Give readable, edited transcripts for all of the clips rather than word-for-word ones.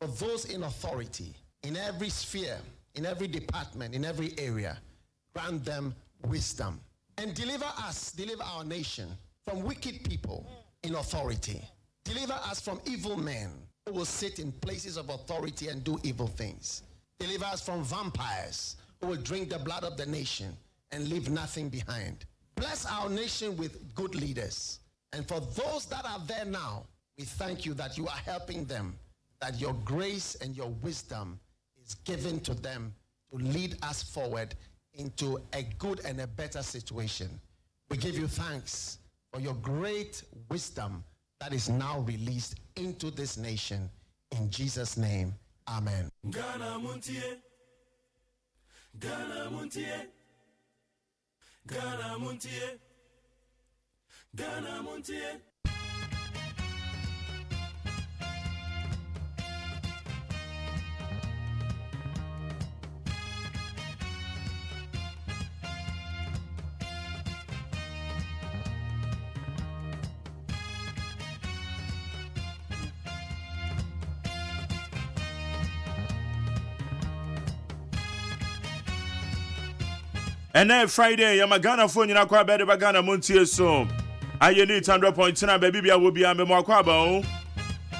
for those in authority, in every sphere, in every department, in every area. Grant them wisdom. And deliver our nation from wicked people in authority. Deliver us from evil men who will sit in places of authority and do evil things. Deliver us from vampires who will drink the blood of the nation and leave nothing behind. Bless our nation with good leaders. And for those that are there now, we thank you that you are helping them, that your grace and your wisdom is given to them to lead us forward into a good and a better situation. We give you thanks for your great wisdom that is now released into this nation. In Jesus' name, amen. Ghana Montie, Ghana Montie, Ghana Montie, Ghana Montie. And then Friday, Yamagana phone in Aqua Bed Bagana Montier so. I need 100.9 baby will be a memoir.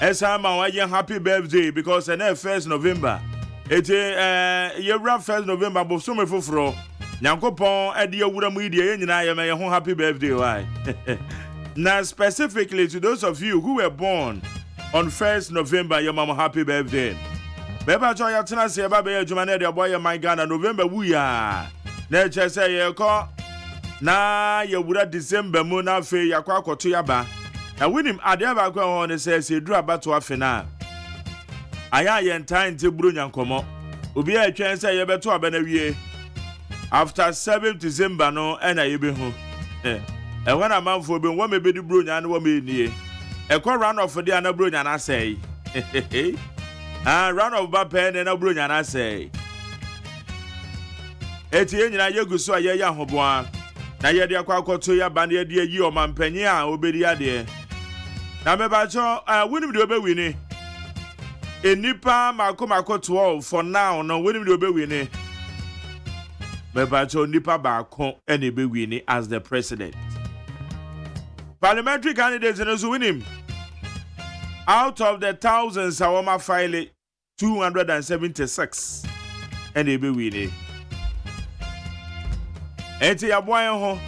As I'm happy birthday because and then 1st November. It's year 1st November, but summer for fro. Nankopon at the Awura media and I am a happy birthday. Why? Now, specifically to those of you who were born on 1st November, your mama happy birthday. Beba Joy Atanasi Ababe Jumaned, boy, my Ghana, November, we are. Nature say you call na you would December moon afe yakwa koto yaba. Na winim ade aba kwa on says he drew about to afena. Aya yen time te buru nyankomo. Obi a twen say you beto aba na wie. After 7th December no na ye be hu. E when amanfo be wo me be di buru nyan wo me nie. E kwa run off the na buru nyan asay. Ah run off ba pen na buru nyan asay. Eti enyina yeguso aye ya hoboa na ye de akwa akoto ya ba na ye de yi o mampanyi a obedi ade na meba cho winim de obewini enipa makoma 12 for now no winim de obewini meba cho nipa ba ko ene bewini as the president. Parliamentary candidates in so winim out of the thousands awoma file 276 ene bewini. Enti ya boy ho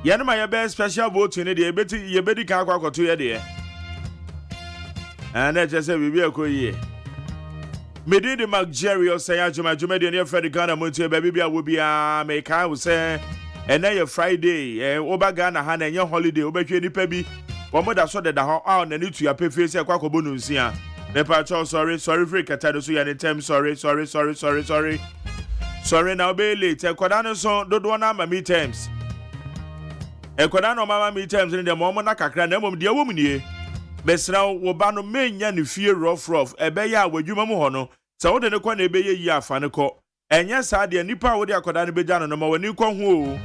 yanuma ya be special vote ni de yebedi kan akwa akoto ye de and just say bibi akoyi mede de Magjerio say ajuma de ne Fred Ghana Montie baby bia wo bia me kan wo say ene ye Friday oba Ghana ha na enye holiday obetwe nipa bi wo mo da so de da ho a na ni tu ya pefe say akwa kobo no nsia me pa cho sorry free kata do so ya ne time sorry now be late. Ekwadano so dodo na ma me terms. Ekwadano mama me terms in the moment na kakra na mom de wo mnie. Besra wo ba no menya ne fie rough ebe ya wadwuma mu ho no. Se wo de ne kwa na ebe ye yi afa ne ko. Enye sa de nipa wo de akwadano be gya no ma wani ko ho.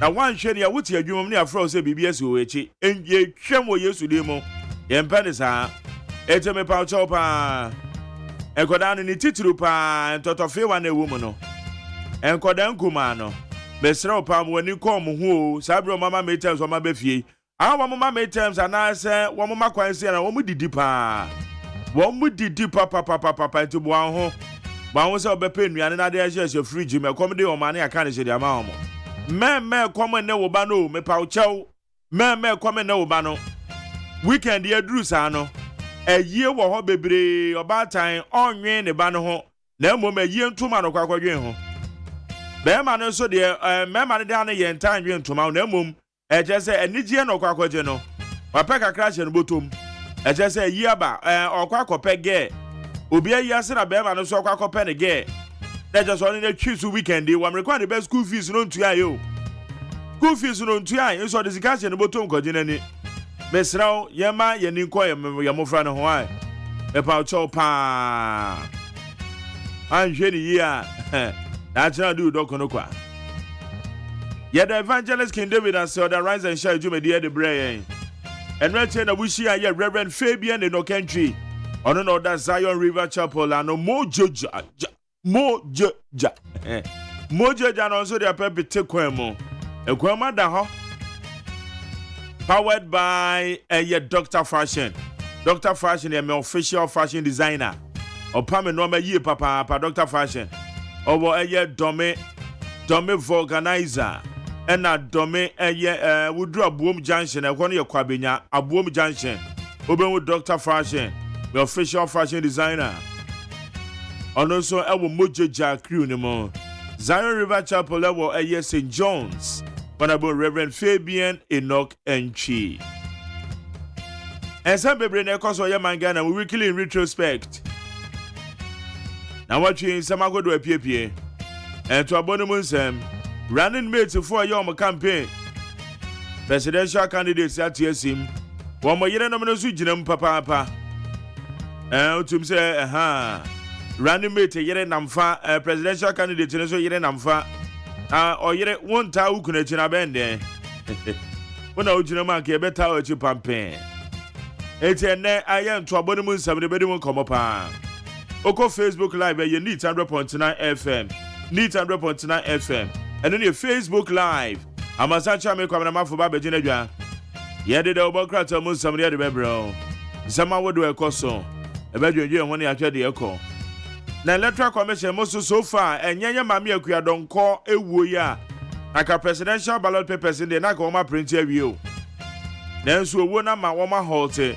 Na wan hwe ne ya wuti adwuma mu ne afro se bibia si wo echi. Enye twem wo Yesu de mu. Ye mpa ne sa. Eche me pa cho pa. Ekwadano ni tituru pa ntotofe wa na ewo mu no. Enkodan kumano besra opam wani kom hu sabro mama metems o mabefie awu mama metems anase wo mama kwanse na wo mudidi pa papa nti bo an ho ba wo se obepe nuane na de je fridge me kom de o mane aka ne je de ama ho me kom ne wo ba no me pa uchew me kom ne wo ba no weekend ye duru sa no eyie wo ho bebre oba tan onwe ne ba no ho na mo me yie ntuma no kwakwadwen ho Bema no so de mema ne da na ye ntan dwe ntoma na mom eje se enigye no kwakwaje no wapɛ kakra hye no botom eje se yi aba okwakopɛ ge obi ayi ase na bema no so okwakopɛ ne ge eje so ne twisu weekend wa mrekwa ne be school fees no ntua yo school fees no ntua so de sika hye no botom kwaje nani besraw yema ye ni nko ye mofra no ho ai e pa cho pa anhwe ni yi a that's not do dokono kwa. Yeah, the evangelist King David and so the rise and shine you may dear the brain. And right here, we see Reverend Fabian in no country. Ono no that Zion River Chapel and Mojoja. Mojoja no so dia pepe te kwemo. Ekwema da ho. Powered by Dr. Fashion. Dr. Fashion is my official fashion designer. Opame no me ye papa Dr. Fashion. Owo Dome vulcanizer. Ena Dome wudru Abuom Junction. Ekwo no ye kwabenya Abuom Junction. Oben with Dr. Fashion, my official fashion designer. And also ewo Mojoja crew ni mo. Zion River Chapel ewo St. John's. Honorable Reverend Fabian Enoch Enchi. And some people na cause oya mangana we weekly in retrospect. Now what you some go do apie. And to abonnement sem running mates for your campaign. Presidential candidates at TSM. One more year no so ginam papa. Utum say running mate yere namfa presidential candidate so yere namfa. Or yet one tau kunachina bende. When I ujina man ke beta o chi pampen. Etienne I am to abonnement some the bedroom come up. Oko Facebook Live you need 100.9 FM. Need 100.9 FM. And then your Facebook Live. Amasacha me kwamna mafo ba bejina dwa. Ye de obokrata mu some the bebro. Sama wodo ekoso. Ebedwe won ya twede eko. Na electoral commission most so far enyenye mame akua donko ewuo ya aka presidential ballot papers in the na ka oma print awie na nso owo na ma woma holte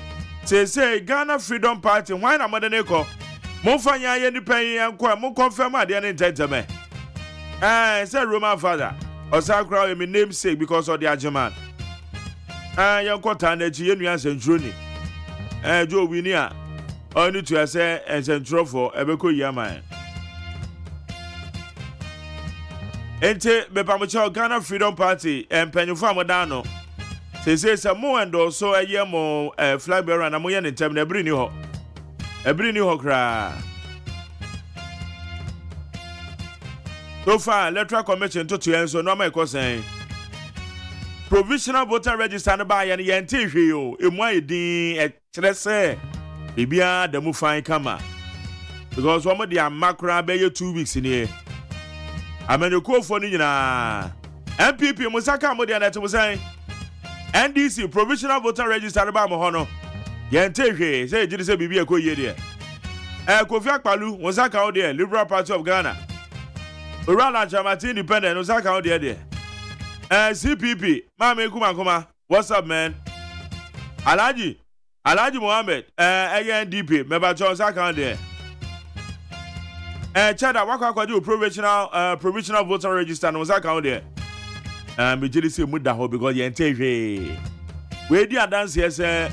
say Ghana Freedom Party why na modern eko mo fanya ye ni pen yanko mo confirm ade na intenteme say Roman father osakra me namesake because of the AGYEMAN yanko tan na ji yenu ansentro ni jo wini a only to say and central for Ebeko Yaman. Ente Bepamucho Ghana Freedom Party and Penyufamo Dano. Say some more and also a year more flag bearer and a moyan in term every new cry. So far, electoral commission to so no my saying. Provisional voter register by an yanti in my din at Bibia the mufine kama. Because one of the macra be 2 weeks in here. I mean you call for Nina. MPP Musaka Modiana to say NDC provisional voter register by Mohono. Yente say Jidise Bibia ko ye. Kofi Akpalu Musaka out there, Liberal Party of Ghana. Urala Chamati Independent Musaka out there. CPP, Mame Kuma. What's up, man? Alhaji Mohammed, ANDP, Meba Jones account there. Chada, what do provisional voter register no account there? Me just say muda ho because you ente. We dey dance here say.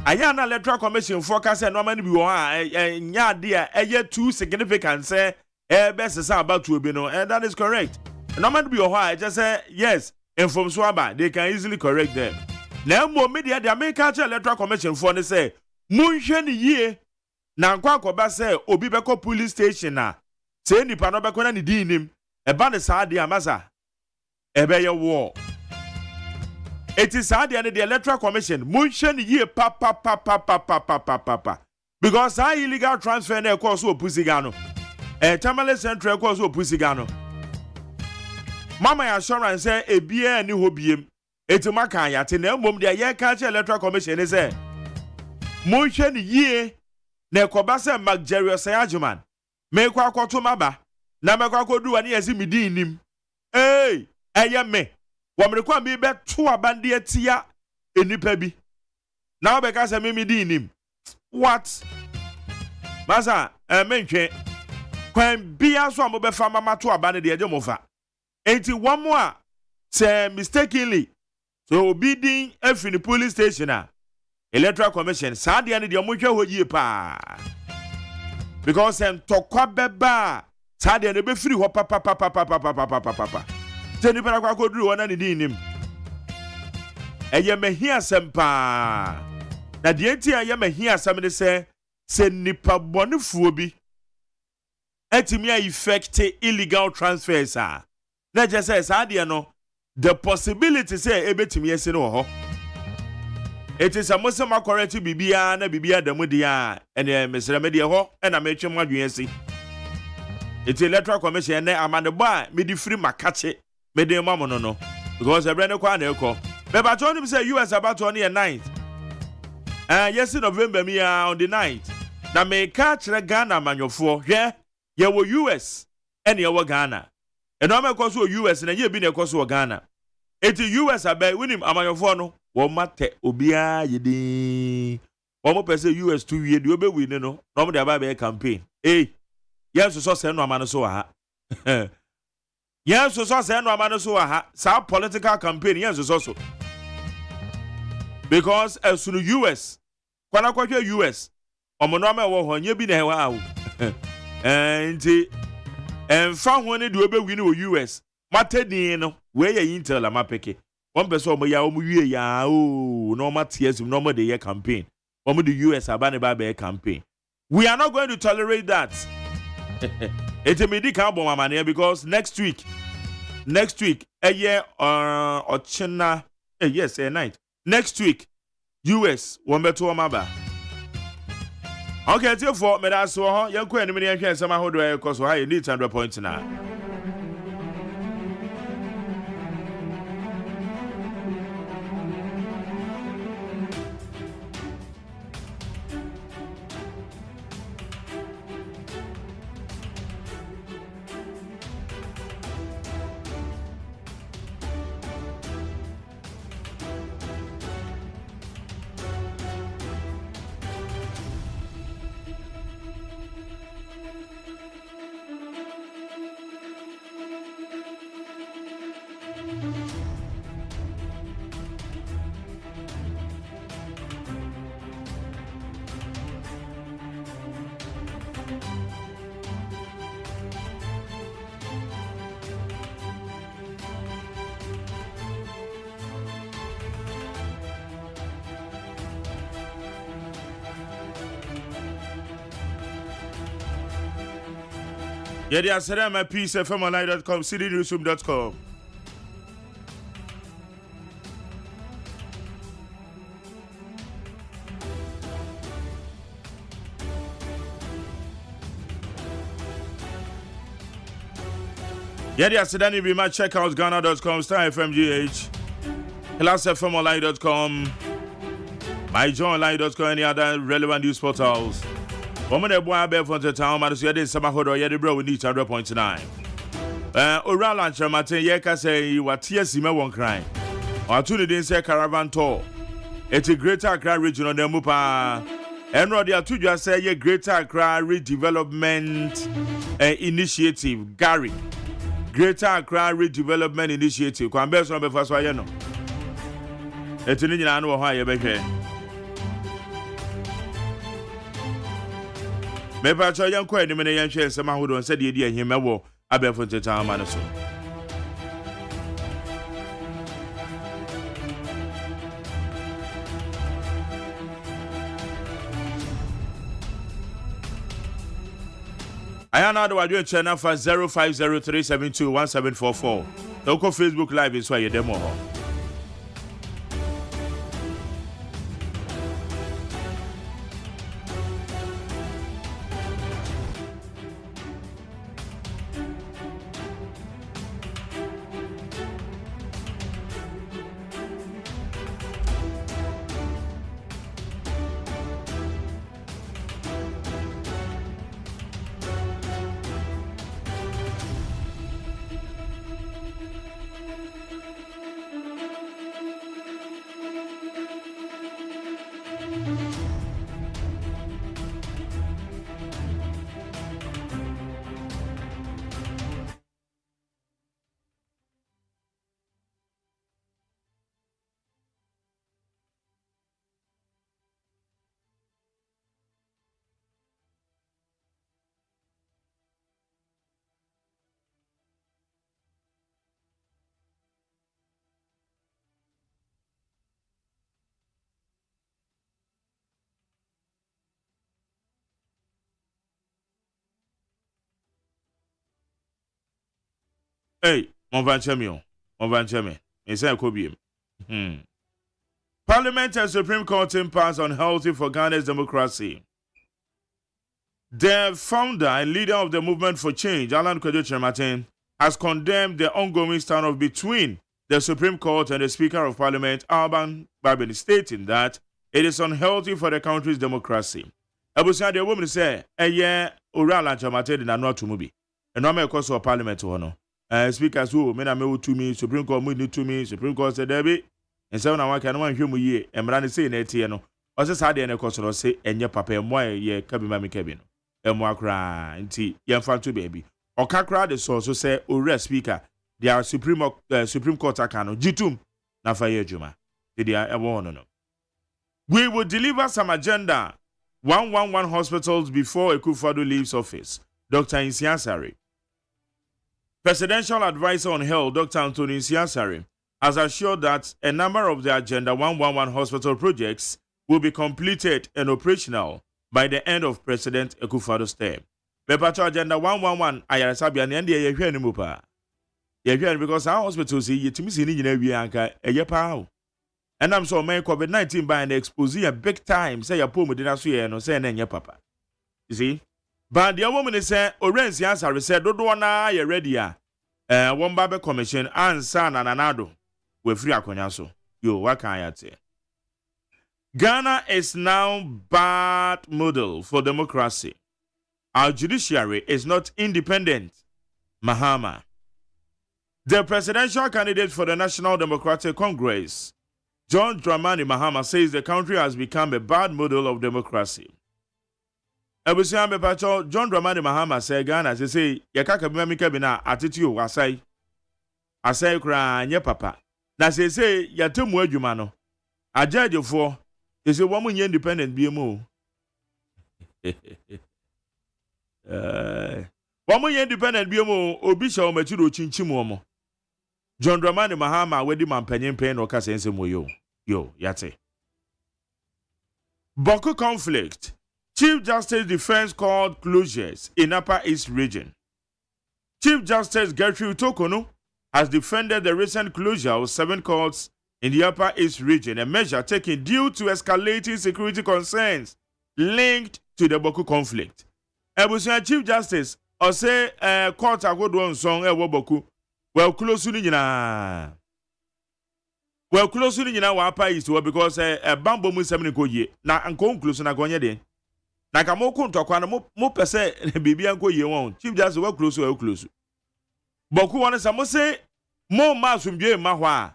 Aya na electoral commission forecast no man bi wo ha nya dey too significant say best say about to be no and that is correct. No man bi wo ha just say yes, inform so about they can easily correct them. Na mo media the American Electoral Commission for say munhwe ni yie na nkwa akoba say obi beko police station na say nipa no beko na ni dinim eba ne saa de amasa ebe ye war it is saa de the Electoral Commission munhwe ni yie pa because that illegal transfer na ekọ so opusiga no Tamale Central ekọ so opusiga no mama assurance say ebia ni hobiem etumaka ya te na mbom de ye ka che Electoral Commission ni say munhwe ni yie na ekoba say Magerius AGYEMAN me kwa akoto maba na me kwa akodu ani yesi midi nim eye me wo me kwa mi be to abande atia enipa bi na be ka say me midi nim what masa menhwe kwan bia so mo be fa mama to abande de eje mo fa enti one more say mistakenly so bidding every the police station Electoral Commission sad and the omuhwe ho yie pa because tokwa beba sad and be free ho papa teni para kwa koduru wona ni dinim eye mehia sempa na de enti eye mehia sem ne se nipa bonefuo bi etimi effect illegal transfers na je say sad no the possibility say ebetimi yesi no ho It is a Muslim correct bibia na bibia damudia and Mr. Media ho and I make you madwensi. It's electoral commission na amanda boy me di free makache me de mamo no because e brand kwa na eko. But told him say US about on the 9th. Yes in November me on the 9th. Na me catch Ghana manofo hwe ye wo US and ye wo Ghana. And no me koso US na ye bi na koso Ghana. Eti US abai winim amanofo no wo mate obia yedi wo mo pese US 2 year de obe win no no mo de abai campaign yes so say no amano so ha yes so say no amano so ha sa political campaign yes so because as soon US kwana kwatwa US omo no ma wo ho nya bi na he wa enti fa ho ne de obe win wo US mate din no we ye intel la mapeke one person omo ya omo wie ya no matters no more the year campaign omo the US abane ba campaign. We are not going to tolerate that. It's a medical bomb because next week a year ochina yes a night next week US wombeto omaba. Okay, therefore me da so ho yanko enimi ne hwe nsema hodo e koso ha need 100 points na. Yedi asere my piece fmonline.com cdnewsroom.com. Yedi asere ni be my check out ghana.com starfmgh classfmonline.com myjohnline.com any other relevant news portals. Woman de boy be from the town man so yede sama hodo yede bro we need 100.9. Oral lunch matin ye ka say watie sima won cry. Atu ne din say caravan tour. It's a Greater Accra region on the mupa. Enro de atudwa say ye Greater Accra redevelopment initiative Gary. Greater Accra redevelopment initiative. Kwa mbe so be fa so aye no. Etu ni nyina no wo ho aye be hwe. Me pa cho yan ko enim ne yan hwe nsema hodo nse de di ahima wo abefo teta ma no so. Ayana do wadwe channel for 0503721744. Toko Facebook live is why you demo ho. Hey, mon van chemi. Ese ko biem. Parliament and Supreme Court impasse unhealthy for Ghana's democracy. The founder and leader of the movement for change, Alan Kwadwo, has condemned the ongoing standoff between the Supreme Court and the Speaker of Parliament, Alban Babin, stating that it is unhealthy for the country's democracy. Abusia the woman say, ora lanchamate na no to mubi. And no cause of Parliament no. Speakers who me na me to me, Supreme Court me to me, Supreme Court said Debbie, and so now I can one humu ye, and Brani say na tie no. Ose sa de na cause no say enye papa mo ye kabima me kabi no. Emo akra nti ye mfa to baby. Okakra the so say ora speaker, their Supreme Court akano jitum na fa ye adwuma. They are no. We will deliver some agenda 111 hospitals before Akufo-Addo leaves office. Dr. Insiasari. Presidential advisor on health, Dr. Anthony Insiasari, has assured that a number of the Agenda 111 hospital projects will be completed and operational by the end of President Akufo-Addo's term. Bepacho Agenda 111, ayasabi and the yehwe ni mupa. Yehwe because our hospitals see yetimi sini nyina wi anka eyepa. And I'm so my COVID-19 by an expose a big time, say a poem did not say no say and papa. You see? But the woman is saying, Orenzi answer said, Dodona, you ready? One Barber Commission and San and Anado with free akonyaso. Yo, what can I say? Ghana is now bad model for democracy. Our judiciary is not independent. Mahama. The presidential candidate for the National Democratic Congress, John Dramani Mahama, says the country has become a bad model of democracy. John Dramani Mahama said Ghana say yakaka bimamika bina atitio asai kra nye papa na say yatemu adwuma no ajajefo say wo nye independent biemu wo nye independent biemu obi sha o machiro chinchim omo. John Dramani Mahama wedi mampanyin pen no kasa ensem yo yate. Boko conflict. Chief Justice Defense called closures in Upper East Region. Chief Justice Gertrude Tokono has defended the recent closure of 7 courts in the Upper East Region, a measure taken due to escalating security concerns linked to the Boko conflict. Ebusia Chief Justice say court agodwo song e wo Boko well close to nyina. Well close to nyina wa Upper East because bambo mu semni ko ye na anko close na gonye de. Na ka mo kunto kwa na mo pese bibi anko ye won. Chief Justice we close. Boko won say mo say mo ma asumdwe ma ho a.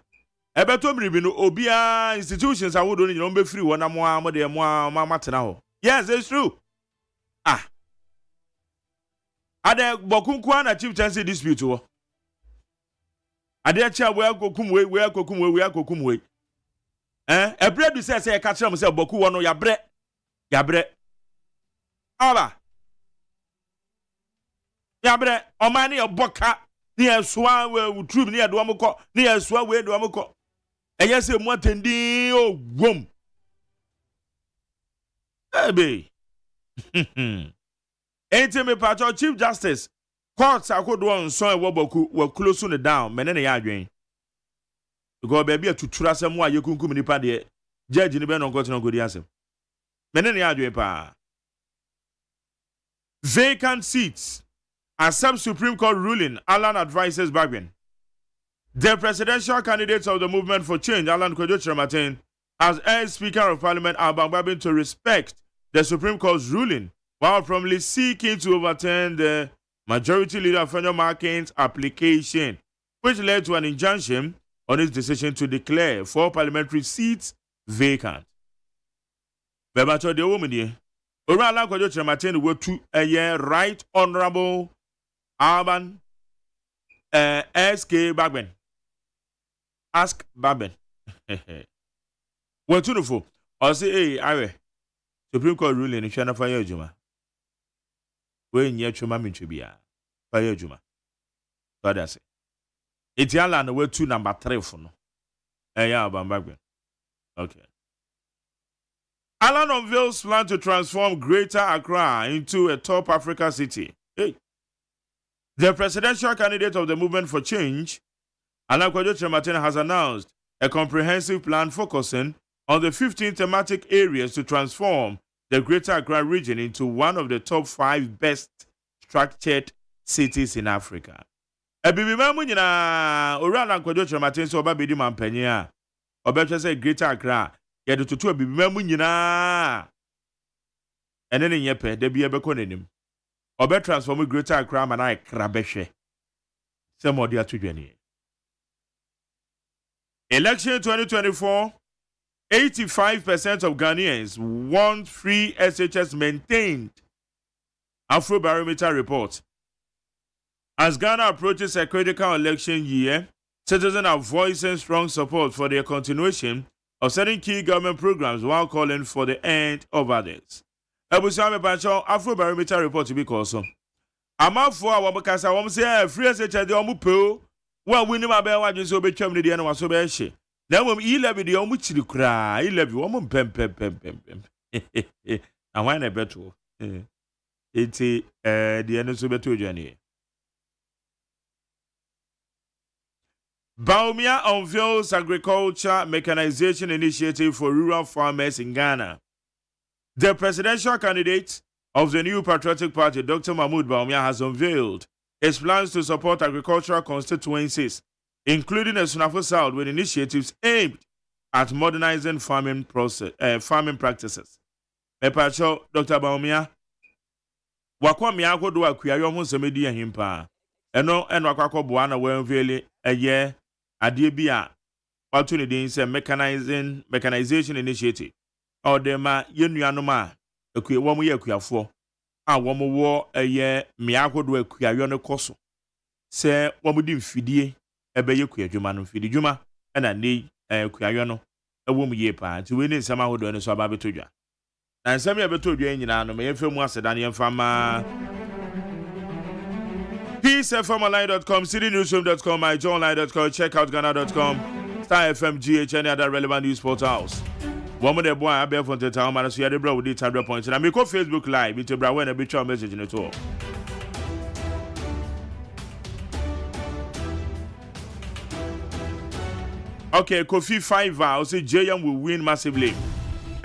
Ebeto mribi no obia institutions awodo ni no be free wona mo de mo matena ho. Yes, it's true. Ade Boko kwa na Chief Justice dispute wo. Ade cha we akokum we. Ebre du say e ka kire mo say Boko wo no yabre. Aba. Yabre omani oboka ni eswa we trum ni edo amko ni eswa we edo amko. Eye se mu atendi ogwom. Ebe. Enti me pacho Chief Justice court akodo nso e wo Boku we close no down mene ne ya adwen. Because baby atutura asem a yekunkum nipa de judge ni be no nkoto no godi asem. Mene ne ya adwen pa. Vacant seats. As some Supreme Court ruling, Alan advises Bagwin. The presidential candidates of the movement for change, Alan Kwadwo, has urged Speaker of Parliament Alban Babin to respect the Supreme Court's ruling while promptly seeking to overturn the Majority Leader Fenyo Markin's application, which led to an injunction on his decision to declare 4 parliamentary seats vacant. Bebacho de woman Alan Kwadwo were to a Right Honorable Alban S.K. Babin. Ask Babin. Well, tuneful. I say, hey, Supreme Court ruling in China Fire Juma. When yet your mammy to be a Fire Juma. So that's it. It's Alan were 2 number 3 for no. Alban Babin. Okay. Alan unveils plan to transform Greater Accra into a top Africa city. Hey. The presidential candidate of the movement for change, Alan Kwadwo, has announced a comprehensive plan focusing on the 15 thematic areas to transform the Greater Accra region into one of the top 5 best structured cities in Africa. Ebibimamu nyina ora na nkwadwo chiramaten so oba bedi mampanyi a obetwe say Greater Accra yede tutu ebibimamu nyina ene ne nyepe de bia beko nanim obe transform Greater Accra ma na Accra behwe se modi atudwane. Election 2024, 85% of Ghanaians want free SHS maintained. Afrobarometer report. As Ghana approaches a critical election year, citizens are voicing strong support for the continuation of certain key government programs while calling for the end of others. Ebusame Pacho, Afrobarometer report to be called. Amafo a wabakasa wam say free SHS de omu po wa wini ma be wa dwese obetwam ne de na waso be hye. Na wom E11 de omu chiri kra, E11 wom pem. And why na beto? Eti de eno so beto odwane. Baumia unveils agriculture mechanization initiative for rural farmers in Ghana. The presidential candidate of the new Patriotic Party, Dr. Mahmoud Baumia, has unveiled his plans to support agricultural constituencies, including the Sunafo South, with initiatives aimed at modernizing farming practices. Mepacho, Dr. Baumia, wakwa miako do akuyayo ho semedi ahimpa. Eno akwakọ buana we unveil eye ade bia watu ne din say mechanization initiative. Or dem ma yenuanom a wom ye akuyafo a wom wo eye miako do akuyayo ne koso. Se wom di mfidie ebe ye kuyadwuma no mfidi dwuma na ne akuyayo no ewom ye pa ti we ne nsama hodo ne so aba betodwa. Na nsam ye betodwa nyina no me yefem aseda ne yemfama peacefmonline.com, citynewsroom.com, myjournline.com, checkoutghana.com, Star FM, GH, any other relevant news portals. One of the boy I bear from the town, man, so you had a bro with the 100 points. And I make Facebook Live, it's a bro when a bit of message in the tour. Okay, Kofi 5 I'll say JM will win massively.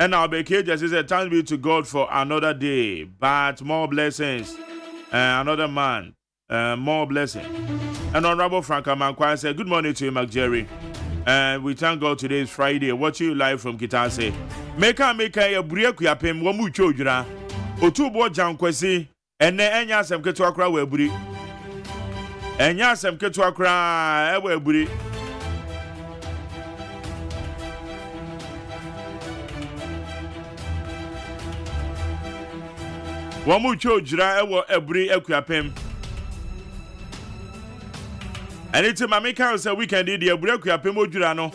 And now Becky just says, thanks be to God for another day, but more blessings. Another man. More blessing. And Honorable Frank Amankwa said, good morning to you, Mark Jerry. And we thank God today is Friday. Watching you live from Kitase. Make a break ya pem wamu chojura. Otubo jankwesi. Ene enya sem ketu akra weburi. Enya sem ketu akra weburi. Wamu chojura ewo eburi ekuyapem. And it's my make say we can do the break ya pemo dura no.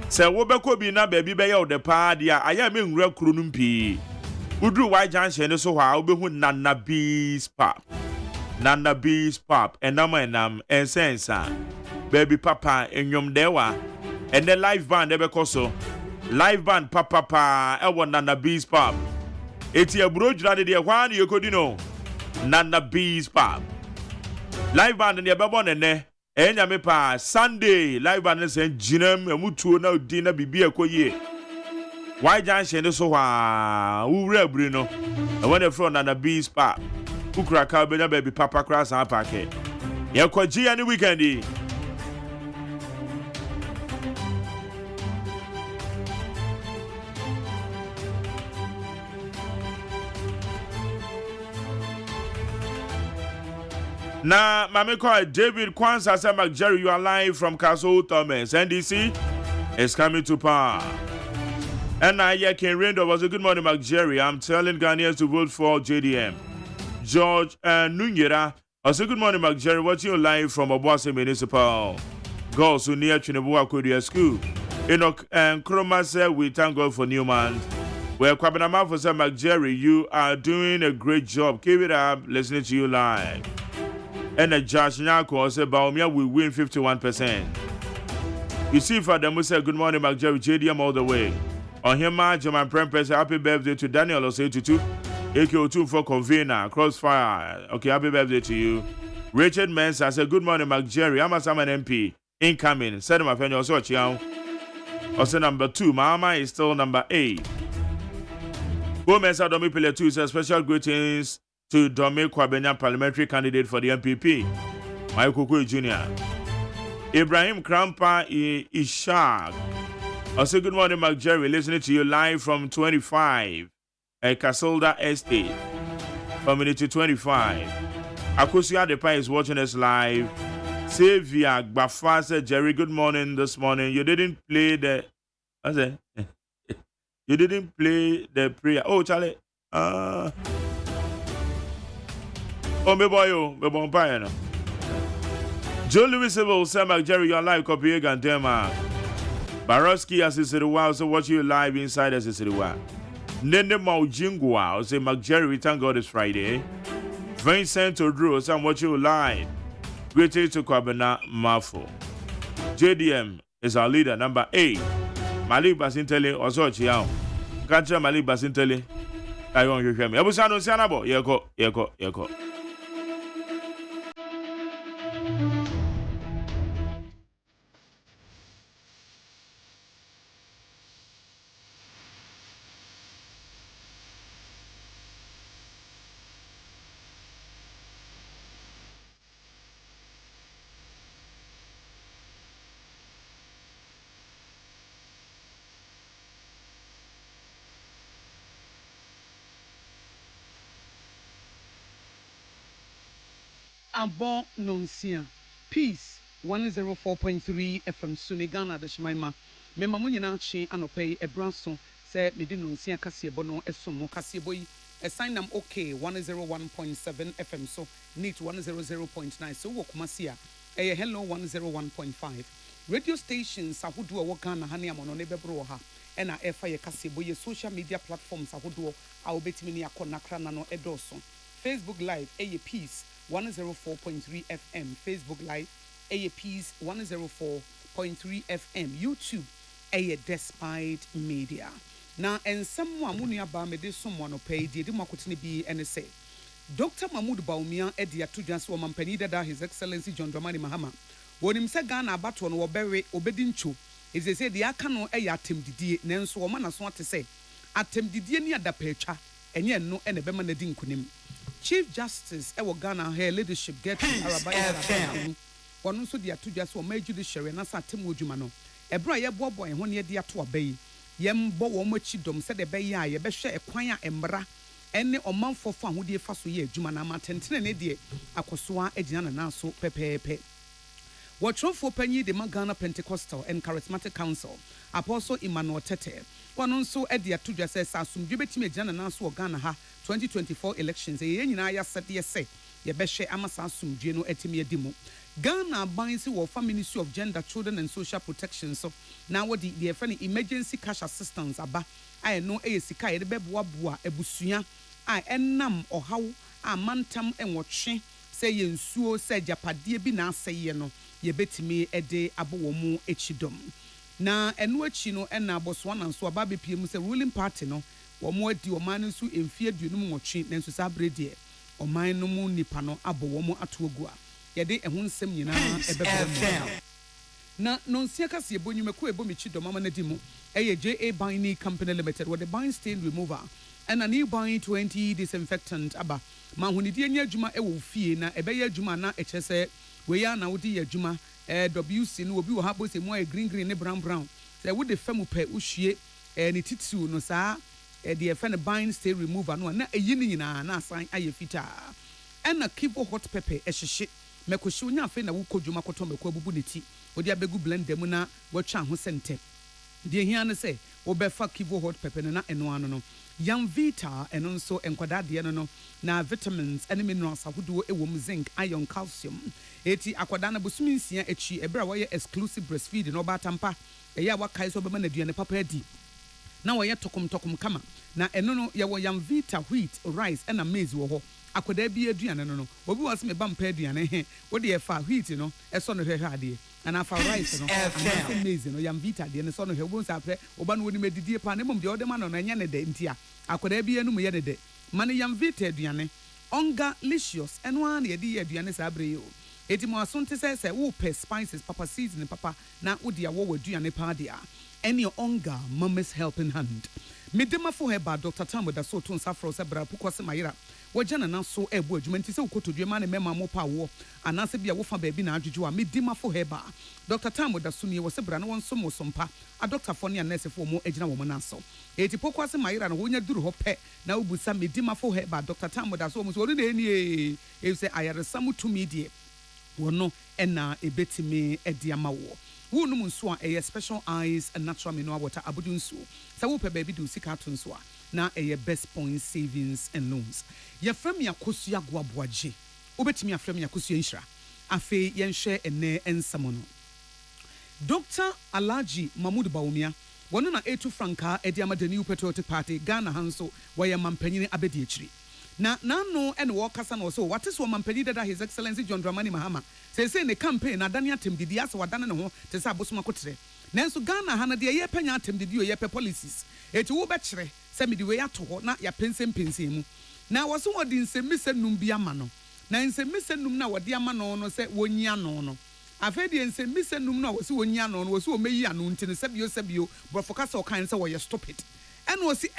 Say wo beko bi na baby be ya the pa dia aya me nwura kuro no mpi. Udru why junction so ha obehu Nana Bees Pop. Nana Bees Pop enam ensensa. Baby papa enyom dewa. And the live band ebeko so. Live band papa e Nana Bees Pop. Eti aburo dura de hwan yekodino. Nana Bees Pop. Live band ne ebebo ne Enya me pa Sunday live band say jinam emutuo na odi na bibia koye. Why junction so wa wura bri no. E when the front na Bees Park. Ukra ka be na baby papa cross and park. Ye kwaji any weekend. Now, Mami call David Kwanzaa said, Mark Jerry, you are live from Castle Thomas. NDC is coming to power. And I can Rendo was a good morning, Mark Jerry. I'm telling Ghanaians to vote for JDM. George Nungera was a good morning, Mark Jerry. Watching you live from Obuasi Municipal. Girls who near Chinebua Kodia School. Enoch and Kroma said, we thank God for Newman. Well, Kwabinama for said, Mark Jerry, you are doing a great job. Keep it up. Listening to you live. And a Josh Nyako said, Baumia will win 51%. You see, Father Musa, good morning, Mark Jerry, JDM all the way. On him, German Prempers, happy birthday to Daniel Osei22, AK02 for Convener, Crossfire. Okay, happy birthday to you. Richard Mensah said, good morning, Mark Jerry. I'm an MP. Incoming. Said my friend, also, Also number 2, Mama is still number 8. Gomez Adomi Pile 2 says special greetings to Domi Kwabenya, parliamentary candidate for the MPP. Michael Kwe Jr. Ibrahim Krampa Ishaq. Also, good morning, Mark Jerry. Listening to you live from 25 at Casolda Estate, Community 25. Akusia Depa is watching us live. Savia Gbafa said, Jerry, good morning this morning. You didn't play the. What's that? You didn't play the prayer. Oh, Charlie. Oh, me boy, me boy, no. Joe Louis Civil said, Mark Jerry, you're live. Copy again, Denmark. Baroski Asisiriwa, so watch you live inside Asisiriwa. Nene Maujingwa, say Mark Jerry, we thank God it's Friday. Vincent Odro, so watch you live. Greetings to Kwabena Mafo. JDM is our leader, number 8. Malik Basintele, also Chiao. Catcher Malik Basintele. I want you to hear me. Abusano Sanabo, Yeko. Abon Nonsia. Peace 104.3 FM Sunigana de Shmaima. Mema munyina chi anopay ebranso se medi nonsia kasiebo no esomo kasiebo yi esign okay 101.7 FM so neat 100.9 so wo kumasia hello 101.5 radio stations ahodo a wo Ghana ha ne amono ne bebro ha ena efa ye kasiebo ye social media platforms ahodo a obetimi ne akonakra na no edoso Facebook live peace 104.3 FM, Facebook Live, AAP's 104.3 FM, YouTube, Despite Media. Now, and someone Munia Bamede, someone pay the Democratic be NSA. Dr. Mahmoud Baumia, Edia Tujas, woman Penida, His Excellency John Dramani Mahama. When him said Ghana Baton or Berry Obedinchu, is they say the Akano Ayatim Didi, Nenso woman as want to say, Atem Didi near the pecha, and yet no and a Bemanadin Kunim. Chief Justice Ewo Ghana her leadership get Arabaya one also the two just for major judiciary and asa temu jumano ebra ye bobo en hone de ato abai yem bo wo machidom said the bay ya ye be hwe ekwan a embra ene omanfo fa hode fa so ye adwuma na matentene ne de akosoa agina na so pepepe Watrofo Penny the Ghana Pentecostal and Charismatic Council Apostle Emmanuel Tete one also Edia Tuja says Asum Jubetime Jana Naso Ghana ha 2024 elections ye nyina ya said ye say ye behwe amasa asum dweno etime dimu Ghana binds wo Ministry of Gender, Children and Social Protection so now what the friend emergency cash assistance aba I know sika ye de beboa ebusua I enam ohaw amantam enwotwe say yensuo say japade bi na aseye no ye betime ede abowo mu echidom na enu echi no ena aboswa na so aba bepie mu say ruling party no wo mo adi o man nso emfie aduonum nwotwe na nso sabrede o man no mu nipa no abowo mu atogu a ye de ehun nsem nyina ebebem na nonsia kase ebonyumeko ebomichidom ama na di mu eye JA Binding Company Limited with the bind stain remover and a new bind 20 disinfectant aba mahunidi anya adwuma ewo fie na ebeye adwuma na echese we ya na wodi adwuma WC no obi wo ha bose mo green ne brown say wo de fam pe uhwie ne titiu no saa de e fe ne bind stain remover no na eyi ni nyina na asan aye fita and a kivo hot pepper ehye mekohye onya afi na wo kodwuma koto meko abubu ne ti wodi abegu blender mu na watwa ho sente de hia ne say wo be fa kivo hot pepper na eno ano no Young Vita and also enkwada de no na vitamins and minerals ahodo ewom zinc iron calcium eti akwada na bosumi nsia echi ebra wo ye exclusive breastfeeding no batampa eya wakai so be ma na duane papa adi na wo ye tokom kama na eno no ye wo Young Vita wheat rice and maize wo ho akwada bi aduane no obi was me bampa aduane he wo de fa wheat no eso no hwehwe ade and afa rice no and maize no Young Vita de no so no hwe wo nsa pre oba no woni medidie pa na mum de ode ma no na nya ne de ntia akwada bi anu mu ye de mane Young Vita aduane onga licious eno an ye de aduane sa abre yo eti mo asonte se wo pe spices papa seasoning papa na wo de awo aduane pa de a any onga mama's helping hand. Medema for her by Dr. Tambo da so ton safro se bra pukwa se mayira. Wajana na so ebo adwuma nti se ukoto dwuma ne mema mo pa wo anase bia wo fa baabi na adwudwu a medema for her ba. Dr. Tambo da so ne wo se bra na won so mo sompa. A doctor for ne nurse for mo agina wo na so. Eti pokwa se mayira na wonya duru ho pe na obusa medema for her ba Dr. Tambo da so mo so ne ni e say ayaresamu to media. Wono ena ebetimi ediama wo. Wonum nso a special eyes and natural mineral water abudu nso. Sa wo pe baby do sika to nso na best point savings and loans. Ye frem ya kosu ya gwaboaje. Obetimi afrem ya kosu enhira. Afe ye nhwe ene ensamono. Dr. Alhaji Mahmoud Bawumia wono na etu franka ediama the new patriotic party Ghana hanso waye mampanyini abedi echiri. Na no ene wo kasa no so what is wo mampani dada His Excellency John Dramani Mahama say ne campaign na dani atem didi asa wadane ne ho te sa abosoma kotre nanso Ghana ha na de ye panya atem didi o ye pe policies eti wo be kire se me de we ato ho na ya pensem mu na wo so wodi nsemmisa num bi ama no na nsemmisa num na wodi ama no se wonyi ano no afa de nsemmisa num na wo se wonyi ano no wo se o meyi ano ntine sebio brofo kasa o kan se wo ye stupid ene wo se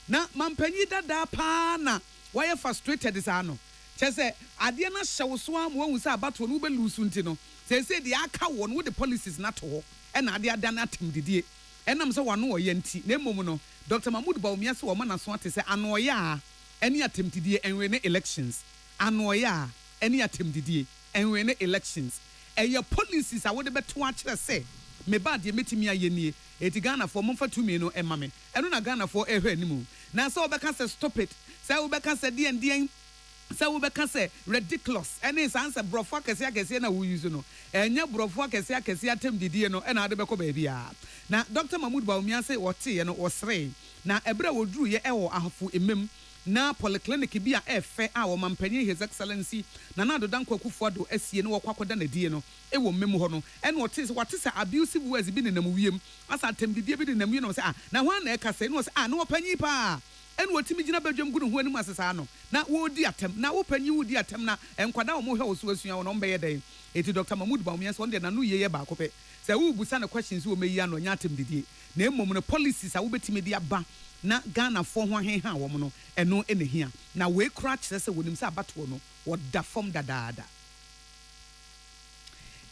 na mampani dada pa na why frustrated is ano chese ade na hyew so am wan wusa abato no be lusu ntino say the aka won with the policies na to ho e na ade ada na atem didie enam se wano oye nti na emom no Dr. Mahmoud Bawumia se wo ma na so ate se ano oye a ene atem didie enwe ne elections ano oye a ene atem didie enwe ne elections eye policies a wo de beto a kire se me ba de metimi ayenie eti Ghana for momfa tumi no emame eno na Ghana for ehwe animu na se obeka se stop it se obeka se dien se obeka se ridiculous ene is answer brofo akese na wo use no enye brofo akese atem didie no ena ade beko ba bia na Dr. Mahmoud Bawumia se wote ye no osre na ebra woduru ye ewo ahafo emem na polyclinic bi a efe a wo mampanye His Excellency na na dodan kwakufu do asie no wakwakoda na die no ewo mmem ho no ene wote se abusive words bi ne nam wiem asa atem didie bi ne nam wie no se na ho na eka se no se na wopanyi pa ene wotimi gina badwam gunu ho anim asesa no na wodi atem na wopanyi wodi atem na enkwada wo mo hwe oso asua wo no mbeye den eti Dr. Mahmoud Bawumia so de na no yeye ba kope se wo busa na questions wo meyi ano nya atem didie na emom no policies a wo betimi di aba na Ghana for ho heha wo no eno enehia na we kra kire se wonim se abato no woda fom dadaada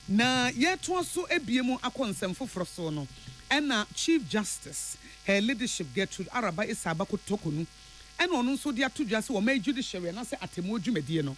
na yeto so ebiemu akonsem foforo so no ena Chief Justice her leadership Gertrude Araba Isaba Kotokonu ena ono nso dia todwa se wo ma judiciary na se atemu adwumadie no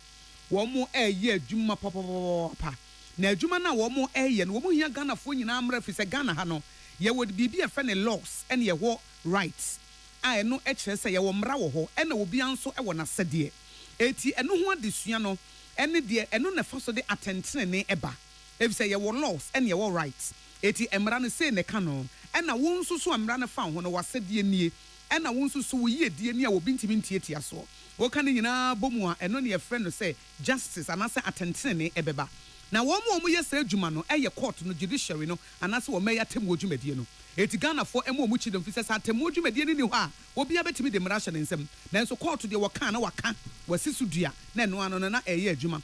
wo mo eye adwuma papa na adwuma na wo mo eye no wo mo hia Ghana fo nyina amra fi se Ghana ha no ye would be a ne laws ene ye wo rights a eno ekire se ye wo mra wo ho ena obi anso e wo na sede eti eno ho adesua no ene de eno na fa so de atentene ne eba if say ye wo laws ene ye wo rights eti emra no se ne ka no ena wo nso so emra no fa ho no wasede nie ena wo nso so wo yie die nie a wo bintimi ntietia so wo ka ne nyina bomu a eno ne ye friend no say justice anase atentene ne ebeba na wo mo ye se adwuma no eye court no judiciary no anase wo meya tem wodwumadie no eti Ghana for emo mu chidom fi se atem wodwumadie ni ho a obi abetimi de mra hye ne nsem na nso court de wo ka na waka wasisu dua na eno ano na eye adwuma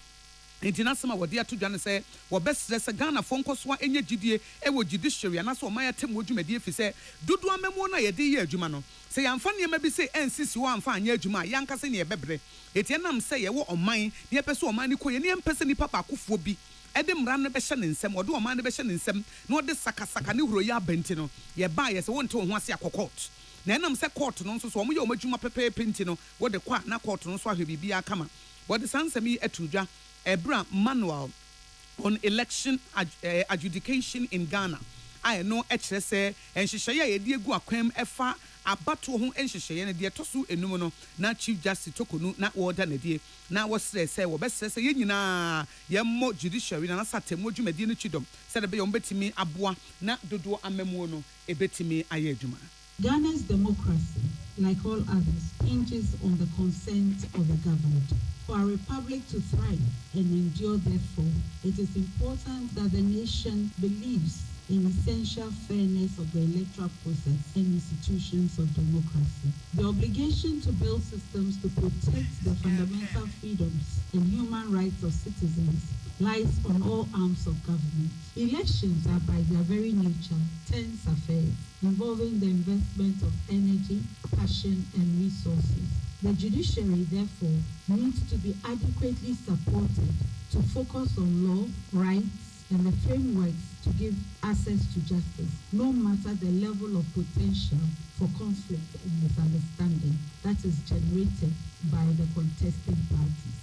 enti na sema wode atodwa ne se wo besre se Ghana for nkosoa enye gidie ewo judiciary anase wo meya tem wodwumadie fi se dudu amemo na ye de ye adwuma no se yamfa ne ma bi se ensisi wo amfa anya adwuma yanka se ne ye bebre eti enam se ye wo oman ne pese oman ni koye ne empese ni papa akofo bi ede mra no be hye ne nsem wode oman no be hye ne nsem na wode sakasaka ne huro ya benti no ye ba ye se wonte ho ase akokot na enam se court no nso so omo ye omadwuma pepepe nti no wode kwa na court no so ahwe bibia kama wode sansemi atudwa ebra manual on election adjudication in Ghana I know ekire se enhyehyeye ye de egu akwam efa abato ho enhyehyeye ne de toso enum no na Chief Justice Tokonu na order na die na wo sere se wo besere se ye nyina ye mo judiciary na satemu adwumadi no chidom se de be yo betimi aboa na dodo amamuo no ebetimi aye adwuma. Ghana's democracy, like all others, hinges on the consent of the governed. For a republic to thrive and endure, therefore, it is important that the nation believes in essential fairness of the electoral process and institutions of democracy. The obligation to build systems to protect the fundamental freedoms and human rights of citizens lies on all arms of government. Elections are by their very nature tense affairs involving the investment of energy, passion, and resources. The judiciary, therefore, needs to be adequately supported to focus on law, rights, and the frameworks to give access to justice, no matter the level of potential for conflict and misunderstanding that is generated by the contesting parties.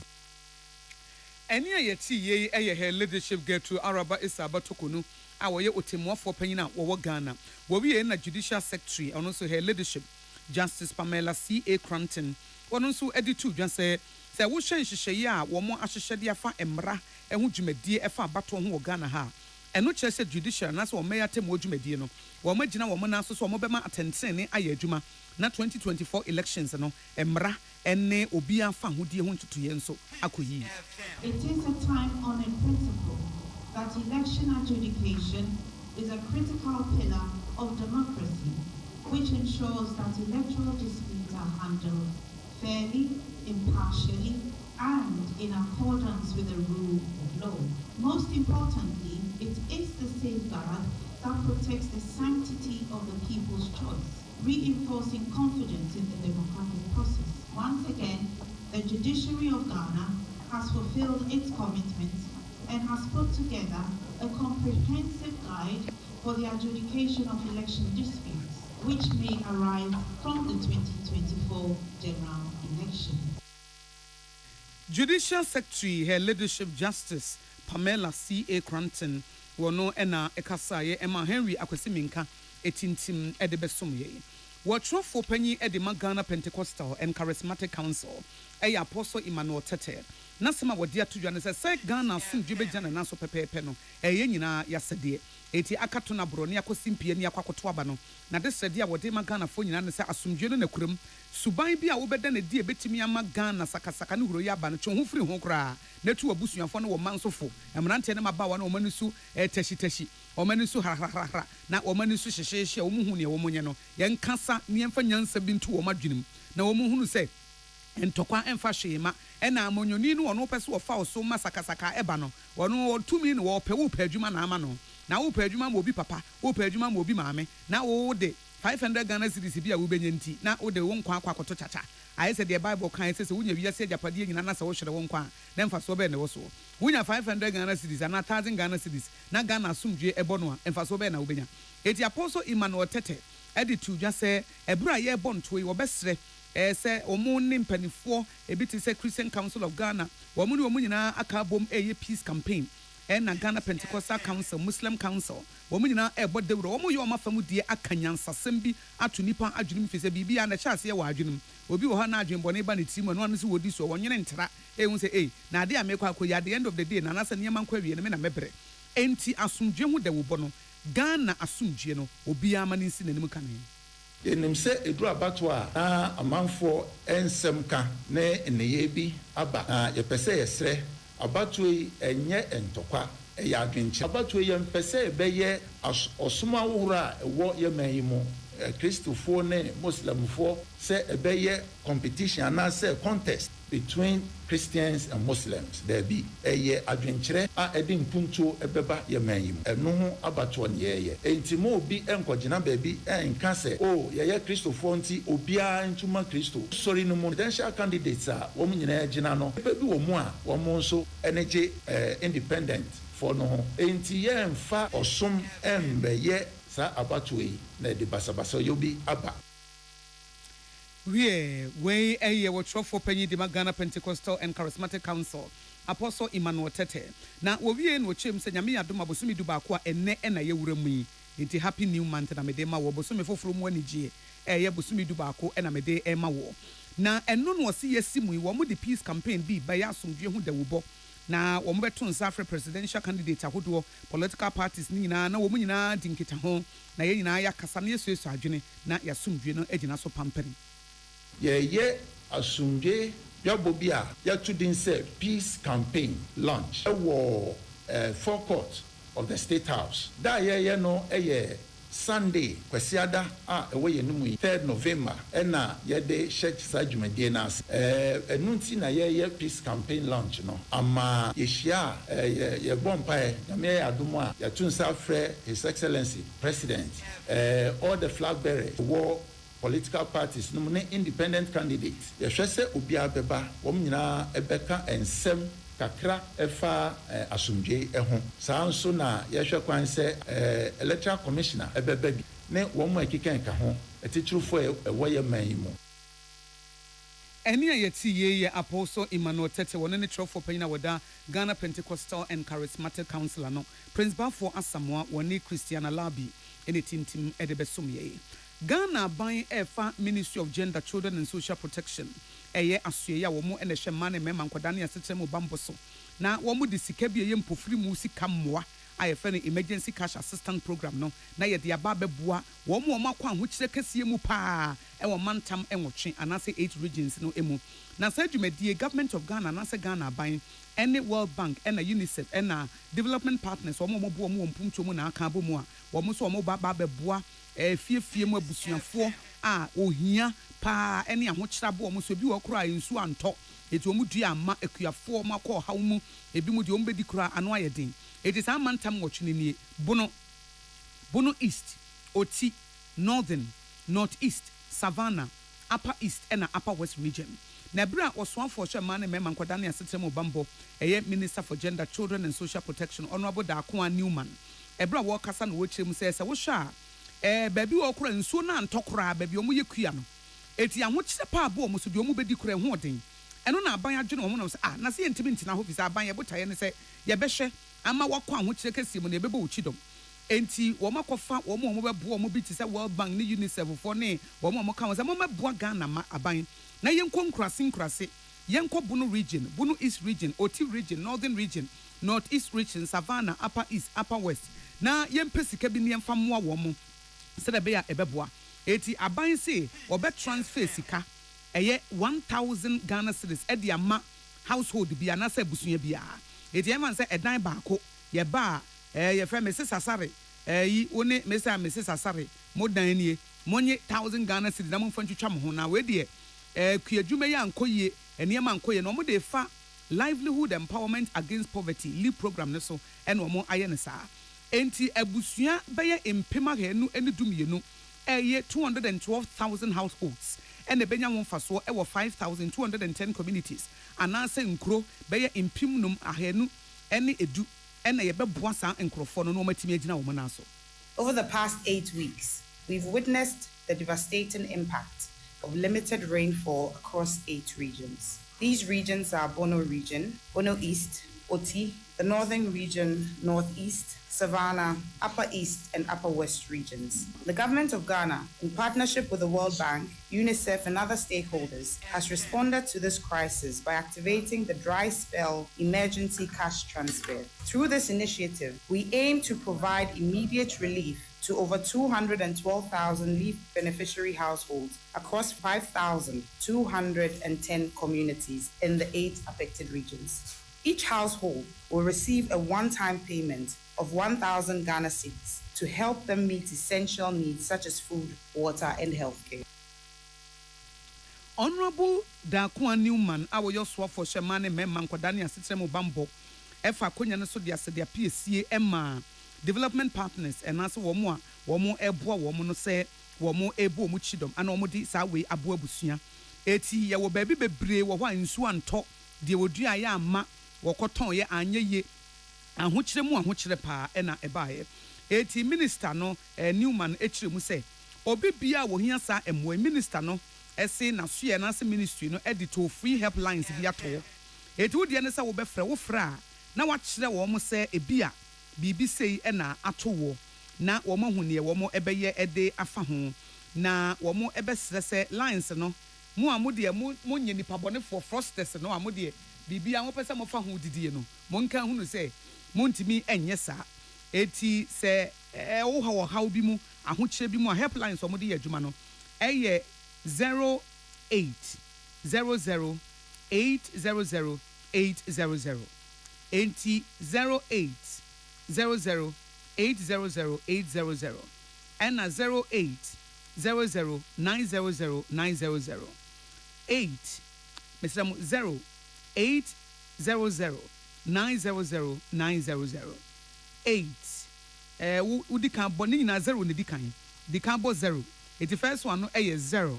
Any ayeti ye her leadership get to Araba Isaba Tokunu, our ye Otimwa for Penina, or Ghana, where we in a judicial secretary, and also her leadership, Justice Pamela C.A. Cranton, one also editu just say we she ya, one more ashedia fa emra, and would you me dear efa baton who Ghana ha. And no chess judicial, and that's what may attempt what you medino. One major woman also so mobema attending ayejuma, not 2024 elections, no, emra. Ene obia fa hudi huntu to yenso akoyi. It is a time-honored principle that election adjudication is a critical pillar of democracy, which ensures that electoral disputes are handled fairly, impartially, and in accordance with the rule of law. Most importantly, it is the safeguard that protects the sanctity of the people's choice, reinforcing confidence in the democratic process. Once again, the judiciary of Ghana has fulfilled its commitments and has put together a comprehensive guide for the adjudication of election disputes, which may arise from the 2024 general election. Judicial Secretary, her leadership Justice Pamela C.A. Cranton, wono ena ekasaye Emma Henry Akwesiminka etintim edebesumye. Watro for penny edema Ghana Pentecostal and Charismatic Council, a Apostle Emmanuel Tete. Nasema wadia to Johannes say Ghana soon jibe jana naso pepe peno, a yenina yasade. Eti akatona broni ako simpie ni akwakotoaba no. Na de sedia wadema Ghana fo nyina ne se asumdweno na kurum. Suban bi a wobeda na die betimi ama Ghana sakasaka ne huro ya ba no twon firi ho kra. Na tu abusuafo no wo mansofo. Emrante ne maba wa no omanisu tashi. Omanisu ha na omanisu hyehye omuhu ne womunye no. Yen kasa ne yemfa nyansa bi ntu wo madwenem. Na womuhunu se entokwa emfa hwema ena amonyoni no ono pese wo fa oso masakasaka eba no. Wono tumi ne wo pe wo pa adwuma na ama no. Na wo pa adwuma mo bi papa, wo pa adwuma mo bi maame, na wo de 500 Ghana cedis bi a wo benya nti, na wo de wo nkwa akwakoto chacha. Aye se the Bible kan say wunya wiase agapade nyina na se wo hwere wo nkwa, na mfa so be ne wo so. Wunya 500 Ghana cedis na 1000 Ghana cedis, na Ghana asumdwe ebo no a mfa so be na wo benya. Eti Apostle Emmanuel Tete editu just say ebra ye bonto yi wo besre say omo ne mpanifo ebi ti say Christian Council of Ghana, wo mu ne wo nyina aka bom eye peace campaign. And Ghana Pentecostal Council, Muslim Council, woman but the Romo Yoma Famudi Akanyan Sasembi, Atunipa Ajum Fisa Bibi and a chassis Wajum, will be Hana Jim Boneba team and one who would do so one year and tra, won't say, now they are make at the end of the day, and as a Yaman query and a mebre. Enti asum Jemu de Wubono, Ghana asum Geno, Obiaman in Sinimukani. Yenim se edu abatwa na amanfo ensemka ne neyebi aba yepese yesre abatwe enye entokwa eya adwenche abatwe yempese ebeye osuma wura ewo yemanyimu Christopher ne Muslimfo se ebeye competition and say contest between Christians and Muslims there be eye adwenche a edin punto ebeba yemanyimu eno ho abatwa ne ye entimo obi enkogina baabi enka se ye Christopher nti obia ntuma Christo sorry no potential candidates a wo nyina agina no bi wo mu a wo nso energy independent for no enti ye mfa osom embeye sa abatwe na de basabasa yobi aba we a what for penny de Ghana Pentecostal and Charismatic Council Apostle Emmanuel Tete na we no chem se nyame adom abosumi du ba ko enne na ye wura mu yi enti happy new month na mede ma wo bosumi foforo mu anigye ye bosumi du ba ko na mede ma wo na enno no se yesimu wo mo de peace campaign bi ba ya asomdwe hu da wubo na wo mo beto nsa afre presidential candidate ahodo political parties ni nyina na wo mo nyina dinkita ho na ye nyina ya kasa na yesuesu adwene na ya asomdwe no agina so pampani ye asumdwe yabobia ya to din say peace campaign launch forecourt of the State House. Da no Sunday, Kwesiada, away in 3rd November, and yede church sajumedie nas. Nunti na peace campaign launch no. Ama yeshia ye bompa yame adumwa ya tunsa fre His Excellency President. All the flag bearers, war political parties, no independent candidates. Yehwe se obi abeba, wo nyina ebeka ensem kakra efa asumdwe eho saa nso na yehwe kwan se electoral commissioner ebeba bi ne wo mo akika nka ho etichirufo ewoye man mu Eni ayeti ye Apostle Emmanuel Tete won ne trofo panyina woda Ghana Pentecostal and Charismatic Council no Prince Bafo Asamoah woni Christiana Labi ene tintim edebesum ye Ghana ban efa Ministry of Gender, Children and Social Protection eye asuye ya wo mu ene hwe mane mema nkwada ne asetre mu bambo so na wo mu de sika bi eye mpofiri mu sika mmoa ayefe ne emergency cash assistance program no na ye de aba beboa wo mu akwa ahokyere kase mu pa e wo mantam enwotwe anase 8 regions no emu na sa dwumadie government of Ghana na sa Ghana ban ene World Bank ene UNICEF ene development partners wo mu bo mu mpumtwo mu na aka bo mu a wo mu so wo ba beboa fie mu abusuafo a ohia pa ene ahokyere bo wo so bi wo kura nsu anto eti wo mu dua ama akuafo makọ hawo mu ebi mu de wo bedi kura ano ayedin it is a mantam watching Bono East, Oti, Northern, Northeast, Savannah, Upper East, and Upper West region. Nebra was one for sure man and member Kwadani Asitemo Bambo, a Minister for Gender, Children and Social Protection, Honorable Dakwa Newman. Ebra Walkerson which him says, Washa, baby okra and sooner and tokra, baby omu kuano. Eti and which the pabo must be omu bedi kure hoarding. And on our buyer general was Nasi and Timin in office, I buy a butter and say, Yabeshe. Ama wakwa which the case when bebo chidom enti wo makofa wo mo bebo mo bi ti say World Bank ni UNICEF for ne wo mo kan say mo meboa Ghana ma aban na yenko nkrase yenko Bono region, Bono East region, Oti region, Northern region, Northeast region, Savannah, Upper East, Upper West na yempe sika bi ne yemfa moa wo mo se de be ya ebeboa eti aban say obe transfer sika eye 1000 Ghana cedis e de ama household bi anasa busunya bia eti eman say edan baako ye ba ye frɛ Mrs Asare yi one Mrs Asare modan nie monye 1000 Ghana cedis na mo fa ntwitwa mo ho na we de kuadwuma yi ankoye eniema ankoye no mo de fa livelihood empowerment against poverty lead program ne so ene mo aye ne saa enti abusua beye empema henu ene dumienu eye 212,000 households ene benya wo mfaso e wo 5,210 communities anase nkro beye impimnum ahenu ene edu ene yebeboa sa nkrofo no matimi agina wo na so. Over the past 8 weeks, we've witnessed the devastating impact of limited rainfall across 8 regions. These regions are Bono region, Bono East, Oti, the Northern region, Northeast, Savannah, Upper East, and Upper West regions. The government of Ghana, in partnership with the World Bank, UNICEF, and other stakeholders, has responded to this crisis by activating the Dry Spell Emergency Cash Transfer. Through this initiative, we aim to provide immediate relief to over 212,000 leaf beneficiary households across 5,210 communities in the 8 affected regions. Each household will receive a one-time payment of 1,000 Ghana cedis to help them meet essential needs such as food, water, and healthcare. Honorable Dakwa Newman, our Yoswa for Shamane Memman Kwadani Asitremo Bambo, Efa Konya so dia se dia PSA Emma development partners and also womo eboa womo no se womo ebo mu chidom ana womo di sa we abo abusua eti ye wo baabi bebre wo hwa nsu anto de wodua ya ama wokoton ye anye ye ahokyere pa na ebae eti minister no Newman ekire mu se obi bia wo hia sa emwe minister no ese na so ye na se ministry no edit free helplines bi ato eti wo de ne se wo befrɛ wo fra na wa kyerɛ wo mo se ebia bibi sei na atowo na wo mo hune wo mo ebeye ede afa ho na wo mo ebesrɛ se lines no mo amode mo nye nipa bone for frosters no amode bibi a mo pese mo fa ho didie no mo nka hunu se mo ntimi enye sa eti se wo ha bi mu ahokyere bi mu a helplines wo mo de ye adwuma no eye 0800 800 800 enti 0800 00 800 800 and 08 00 900 900 8 Mr. 0 800 900 900 8 udi kan bo ni na 0 ne di kan bo 0 it first one no 0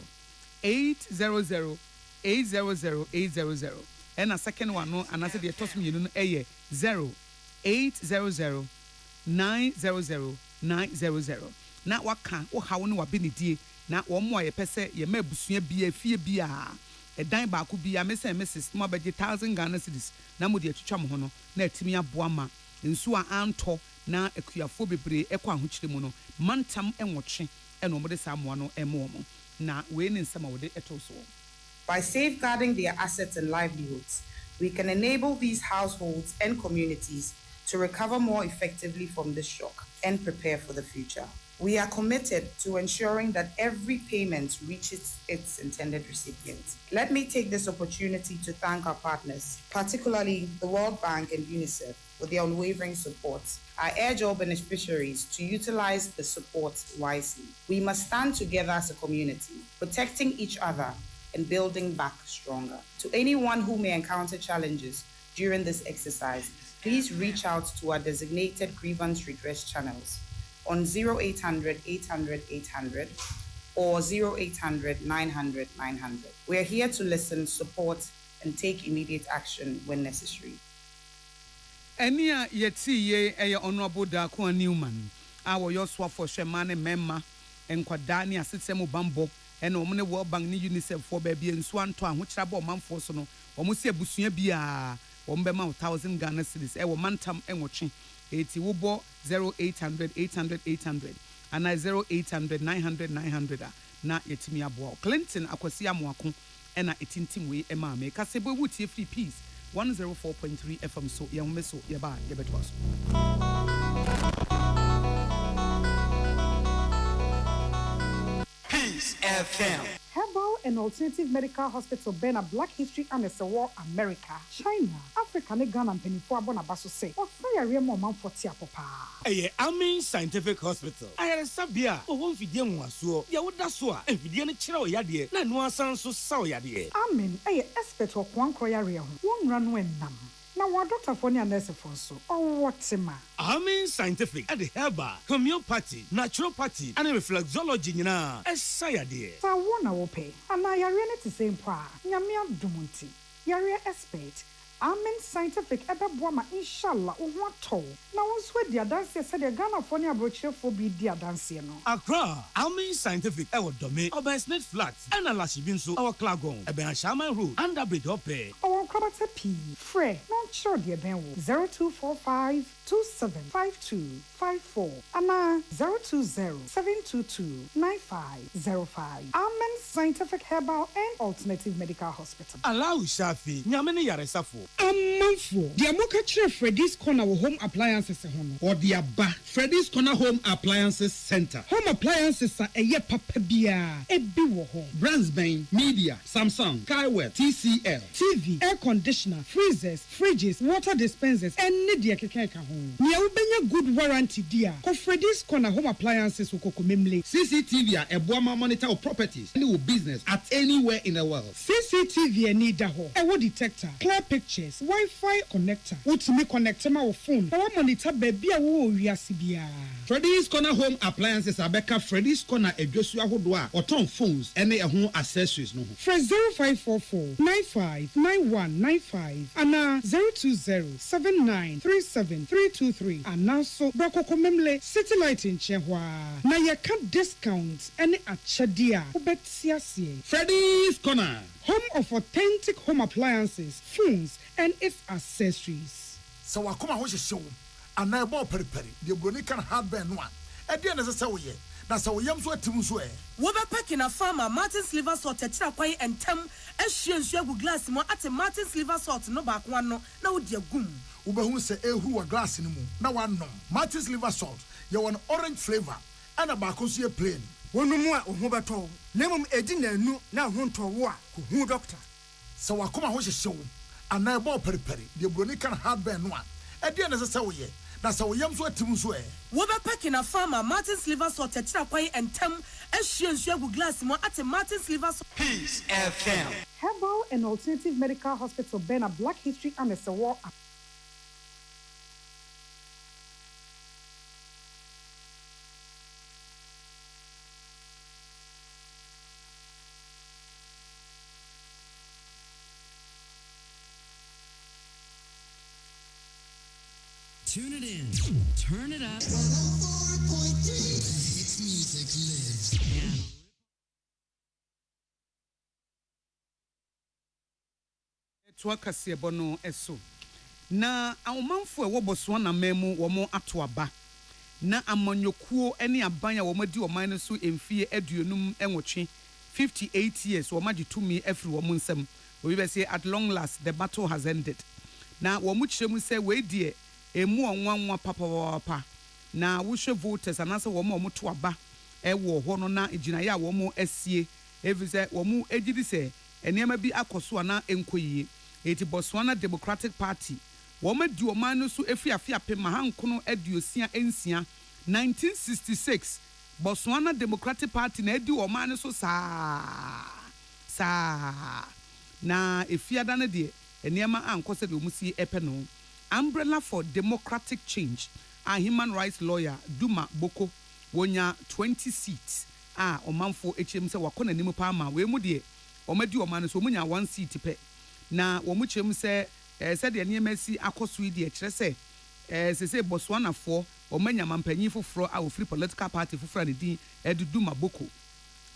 800 800 800 and a second one no and I said the toss me no 0 800 900 900 na waka wo hawo no wabe ne die na wo mo ye pese ye mabusua bia fie bia edan ba ko bia me say Mrs. mo beje 1000 Ghana cedis na mo de atwitwa mo ho no na atimi aboa ma nsu a anto na akuafo bebre ekwa ahokyere mu no mantam enwotwe eno mo de samoa no emo mo na we ne nsama wo de etoso. By safeguarding their assets and livelihoods, we can enable these households and communities to recover more effectively from this shock and prepare for the future. We are committed to ensuring that every payment reaches its intended recipient. Let me take this opportunity to thank our partners, particularly the World Bank and UNICEF, for their unwavering support. I urge all beneficiaries to utilize the support wisely. We must stand together as a community, protecting each other and building back stronger. To anyone who may encounter challenges during this exercise, please reach out to our designated grievance redress channels on 0800 800 800 or 0800 900 900. We are here to listen, support, and take immediate action when necessary. Enia yeti ye eye honorable Dakwa Newman, our Yoswa for Shemane Memma, and Kwadani Asitsemu Bambo, and Omne World Bank ni UNICEF for baby and Swan to which rabo man for sono, or Musia Busunia Bia, Ombema 1000 Ghana cedis, Ewa Mantam and watching 80 Wubo 0800 800 800 and 0800 900 900 na yetimi abo Clinton Akwasia Mwako and a 18 team we Emma Kasebo Wuti free peace 104.3 FM so Yameso Yaba Yabetwas. Peace FM. Herbal and Alternative Medical Hospital Bena Black History and War America, China, Africa, ne Ghana and Penifua Bonabaso say, or fire remo man for Tiapopa. Amen Scientific Hospital. I had a sabia, or one video was so, Yawudasua, and Vidiana Chiro Yadi, Nanua Sanso Sao Yadi. Amen, a expert of one Koyaria, one run when nam. Now, what Dr. Fonia nurse for so, or what's ma? Amen Scientific at the herbal, homeopathy, naturopathy, and reflexology, as Sayadi. So I want to pay, and I are ready to say, Yamia Dumunti, Yaria expert. Amen Scientific ebe boama inshallah uwato na wonswe dia dance said the Ghana for near brochure for be dia dance no Accra Amen Scientific ewo dome Oban Smith Flat and Alashibinso our Klagon ebe Ashama Road under bridge ope our Krabata P Fre not sure dear Ben 0245 275254 and 020-722-9505. Amen Scientific Herbal and Alternative Medical Hospital. Allow Shafi Nyamene Yaresafo. Amanfo, the Amoka Freddy's Corner Home Appliances or the Abba Freddy's Corner Home Appliances Center. Home appliances are a ye papabia, a biwo home. Brandsbane, Media, Samsung, Kaiware, TCL, TV, air conditioner, freezers, fridges, water dispensers, and Nidia Kekeka home. Niaubenya good warranty dear. Ko Freddy's Corner Home Appliances Ukokomemle. CCTV a Boama monitor of properties, any business at anywhere in the world. CCTV and need daho. A wood detector, clear pictures, Wi-Fi connector. What's me connect my phone? Our monitor baby a wo wiasibia. Freddy's Corner Home Appliances Abeka Freddy's Corner a Joshua Hodwa or Tom phones any home accessories no. Fresh 0544 959195 and 02079373323 and now so Brakokomemle City Light in Chehwa. Na ya can discounts any achadia. Ubetiasie. Freddy's Corner, home of authentic home appliances, phones, and its accessories. So I come out with a show and I bought peri the Bronican hardware one. At the end of the show, that's how we am so to Woba packing a farmer, Martin's liver salt, a chapay and tem, as she and Shagu glass more at a Martin's liver salt, no back one, no, dear goom. Uba who say, who are glass in the moon. Now one no. Martin's liver salt, you want orange flavor and a bacosia plain. One more, Ubato, Lemon Edina, no, now home to war, who doctor. So I come out with a show and I bought peri the Bronican hardware one. At the end of the show, na sɛ woyam so atim so Wobɛpɛki na farmer Martin's liver salt akyira kwan ɛntɛm ahyia nsu agu glass mu ate Martin's liver salt. Peace FM. Herbal and Alternative Medical Hospital Ben a Black History and a war. Tune it in. Turn it up. 104.3. Hits music lives. Tuakasi bono eso. Na awomanfo ewo Botswana memu womo ato aba. Na amanyokuo ene aban a womadi oman no so emfie aduonum enwotwe 58 years womagi tumi afri womo nsam. We be say at long last the battle has ended. Na womo kyeremu say we die emu onwanwa papa na wohwe voters anase womo to aba ewo ho no na eginaye a womo asie evize womo egidi se enema bi akoso ana enkoyie eti Botswana Democratic Party woma di oman no so efiafia pema hankono aduosia ensia 1966 Botswana Democratic Party na edi oman no so saa na efiada na de enema ankose de omusi epeno Umbrella for Democratic Change, a human rights lawyer, Duma Boko, wonya 20 seats. Omanfo HM se wakona nimu pama, we mudie, omedi omanu so munya 1 seat pe. Na womuchem se, said the NMSC akosui die chrese, se Botswana for, omenya mampenyi fufro a free political party fufra de din, Duma Boko.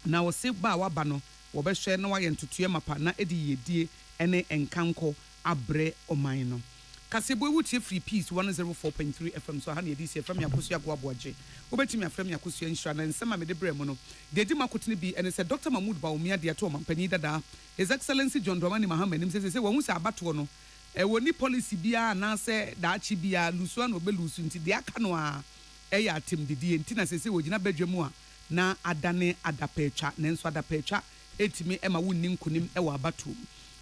Na wose ba wabano, wabeshe na wayentutuye mapa na edi yedie, ene enkanko abre omaino. Kasebo wutie free peace 104.3 FM so hana yedi FM yakosu agwaboaje obetimi afrem yakosu enhira na nsema mede brɛ mu no dedi makotene bi ene sɛ Dr. Mahmoud Bawumia de ato mampani dada His Excellency John Dramani Mahama nim sɛ wɔn sɛ abato no woni policy bia na sɛ daachi bia lusu na obelusu nti de aka no a ɛyɛ atem didi nti na sɛ wɔgyina badwa mu a na adane adapetwa na nso adapetwa etimi ema wonni nkunim ɛwɔ abato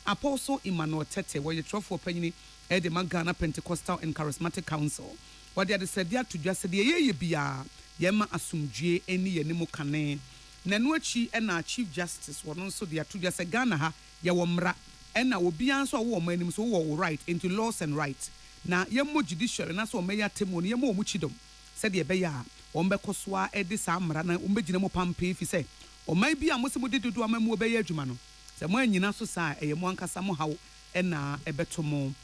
Apostle Emmanuel Tete wɔ yetrofo panyini the Ghana Pentecostal and Charismatic Council. What they said there to just say ye bia yema asumdue eni ye nemu kane. Nanuachi and our Chief Justice were also there to just say Ghana ha ya womra ena obi anso wo manim so wo right into laws and rights. Na yemo judicial na so meya temoni yemo omuchidom. Said ye be ya ombekoswa edi sa amra na ombegina mo pampe fi say o mai bia mo se mo dedodo amamu obeye adwuma no. Se mo anyina so sa eye mo ankasa mo hawo ena ebetomo.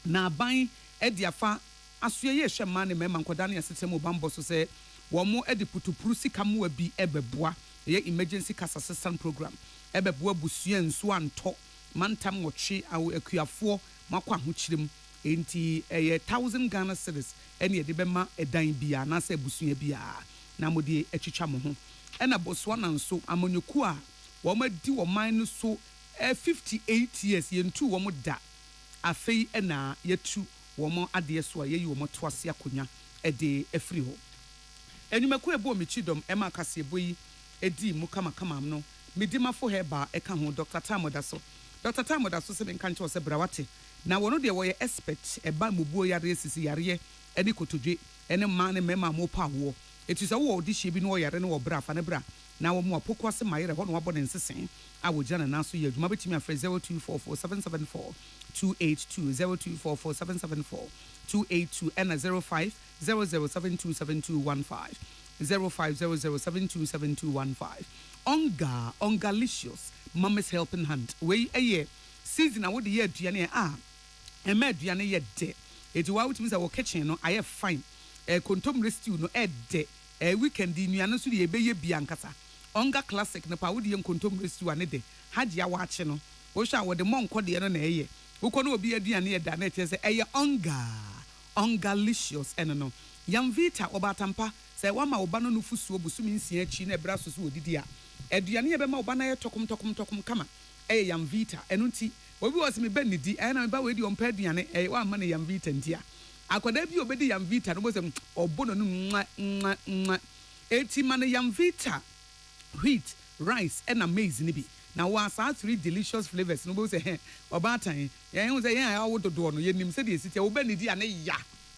Na ban ediafa asuye ye hwema ne mema nkoda ne asetemu bambo so se wo mo edi putupuru sika mo abi ebeboa ye emergency cash assistance program ebeboa busua nso anto mantam wotwe awo akuafo makwa ahokyirem enti eye 1000 Ghana cedis ene ye de bema edan bia na se busua bia na modi atwitwa mo ho ena Botswana nso amonyoku a wo ma di wo man no so 58 years ye ntu wo mo da afei ena yetu womo ade so ayeyi womo toase akonya ede afri ho enumako ebo michidom ema kase boyi edi mu kama no midimafo heba eka ho Dr. Tamodaso se menka nche ose brawate na wono de wo ye expert eba mubuo yare sisi yare eni kotodwe ene ma ne mema mo pa wo etu se wo odi hye bi no yare ne wo bra fa ne bra na wo mo apoko ase mayere ho no wabo ne nsesen a wo jana na so ye adwuma betimi afre 0244 282 0244 282 and 05 00727215 05 00727215 Ongalicious Mama's Helping Hand we a season I would ye aduane ema aduane ye de eti wa wutimi say wo kitchen no aye fine kontom stew no de weekend nuane so de ebeye bia nkasa Onga classic na pa wodi kontom stew ane de hagye awache no wo hwa wo de monko de no na eye wo no obi aduane ye da na che say eye ongalicious eno no Yamvita obatampa say wa ma oba no nufusuo busumi nsia achi na ebra so so odidi a aduane ye be ma oba na ye tokom kama eye Yamvita eno nti obi wo se me ben di na me ba we di ompa aduane wa ma na Yamvita ntia akoda bi obedi Yamvita no bo se obono no nwa eti ma na Yamvita wheat rice and maize ni bi na wa sa 3 delicious flavors no bo se obatan ye hu se ye awododo no ye nim se de sitia wo benidi ane ya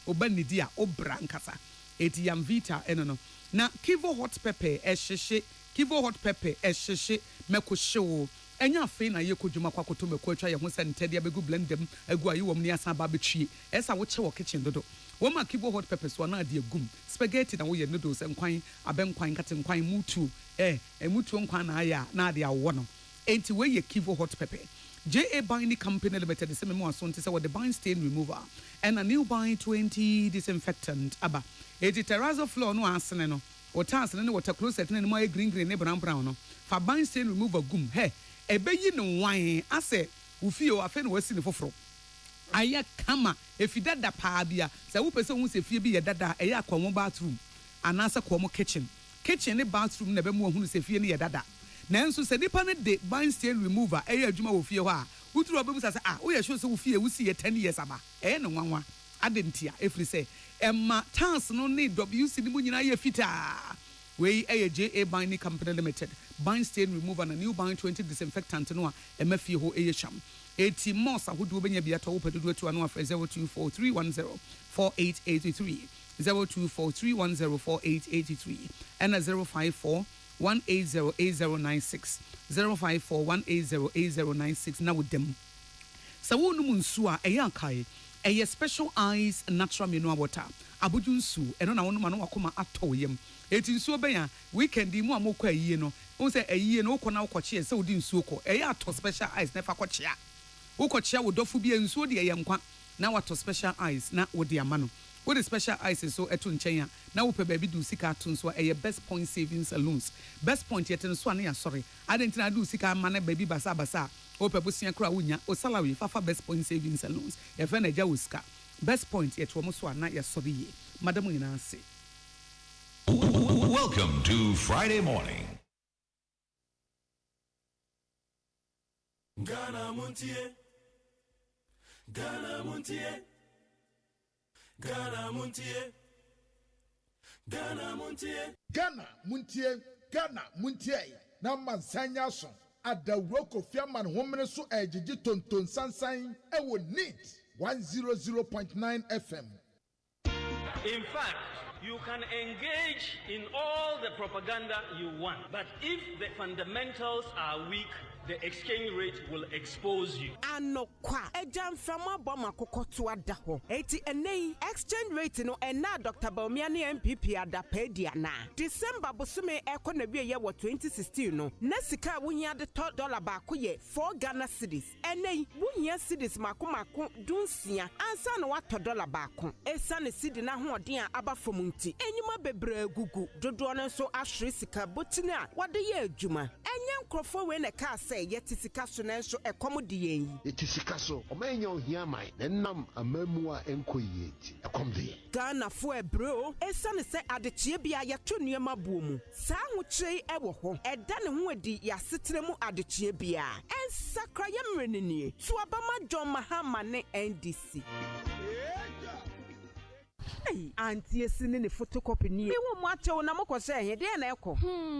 oba nidia obra nkasa eti yam vita eno na kivo hot pepper ehhehye kivo hot pepper ehhehye meko hyewo enya fe na ye kodwuma kwakoto meko atwa ye ho se ntede abegu blendem agu ayi wom ne asa ba betwie esa wo che wo kitchen dodo wo ma kivo hot pepper so na de agum spaghetti na wo ye noodles enkwan abenkwan katenkwan mutu mutu nkwan na aya na de awo no enti we ye kivo hot pepper JA Binding Company Limited the same mo so say with the bind stain remover and a new bind 20 disinfectant aba eti terrazzo floor no asene no water asene no water closet no more green ne brown no fa bind stain remover gum he ebeyi no wan ase ufie o afa no wasi ne foforo aya kama efidada pa bia se wo pese hu se fie bi ye dada eya akwomo bathroom anasa kwomo kitchen ne bathroom na be mu hu se fie ne ye dada nanso se nipa ne de bind stain remover eya adwuma wo fie ho a wuturu obebusa se wo ye sure se wo fie wo si ye 10 years aba no nwanwa adentia efri se emma tans no ne WC ni mu nyina ye fita we JA Binding Company Limited bind stain remover na new bind 20 disinfectant no a emma fie ho eye sham eti mos ahodo benya bia to wo pedodo to anu afre 0243104883 0243104883 and 054 1808096 054180896 na with them so wonu nsu a eyankai special eyes natural mineral water abuju nsu eno na wonu ma no wakoma atoyem eti nsu obeya weekend mu amokọ ayie no wo se ayie no ukọ na ukọche se odi nsu ukọ ato special eyes na fa kọchea ukọchea wo dofu bi nsu odi eyankwa na wato special eyes na wodi amano what the special eyes so eto nchen na wo pe baby du sika to nso best point savings saloons best point yet nso na ya sorry adentina du sika ma na baby basa wo pe busia kra wunya o salary fafa best point savings saloons ye fe na ja wuska best point yet wo so na ya sorry ye madam nyina ase. Welcome to Friday morning. Ghana Montie. Ghana Montie. Ghana Montie. Ghana Montie. Ghana Montie. Ghana Montie. Na mansanya so. Adawro Kofiaman homene so ejiji tonton sansan ewo neat 100.9 FM. In fact, you can engage in all the propaganda you want, but if the fundamentals are weak, the exchange rate will expose you. Anokwa ejam fama boma kokoto ada ho. Eti enei exchange rate no ena Dr. Baumiani MPP ada pedia na. December bosume eko na biye wo 2016 no. Na sika wunya de $1 baako ye 4 Ghana cedis. Enei wunya cedis mako dunsia ansa no wato $1 baako. Esa ne cedi na hoɔden a aba fom nti. Enyuma bebre gugu. Dodo no so ahwe sika botini a wade ye adwuma. Enye nkrofo we na ka say yetisika so na so ekomodi yen. Yetisika so omanya ohia mai na nam amamu a enkoyie ti. Ekomde. Ghana fo ebro esa ne se adechie bia yato nuema buomu. Sa ahokyerei ewo ho. Eda ne ho adi yasetere mu adechie bia. Ensakra yemrenenie. So abama John Mahama ne NDC. Hey, auntie sini ne photocopy ni. Me wo mwache na mokose he de na ekọ.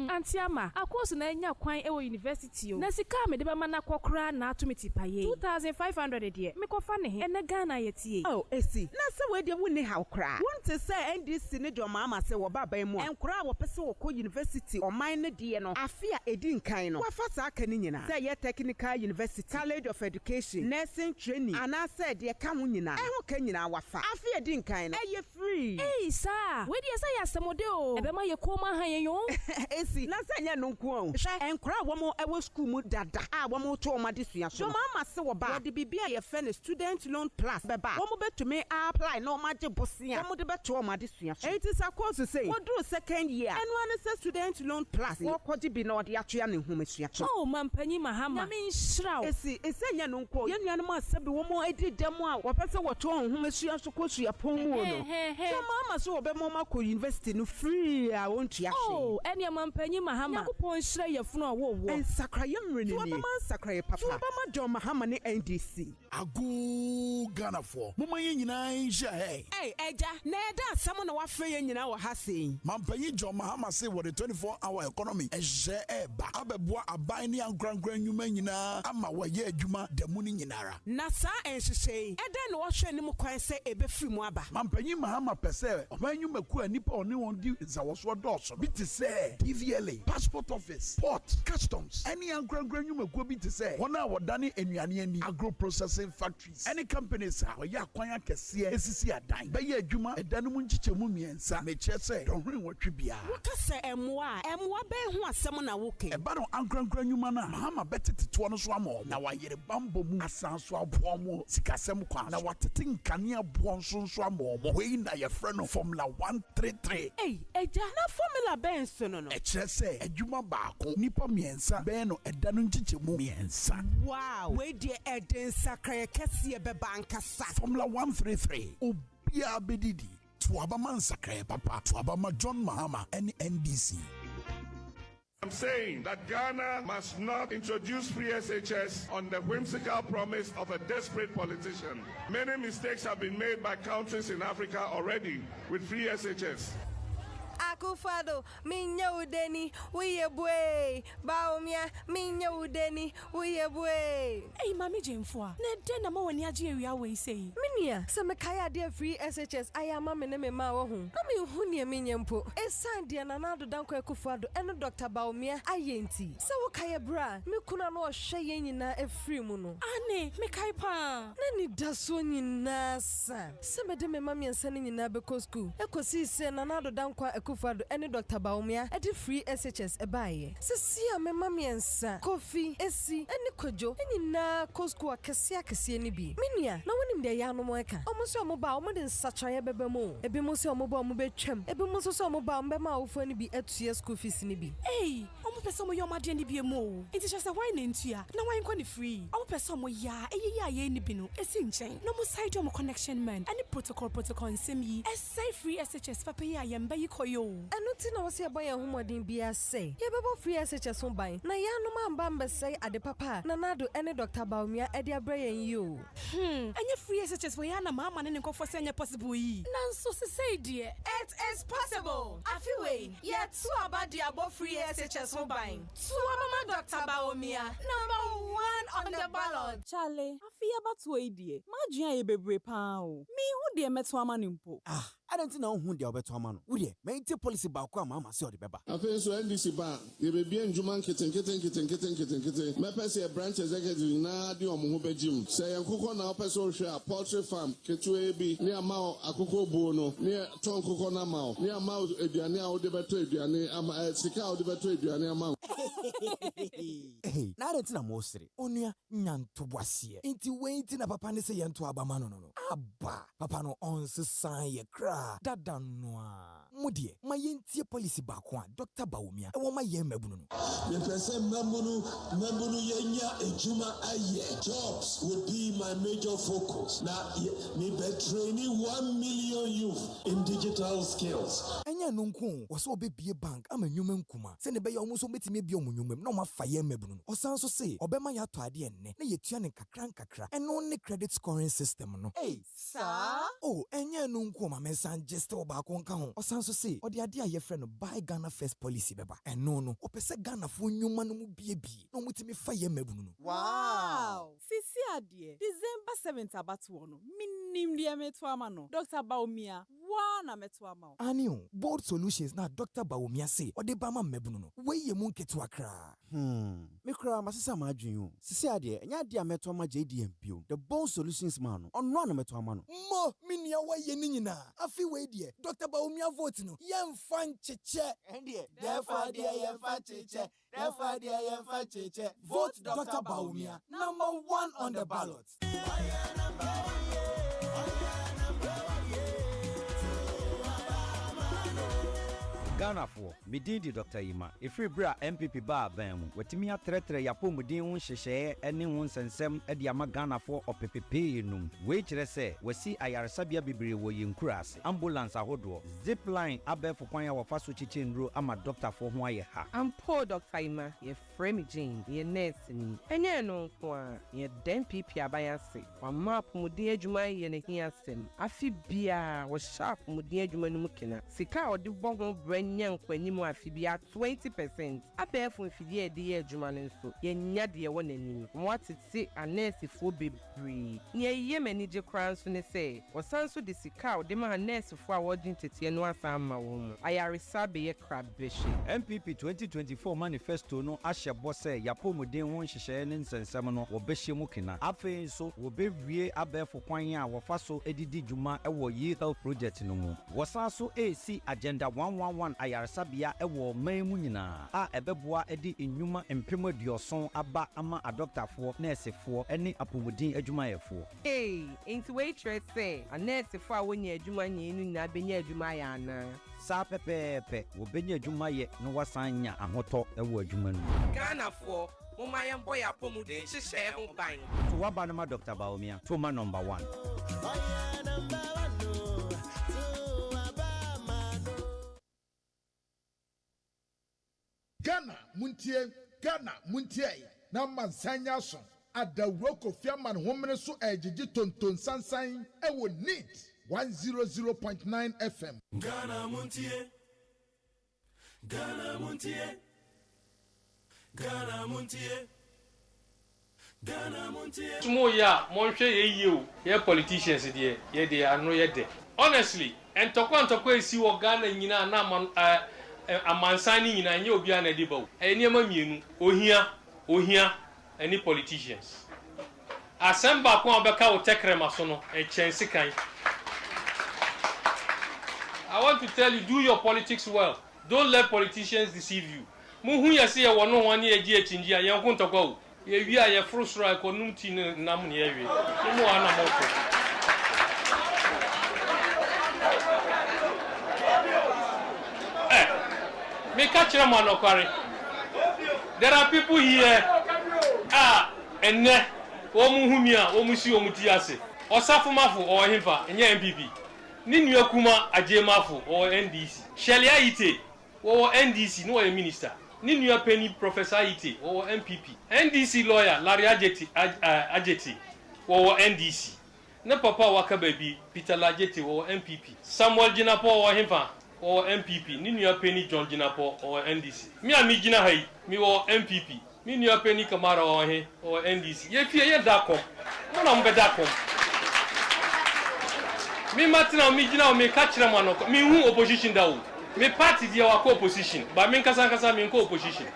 Auntie ama, akoso na enya kwan ewo university o. Na sika me de ba mana kwokra na atomiti paye. 2500 de. Me kofa ne he. Ene Ghana yetie. Oh, esi. Na se we de woni ha okra. Wonte se NDC ne do mama se wo baba mu. Enkra wo pese wo ko university o man ne de no. Afia edi nkan no. Wa fa sa aka ni nyina. Se ye technical university, college of education, nursing training, ana se de ka ho nyina. Eho ka nyina wa fa. Afia edi nkan no. Free. Hey, sir. Where do you say yasamodeo? Ebema ye koma hayo. Esi, na sanya no nko. Hwe enkra womo ewo school mu dada. Womo to oma disua so. Mama se wo ba. De bibia ye fe student loan plus beba. Womo betumi apply na oma je bosia. Womo de beto oma disua so. It is a course say. Wo do second year. Enwa say student loan plus. Wo kwaji bi na ode atwea ne humesua so. Oh, mampanyi Mahama. Nyame nhyiraw. Esi, esanya no nko. Ye nuanom asabi womo edi dem a wo pese wo to humesua so kosua pon mu no. Mama so obe mama ko university no free a won tua hwe. Oh, ene amampanyi Mahama. Yakupon hire yefunu a wo. En sakra yemre ni. Tuaba man sakra ye papa. Tuaba ma John Mahama ne NDC. Agu Ghana for. Mama ye nyina nhia hey. Hey, eja, na eda asamo na wafre ye nyina wo ha sei. Mampanyi John Mahama say what the 24-hour economy ehye eba. Abeboa aban ne ankrankran nyuma nyina ama waye adwuma damu ni nyinara. Na sa enhyehyei. Eda na wo hwe ni mu kwan se ebe firi mu aba. Mampanyi Mahama pese oban nyuma ku anipa oni won di zawoso doso. Bi te say DVLA, passport office, port, customs. Any ankrankran nyuma ku bi te say wona wodane enuane ani agro processing factories. Any companies a oya kwan akese esisi adan. Be ye adwuma eda no mu nchichemu miensa. Me che say don hwen watwe bia. Woka se emwa be ho asem na woke. Eba no ankrankran nyuma na Mahama betete no so amo na wayere bambo mu asanso abo mu sikasem kwa na watete nkane abo nso amo we na ye frɛ no formula 133. Hey, eja na formula ben so no. E kire se adwuma baako nipa miensa be no eda no nchichemu miensa. Wow, we de eden sakra kese be bankasa. Formula 133. Obia bedidi. Tuaba man sakra papa, tuaba ma John Mahama and NDC. I'm saying that Ghana must not introduce free SHS on the whimsical promise of a desperate politician. Many mistakes have been made by countries in Africa already with free SHS. Akufado, minya udeni, uye bwe. Baumia, minya udeni, uye bwe. Hey, Mami Jemfwa, ne na mawani aji we away say. Minia, some kaya dear free SHS, I am mamma name ma home. Nami hunia minyampo. Esan dia nanado danko Akufado, and Dr. Baumia, ayenti. So kaya bra, me kuna no shayin na e free muno. Ane, me kaipa. Nani dasoni nasa. Some de me mammy and sending in Abeco school. Eko si se nanado danko Akufado, and Dr. Baumia, at the free SHS a buy. Sesia me mammy and sa, coffee, esi, and Kojo, and na Cosco Cassia Cassiani be. Minia, no one in the Yano Moeka. Almost your mobile more than such a bebemo. A bimoso mobile mobile chem. A bimoso mobile bema for any be at 2 years school fees in be. Hey, I'm a person your maddy be a mo. It is just a wine into ya. No one can free. I'm a person ya, a ye bino, a sing chain. No more side of connection man. Any protocol in semi. A safe free SHS for pay I am by you. And nothing I was here by a woman didn't be a say. Yeah, but free SHS on buy. Na ya no man bamba say at the papa. Nanado any Dr. Baumia at their brain you. And your free SHS for Yana Mamma and go for senior possible. None so say, dear. It is possible. I feel way. Yet, so about the above free SHS on buying. So, Mama Dr. Baumia, number 1 on the ballot. Charlie, I feel about 2 dear. Imagine a baby pound. Me who dear met one man. Ah, I don't know who they are better man. Would you make the policy about Mama say the beba? I feel so NDC bar. You be bien Juman kitten. Me a branch executive na di omuhube gym. Say Kuko na person share poultry farm. Ketu ebi ni amao akuko bono ni ton kuko na mao ni amao eduane a ode beto eduane ama sika ode beto eduane amao. Hey, na rent na mostre. Onua nyanto boasie. Inti wait na papa ne say yanto abama no. Abba, papa no on se san ye kra. Dada noa. Mudie, ma yentie policy ba kwa Dr. Baumia. E wo ma ye mabunu no. Me pese mabunu yenya ejuma aye. Jobs would be my major focus. Now me be training 1 million youth in digital skills. Enya no nko, wo so obebie bank ama nwuma nkuma. Se ne be ya omo so metime bia omo nwumam na o ma fa ye mabunu no. Osan so say obema ya to ade enne na yetua ne kakra. Eno ne credit scoring system no. Hey, sir. Oh, enya no nko ma mensan just oba ko nka ho. Osan so say ode ade a ye frɛ no buy Ghana first policy beba. Eno no, opese Ghana fo nwuma no mu bie na omutimi fa ye mabunu no. Wow. Sisi ade. December 7th abatu no. Minim dia meto ama no. Dr. Baumia, wana meto ama. Anio, bold solutions na Dr. Baumia say ode ba ma mabunu no. We ye mu nketu akra. Me kra masesa ma adwen. Sisi ade, enya de meto ama JDM bio. The bold solutions man no. Onno na meto ama no. Mo, minia wa ye ni nyina. Afi we die. Dr. Baumia vote no. Yemfa ncheche. Endie. Therefore die yemfa ncheche. Vote Dr. Baumia. Number 1 on the ballot. Ghana for Medindi Dr. Yima. Ifri bra MPP ba abamu. Wetimi atretre yapomudin ho hyehye ene ho nsensem ede amagana for opepepe num. We kire se wasi ayaresabia bibire wo yinkurase. Ambulance ahodo. Zipline abefo kwan ya wafa so chiche ndro ama doctor for ho aye ha. Ampo Dr. Yima ye frame Jane ye nurse ni. Enye no kwa ye MPP abayase. Wa map mudin adwuma ye ne hiasem. Afi bia wo sharp mudin adwuma no mukena. Sika odi bogo branya nkwani mu afi bia 20%. Abefo mfidie de ye adwuma no nso. Ye nya de wo nanim. Watete anurse fo bebre. Ye ye manage kran so ne se. Wo sanso de sika odi ma nurse fo a wodin tete no asama wo mu. Ayaresa be ye krabeshi. MPP 2024 manifesto no ahye bose yapomuden ho hyehye ne nsensem no wo behye mu kena. Afen so wo bewie abefo kwan a wo fa so edidi dwuma ewo yi health project no mu. Wo sanso AC agenda 111 ayaresabia ewo man mu nyina a ebeboa edi enwuma empem adioson aba ama adoctorfo nursefo ene apomuden adwumayefo. Into waitress say a nursefo a wonya adwuma nyenu na benya adwuma ya na. Sa pepepe wo benya adwuma ye no wasanya ahoto ewo adwuma no. Ghana for Mumayam boy apomuden hyehye ho ban. To waba no ma Dr. Baomia to ma number 1. Ghana Muntie na mansanya so adawro kofiaman homene so ejiji tonton sansan ewo neat 100.9 FM. Ghana Montie. Ghana Montie. Ghana Montie. Ghana Montie. Small ya, monhwe ye you, ye politicians there, ye they are no ye de. Honestly, and tokwa esi wo Ghana nyina na amansani nyina nye obi ana de bawo. Enema mienu, ohia, any politicians. Asemba kwa obeka wo tekrema so no, chense kan. I want to tell you, do your politics well. Don't let politicians deceive you. Muhu ya se ye wono wani eji echinji ya yanku ntokwa o. Ye wi a ye frustro ko numti nam ne ye wi. Mu ana moto. Me catch them on Okwari. There are people here. Enne omuhumia omusi omutiase. Osafumafo o himfa enye MPP. Ninu akuma AGYEMAN o NDC. Shelia Ite o NDC no a minister. Ninu Penny Professor Ite o MPP. NDC lawyer Larry Ajeti o NDC. Ne papa waka baby Peter Lajeti o MPP. Samuel Jinapo o himfa o MPP. Ninu Penny John Jinapo o NDC. Mi ami Jina hai mi o MPP. Ninu Penny Kamara o NDC. Ye fie ye dakom. Mo na mbe dakom. Me matina me gina me catch them one me who opposition da o me party dia wa opposition but me kasa me ko opposition.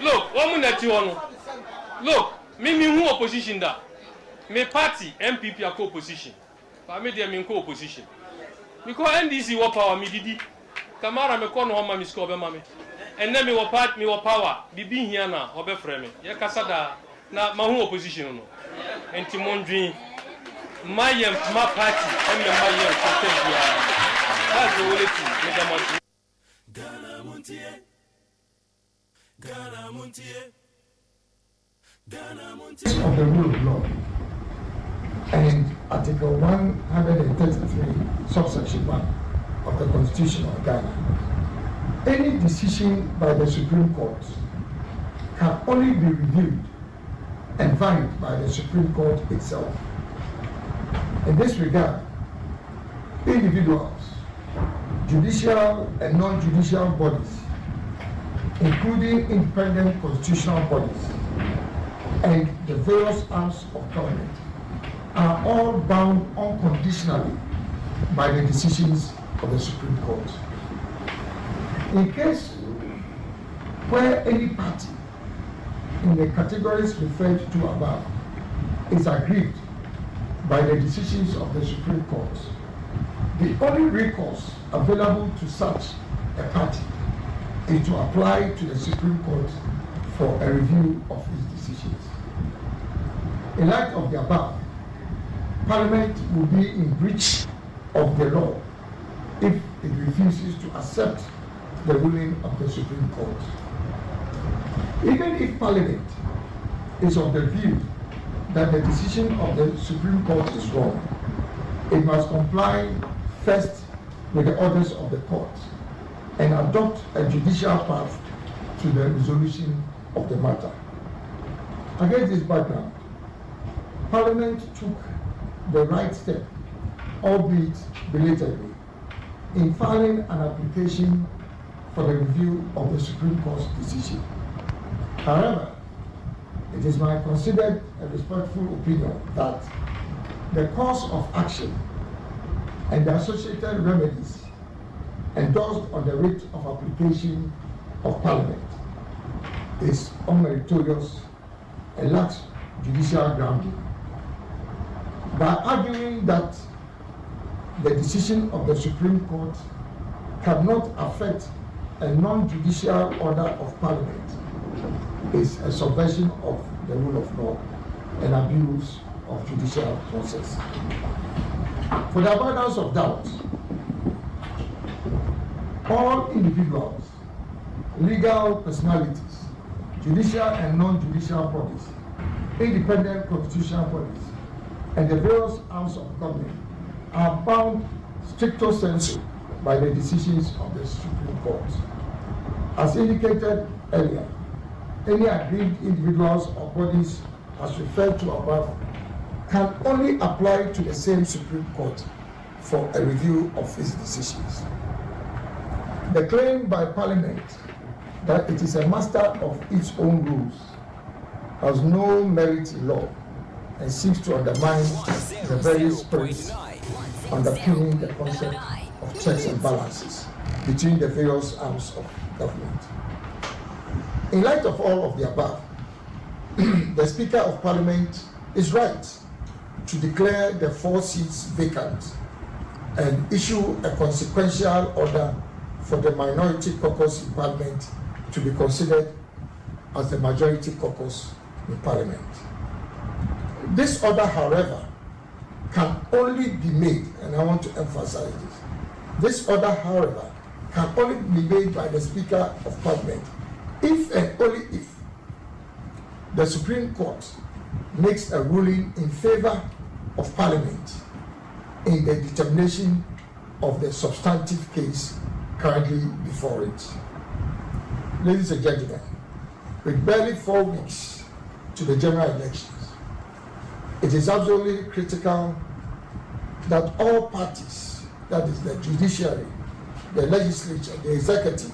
Look woman na ti ono look me who opposition da me party MPP a opposition but me dia me ko opposition because NDC wo power me didi Kamara me ko no ma me score be ma me and then me wo power bibi hia na obefrɛ me ye kasa da na ma who opposition no enti mondwin my party and my that's the only thing. Ghana Montie. Ghana Montie. Ghana Montie. Of the rule of law and Article 133, subsection 1 of the Constitution of Ghana, any decision by the Supreme Court can only be reviewed and varied by the Supreme Court itself. In this regard, individuals, judicial and non-judicial bodies, including independent constitutional bodies, and the various arms of government, are all bound unconditionally by the decisions of the Supreme Court. In case where any party in the categories referred to above is aggrieved by the decisions of the Supreme Court, the only recourse available to such a party is to apply to the Supreme Court for a review of its decisions. In light of the above, Parliament will be in breach of the law if it refuses to accept the ruling of the Supreme Court. Even if Parliament is of the view that the decision of the Supreme Court is wrong, it must comply first with the orders of the court and adopt a judicial path to the resolution of the matter. Against this background, Parliament took the right step, albeit belatedly, in filing an application for the review of the Supreme Court's decision. However, it is my considered and respectful opinion that the course of action and the associated remedies endorsed on the writ of application of Parliament is unmeritorious and lacks judicial grounding. By arguing that the decision of the Supreme Court cannot affect a non-judicial order of Parliament is a subversion of the rule of law and abuse of judicial process. For the avoidance of doubt, all individuals, legal personalities, judicial and non-judicial bodies, independent constitutional bodies, and the various arms of government are bound stricto sensu by the decisions of the Supreme Court. As indicated earlier, any aggrieved individuals or bodies as referred to above can only apply to the same Supreme Court for a review of its decisions. The claim by Parliament that it is a master of its own rules has no merit in law and seeks to undermine the very spirit underpinning the concept of checks and balances between the various arms of government. In light of all of the above, the Speaker of Parliament is right to declare the 4 seats vacant and issue a consequential order for the minority caucus in Parliament to be considered as the majority caucus in Parliament. This order, however, can only be made, and I want to emphasize this order, however, can only be made by the Speaker of Parliament if and only if the Supreme Court makes a ruling in favor of Parliament in the determination of the substantive case currently before it. Ladies and gentlemen, with barely 4 weeks to the general elections, it is absolutely critical that all parties, that is the judiciary, the legislature, the executive,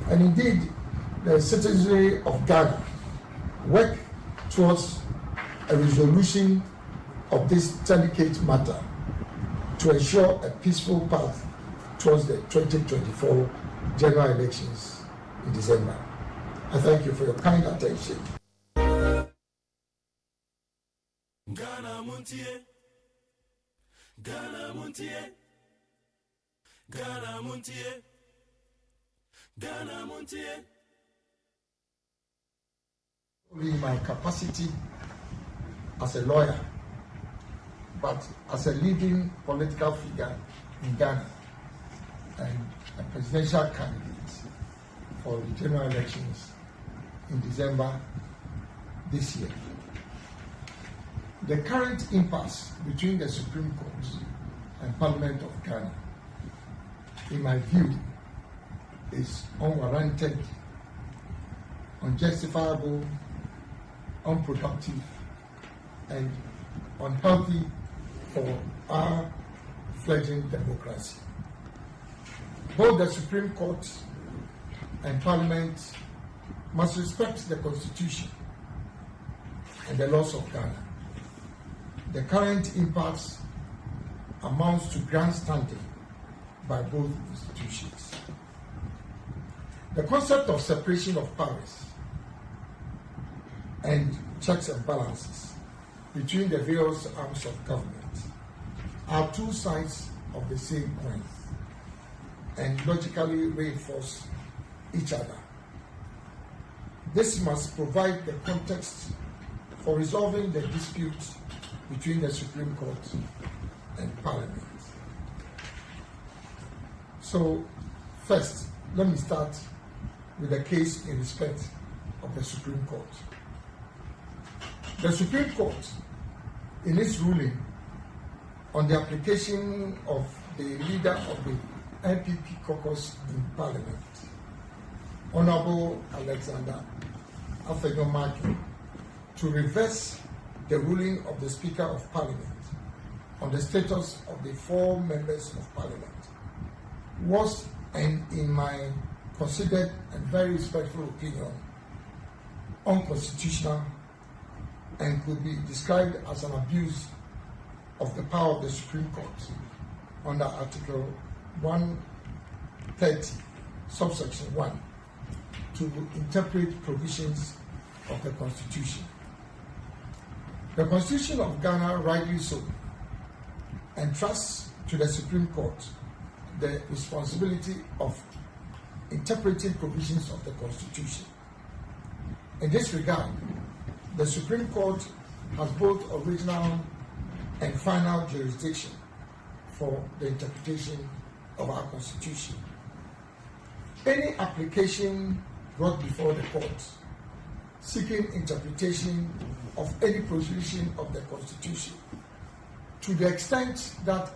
and indeed the citizenry of Ghana, work towards a resolution of this delicate matter to ensure a peaceful path towards the 2024 general elections in December. I thank you for your kind attention. Ghana MONTIE, Ghana MONTIE, Ghana MONTIE, Ghana MONTIE. In my capacity as a lawyer, but as a leading political figure in Ghana and a presidential candidate for the general elections in December this year. The current impasse between the Supreme Court and Parliament of Ghana, in my view, is unwarranted, unjustifiable, unproductive, and unhealthy for our fledgling democracy. Both the Supreme Court and Parliament must respect the Constitution and the laws of Ghana. The current impasse amounts to grandstanding by both institutions. The concept of separation of powers and checks and balances between the various arms of government are 2 sides of the same coin and logically reinforce each other. This must provide the context for resolving the dispute between the Supreme Court and Parliament. So, first, let me start with the case in respect of the Supreme Court. The Supreme Court, in its ruling on the application of the leader of the NPP caucus in Parliament, Honorable Alexander Afenyo-Markin, to reverse the ruling of the Speaker of Parliament on the status of the 4 members of Parliament, was, and in my considered and very respectful opinion, unconstitutional and could be described as an abuse of the power of the Supreme Court under Article 130, subsection 1, to interpret provisions of the Constitution. The Constitution of Ghana, rightly so, entrusts to the Supreme Court the responsibility of interpreting provisions of the Constitution. In this regard, the Supreme Court has both original and final jurisdiction for the interpretation of our Constitution. Any application brought before the court seeking interpretation of any provision of the Constitution, to the extent that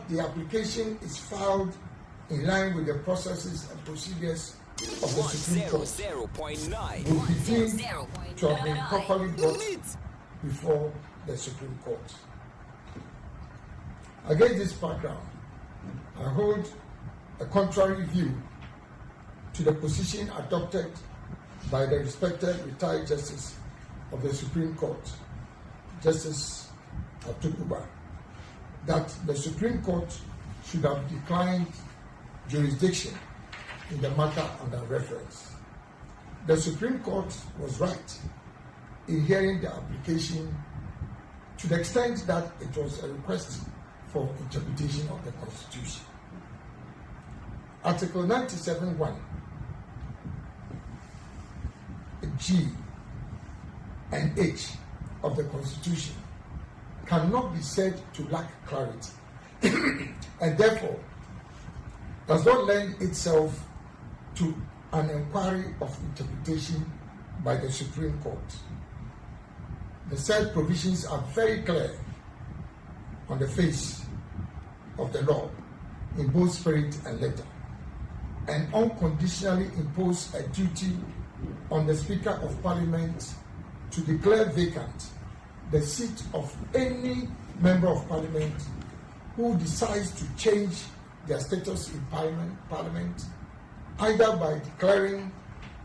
the application is filed in line with the processes and procedures of the Supreme Court, will be deemed to have been properly brought before the Supreme Court. Against this background, I hold a contrary view to the position adopted by the respected retired Justice of the Supreme Court, Justice Atukuba, that the Supreme Court should have declined jurisdiction in the matter under reference. The Supreme Court was right in hearing the application to the extent that it was a request for interpretation of the Constitution. Article 97(1) G and H of the Constitution cannot be said to lack clarity and therefore does not lend itself to an inquiry of interpretation by the Supreme Court. The said provisions are very clear on the face of the law in both spirit and letter, and unconditionally impose a duty on the Speaker of Parliament to declare vacant the seat of any member of Parliament who decides to change their status in Parliament, either by declaring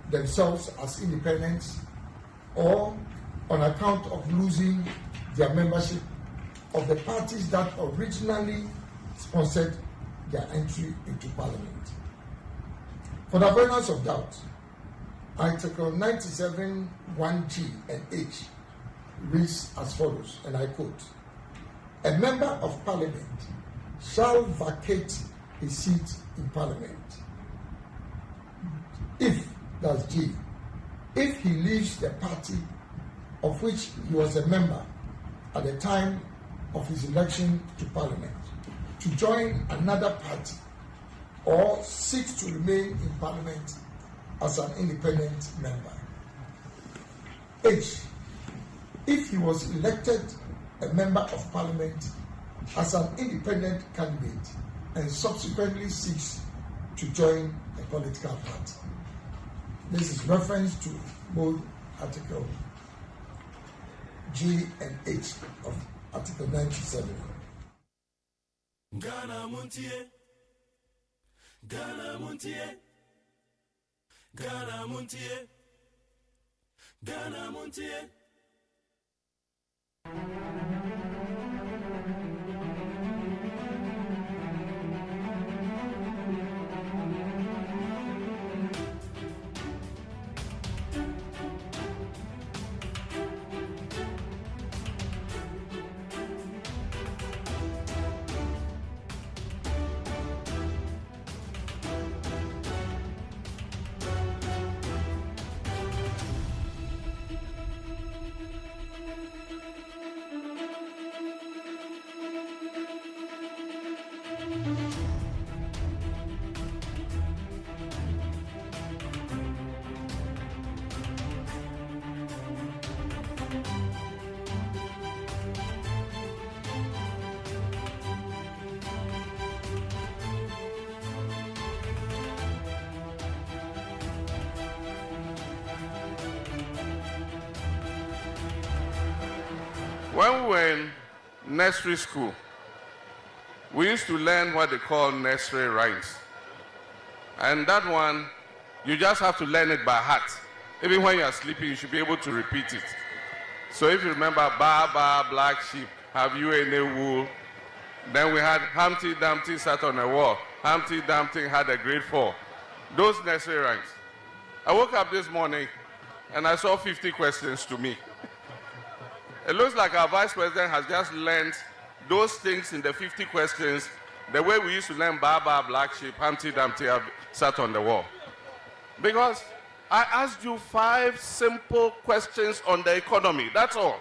themselves as independents or on account of losing their membership of the parties that originally sponsored their entry into Parliament. For the avoidance of doubt, Article 97(1)G and H reads as follows, and I quote: "A member of Parliament shall vacate his seat in Parliament if," that's G, "if he leaves the party of which he was a member at the time of his election to Parliament to join another party or seeks to remain in Parliament as an independent member. H, if he was elected a member of Parliament as an independent candidate and subsequently seeks to join a political party." This is reference to both Article G and H of Article 97. Ghana Montie, Ghana Montie, Ghana Montie, Ghana Montie. When we were in nursery school, we used to learn what they call nursery rhymes. And that one, you just have to learn it by heart. Even when you are sleeping, you should be able to repeat it. So if you remember, ba, ba, black sheep, have you any wool? Then we had Humpty Dumpty sat on a wall. Humpty Dumpty had a great fall. Those nursery rhymes. I woke up this morning and I saw 50 questions to me. It looks like our vice president has just learned those things in the 50 questions the way we used to learn Baba, Black Sheep, Humpty Dumpty sat on the wall. Because I asked you 5 simple questions on the economy. That's all.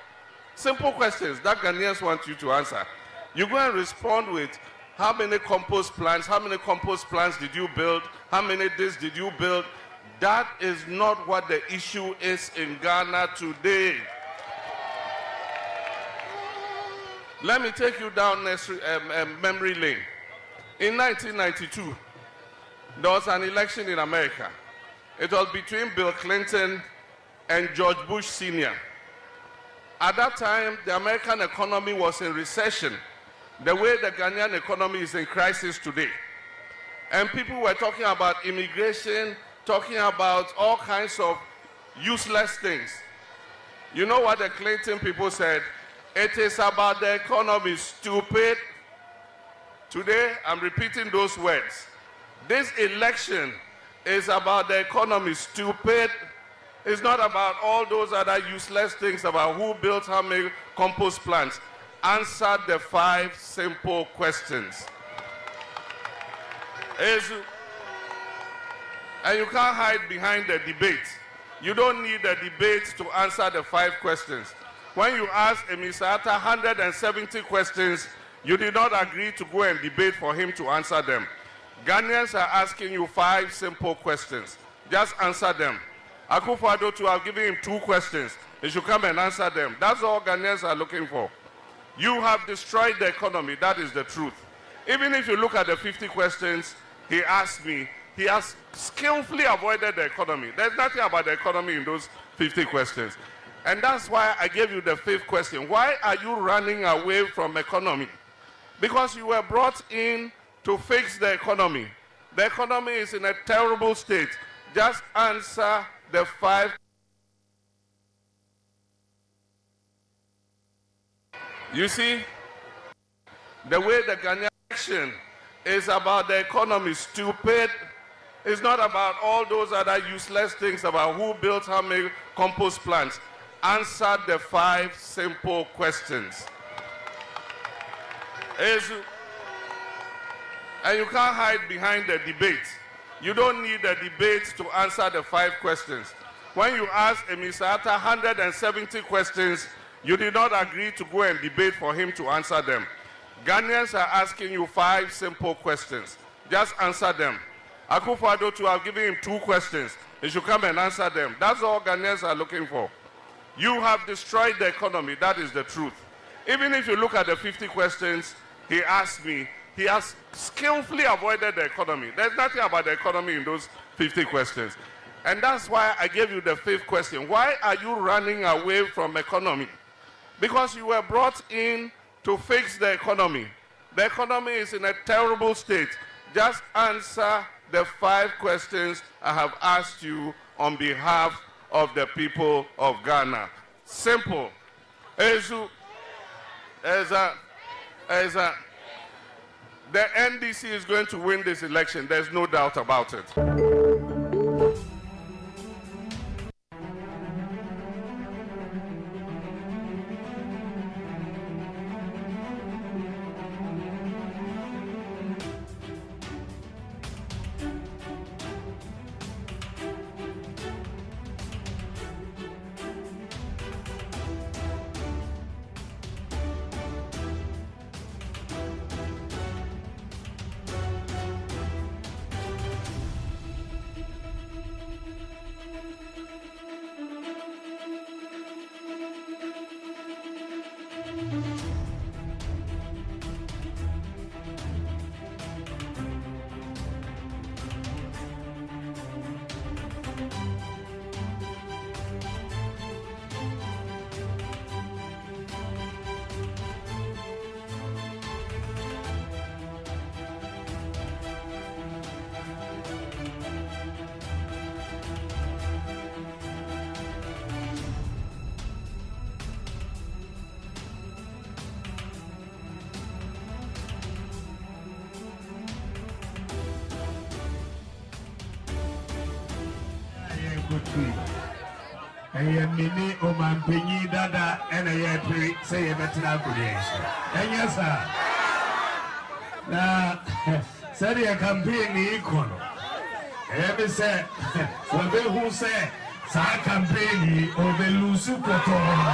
Simple questions that Ghanaians want you to answer. You go and respond with how many compost plants did you build, how many this did you build. That is not what the issue is in Ghana today. Let me take you down memory lane. In 1992, there was an election in America. It was between Bill Clinton and George Bush Sr. At that time, the American economy was in recession, the way the Ghanaian economy is in crisis today. And people were talking about immigration, talking about all kinds of useless things. You know what the Clinton people said? It is about the economy, stupid. Today, I'm repeating those words. This election is about the economy, stupid. It's not about all those other useless things about who built how many compost plants. Answer the 5 simple questions. And you can't hide behind the debate. You don't need the debate to answer the 5 questions. When you ask Emisata 170 questions, you did not agree to go and debate for him to answer them. Ghanaians are asking you 5 simple questions. Just answer them. Akufo-Addo too, I've given him 2 questions. He should come and answer them. That's all Ghanaians are looking for. You have destroyed the economy. That is the truth. Even if you look at the 50 questions he asked me, he has skillfully avoided the economy. There's nothing about the economy in those 50 questions. And that's why I gave you the 5th question. Why are you running away from economy? Because you were brought in to fix the economy. The economy is in a terrible state. Just answer the 5. You see, the way the Ghanaian election is about the economy, stupid. It's not about all those other useless things about who built how many compost plants. Answer the 5 simple questions. And you can't hide behind the debate. You don't need the debate to answer the 5 questions. When you ask Emisata 170 questions, you did not agree to go and debate for him to answer them. Ghanaians are asking you 5 simple questions. Just answer them. Akufo-Addo too, I've given him 2 questions. He should come and answer them. That's all Ghanaians are looking for. You have destroyed the economy. That is the truth. Even if you look at the 50 questions he asked me, he has skillfully avoided the economy. There's nothing about the economy in those 50 questions. And that's why I gave you the 5th question. Why are you running away from economy? Because you were brought in to fix the economy. The economy is in a terrible state. Just answer the 5 questions I have asked you on behalf of the people of Ghana. Simple. The NDC is going to win this election. There's no doubt about it. mini Oman Penny Dada and a pre say a better application. And yes, sir. Now, said a campaign equal. Every said, well, they who say, Sa campaign or the Lusu Proton.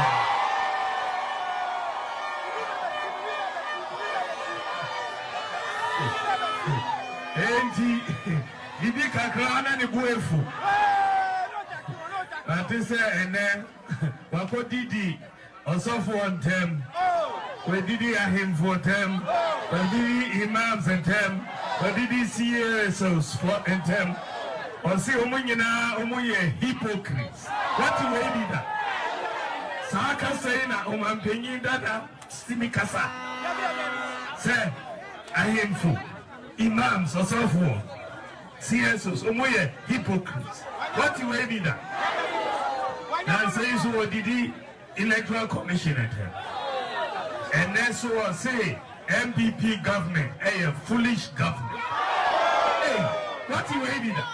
Enti, Didi Kakrana ni Buefu. But this and then, Wako Didi, also for them. We Didi are him for them. We Didi imams and them. We Didi CSOs for and them. Or see Omuye hypocrites. What do we do that? Saka saying that Oman Penny Dada Stimikasa. Say, I him for. Imams or so forth. CSOs, Omoye, hypocrites. What do you mean that? Now says who did the electoral commission at him. And then so say MPP government, a foolish government. Hey, what do you mean that?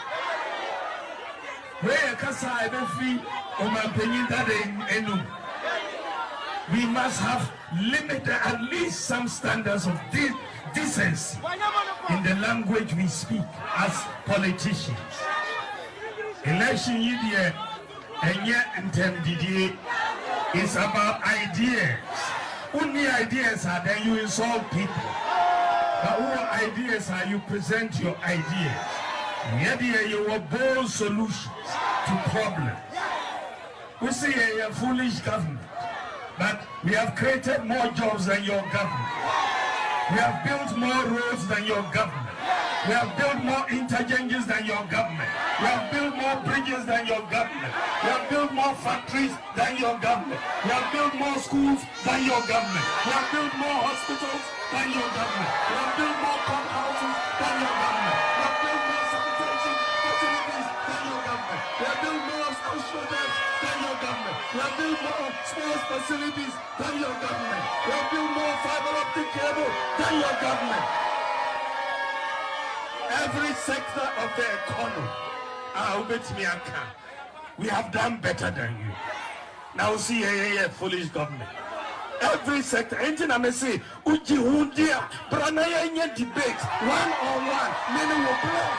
Where Kasa ever free Oman Penny that in we must have limited at least some standards of decency in the language we speak as politicians. Election year and yet intended is about ideas. Only ideas are then you insult people. But what ideas are you present your ideas? Yet you will bold solutions to problems. We see a foolish government. But we have created more jobs than your government. We have built more roads than your government. We have built more interchanges than your government. We have built more bridges than your government. We have built more factories than your government. We have built more schools than your government. We have built more hospitals than your government. We have built more pump houses than your government. We have built more sanitation facilities than your government. We have built more social beds than your government. We have built more sports facilities than your government. We have built more fiber optic cable than your government. Every sector of the economy, we have done better than you. Now see a foolish government. Every sector, engine I may say, Uji Hundia, Branaya debate, one-on-one, many will play,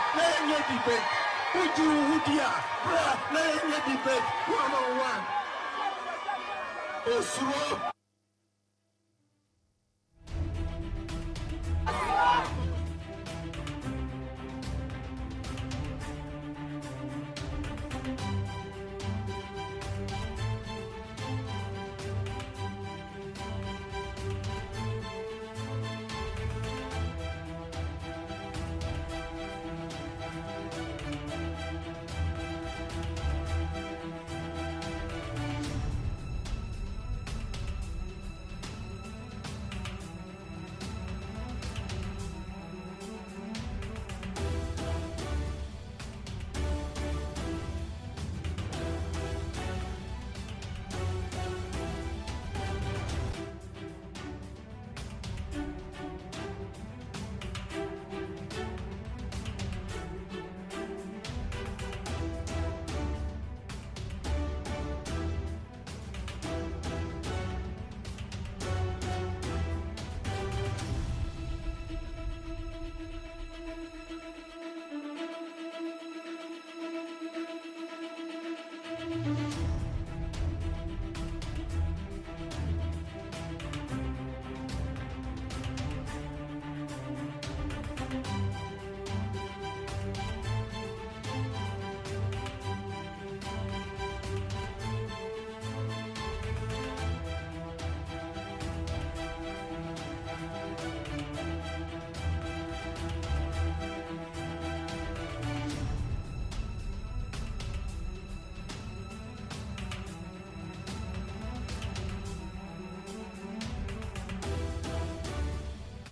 debate. Uji Hundia, Branaya debate, one-on-one. Osro.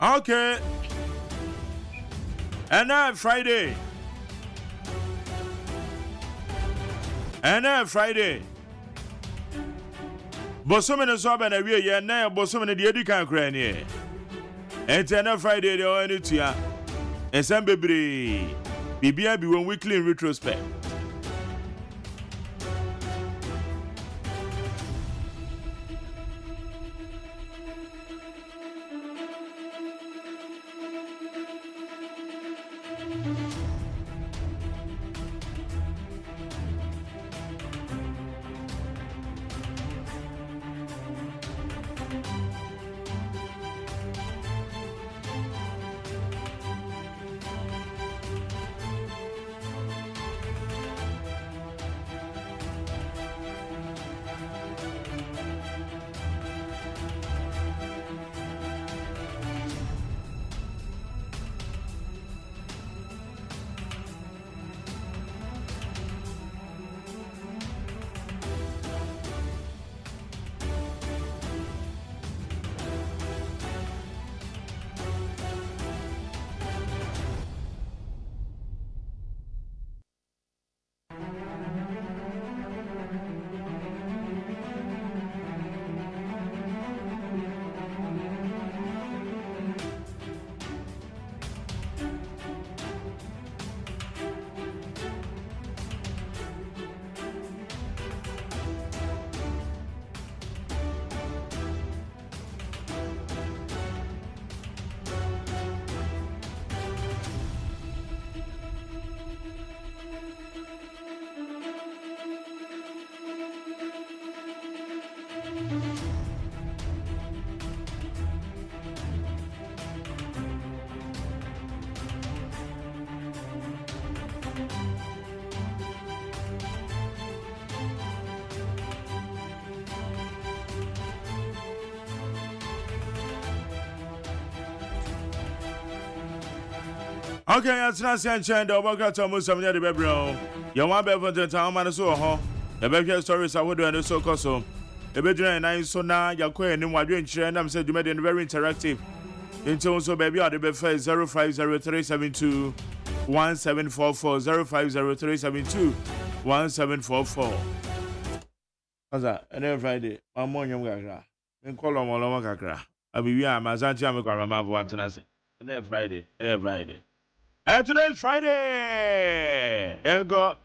Okay. And now Friday. Bosome no so ba na wie ye na bosome no de edi kan kra ni. Enter Friday de o ni tua. Ensem bebre. Bibia bi won weekly in retrospect. Okay, that's not saying change the work to most of the baby. You want better for town man so ho. The baby stories I would do and so custom. The bedroom and I so now you're quite and what doing and I'm said you made it very interactive. Into so baby are the before 050372 1744 050372 1744. Aza, every Friday, I'm morning gagra. And call on Moloma Kakra. I'll be here, my Zanti Amakarama Wantanasi. Every Friday, every Friday. And today's Friday! Here go.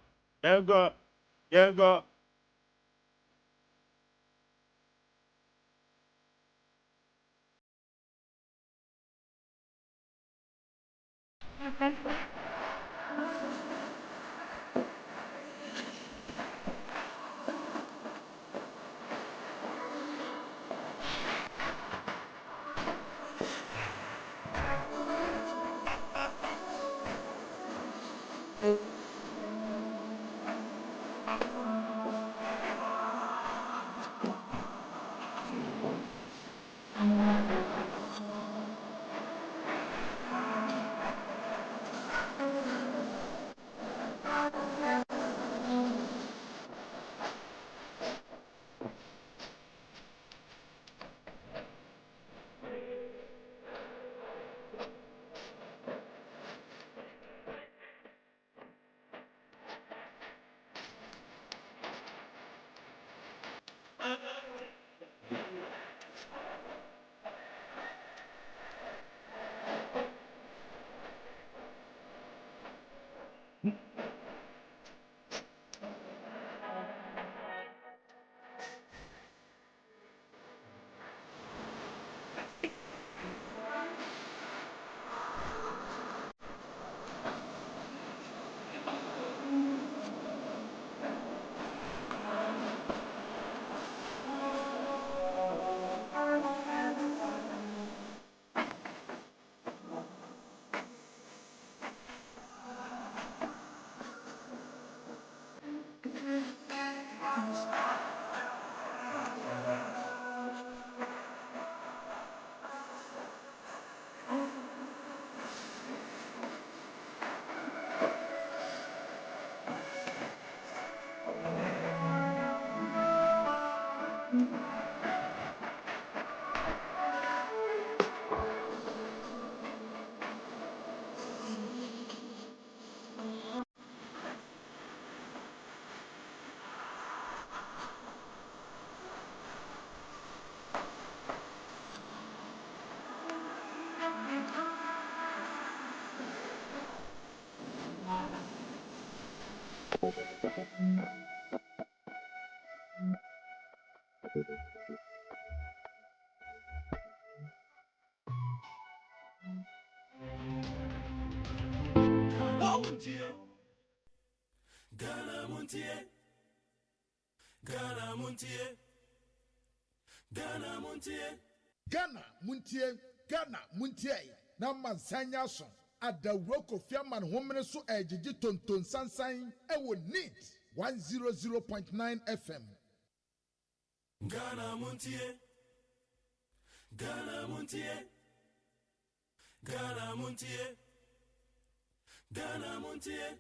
Ghana Muntie na mansanya so adawro kofia man homene so ejiji tonton sansan ewo neat 100.9 FM. Ghana Muntie Ghana Muntie Ghana Muntie Ghana Muntie.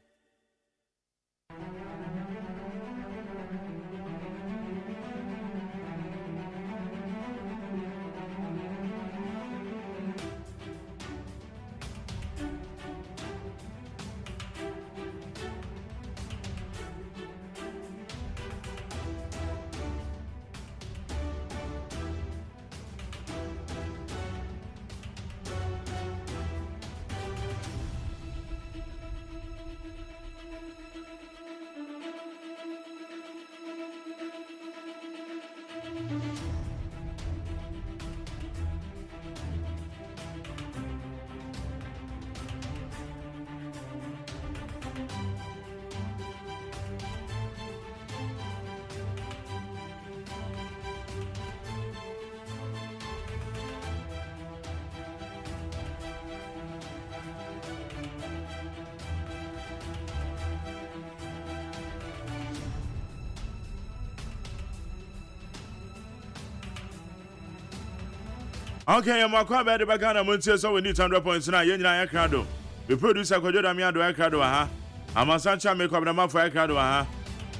Okay, I'm a quite bad Bagana Muncie, so we need 100 points now. Yen Crado. The producer Kojo Damia do Ekrado ha. Amasancha make up the man for Ekrado ha.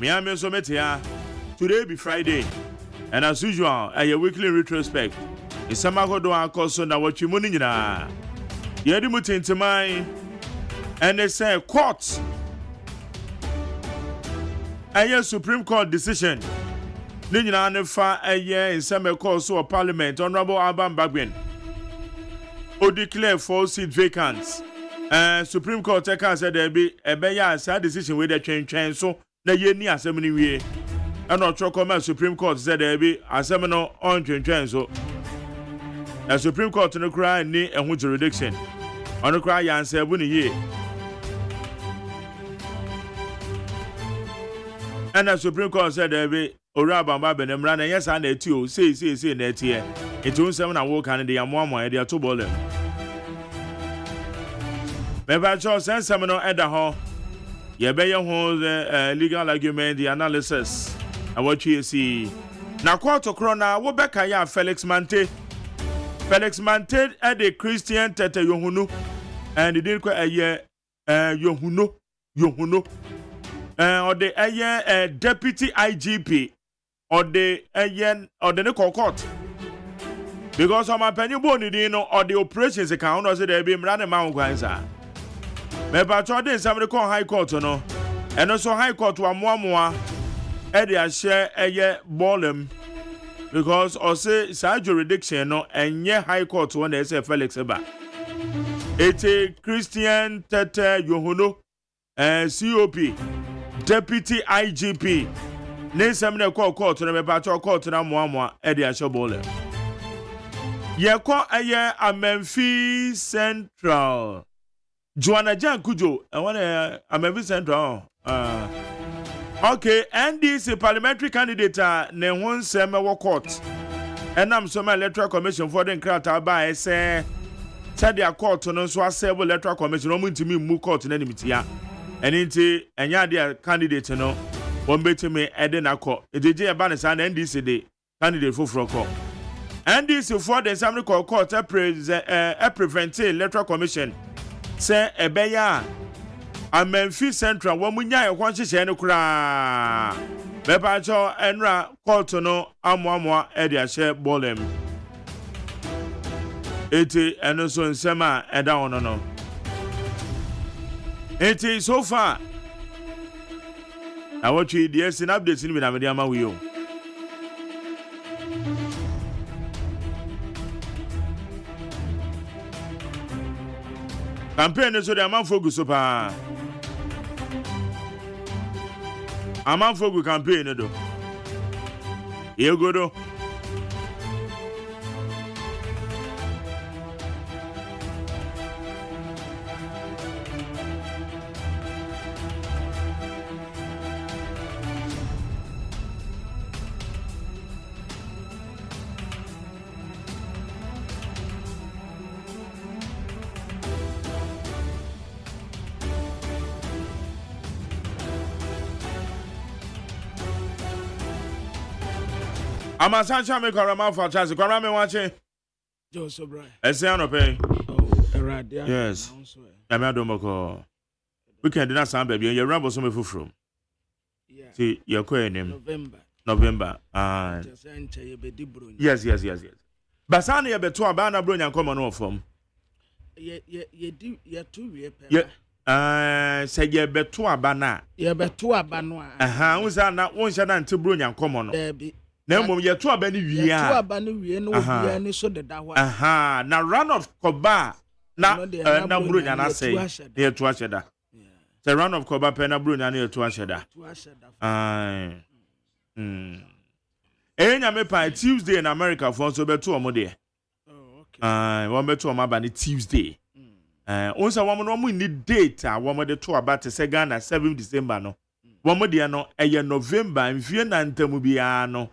Me am so metia. Today be Friday. And as usual, a weekly retrospect. It's a mago do akoso na what you money na. Yedi mutinti mai. And they say court. A Supreme Court decision. Nina nefa a year in some course of Parliament. Honorable Alban Bagbin. O declare 4 seats vacant. Supreme Court said there be a beya sad decision with the change so na ye ni assembly we. And not comment Supreme Court said there be assembly on change so. The Supreme Court no cry ni and with jurisdiction. On the cry and say bunny ye. And the Supreme Court said there be Oraba Baben and Ran, yes, and they too say net here. It won't 7 and walk and they are one more, they are 2 ball. Maybe Charles and Seminole at the hall. You better hold the legal argument, the analysis, and what you see. Now, quarter crona, what back I Felix Mante. Felix Mante at the Christian Tete Yohunu, and he did quite a year, Yohuno. Or the deputy IGP. Or the Nicol Court. Because of my penny bony, or the operations account, or they be running Mount Gwanza. Maybe I tried this, somebody call High Court, no, and also High Court to a more Eddie share a year ballem because or say side jurisdiction, no, and yeah, High Court when they say Felix Eba. It's a Christian Tete Yohuno and COP, Deputy IGP. Name some call court to the Patrol Court to Namwa, Eddie Ashobolem. Ye call a year a Memphis Central. Joanna Jan Kujo, I want a Memphis Central. Okay, and this parliamentary candidate, Nehon Sema Court. And I'm some electoral commission for the Krata by say, Tadia court on so several electoral commission, no to me, move court in enemy. And into and ya candidate, no. One better me Edena court. It is a banner and this day candidate for Frocko. And this for the Assembly Court a prevent electoral commission. Say a beya a Memphis Central woman ya one share cra. Bepacho enra court no amwa Edia share bolem. Eti and also in Sema and down no. It is so far. I watch you the in updates in Minamadiama Wio. Campaign so the man focus super. A man focus campaign do. Here go do. I'm a Sancha make a man for chance. Come me watching. Joseph Brian. Esiano pay. Oh, radio. Yes. I'm a domoko. We can do that sound baby. You ramble some from. Yeah. See, you're quite name. November. Yes. Basani ya betu abana bro nyanko no from. You two year. Say ye betu abana. Ye betu abano. Unsa na wonsha na nti bro nyanko no. Debi. Na mum ye to abani wi a. To abani wi no obi ani so de da ho. Na run of koba na bro nyana say. Ye to asheda. The run of koba pe na bro nyana ye to asheda. Enya me pa Tuesday in America for so betu omo de. Oh, okay. One betu omo ba ni Tuesday. Once woman no ni date a woman de to about to say Ghana 7 December no. Woman de no eye November mfie na ntamu bia no.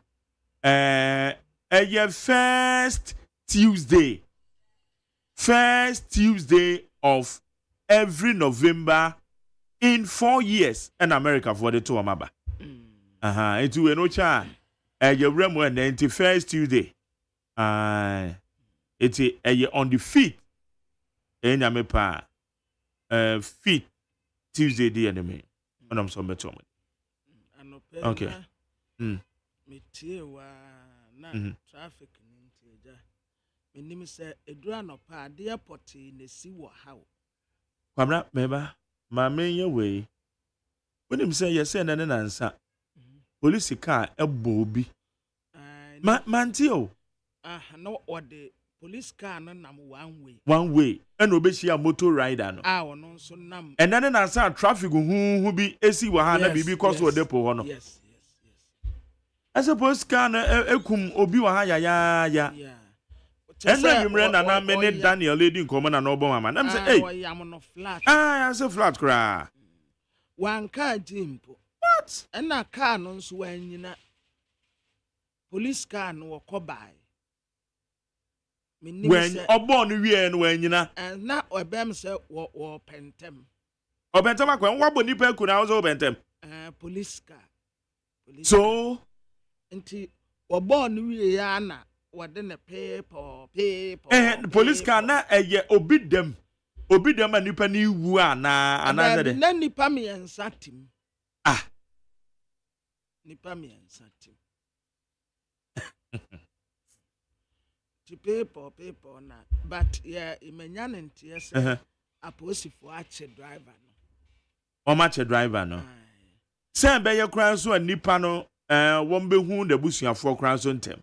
Eye first Tuesday of every November in 4 years in America for the two amaba. It will no cha. You remember the 91st Tuesday. It's on the 5th. Enyamepa. Feet Tuesday the enemy. And I'm so better. Okay. Metie na traffic nteja. Menim say edura no pa de airport na si wo hawo. Kwabra meba ma menye we. Wonim say yes na ne nansa. Police car ebo obi. Mantie o. No ode police car no nam one way. One way. And obeshia motor rider no. Ono so nam. And then nansa traffic hu bi esi wa ha na bibi cause wo depo ho no. Yes. I suppose can ekum obi wa ha ya. Yeah. Enra yumre na many Daniel lady nkomo na no mama. Nam say hey. I say flat cra. One car jimpo. What? And na car no so anyina. Police car no ko by. When obo no wie no anyina. And na obem say wo pentem. Obentem akwa wo boni pa ku na wo obentem. Police car. So nti oborn wie ya na wode ne paper police car na obi dem anipa ni wu ana de na nipa me ensatim nipa me ensatim ti paper na but yeah imenya nti yes aposifo ache driver no o ma che driver no say be ye kran so anipa no won be hu da busuafo kran so ntem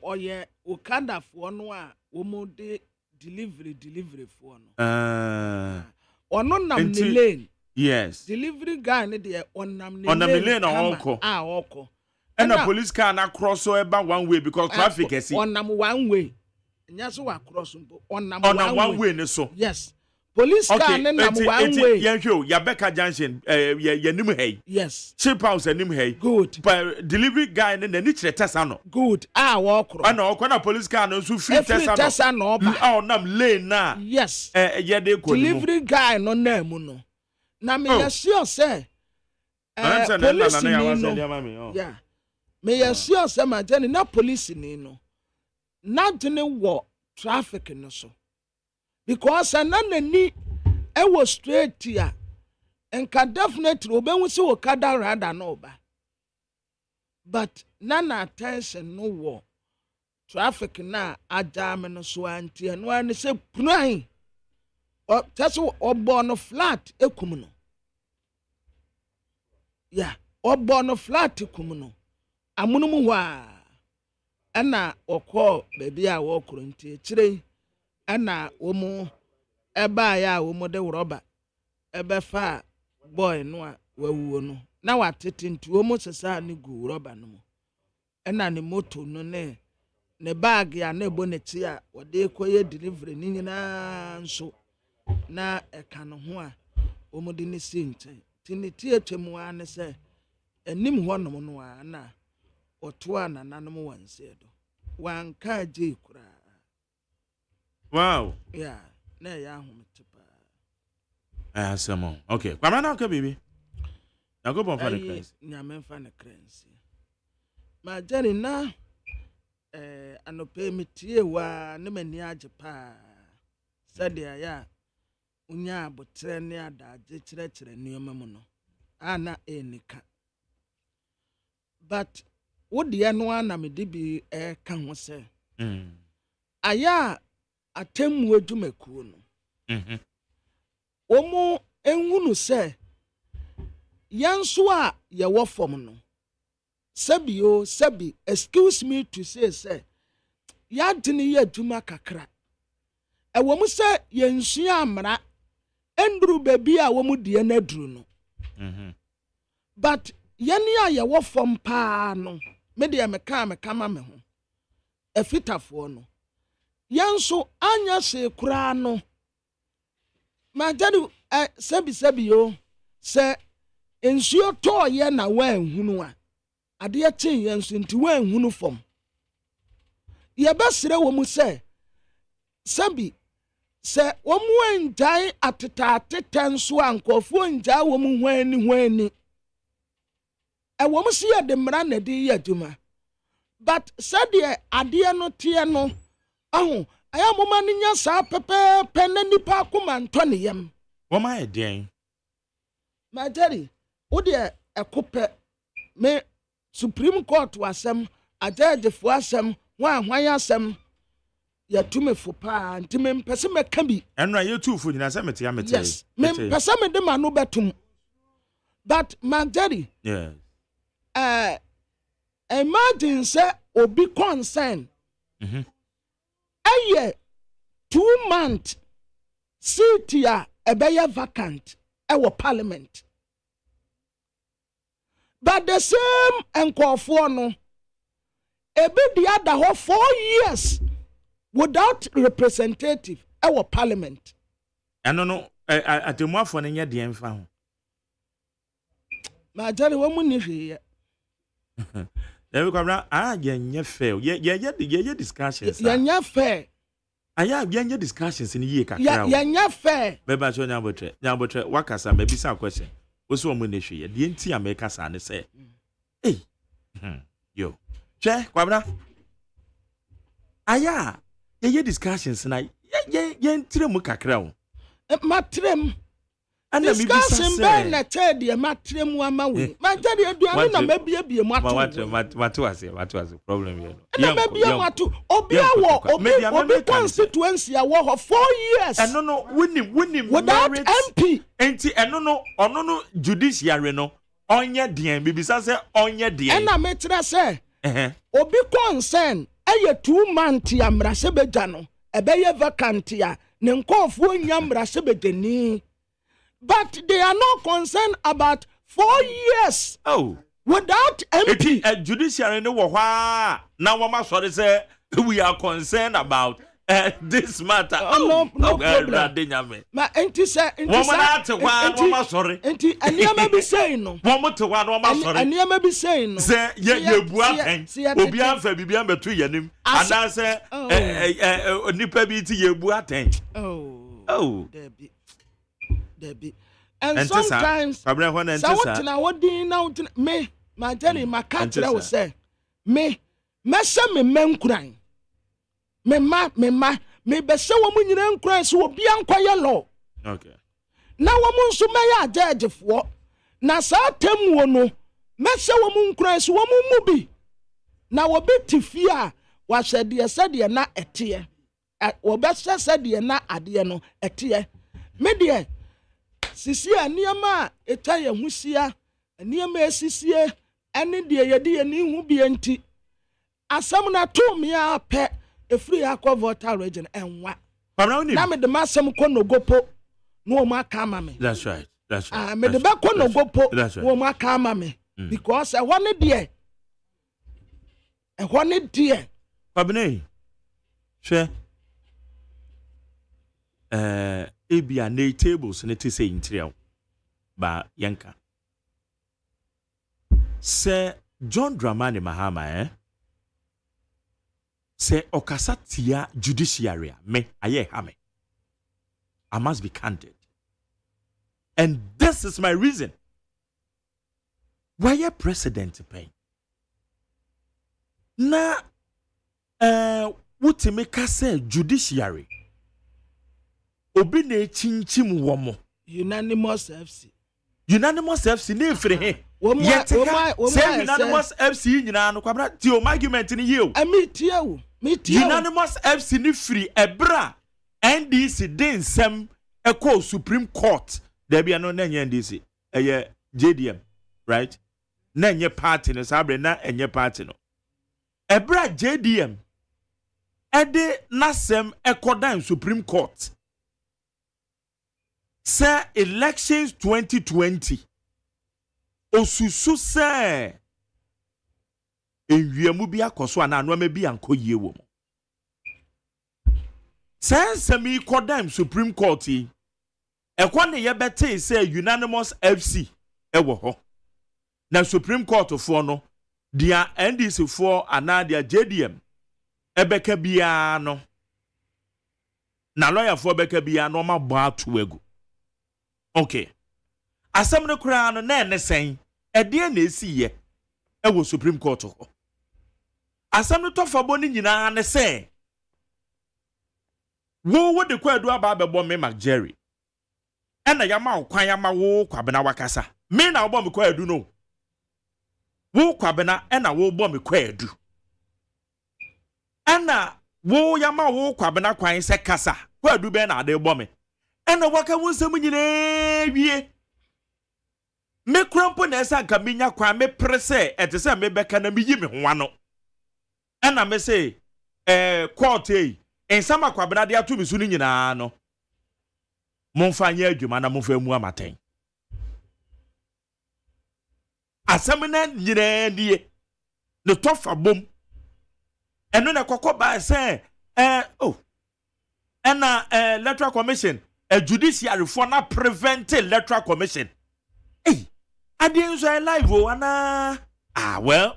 oye okada fo no a wo mo de delivery fo no ono nam ni lane yes delivery guy ne de onam ni lane oko and a police car na cross so eba one way because traffic is onam one way nya so wa cross onam one way ne so yes police car ne nam one way yenhwe ya Beka Junction yanim hey yes chip house yanim hey good but delivery guy ne ni kire tesa no good wo kro ana okwa na police car no so free tesa no ba nam lane na yes ye de ko delivery guy no na mu no na me sure say police no yeah me sure say ma jani na police ni no na dene wo traffic no so because anani e was straight here and can definitely obenwu se wo kada rather no ba but nana attention no wo traffic na ajame no so anti no an se punan o taso obo no flat ekum no yeah obo no flat ekum no amunum wa ana okọ baby a wo kuro nti kire ana womu eba ya womu de roba ebe fa boy no a wawuo no na watete nti womu sesa ne gu roba no ana ne moto no ne bag ya na ebo ne ti a wode koye delivery ni nyina nso na eka no ho a womu de ne si nten ti ne ti atwemu a ne se enim ho no no a na oto a nananom wanse do wanka je kura. Wow. Yeah, na ya ahomtepa. Asemo. Okay. Kwama na ka bibi. Na go bon fa the crazy. Nyame fa the crazy. Ma jani na anope mitie wa ne mani age pa. Sadia ya unya abotre ne adaje kire nioma mu no. Ana enika. But wodi eno ana me de bi ka ho se. Aya atemu adwumakuo no omo enhunu se yanso a ye wo fom no sabi excuse me to say ya dini ye adwuma kakra ewo mu se yensu amra enduru baby a wo mu de na duru no but yani a ye wo fom pa no me de me kama me ho efitafo no yanso anya se kura no ma jadu sabi yo se ensuo to ye na wa enhunu a ade a chen yanso nti wa enhunu fom ye besere wo mu se sabi se wo mu enjai ateta nso ankofo enjai wo mu hwani e wo mu se ye de mra na de ye adwuma but said ade no tie no aya moma ni nya sa pepe penne nipa akoma ntone yam Woma e den ma Jerry wo de ekope me Supreme Court wasem ajajefo asem hwan asem ya tume fo pa ntime mpese meka bi enra ye tufo nyina se mete ya mete yes me mpese me de ma no betum but ma Jerry yes imagine say obi concern aye 2 months seat ya ebeye vacant ewo parliament but the same enkofo no ebi the other 4 years without representative ewo parliament eno no atemuafo ne nya de mfa ho ma Jerry wo mu ni hwe There we go. Yenye fair. Ye discussions. Yenye fair. Aya yenye discussions in ye kakra. Yenye fair. Beba cho nyabotre wakasa maybe some question. Oso omo ne hwe ye. De nti America sa ne say. Eh. Yo. Che, kwabra. Aya ye discussions na ye ntire mu kakra o. Matrem. And discussing ben na tedi e matrem ama we. Ma tedi aduane na mabie matu ase problem here. Na mabie matu obi awo obi constituency awo 4 years. And no winning without MP. Enti ono no judiciary no onye den bibisa say onye den. And na metre say obi concern eye 2 months ya mrase beja no ebeye vacant ya ne nkofo nya mrase bedeni. But they are not concerned about 4 years. Oh. Without MP. A judiciary no now wama sorry say we are concerned about this matter. No problem. Ma enti say wama sorry. Enti aniama bi say no. Wama to wama sorry. Aniama bi say no. Say ye bu aten. Obi anfa bibia betu yanim. Ana say nipa bi ti ye bu aten. Oh. And sometimes what na what din now me ma Jerry ma katra wo say me se me menkuran me be se wo mu nyina nkuran so obi ankoye law okay na wo mu nso me ya judgefo na sa tem wo no me se wo mu nkuran so wo mu bi na wo bi tifia wa hwede se de na ete wo be se de na ade no ete me de sisi aniama eta ye husia aniama esisie ene de ye de ye ni hu bi enti asam na to me ape efri akwa voter region enwa na me de masam ko no gopo no ma ka ma me. That's right me de ba ko no gopo no ma ka ma me because e wone de Pabne she ebia na tables ne te say intrial ba yanka se John Dramani Mahama se okasatia judiciary me aye hame I must be candid and this is my reason why a president pay na wutime ka say judiciary obi na chinchim womo unanimous FC ne free he unanimous FC nyina no kwabra ti o argument ni ye me tie unanimous FC ni free ebra NDC den sem eko Supreme Court there be no na NDC JDM right na nye party no sabre na enye party no ebra JDM ede nasem ekodan Supreme Court say elections 2020 osusu say enwiamu bi akoso ana anu bi ankoyie wo mo say mi kodam Supreme Court ekwo ne ye bete say unanimous FC ewo ho na Supreme Court for no dia NDC for ana dia JDM ebeka bia no na lawyer for beka bia no ma bo atu egu. Okay. Asem no kura no na ene sen ede na esi ye ewo Supreme Court ho. Asem no tofa bo ni nyina ne se wo de kwa adu aba bebo me Mac Jerry ena yama okwan yama wo kwabena wakasa me na wo me kwa adu no wo kwabena ena wo bo me kwa adu ena wo yama wo kwabena kwan se kasa kwa adu be na ade bo me ena waka wo nsem nyine wie me krampo na esa nka menya kwan me prese etese me beka na me yi me ho ano ena me say court ensama kwabena de atu misu ni nyina no monfa nya adwuma na monfa mu amaten asamena nyina die ne tofa bom eno na kokko ba se ena electoral commission a judicial for na prevent electoral commission adien so live ana well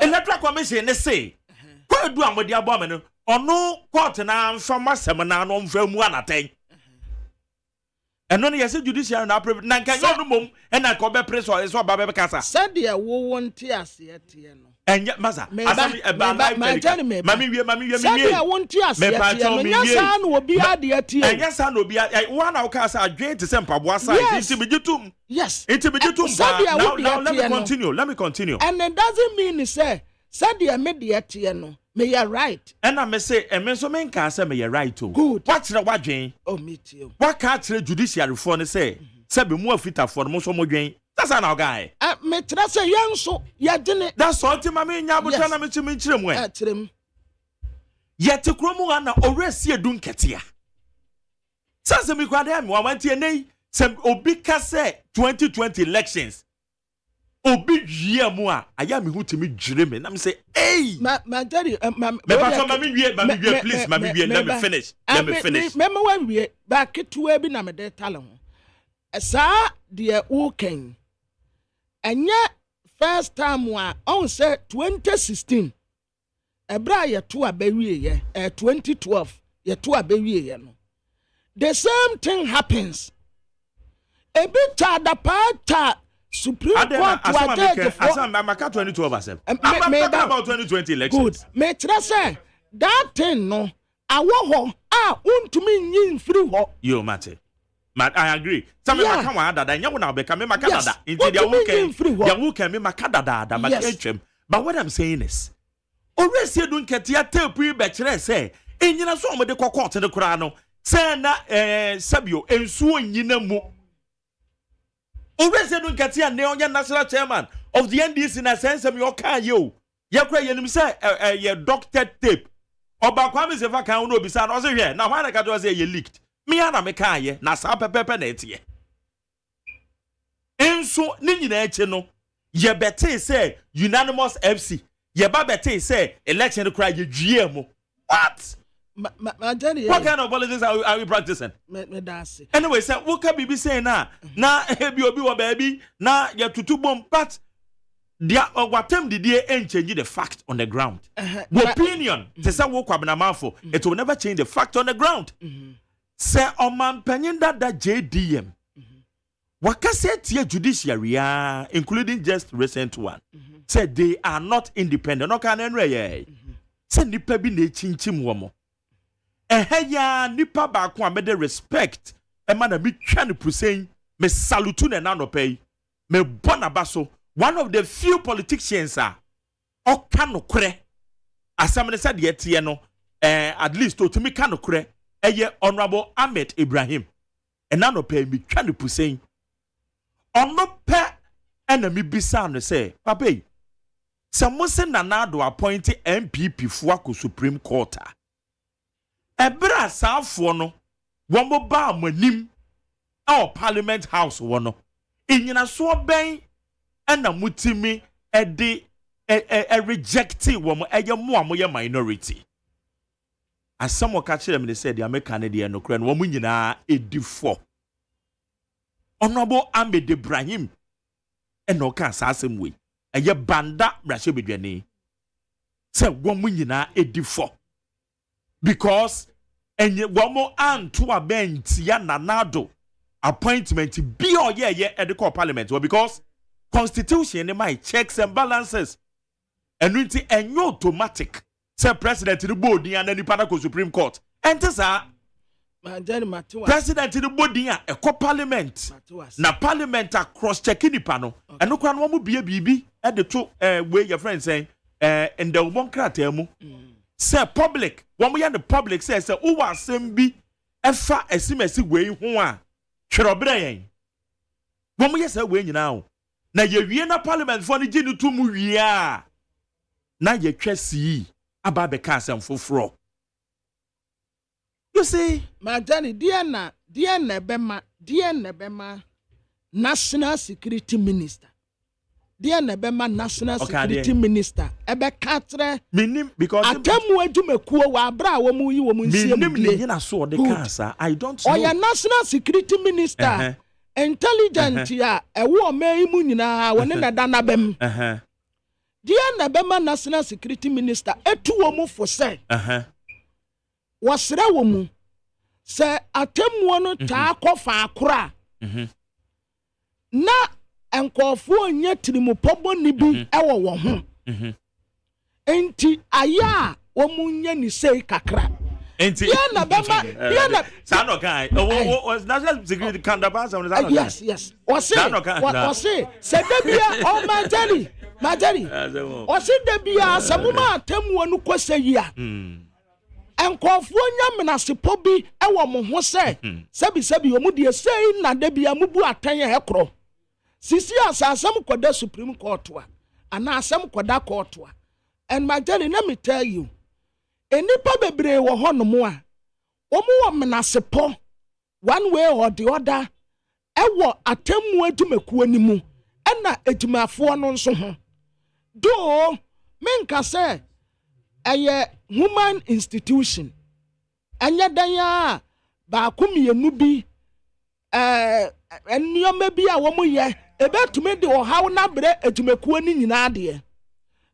electoral commission ne say kwa du amodi abome no ono court na mfa masem na no mfa mu anaten eno ne yese judicial na prevent na kan yo no mom ena ko be press so ba be kasa said ya wo wonti ase tie no enya maza asami eba mami wie said ya wonti ase tie no nya sa na obi ade tie enya sa na obi one na ukasa adwen te se mpaboa side nti begitum yes nti begitum now let me continue and it doesn't mean say said ya me de tie no me you right and I say me so men can say me you right too good what the wadwen oh me too what can't judiciary for ne say be mu afita for mo so mo dwen that's an guy me tra say yan so ya dene that's all ti mama nya buta na me chimi nchirem e chirem yet kromu na oresi edu nketia sase mi kwade me wamantie nei sem obi ka say 2020 elections obi yie mu a aya me hu timi dwire me na me say hey ma daddy mami wie please mami wie let me finish mama wa wie ba ketua bi na me de tale ho esa de wo ken anya first time wa on say 2016 ebra ye to abawie ye 2012 ye to abawie ye no the same thing happens a bit da pata Supreme Court to judge for Amaka 2012 asem. I'm about 2020 elections. Good. Me try say that thing no awo ho untumi nyin free ho. Yo mate. I agree. Some maka wa dada nya wona obeka me maka dada. Inti dia wo can me maka dada maka etwem. But what I'm saying is already do nketia tape be kire say enyina so omode court de kura no say na sabio ensuo nyina mu Already don't get here national chairman of the NDC na sense me oka yo. Ye kra yenim say ye doctor tape. Oba kwame se fa kan no bisa no say hwe na why na ka do say ye leaked. Me ana me kan ye na sa pepepe na etie. Enso ni nyina eche no ye bete say unanimous FC. Ye ba bete say election kra ye dwie mu. What? What kind of politics are we practicing? Anyway, say what can be saying na hebi obi wa baby na ya tutu bom but dia watem did ain't change the fact on the ground. Opinion they say wo kwabena manfo it will never change the fact on the ground. Say oman panyin that JDM waka say tie judiciary including just recent one said they are not independent no kan enre ye say nipa bi na chinchim wo mo ya nipa ba ko amede respect e ma na mi twa ne pusen me salute na na no pay me bona baso one of the few politicians o kanokre asam ne said ye no at least otumi kanokre ye honorable Ahmed Ibrahim e na no pay mi twa ne pusen ono pe na mi bisa no say papa se mo se na na do appoint MPP fo akọ Supreme Court Ebra saafo no wombo ba amanim our Parliament House wono enyina so ben na mutimi de rejecti womo eye mo amoye minority asam o ka kire me say the American de no kra no womo nyina edifo Honorable Ahmed Ibrahim eno ka asasem we eye banda brahye bedwane say womo nyina edifo because enye womo anto abenti ya nanado appointment bi oye ediko parliament because constitution in my checks and balances and unti enyo automatic say president the board ni anani pana ko Supreme Court enter sir president in the body a parliament na parliament a cross check nipa no eno kwa no mo bia bibi e de to way your friend saying in the ubon krata mu say public wo mo ya the public say who asem bi efa esimesi we ho a twere yen wo mo yes we nyina o na ye wie na parliament for ni ginu to mu wie a na ye twesi aba be ka asem foforo. You see, my Johnny, dear Nebema, National Security Minister. Dear Nebema, National Security Minister. Ebe katre. Minim because atemu edume kuo wa abra wo mu yi wo mu nsie mu. Minim na so de cancer. I don't know. Oya National Security Minister. Intelligent ya ewo me mu nyina woni na dana bem. Dear Nebema, National Security Minister etu wo mu fo se. Wasra wo mu se atemmuo no taa kofa akora na enkofo onye tirimupobo ni bi ewo wo ho enti aya wo mu nye ni sei kakra enti ya na bema ya na sano kai was national security counterpart on sano yes wase se debia o majari wase debia samuma atemmuo no kwese yia enkofo nyamena sepo bi ewo mo ho se sebi omu de sei na da bia mubu atan he kro sisi asasam koda supreme court wa ana asam koda court wa and my daddy let me tell you enipa bebre wo hono a omu wo mena sepo one way or the other ewo atemmu adumekuo ni mu ena adumafo no nso ho do menka se eye human institution anya danya ba kumienu bi enioma bi a wo mu ye ebetumi de ohaw na bre adumekuo ni nyina de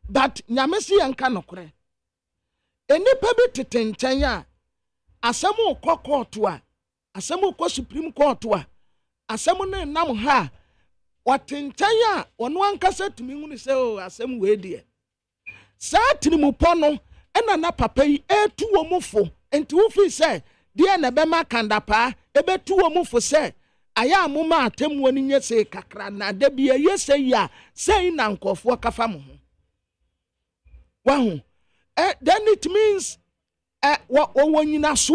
but nyamesi yanka nokore enipa bi tetenchen a asemu kokoto a asemu ko supreme court a asemu ne nam ha watenchen a ono ankasa tumi hunu se o asemu we de sa tirimupo no ena na papa yi etu wo mufo enti wo fi se de na be ma kandapa ebetu wo mufo se aya amuma atemu ni nyese kakra na da bia yese ya sei na nkofo kafa mo ho wahu then it means wo nyina so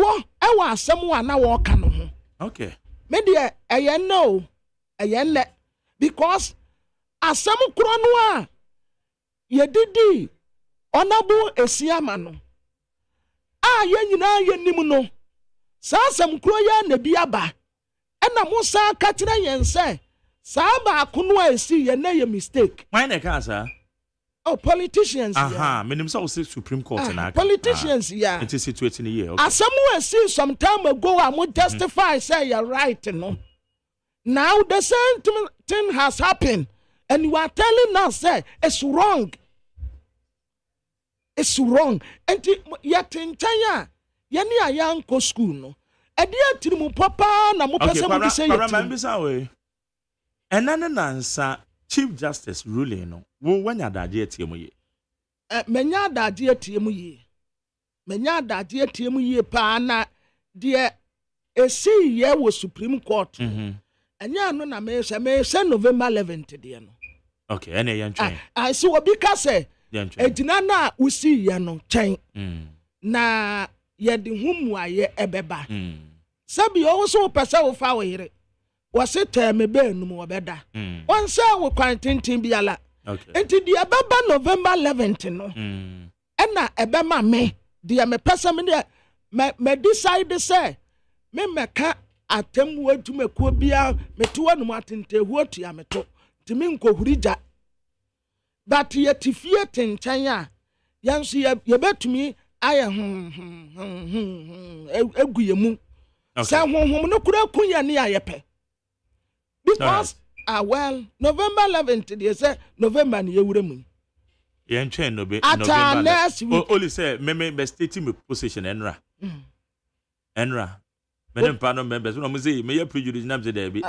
wa asem wa na wo ka no ho okay me de no ne because asem kro no a yedidi Honorable Esiama no ye nyina ye nim no sa asem kro ya na bi aba ena musa ka kire yen se sa ba kono a esi ye na ye mistake why na ka sa oh politicians menim so say supreme court na politicians it is situating here okay asem esi some time ago am justify say you're right no now the same thing has happened and you are telling us say it's wrong. It's wrong. And yet in China, yani ayanko school no. Edi atirimu papa na mo pese mo say yet. And nansa Chief Justice ruling no. Wo wanya daje etiemu ye. Menya daje etiemu ye. Menya daje etiemu ye pa na de esi ye wo Supreme Court. Enya no na me se November 11th de no. Okay, ene yan twen. I see obi ka say ejina na usi ya no chen na ye de humu aye ebeba sabi o so pesa wo fa wo yire wo se teme be enum wo beda won se wo kwantintin biala enti de ebeba November 11th no ena ebema me de me pesa me de me decide say me meka atemu adumekuo bia meto anum atente huotua meto timi nkohurija but yet if you tenchen ya yanso ye betumi aye eguyemu say honhom no kura kunya ne ayepe because well November 11th they say November ne yewure mu yen twen no be November only say me be stating my position enra me dem pa no members no me say me ye prejudice na me say there be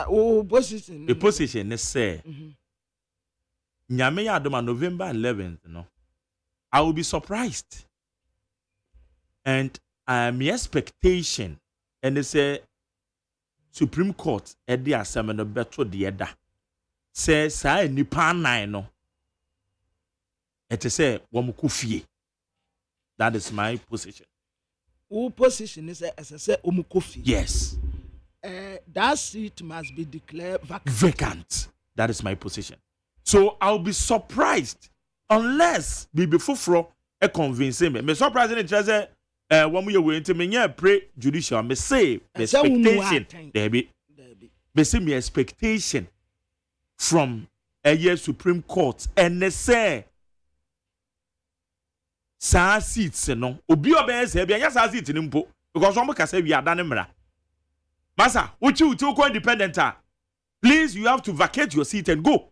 position the position ne say Nyame ya adoma November 11th no I will be surprised and my expectation and they say Supreme Court at the assembly better the other says I nipa nine no it is say wamukufie. That is my position. Who position is as I say umukufi? Yes. That seat must be declared vacant. That is my position. So I'll be surprised unless Bibi Fufro convince me. Me surprised in the when we are going to me pray judicial. Me say me expectation. There be. Me say me expectation from a year Supreme Court and they say sa seats no obi obey say bia sa seats ni mpo because one can say we are done mra. Masa, uchi ko independent. Please, you have to vacate your seat and go.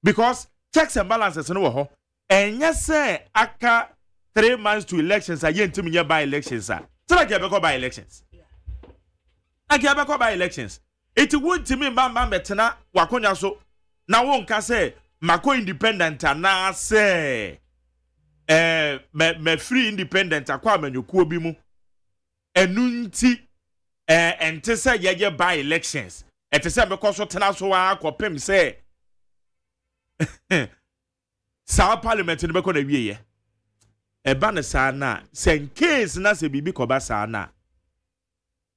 Because checks and balances no ho. And yes, sir, aka 3 months to elections, I ain't to me by elections, sir. So I get by elections. I get by elections. It would to me, Mama Metana, Wakonya so. Now one can say, Mako independent, na say, me free independent, aquaman, you kubimu. Enunti, and to say, yeah, by elections. Et say because so tena so wa akopem say sa parliament ni be ko na wiye e ba na sa na sen case na se bibi ko ba sa na.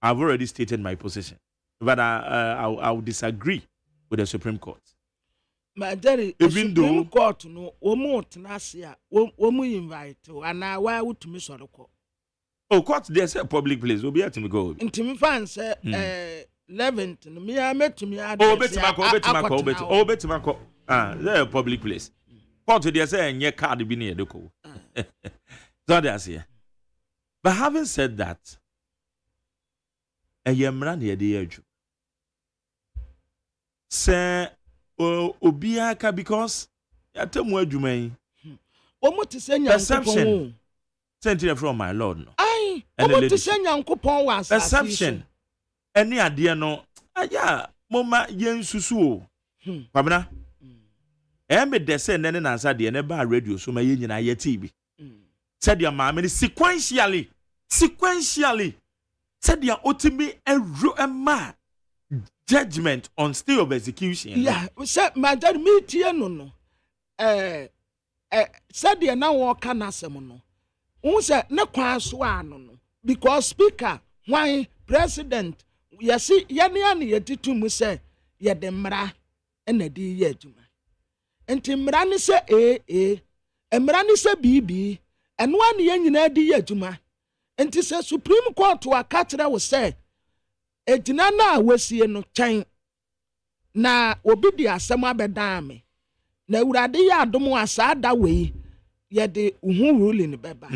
I've already stated my position, but I will disagree with the Supreme Court. But Jerry, even Supreme Court no omo tena se a omo invite ana why would me so ko. Oh, court there say public place obi atimi go. Intimi fan say 11th me I met me betimako there public place court there say nye card bi na yedeko so that's here. But having said that, ayemra na yede yaju say obiaka because yatemu adwuma yi omo ti say nyankopon sent from my lord no ai omo ti say nyankopon was perception. Any idea no aya mama yen susu o kwabena me de say nene nansa de ne ba radio so ma yen nyina ye TV said your mama sequentially said your otimi ma judgment on stay of execution. Yeah, said my dad me tie no said your na wo kana asem no won say ne kwan so ano no because speaker why president yes, yani yetitu mu se yede mra na di ye adwuma enti mra ni se mra ni se bibi eno an ye nyina di ye adwuma enti se Supreme Court wa ka kire wo se ejina na wasie no kyan na obi di asem abedan me na urade ya adom asada we yede uhu ruling beba.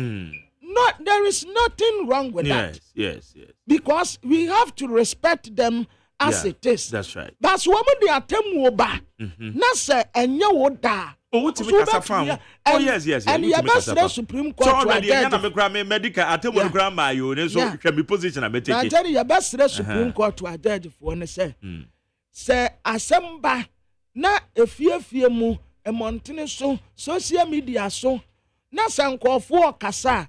No, there is nothing wrong with that. Yes. Because we have to respect them as it is. That's right. That's what we are telling you about. Nasa and you da. Oh, what to make us found? Oh, yes. And you have the Supreme Court. So already, I am medical. I tell you, grandma, you so can be position. I bet I tell you, best the Supreme Court to a judge for one say. Say, assemble na a fear mu a mountain so social media so na sankofo kasa.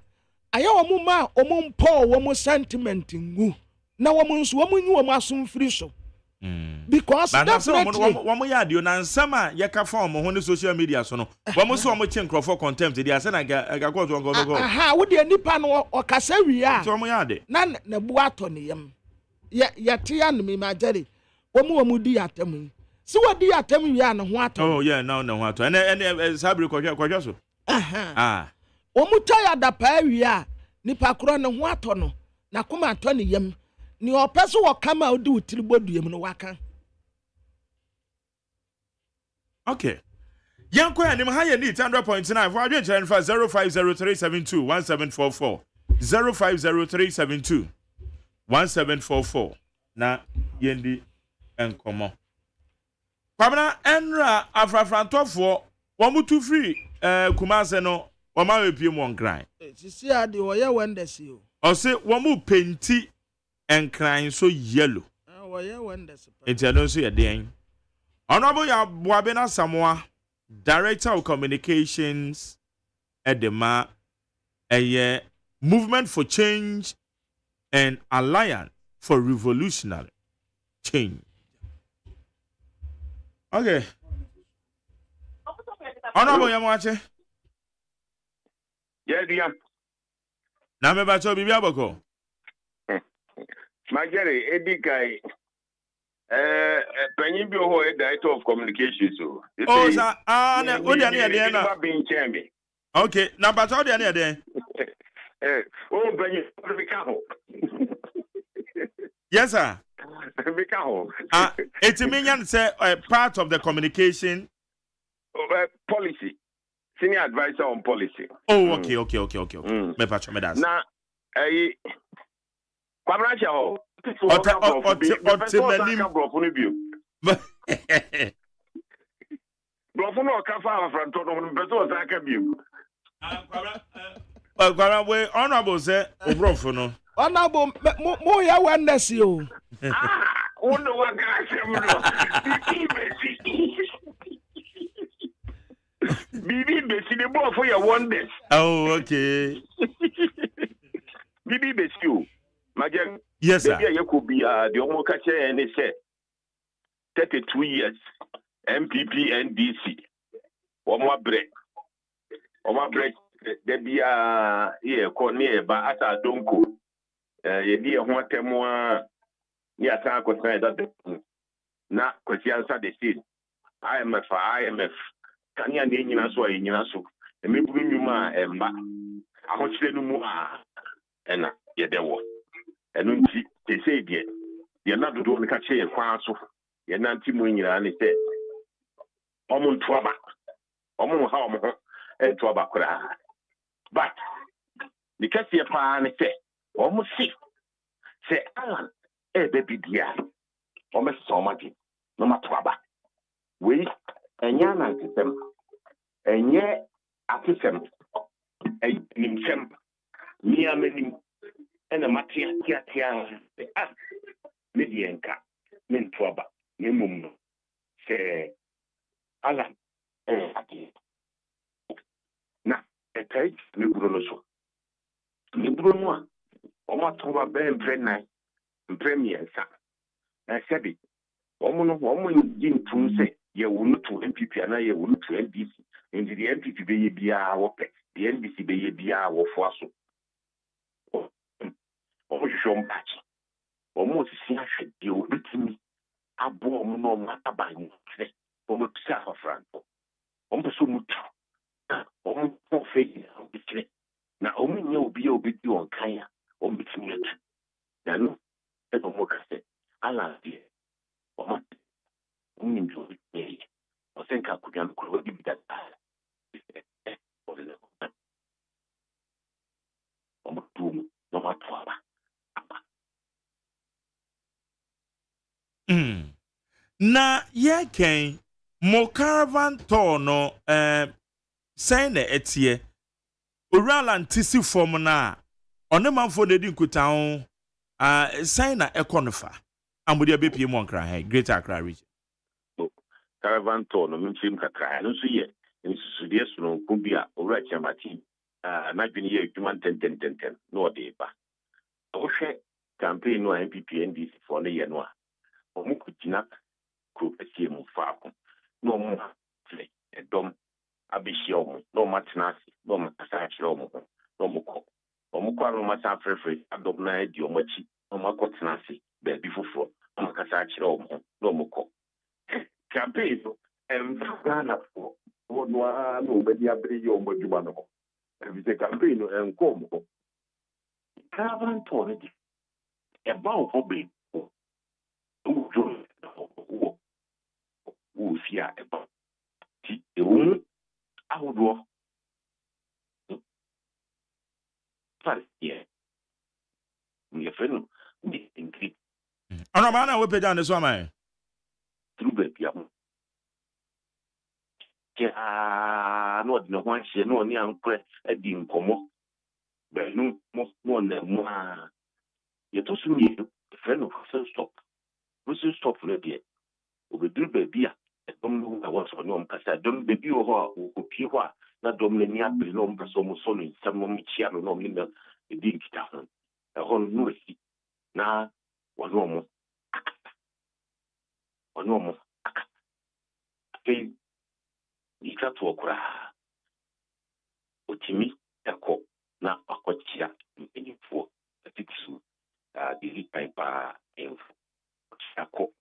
Aya omuma omumpo womo sentiment ngu na womo nso womo nyu womo asum free so because definitely womo ya dio na nsama ye ka form ho ne social media so no womo so womo chen crofo contempt dia say na ga go aha wo de nipa no okasa wi a so womo ya de na bu ato ne yam ye te ya no me majere womo di atam si wo di atam wi a ne ho ato oh yeah no ho ato and sabri kwahwa so Omuta da pa wi a nipa kro ne ho ato no na koma ato ne yam ni opeso wo kama odi utiri bodua mu no waka. Okay. Yanko ya nim ha ye need 100.9 for adwen chere fa 0503721744 0503721744 na yendi enkomo. Kwabena enra afrafrantofo wo mutu free Kumase no Wama wepie mu nkran. Sisi ade wo ye wonders yo. O se wo mu penti nkran so yellow. Wo ye wonders. Enti no so ye den. Honorable ya Boabena Samoa, Director of Communications Edema eye Movement for Change and Alliance for Revolutionary Change. Okay. Honorable Yamache. Yeah, dear. Now me bacho bibi aboko. My Jerry, Eddie guy. Penny be a director of communications. So. Oh, sir. Ah, okay. Now bacho the ane there. Oh, Penny, yes, sir. It's a million say part of the communication policy. Senior advisor on policy. Oh, okay. Me patch me that. Na, Kwamracha ho. Brofo no ka fa from to no beto o saka biu. Kwara we honorable say brofo no. Honorable mo ya wanness yo. Wonder what guy say mo no. Bibi besi the boy for your wonders. Oh, okay. Bibi besi you. Magen. Yes, sir. Maybe you could be the Omokache and they say 32 years MPP NDC. Oma break. There be corner but at a donko. Ye be a one temoa near Tanko that na question the seed. IMF. Can you name us or in your soup? And maybe you ma and back. I want you to move and yet there was. And they say, dear, you're not doing the catch a council. You're not teaming you and said, Omon Twaba, Omon Home and Twaba cry. But because you're fine, say, almost sick. Say, Alan, baby dear, almost so much, no matter Twaba. Wait. Enya na ntisem enye atisem nimsem mia menim ena matia medienka mentoaba nemum se ala ati na etai ne burono so ne burono a o ma toba be mprenai mprenmiensa na sebi o mo jintum se ye will to MPP and I will to NDC. And the MPP be a whopping, the NDC be a wafaso. Almost shown patch. Almost see I should deal with me. I bore no matter by me. Almost South Franco. Almost so much. Almost for failure. Now, only you be obedient on Kaya, on between it. Now, no more say, I love you. I think I could give that. Na ye ken mo caravan tour no say na etie orala ntisi form na one manfo na di nkuta ho say na ekonofa amodi abepie mo nkra ha Greater Accra region caravan tour no minchim kakra no so ye nsusu de so no kubia owura chamati na dwene ye adwuma 10 no de ba o hwe campaign no MPP NDC for no ye no a omu kugina ko esie mu faako no mu fle edom abihia omu no matenasi no makasa akire omu no mukọ omukwa no masa frefre adom na edi omachi no makotenasi be bi foforo no makasa akire omu no mukọ campaign Ghana for no be dia bre yo mo djuma no every campaign no enkom ko caravan tour di e ba o problem o fia e ba ti e un awodo fare ye mi feno mi incri ana bana we peda ne so amai trube pia no di no wan hye no ni ankre adi nkomo be no mo na mo a ye to su ni friend of stop we stop for there obedu baby a dom no wa so no mpasa dom baby ho a o pie ho a na dom ne ni abiri no mpasa mo so no nsam mo chia no ni di kita ho ɛhɔ no asi na wɔno ɔmo aka afei yika to okura otimi ɛkɔ na akɔkyia mpanimfoɔ atitisu dili paipa ɛmfo akɔ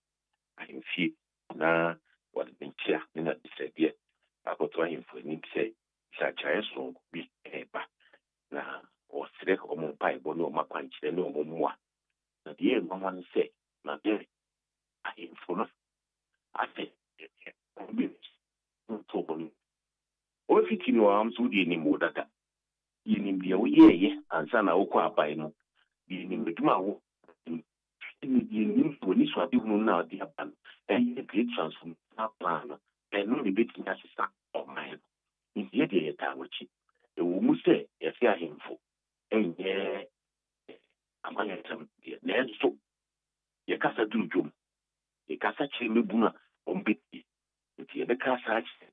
ahemfie na wɔde nkyia ne na disɛdeɛ akɔto ahemfo anim sɛ kyerɛkyerɛ sonko bi ɛba na wɔsrɛ ɔmo mpaebɔ ne ɔmo akwankyerɛ ne ɔmo mmoa na deɛ ɛmama no sɛ na deɛ ahemfo no ate ɔbi nto hɔ no ɔfiti no am so deɛ nim wo dada yɛnim deɛ woyɛɛyɛ ansa na wokɔ aban no yɛnim adwuma a wo yɛnim w'ani so ade hunu no a ɔde aba no ɛyɛ great transformation plan no ɛno ne bɛtumi asesa ɔman no nti yɛdeɛ yɛtaa wɔkyi ɛwɔ mu sɛ yɛse ahemfo ɛnyɛ amanyɛsɛm deɛ nanso yɛkasa duru dwom yɛkasa kyerɛ mɛbunu a ɔmbɛtie nti yɛbɛka saa kyerɛ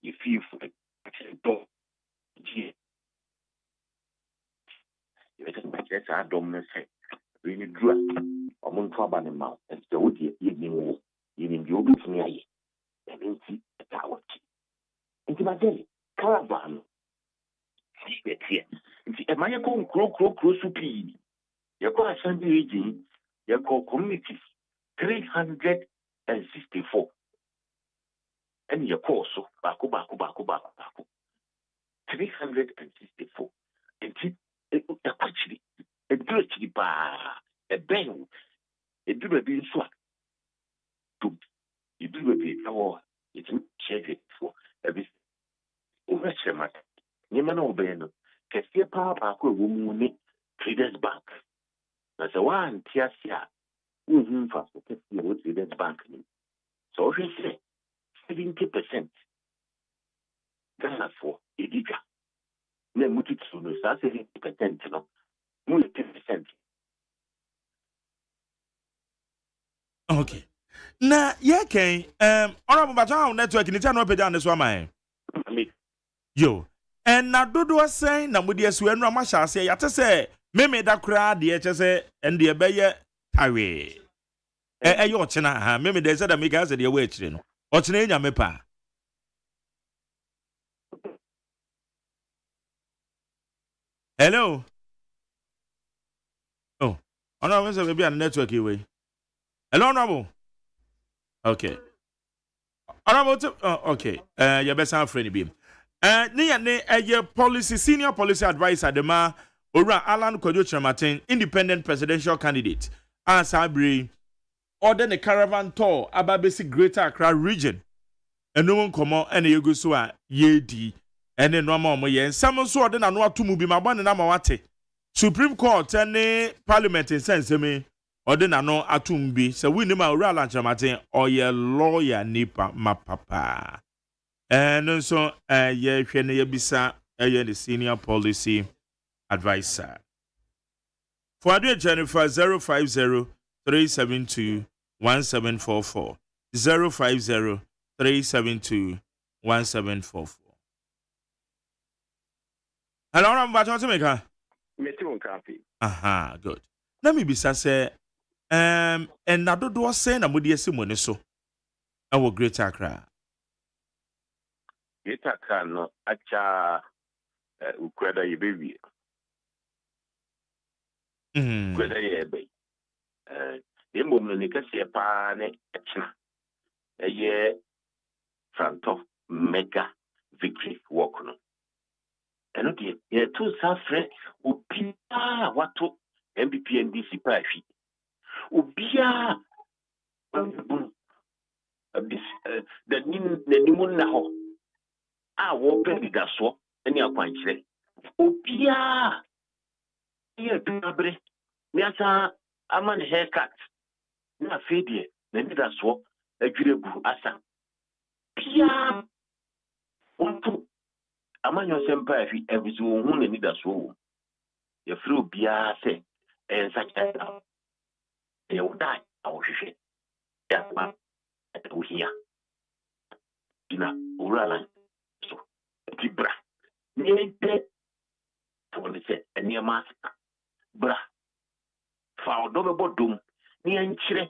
yɛfiifo akyerɛ dɔm gyeɛ yɛbɛkyerɛ saa dɔm no sɛ ɛne duru a ɔmo nto aba ne ma wo ɛnti sɛ wodeɛ yɛnim wo yɛnim deɛ wobɛtumi ayɛ ɛno nti ɛtaa wɔkyi nti magɛle caravan no yɛteɛ nti ɛma yɛkɔ nkurokuro so pii yɛkɔ Ashanti region yɛkɔ communities 364 ɛne yɛkɔɔ so baako 364 nti ɛkɔkyiri ɛduru akyiri paa ɛbɛn ɛduru baabi nso a dum ɛduru baabi ɛwɔ yɛtumi kyerɛ dwefoɔ ɛbi wobɛkyerɛ ma nneɛma no wɔbɛyɛ no kɛseɛ paa baako a ɛwɔ mu ne Traders Bank na sɛ woante ase a wohu mfa so kɛseɛ wɔ Traders Bank no sɛ wohwɛ sɛ 70% Ghanafoɔ ɛdi dwa na mututu no saa 70% no mu yɛ 10%. Okay. Na yɛkɛn honorable Bataw network ni tia no pagya ne so ama yo na dodoɔ sɛn na mode asu anu amahyɛ ase yɛate sɛ meme da koraa deɛ kyɛ sɛ ɛnde ɛbɛyɛ tawe ɛyɛ ɔkyena ha meme de sɛ da meka sɛ deɛ wɔ akyire no ɔkyena nya me pa hello oh honorable sɛ maybe an network away hello honorable okay honorable okay you better friend bi ne policy senior policy advisor dema Ora Alan Kojo Chamatin, independent presidential candidate. As Abri, order the caravan tour about basic Greater Accra region. And no one come on and you go so ye di and then no more yen. Some so then I know to move my one and I'm Supreme Court and Parliament in sense me or then I know atumbi. So we know my Alan Chamatin or ye lawyer nipa ma papa. And so ye bisa the senior policy advisor. For Adrian Jennifer 050-372-1744. 050-372-1744. Hello, I'm back to make aha, good. Let me be say and na do say na mudi esimone so. Our Greater Accra. Greater Accra no acha ukweda yebewi. Kweda yebe. Yembo mne kase pa ne acha. Eye Franto mega victory walk no. Eno die ye tu sa fre obi wato MPP NDC pa hwi. Obia the nimun na ho a wo pe didaso eni akwankyere obia ye duabre me asa ama ne haircut na fedie na didaso adwiregu asa bia wonto amanyo sempa afi ebizu hu na didaso wo ye firi obia se ensa kyeta ye wodai awhwehwe ya ma uhia ina urala so tibra niente for the set and near master bra fa odo be bodum ni enkyere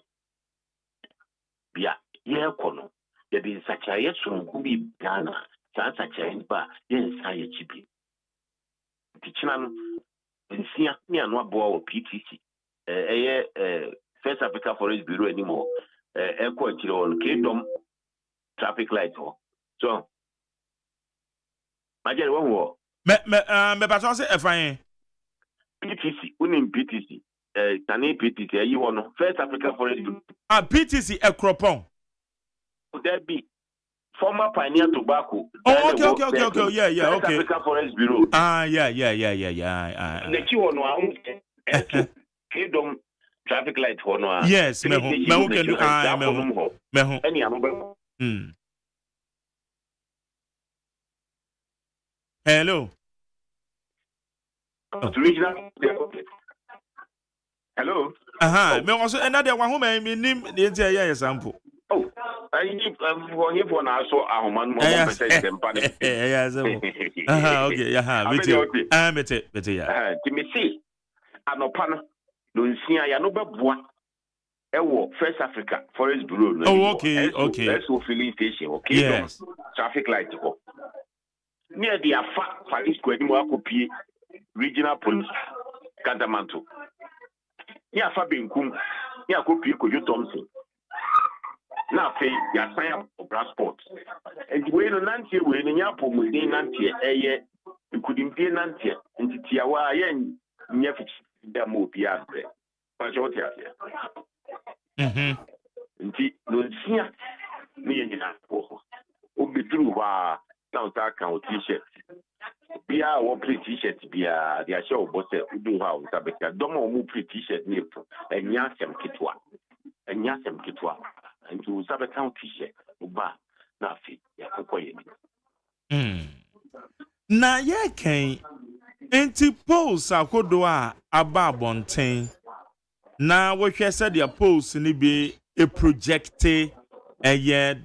bia ye kono ye din sacha ye sonku bi Ghana san sacha en ba ye nsa ye chibi tichina no nsia ni anu abo PTC First Africa Forest Bureau anymore eko enkyere on kingdom traffic light ho so majere wo me pato say efan PTC unim PTC tani PTC ayi wo no First Africa Forest Bureau PTC ekropon there be former Pioneer Tobacco. Oh, okay. Yeah, First okay. Africa Forest Bureau. Yeah. The key one, Kingdom traffic light one. Yes, me can do. Any Hello. Hello. Me also another one who may nim the entire example. Oh, I need for now so Ahoman percent okay, better, yeah. Timothy, Anopana, Lucia, Yanoba, Ewo, First Africa, Forest Bureau. Oh, okay. That's filling station, okay? Yes. Traffic light. Near the Afa, Paris, Quedimoacopi, Regional Police, Cantamanto. Near Fabin Kum, near Copi, Koyo Thompson. Now, pay your sign up for passport. And when Nancy, when in Yapo, within Nancy, you couldn't be Nancy, and Tiawa, and Yafich, their move, yeah, but you're here. Lucia, me and Yapo, will be through now, account t-shirt. Be our pretty t-shirt, be a show, but do how don't move pretty t-shirt, and Yasam Kitwa, and Yasam Kitwa. And to Sabbath t-shirt, Uba, nothing, Na ye can antipose akodoa aba bonten na wo hwe said their pose ni be a projecte eye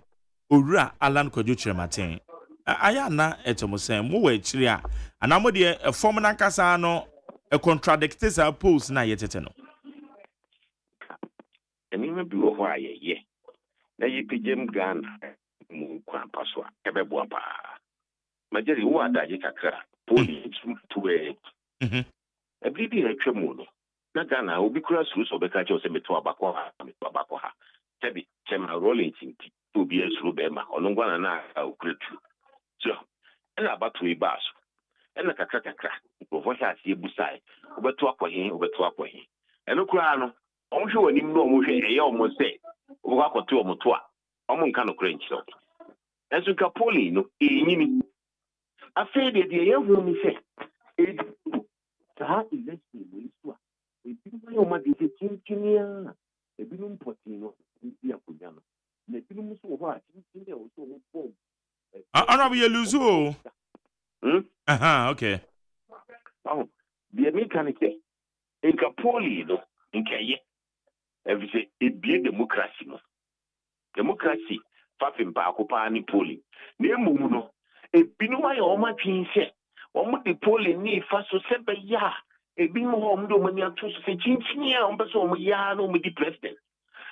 owura Alan Kwadwo Chirematen aya na etomosem mo wa akiri a anamo de e form na nkasa no e contradict sa pose na yetete no eni me bi wo ho ayeye na yipijem Ghana mu kwan paswa ebebo apa majeri wo adaje kakra poli tuwe ebibi retwemu no na Ghana obi kura suru so beka che o se meto abakọ ha tebi chema rolling tinti obi esuru be ma ono ngwana na okretu so ena abatu ibaso ena kakra ofo sha sie busai obeto akọhin eno kura no onhwe wanim no omhwe eye omo se obo akoto omoto a omo nka no kura nchiro enso ka poli no enyini afei de yehu mi se election we so ebi no ma de tintinia ebi no mpoti no bi akonya no na ebi no so ho a tintinia o so ho form ana be luzu o okay the mechanic inka poli no inka ye every say ebie democracy no democracy fafim pa akopa ni poli na emu no ebi no ayo ma twinse omo de poli ni fa so sebe ya ebi mo ho mdo mani ato so se chinchinia ombe so omo ya no mo di president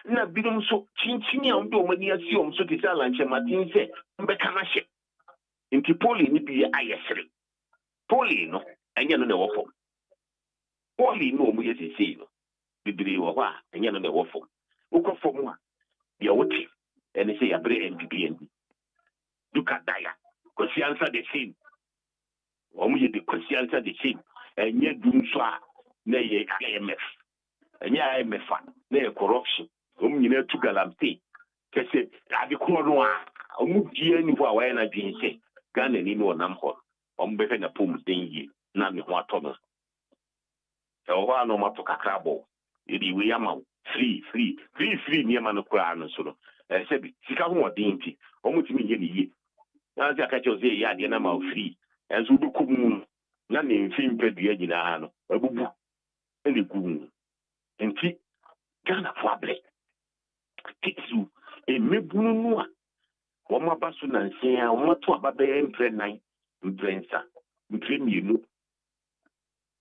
na bi no so chinchinia omdo mani asi om so ti sala nche matin se mbe kana hye inti poli ni bi ayesere poli no anya no na wo fom poli no omo yesi sei no bibiri wo ha anya no na wo fom ukọ fom a ya woti ene se ya bre NPP duka daya conscience de sin omo ye de conscience de sin enye dum so a na ye IMF enye IMF na ye corruption omo nyina tu galamte kese ade ko no a omo die ni ho a wa na dwen se Ghana ni no nam ho omo be fe na pom den yi na me ho ato no e o wa no mato kakrabo edi we ama free ni ma no kura no so no se bi sika ho odin ti omo timi ye ni yi na za ka cho ze ya de na ma free enso bi kum na ne mfim pedua nyina ha no abubu ele kum enti Ghana fo able kitsu emebunu no a wo ma baso na nsen a wo to ababe mpre nan mprensa mpre mienu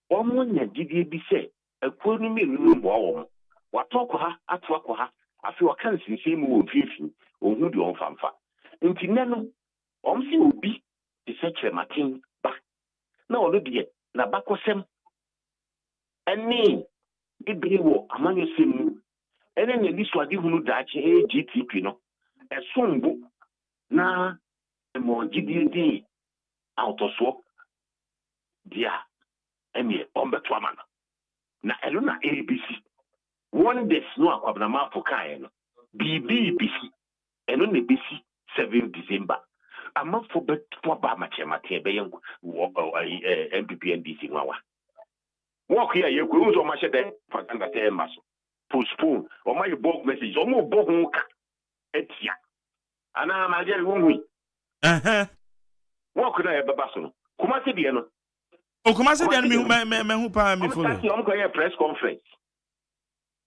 wo mo nya gidie bi se akuo no mmienu mmoa wɔn watɔ kɔ ha ato akɔ ha afei wɔka nsinsin mu wɔ mfimfini ɔhu deɛ ɔmfamfa nti nɛ no ɔmsi obi te sɛ kyerɛmaten ba na ɔno deɛ n'abakɔsɛm ɛne bibiri wɔ amanyɔsɛm mu ɛne ne nisɔade hunu daakye GTP no ɛsombo na ɛmɔ gyidie din autosoɔ dia ɛne ɔmbɛto ama no na ɛno na ABC one day no akwabnama afɔ kaeɛ no BBC ɛno na besi 7 December amafo bɛto aba amakyerɛmateɛ bɛyɛ MPP NDC nwawa wɔkɔ yɛ yɛkɔ nso ɔmahyɛ dɛ propaganda sɛ ɛma so postpone ɔmayɛ bulk message ɔmo bɔ ho ka atia anaa magye wo hui wɔkɔ na yɛbɛba so no Kumasi deɛ no Kumasi deɛ no me hu pa me follow ɔmo kɔ yɛ press conference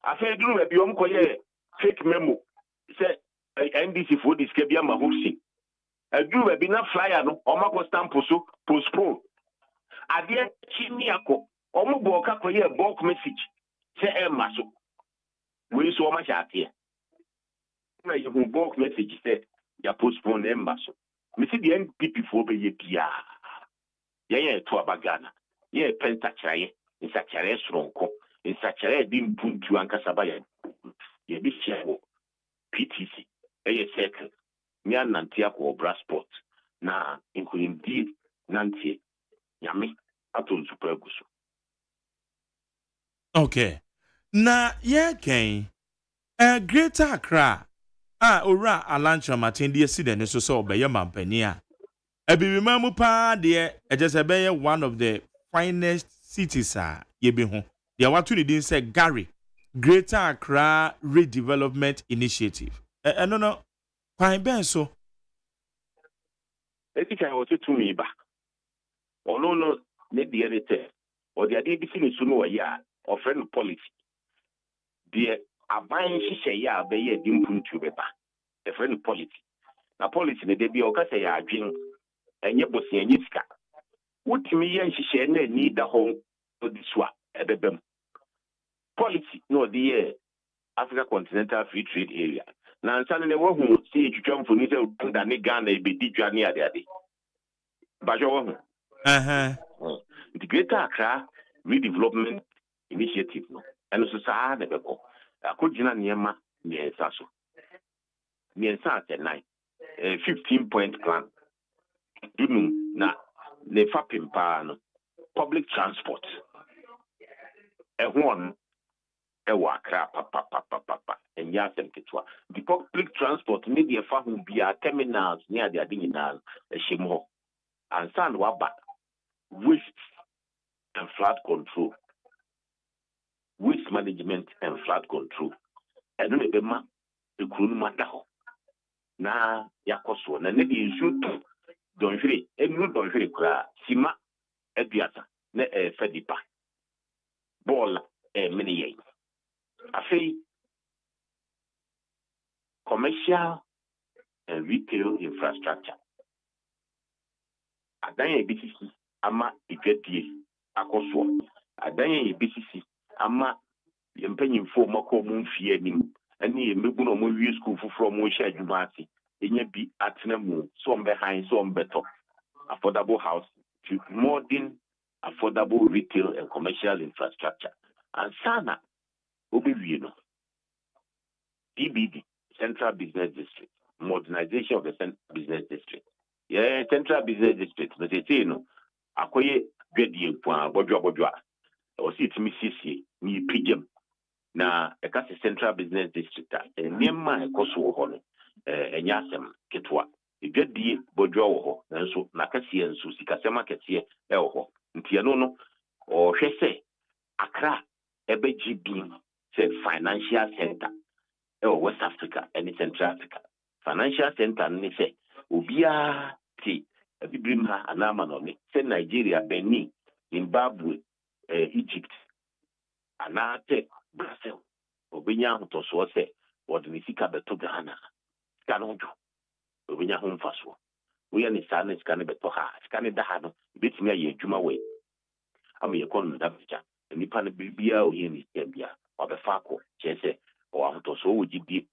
afei duru baabi ɔmo kɔ yɛ fake memo sɛ NDC for this kebia ma hosi aduru baabi na flyer no ɔmo akɔ stamp so postpone adeɛ chimi akɔ ɔmo bɔ ka kɔ yɛ bulk message sɛ ɛma so wei so ɔmo hyɛ ateɛ na yɛ hu bulk message sɛ ya postpone ɛma so me si the NPP for be ye bia yɛ to abagana yɛ penta kyerɛ nsakyerɛ soronko nsakyerɛ di mpuntu ankasa ba yɛ bi hyɛ wɔ PTC ɛyɛ circle nya nante akɔ Brasport na nkunim nante nyame ato nsupa aguso. Okay. Na yɛkɛn Greater Accra ora Alantra Matendi accident so so obeye mampani a abibima mu pa de ejese beye one of the finest cities ye be ho de watu ni din say Gary Greater Accra Redevelopment Initiative eno no kwan ben so etika o tetu mi ba ono no ne de edete o de ade bi sini so no ya offend policy de aban hihye ya abeye di mpuntu beba the friend policy na policy ne de bi o ka say ya adwen enye bosia enye sika wotimi ye nhihye na ni da ho odisua ebebem policy no the Africa Continental Free Trade Area na nsa ne wahu si etwitwa mfoni se Uganda ne Ghana ebedi dwa ne ade bajo wahu the Greater Accra Redevelopment Initiative no eno so saa na beko akogina niema miensa so miensa at 9 15-point plan dunu na ne fapim pa no public transport ehon ewa Accra papa enya semketwa the public transport media fa hu bia terminals ne ade nyina ehim ho ansan waba waste and flood control waste management and flood control eno ne bema ekuru mata ho na yakoso na ne di nsutu donhwere enu donhwere kura sima aduata na fedipa ball mini yen afei commercial and retail infrastructure adan ebisisi ama idwadie akoso adan ebisisi ama yempanyimfo mako mu mfie anim ani emegu no mo wie school fufuro mo hye adwuma ase enya bi atena mu so mbe han so mbeto affordable house to modern affordable retail and commercial infrastructure and sana obewie no DBD Central Business District modernization of the business district Central Business District but say no akoye dwadie kwa bodwa o si timi siesie ni pigem na ekase Central Business District niema ekoso ho no enya asem ketwa edwadie bodwa wo ho nanso na kase enso sikasema kese ho ntia no o hwese Accra ebeji bin say financial center West Africa and Central Africa financial center ni say obia ti bibrim ha anama no ni say Nigeria, Benin, Zimbabwe, Egypt anate Brazil obenya hotoso se wodi sika beto Ghana kanonjo obenya ho mfaso we ya ni sana sika ne beto ha sika ne da ha no betimi aye adwuma we am ye kon da bija nipa no bibia o ye ni bia obefa ko chese o ahoto so wo gidi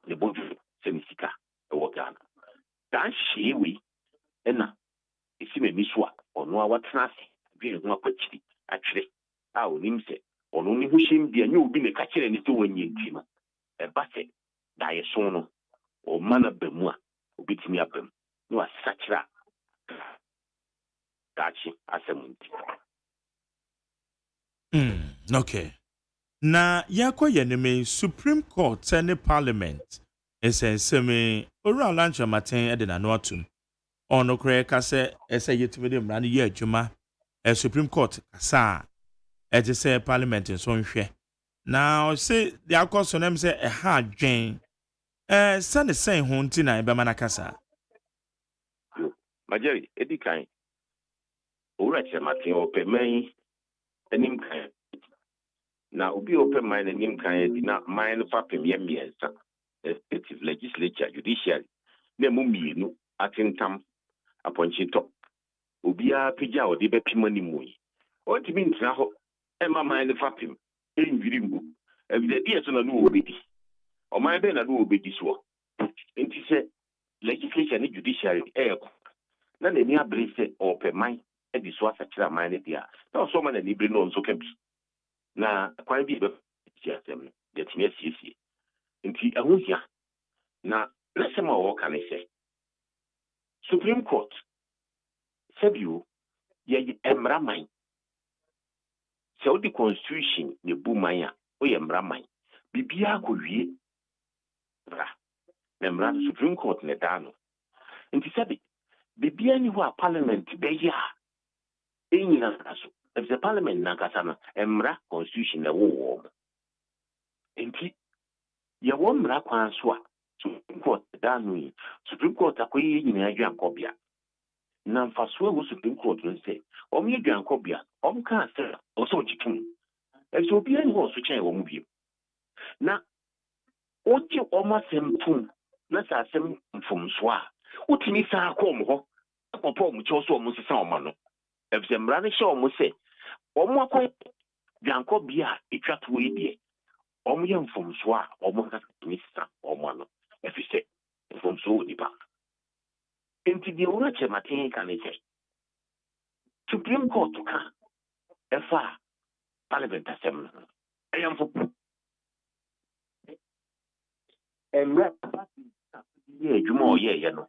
ne bodu se ni sika e wo Ghana dan hyewi ena esi me miswa ono a watena ase bi ho akwachiri atwere a onim se ono ni ho hyem bia nye obi ne ka kire ni se wonye nti no e ba se da ye so no o mana bamu a obi timi abam no asakira dachi asemunti. Okay. Na yakoye ne me Supreme Court and Parliament esenseme ora lancha maten ede na no atum ono kre ka se ese yetime de mra ne ye adwuma Supreme Court kasa e je se Parliament nso nhwe na o se de akoso nem se e ha adwen sane sen ho nti na e be mana kasa Majeri edikan ora che maten o pe man enim kan na obi open mind nim kan di na mind fa premier miensa executive legislature judicial na mu mienu atentam aponchi top obi a pija odi be pimani mu yi o ti bi ntra ho e ma mind fa pim e nwiri mbu evidence eso na no obedi o mind be na no obedi so enti se legislature ni judicial na ni abrese open mind e di so asakira mind dia na so ma na ni bre no nso ka bi na kwan bi be siasem de timi siesie nti ahohia na lesema wo kan say Supreme Court sabio ye emraman so the constitution ne bumanya o ye emraman bibia ko wie bra emra Supreme Court ne dano nti sabi bibia ni ho a parliament be ya enyina so if the parliament na kasa no emra constitution na wo nti ye wo mra kwan so a Supreme Court dano Supreme Court akoyi nyina adwan kobia na mfaso wo Supreme Court no say omo adwan kobia omo ka say o so jitum e so bia ni wo so chen wo mu bi na oji omo semtum na sa sem mfumso a otimi sa akom ho akopọ mu cho so omo sisa omo no e se mra ne hye omo say omo akoy dwan kobia etwato we die omo ye mfumso a omo ka timi sisa omo no e fi say mfumso ni ba enti di ora che matin kan say Supreme Court ka efa Parliament asem ayam fo emra ye adwuma o ye no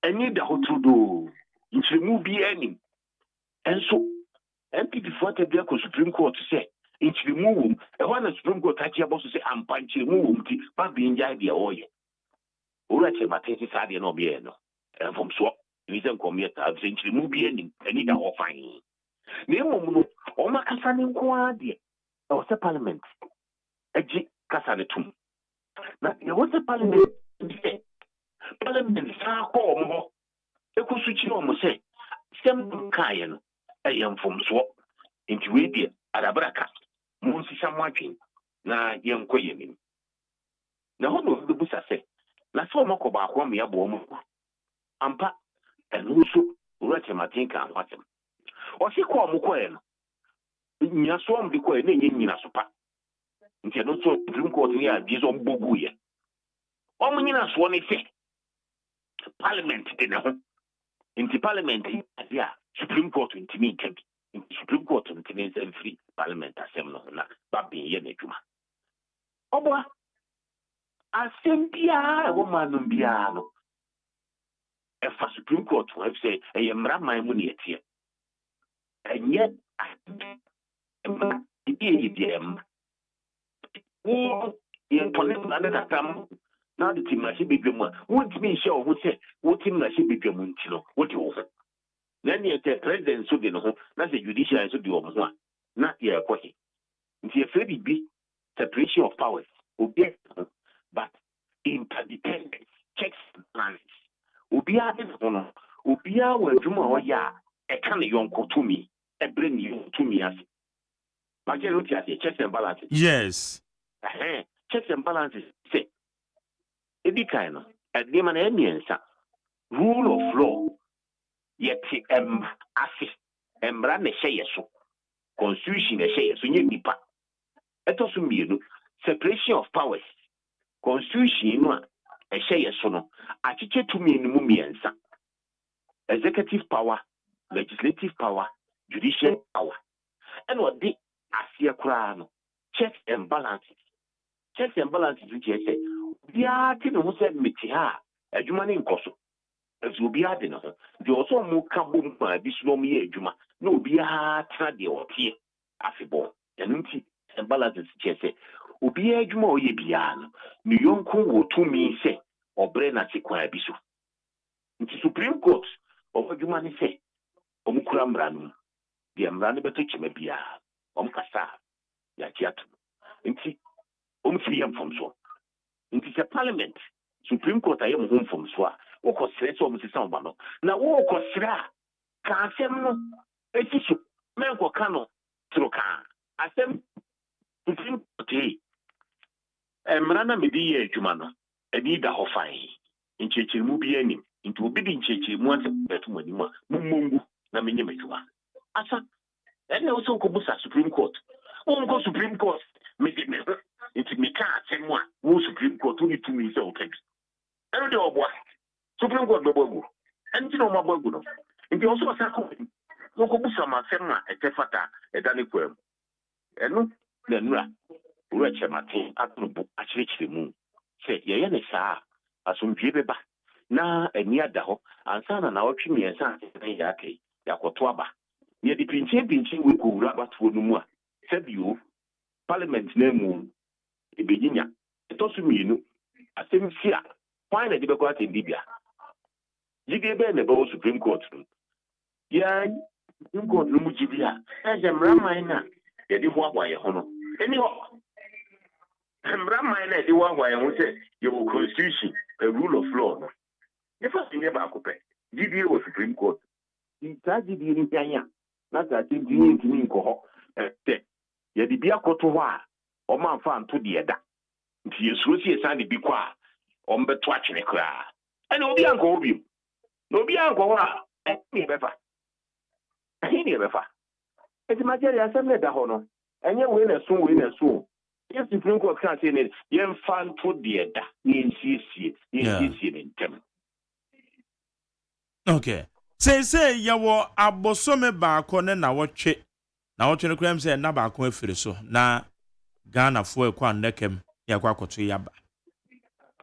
eni da hotudo nchiremu bi anim enso MPP for te bia ko Supreme Court say nchiremu wom e ho na Supreme Court achi aboso say ampa nchiremu wom ti ba bi nja dia o ye ora che matin si sa dia no bi no enfom so ni se nkomye ta nchiremu bi anim eni da ho fan ne mom no o makasa ne nko ade o se Parliament eji kasa ne tum na ye wo se Parliament sa ko mo e ko su chi o mo se sem kaye no ayam fom so nti we die adabraka mo nsisa mo atwen na ye nkoye nim na ho no be busa se na so mo ko ba ko me yabo mo ampa enu so urate matin kan watem o si ko mo ko e no nya so am bi ko e na nye nyina so pa nti no so Supreme Court ni a bi so mbogu ye o mo nyina so ne se Parliament de na ho nti Parliament ya Supreme Court ntimi nkabi Supreme Court ntimi nse free Parliament asem no na ba bin ye na dwuma obo asem bia wo manum bia no efa Supreme Court wo say e mra man mu ne etie enye emma ibi bia wo ye police na da tam na the team na she bedwam a wo ntimi nhyɛ wo say wo team na she bedwam nti no wo di wo then you the president so de no na the judicial so de wo ho a na ye kwahi nti ye free bi separation of powers obi but interdependence checks and balances obi a de no obi a wa adwuma o ya e ka ne yonko tumi e bre ne tumi ase ma je lo ti ase checks and balances yes checks and balances say edi kan no ade ma na emiensa rule of law yet ase emra ne hye yeso constitution ɛhyɛ so nye nipa ɛtɔ so mmienu separation of powers constitution no a ɛhyɛ so no akyekyɛ tumi no mu mmiɛnsa executive power legislative power judicial power and what the aseɛ koraa no checks and balances which is say biara te ne ho sɛ mete ha adwuma ne nkɔ so ɛso obiara de ne ho deɛ ɔsɔ ɔmo ka bom ma bi so na ɔmo yɛ adwuma na obiara tena deɛ ɔteɛ afebɔ ɛno nti balances kyerɛ sɛ obiara adwuma a ɔyɛ biara no ne yɔnko wɔ tumi sɛ ɔbrɛ na se kwan bi so nti supreme court ɔmo adwuma ne sɛ ɔmo kura mmara no mu deɛ mmara no bɛtɔ kyema biara ɔmo kasa yɛakye ato nti ɔmo firi yɛ mfomsoɔ nti sɛ parliament supreme court ayɛ mo ho mfomsoɔ a wokɔsrɛ sɛ ɔmo sesa ɔma no na wokɔsrɛ a ka asɛm no ɛsi so mɛnkɔka no toro kaa asɛm supreme court yi mmara na mede yɛ adwuma no ɛde da hɔ fae nkyerɛkyerɛmu bi anim nti obi de nkyerɛkyerɛmu asɛ bɛto mo anim a mommɔngu na menyɛ m'adwuma asa ɛnna wo sɛ wokɔbusa supreme court wonkɔ supreme court mede me ho nti meka asɛm a wo supreme court wone tumi sɛ woka bi ɛno deɛ ɔboa supreme court bɛbɔ agu ɛno nti na ɔmabɔ agu no nti ɔso ɔsa kɔ wokɔbusa ma asɛm a ɛtɛ fata ɛda ne kwaa mu ɛno na nnura owura kyɛmate atono bo akyerɛkyerɛ mu sɛ yɛyɛ ne saa asomdwie bɛba na ani ada hɔ ansa na nawɔtwe mmiɛnsa asɛn yɛ aka yi yɛakɔto aba yɛde pinkyin wei kɔwura abatoɔ no mu a sɛbio parliament na mu ɛbɛnyinya ɛtɔ so mmienu asɛm si a kwan na de bɛkɔ asɛmdi bia gyidie bɛɛ na ɛbɛwɔ supreme court no yɛn supreme court no mu gyidi a ɛhyɛ mmaraman no a yɛde hoahoa yɛ ho no ɛni hɔ mmaraman no a yɛde hoahoa yɛ ho sɛ yɛwɔ constitution a rule of law no yɛfa so nyɛ baako pɛ gyidie wɔ supreme court saa gyidie no hwan a na saa asɛmdi no ntumi nkɔ hɔ sɛ yɛde bi akɔto hɔ a ɔma mfa nto deɛ da nti yɛsuro si yɛsan de bi kɔ a ɔmbɛto atwene koraa ɛne obi ankɔ hɔ biom na obi ankɔ hɔ a ɛne yɛbɛfa ɛnti magyɛre asɛm no ɛda hɔ no ɛnyɛ wei na so yɛ supreme court ka sɛ ne yɛmfa nto deɛ da na yɛnsiesie ne ntɛm okay sɛ yɛwɔ abosome baako ne nawɔtwe no koraa m sɛ na baako afiri so na Ghanafoɔ ɛkɔ annɛkɛm yɛkɔ akɔto yaba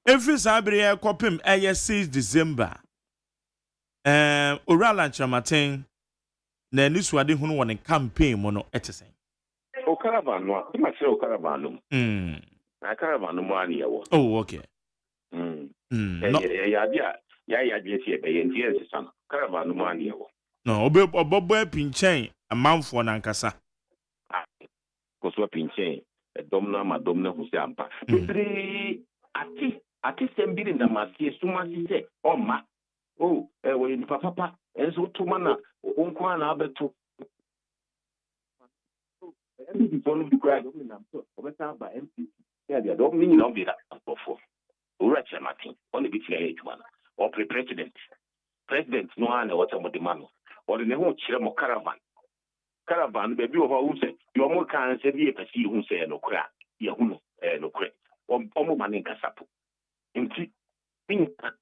ɛfiri saa bere yɛ kɔpem ɛyɛ 6 December Orala Nkyerɛmaten na ani suade hunu wɔ ne campaign mu no ɛte sɛn o caravan no a ma kyerɛ o caravan no na caravan no mu ani yɛwɔ okay yɛade a yɛayɛ si ɛbɛyɛ nti yɛnsesa no caravan no mu ani yɛwɔ no ɔbɛbɔ apinkyɛn amanfoɔ nankasa kɔso apinkyɛn ɛdɔm no ama dɔm no ho sɛ ampa bebree ate sɛm bi ne namaseɛ soma se sɛ ɔmma wɔyɛ nipa papa ɛnso wotoma na wonko a na abɛto MPP no bi koraa dɔm ne nam so ɔbɛsa aba MPP yɛdeɛ dɔm ne nyina ɔbɛda nkɔfoɔ owura kyerɛmaten ɔne bi tia yɛ adwuma no ɔpere president no a na ɛwɔ sɛ mode ma no ɔde ne ho kyerɛ mo caravan no baabi wɔ hɔ a wohu sɛ deɛ ɔmo ka nsɛ bi yɛpɛ sɛ yɛhu sɛ ɛnokorɛ a yɛhu no ɛnokorɛ ɔmo ma ne nkasa po nti menyina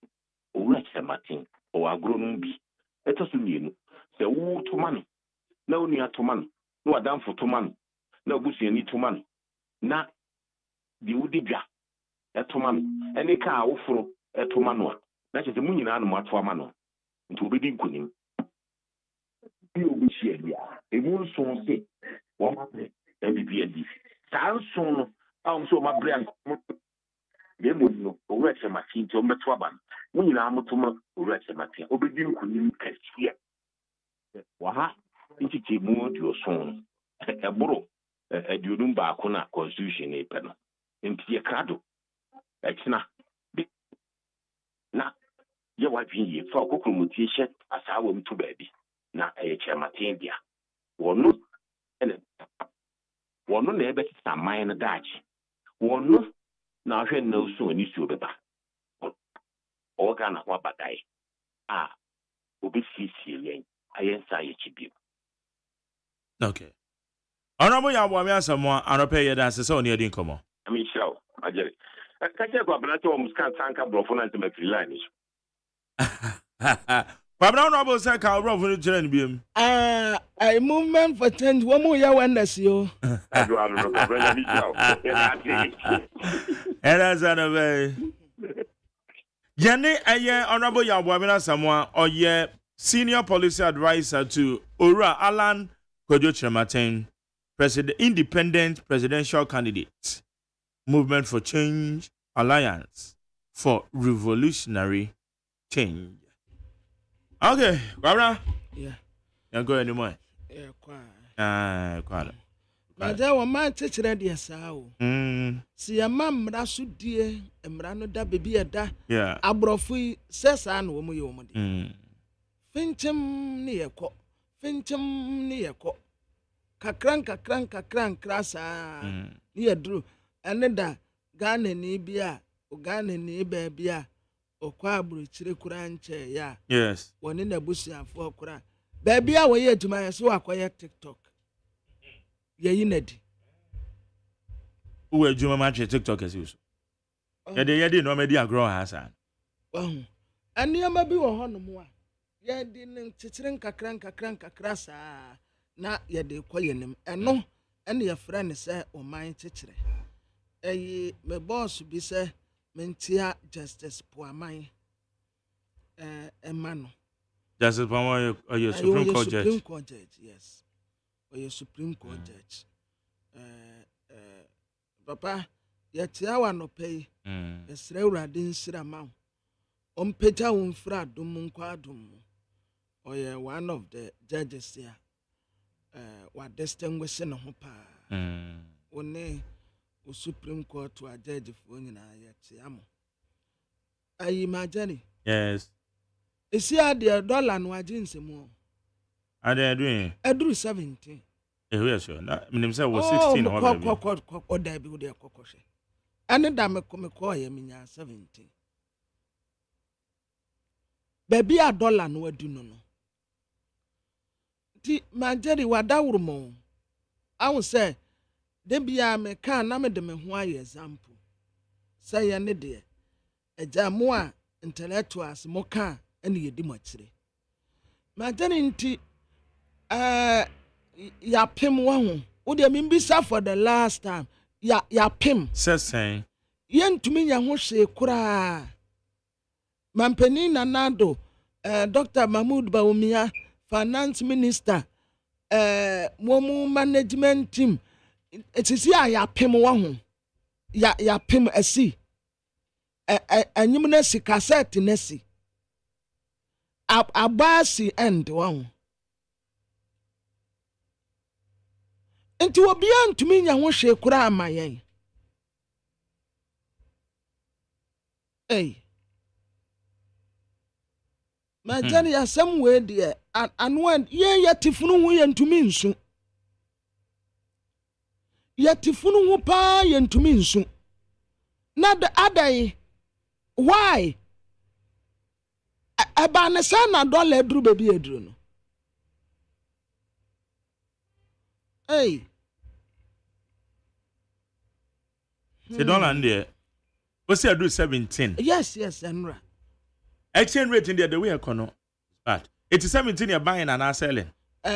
owura kyerɛmaten ɔwɔ agorɔ no bi ɛtɔ so mmienu sɛ wo toma no na wo nua toma no na wadamfo toma no na abusuani toma no na deɛ wodi dwa ɛtoma no ɛne ka a woforo ɛtoma no a na kyerɛ sɛ mo nyinaa no mo ato ama no nti wobɛdi nkonim bi obɛhyia biara ɛmu nson se wɔmabrɛ MPP adi saa nson no a wɔm sɛ wɔmabrɛ ankɔmɔ na mmom no owura kyerɛmaten nti ɔmbɛto aba no mo nyinaa motoma owura kyerɛmaten a wobɛdi nkonim kɛseɛ wɔha nkyɛkyɛmu aduoson no ɛboro aduonum baako na constitution no pɛ no nti yɛkra do ɛkyena na yɛwadwen yie fa ɔkɔkɔmutie hyɛ asaa wɔ mto baabi na ɛyɛ kyerɛmaten bia wɔno na ɛbɛsesa aman no daakye wɔno na ahwɛ nna osu ani suo bɛba ɔwɔ Ghana ho abadae a obɛsiesie yɛn ayɛ nsa yɛkyi bio okay Honorable Yawami Asamoah, Anope Yedan, so near the incomo. I mean, show. I get it. Catch up, but I told him, can't tank up, for not to make line. But Honorable Saka, I'll run for the journey beam. A movement for change. One more year, when that's you. I do. And as an way. Jenny, Honorable Yawami Asamoah, or ye senior policy advisor to Ora Alan Kojo Chematen, independent presidential candidate, Movement for Change Alliance for Revolutionary Change. Okay, Barbara. Yeah. You go anymore. Yeah, quite. Quite. But there were my teacher, dear Sao. See a mam, that's dear, and Brano da baby at that. Yeah. Abrofui says, and woman, you woman. Fincham near co. Fincham near co. Kakrank, crassa. Near drew. And then that Ghana ni bia, or Ghana ni bia, or quabri chirikuranche, ya. Yes. One in the bush and 4 cra. Baby, I will hear to my so acquire TikTok. Yeah, you need. Who are you, my TikTok as usual? Yeah, they didn't know me, dear grow Hassan. And near my be one more. Yeah, didn't chitrin cranka crassa. Na ya de quiet him, and no, and your friend say, or my teacher. My boss be say, Mentia Justice poor mine. Emmanuel. Justice Power or your Supreme Court judge? Supreme Court judge, yes. Or your Supreme Court judge. Papa, yet I no pay. A sreura didn't sit amount. Peta fra dumum quadum. Or one of the judges here. What distinguishing a hopa. One Supreme Court to a judge for yet amo. I imagine. Yes. Is here the dollar and wagins more? Are they doing? I drew 17. Yes, sure. I mean, himself was 16 or there be their cocoshe. And then I come call him 17. Baby, a dollar no do no. My Jerry, what that would more. I will say, there be a me can name them why example. Say any dear. A jamoa intellectuals moka and ye dimotry. My Jerry, ya pim one. Would you mean be for the last time? Ya pim. Says saying. Yen to me, ya hoshe kura. Mampenina Nado, Dr. Mahmoud Baumia, Finance Minister, Momu Management Team. It is ya pim one. Ya pim a sea. A numerous cassette nesi. A basi end one. Enti obi antumi nya ho hwe kura amayen. Ma jani ya sam we de anwan ye yatifunu hu ye ntumi nsu. Yatifunu hu pa ye ntumi nsu. Na the adai why? Aba ne sa na dollar edru bebi edru no. Say $1 there. What's the do 17? Yes, Enra. Exchange rate in there the way I can. But it is 17 you're buying and selling. Me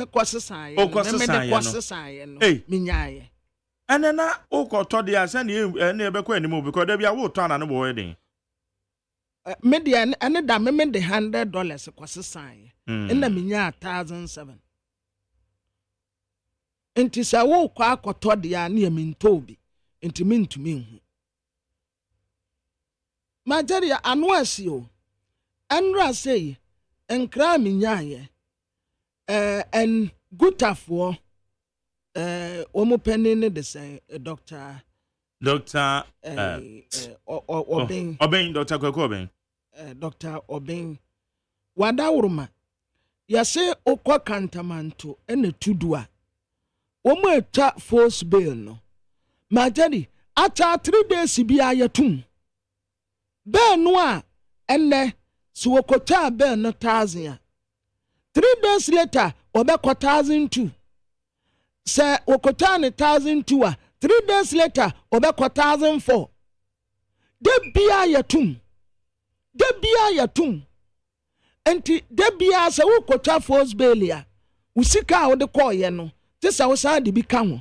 kwase san. Oh, kwase san. Hey, minyaye. And then oh, to the send you never go anymore because there be a wood turn and a wedding. Median and da me the $100 kwase san. In the minya 1,007. Enti sa wo kwa akoto de ya na mintobi enti mintumi hu majeria anwasi o anra sei enkra minyaye en gutafo omo penine de say doctor Obeng Dr. Kweko Obeng Dr. Obeng wadawuruma yase okwa kantamanto ene tudua Omo eta force bail no. Majadi ata 3 days bi ayatum. Bail no a enne so okota bail no 1,000. 3 days later obekọ 1,002. say okota ne 1,002 a 3 days later obekọ 1,004 de bia yatum enti de bia se wokota force bail ya usika wo de call ye no te se wo sa de bi ka ho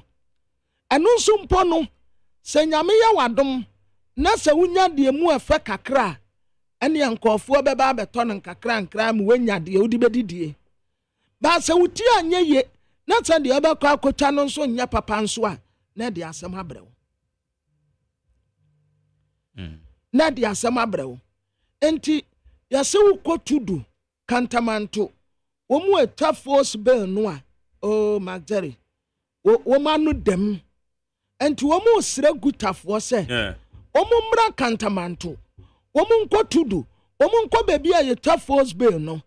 eno nso mpo no se nyame ya wadom na se wunya de mu afa kakra ene yankofo beba beto no kakra nkra mu wanya de odi bedidie ba se wuti anye ye na se de obekọ akota no nso nya papa nso a na de asem abrewo na de asem abrewo enti yase wukotudu kantamanto womu eta force bail no a oh magdari womanu dem enti womu sire gutafo se womu mra kantamanto womu nkotudu womu nko bebi a yeta force bail no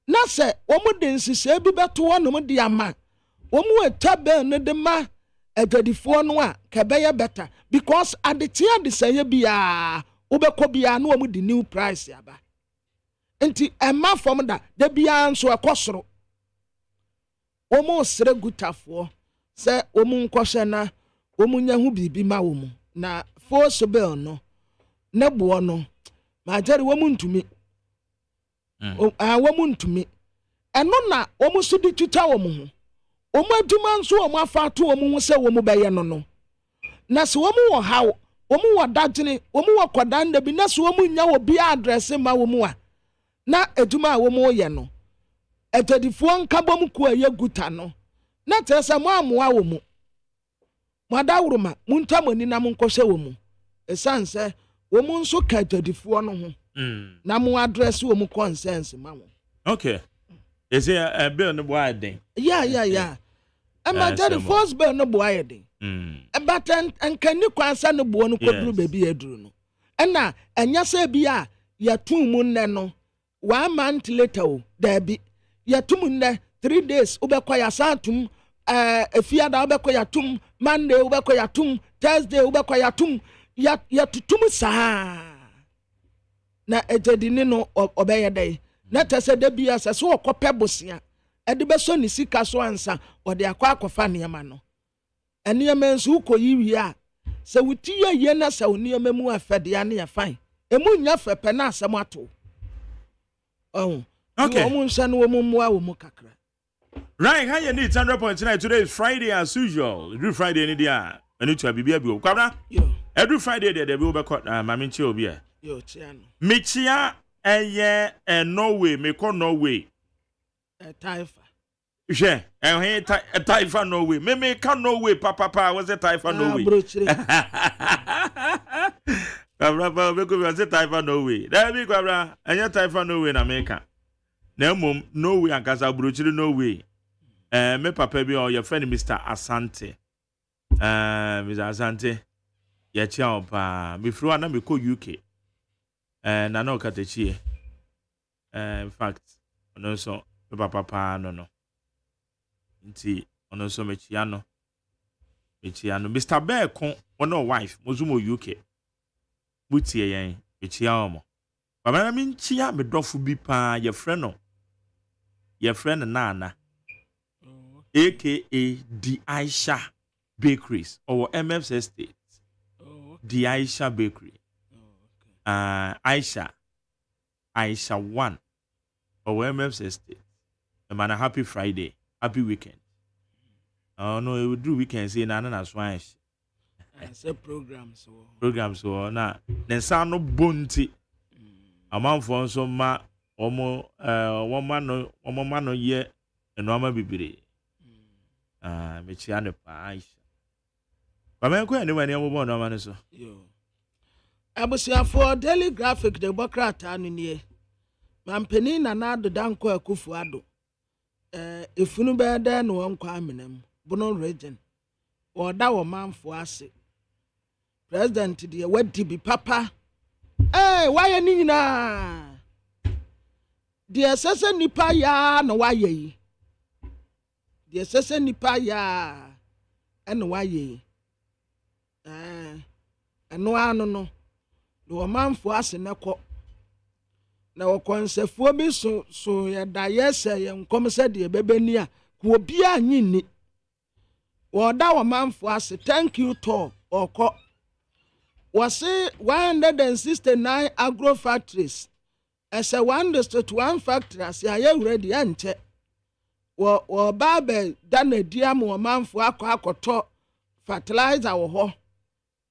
na se womu de nsise bi beto wonom de ama womu eta bail no de ma adwadifo no a kebeye better because adetia de saye bia wobekọ bia no womu de new price aba enti emma from da de bia nso ekosoro womu sire gutafo se womu nkọhye na womu nya hu bibi ma womu na force bail no ne bo no ma jere womu ntumi womu ntumi eno na womu so di tuta womu ho womu aduma nso womu afato womu ho se womu beye no na se womu wo hawo womu wo dagene womu wo kodanda bi na se womu nya wo bi address ma womu a na aduma womu ye no etadifo nkabom ku aye guta no na tese mo amoa womu madawruma muntamoni na munkɔhye womu esanse womu nso ka etadifo no ho na mo address womu conscience ma wo okay is a bill no boy den yeah ama the first bill no boy den but ankani kwansa no bo no koduru bebi eduru no na enya se bia yatum mu nne no 1 month later o da bi yatum nne 3 days ubekọ ya satum efiada ubekọ yatum Monday ubekọ yatum Thursday ubekọ yatum yatutum saa na ejadini no obeye dai na tese de bia se so okope bosia ede beso ni sika so ansa ode akwa akofa niema no eniema nso ukoyi wi a se wutiye ye na se oniema mu afede ya na ya fine emu nya fepe na asem ato okay omu nsa no omu mua omu kakra right how you need 100.9 today is Friday as usual every Friday any dia enu to bibia bi o kwabra every Friday there be obekọ mama nche obi a yo chiano mechia eye Norway me ko Norway taifa je he taifa Norway me ka Norway papa was it taifa Norway kwabra be ko was it taifa Norway da bi kwabra enya taifa Norway na meka na mom Norway ankasa brochiri Norway me papa bi o your friend Mr. Asante Mr. Asante ya chia opa me fru na me ko UK na no katechie in fact ono so me papa no nti ono so me chia no Mr. Bear ono wife mozumo UK butie yen me chia omo baba me chia me dofo bi pa your friend Nana aka the Aisha Bakeries or MF's Estate. The Aisha Bakery. Aisha 1 or MF's Estate. Man, a happy Friday, happy weekend. Oh no, it would do weekend say Nana Swine. Say programs so na then sound no bunty. A man for some ma omo one man no ye and one bibiri. Mechiane pa Aisha. Ba men ko anywhere ne mo no man so. Yo. Abusia for Daily Graphic de Bokrata anu nie. Mampeni na na do danko akufu ado. Efunu be da no wankwa amenam. Bono region. Oda wo manfo ase. President de wadi bi papa. Why ni nyina? De sese nipa ya no waye yi. De sese nipa ya eno waye. Eno anu no. Do manfo ase neko. Na wokonsefo bi so ya da yese ye nkom se de bebeni a ko bia nyini. wɔda wɔ manfo ase thank you to ɔkɔ wɔse 169 agro factories ɛsɛ 1 district 1 factory ase ayɛ wura di ɛnkyɛ wɔba bɛ da na di ama wɔ manfo akɔtɔ fertilizer wɔ hɔ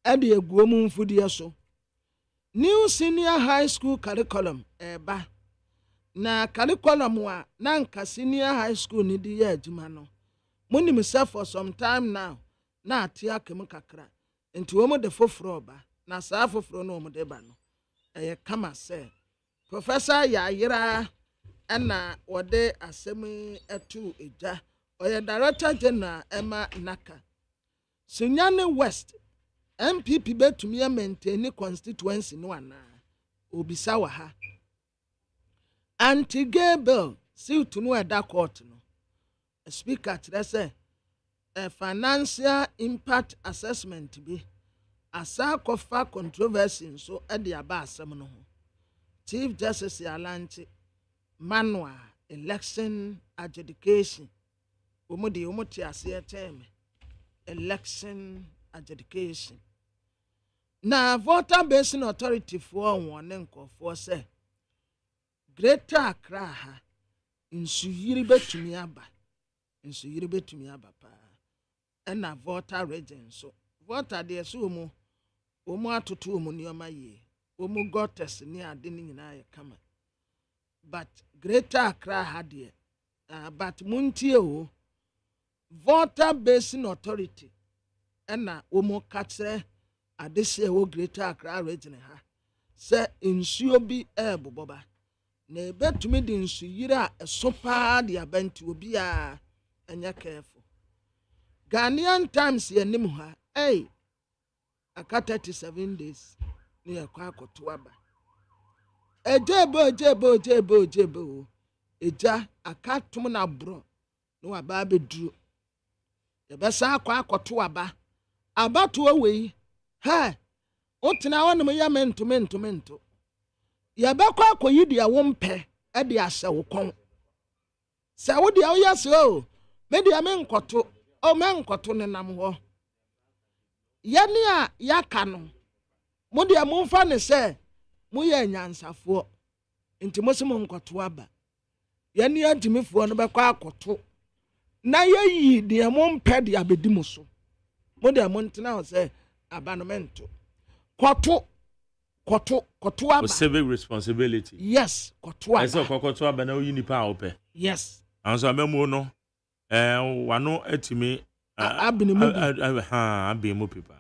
ɛde eguo mu mfudie so new senior high school curriculum ɛba na curriculum wa na nka senior high school ni di yɛ adwuma no munim sɛ for some time now na ate akemu kakra nti wɔn de foforo ba na saa foforo no wɔn de ba no ɛyɛ kama sɛ professor Yayira ɛna wɔde asɛm ɛto egya ɔyɛ director general Emma Naka Sunyane West MPP betumi maintain constituency no ana obisa wa ha anti-gay bill suit no ɛda court no speaker kyerɛ sɛ a financial impact assessment bi asa kofa controversy nso ɛde aba asɛm no ho Chief Justice Alanche manual election adjudication omuti aseɛ term election adjudication na voter based authority for one nkɔfoɔ sɛ Greater Accra ha nsuyiri betumi aba pa ɛna voter region so voter de so omu atoto omu nneɛma yie omu gottes ne ade ne nyinaa yɛ kama but Greater Accra ha de but montie o voter based authority ɛna omu kakyere adehye wo Greater Accra region ha sɛ nsuo bi ɛbobɔba na ebetumi de nsuyiri a ɛso paa de abɛnti obi a ɛnyɛ careful Ghanaian Times yɛnim ha aka 37 days ne yɛkɔ akɔto aba ejebo eja aka tom na bro no aba beduro yɛbɛsa akɔto aba abato wei otena wɔnom yɛ mento yɛbɛkɔ akɔyi de wo mpɛ ɛde ahyɛ wo kɔn sɛ wo de wo yɛ so me de menkɔto ne nam hɔ yɛne a yɛaka no mo de momfa ne sɛ moyɛ nyansafoɔ nti mo se mo nkɔto aba yɛne agimifoɔ no bɛkɔ akɔto na yɛyi de mo mpɛ de abedi mo so mo de mo ntena ho sɛ abanomento kɔto aba civic responsibility yes kɔto aba ɛsɛ kɔto aba na oyi nipa a wopɛ yes anso amemu no wano atimi abemu pipa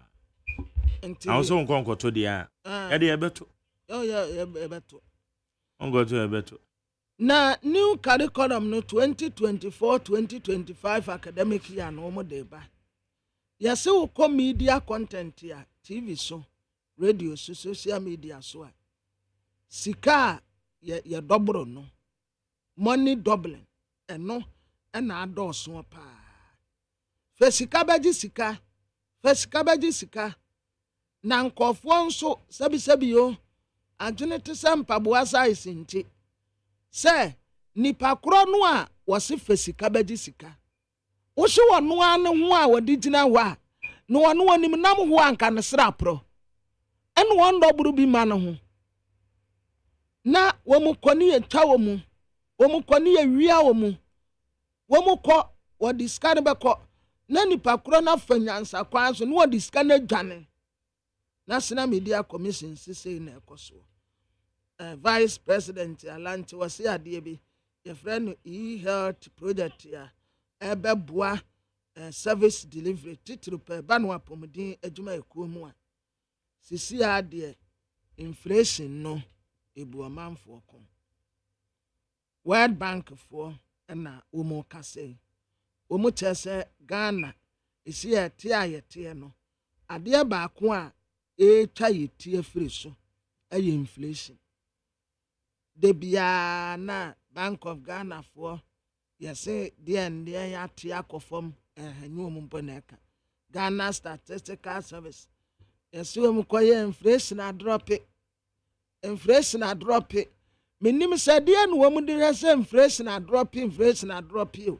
anso nkɔto dia yɛde yɛbɛto yɛbɛto na new curriculum no 2024-2025 academic year no mo de ba yɛsɛ wo kɔ media content ya TV so radio so social media so a sika ye dobro no money doubling eno na adɔso pa fe sika baji sika na nkɔfoɔ nso sabi yo adwene te sɛ mpaboa size nti sɛ nipa koro no a wɔse fe sika baji sika wo hye wɔ no ane ho a wɔde gyina hɔ a no wɔno wɔnim nam ho anka ne sra pro ɛne wɔn dɔboro bi ma no ho na wɔn kɔni yɛ twa wɔn kɔni yɛ wia wɔn kɔ wɔde sika ne bɛkɔ na nipa koro na fa nyansa kwan so na wɔde sika ne dwane national media commission sisi na ɛkɔ so vice president Alante wɔsi adeɛ bi yɛfrɛ no e-health project ya ɛbɛboa service delivery titiri pɛ ba no apɔmuden adwuma ekuo mu a sisi adeɛ inflation no ebu amanfoɔ kɔn World Bank for na wɔn kase wɔn kyerɛ sɛ Ghana esi yɛte a yɛte no adeɛ baako a etwa yɛtie firi so ɛyɛ inflation de bia na Bank of Ghana for yɛsɛ deɛ yɛate akɔfam ɛhɛnyɛ wɔn mpo na ɛka Ghana Statistical Service yɛsɛ wɔn kɔyɛ inflation adrope menim sɛ deɛ no wɔn de sɛ inflation adrope o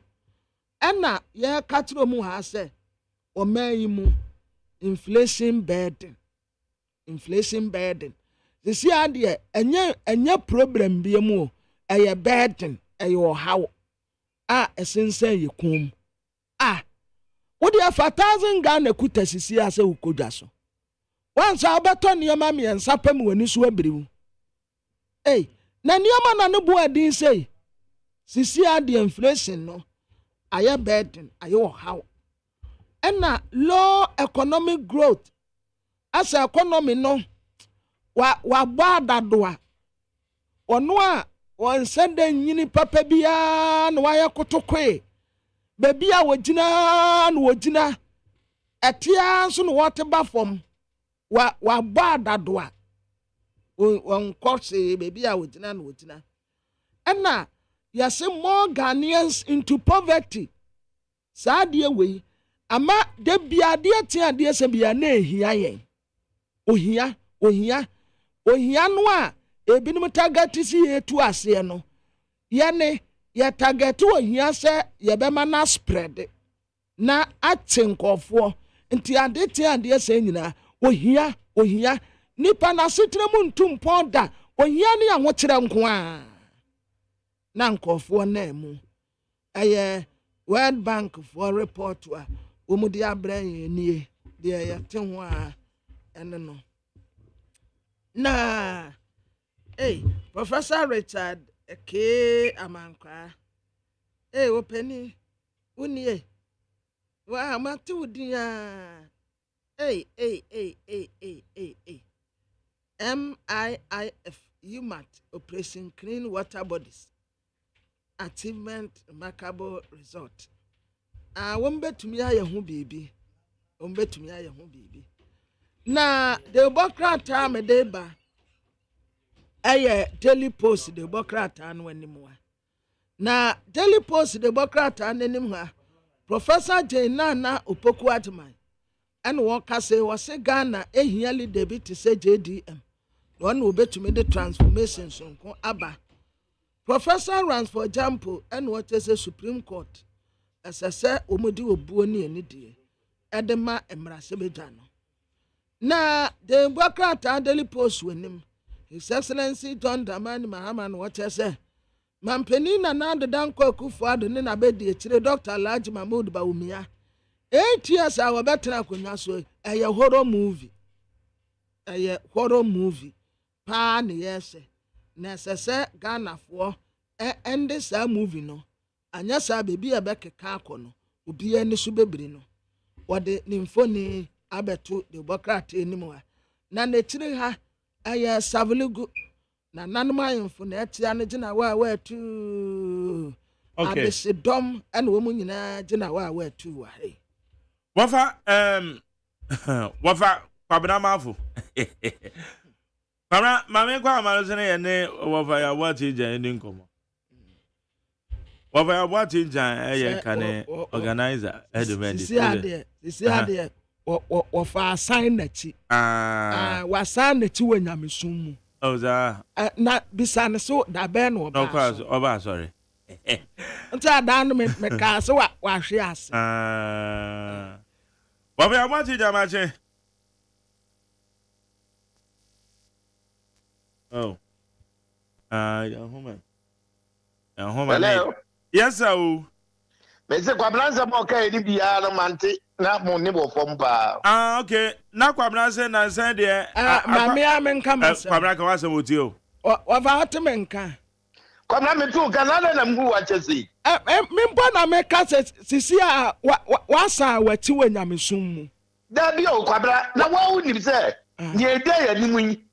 ɛna yɛka kyerɛ mu ha sɛ omayimu inflation burden sisi ade enye problem bi mu eye burden eye ohaw a esensen yekum wodi afa 1000 Ghana kuta sisi ase ukodwa so wansa abeto nioma miensa pam wani so abiriwu na nioma na no bo adin sei sisi ade inflation no aye burden aye ohaw ena low economic growth as economy no wa bada doa ono a won sende nyini papa bia na waya kotokwe baby a wogina etia so no wote ba fom wa bada doa won kose baby a wogina ena yes more Ghanaians into poverty saade we ama de bia de tia de se bia na ehia yen ohia no a ebinum target si etu ase no ye target ohia se ye be ma na spread na atenkofo nti ade tia de se nyina ohia nipa na sitremu ntumpon da ohia ne ya kire nko a na nkofo na emu World Bank for report wa omudi abran nie de ya te ho a ene no na Professor Richard K Amankwa openi unie wa mate udia MIIF UMAT Operation Clean Water Bodies Achievement Remarkable Result wombetumi aye ho bibi na the Bokrata medeba Daily Post the Bokrata no animwa na Daily Post the Bokrata nanim ha Professor Jainana Opoku Adman and wonka say was Ghana ehia leader bi to say JDM one obetumi the transformation sonko aba Professor runs for example and what is a Supreme Court as I say omudi obuo ni enidie edema emrasebejano na the Bokrata Daily Post wenim His Excellency John Dramani Mahama no what say mampeni na de danko Akufo-Addo ne na bedi chire Dr. Alhaji Mahmood Bawumia 8 years awo betra konwa so eye horror movie pa ne yese na sese Ghana fo end sa movie no anya sa bebi e bekeka akono obi ani so bebiri no wode ni mfoni abeto de Bokrata enimu na ne chire ha aya savulugu na nanuma info na etia ne gina wa tu abesidom ene wo mu nyina gina wa tu wa hey wafa kwabena mafu mama kwa amalozene yene wafa ya wati jan ni nkomo wafa ya wati jan kane organizer edumend sisi ade wafa assign na chi wa assign na chi wa nyamesum mu oza na bisane so da be no no cause oba sorry nta dan me ka so wa hwe ase wafa ya wati jan mache Hello. Yes, sir. Me say kwabranza mo kai ni bia no mante na mo ni bo fom ba. Okay. Na kwabranza na san de mame amenka masa. Kwabranza wasa moti o. Wa va atmenka. Kwabra me tu Canada na mgu wa chesi. Me mpo na me ka sisi a wasa wati wanyamesum mu. Da bi o kwabra na wa uni se. Nye de ya ni mu yi.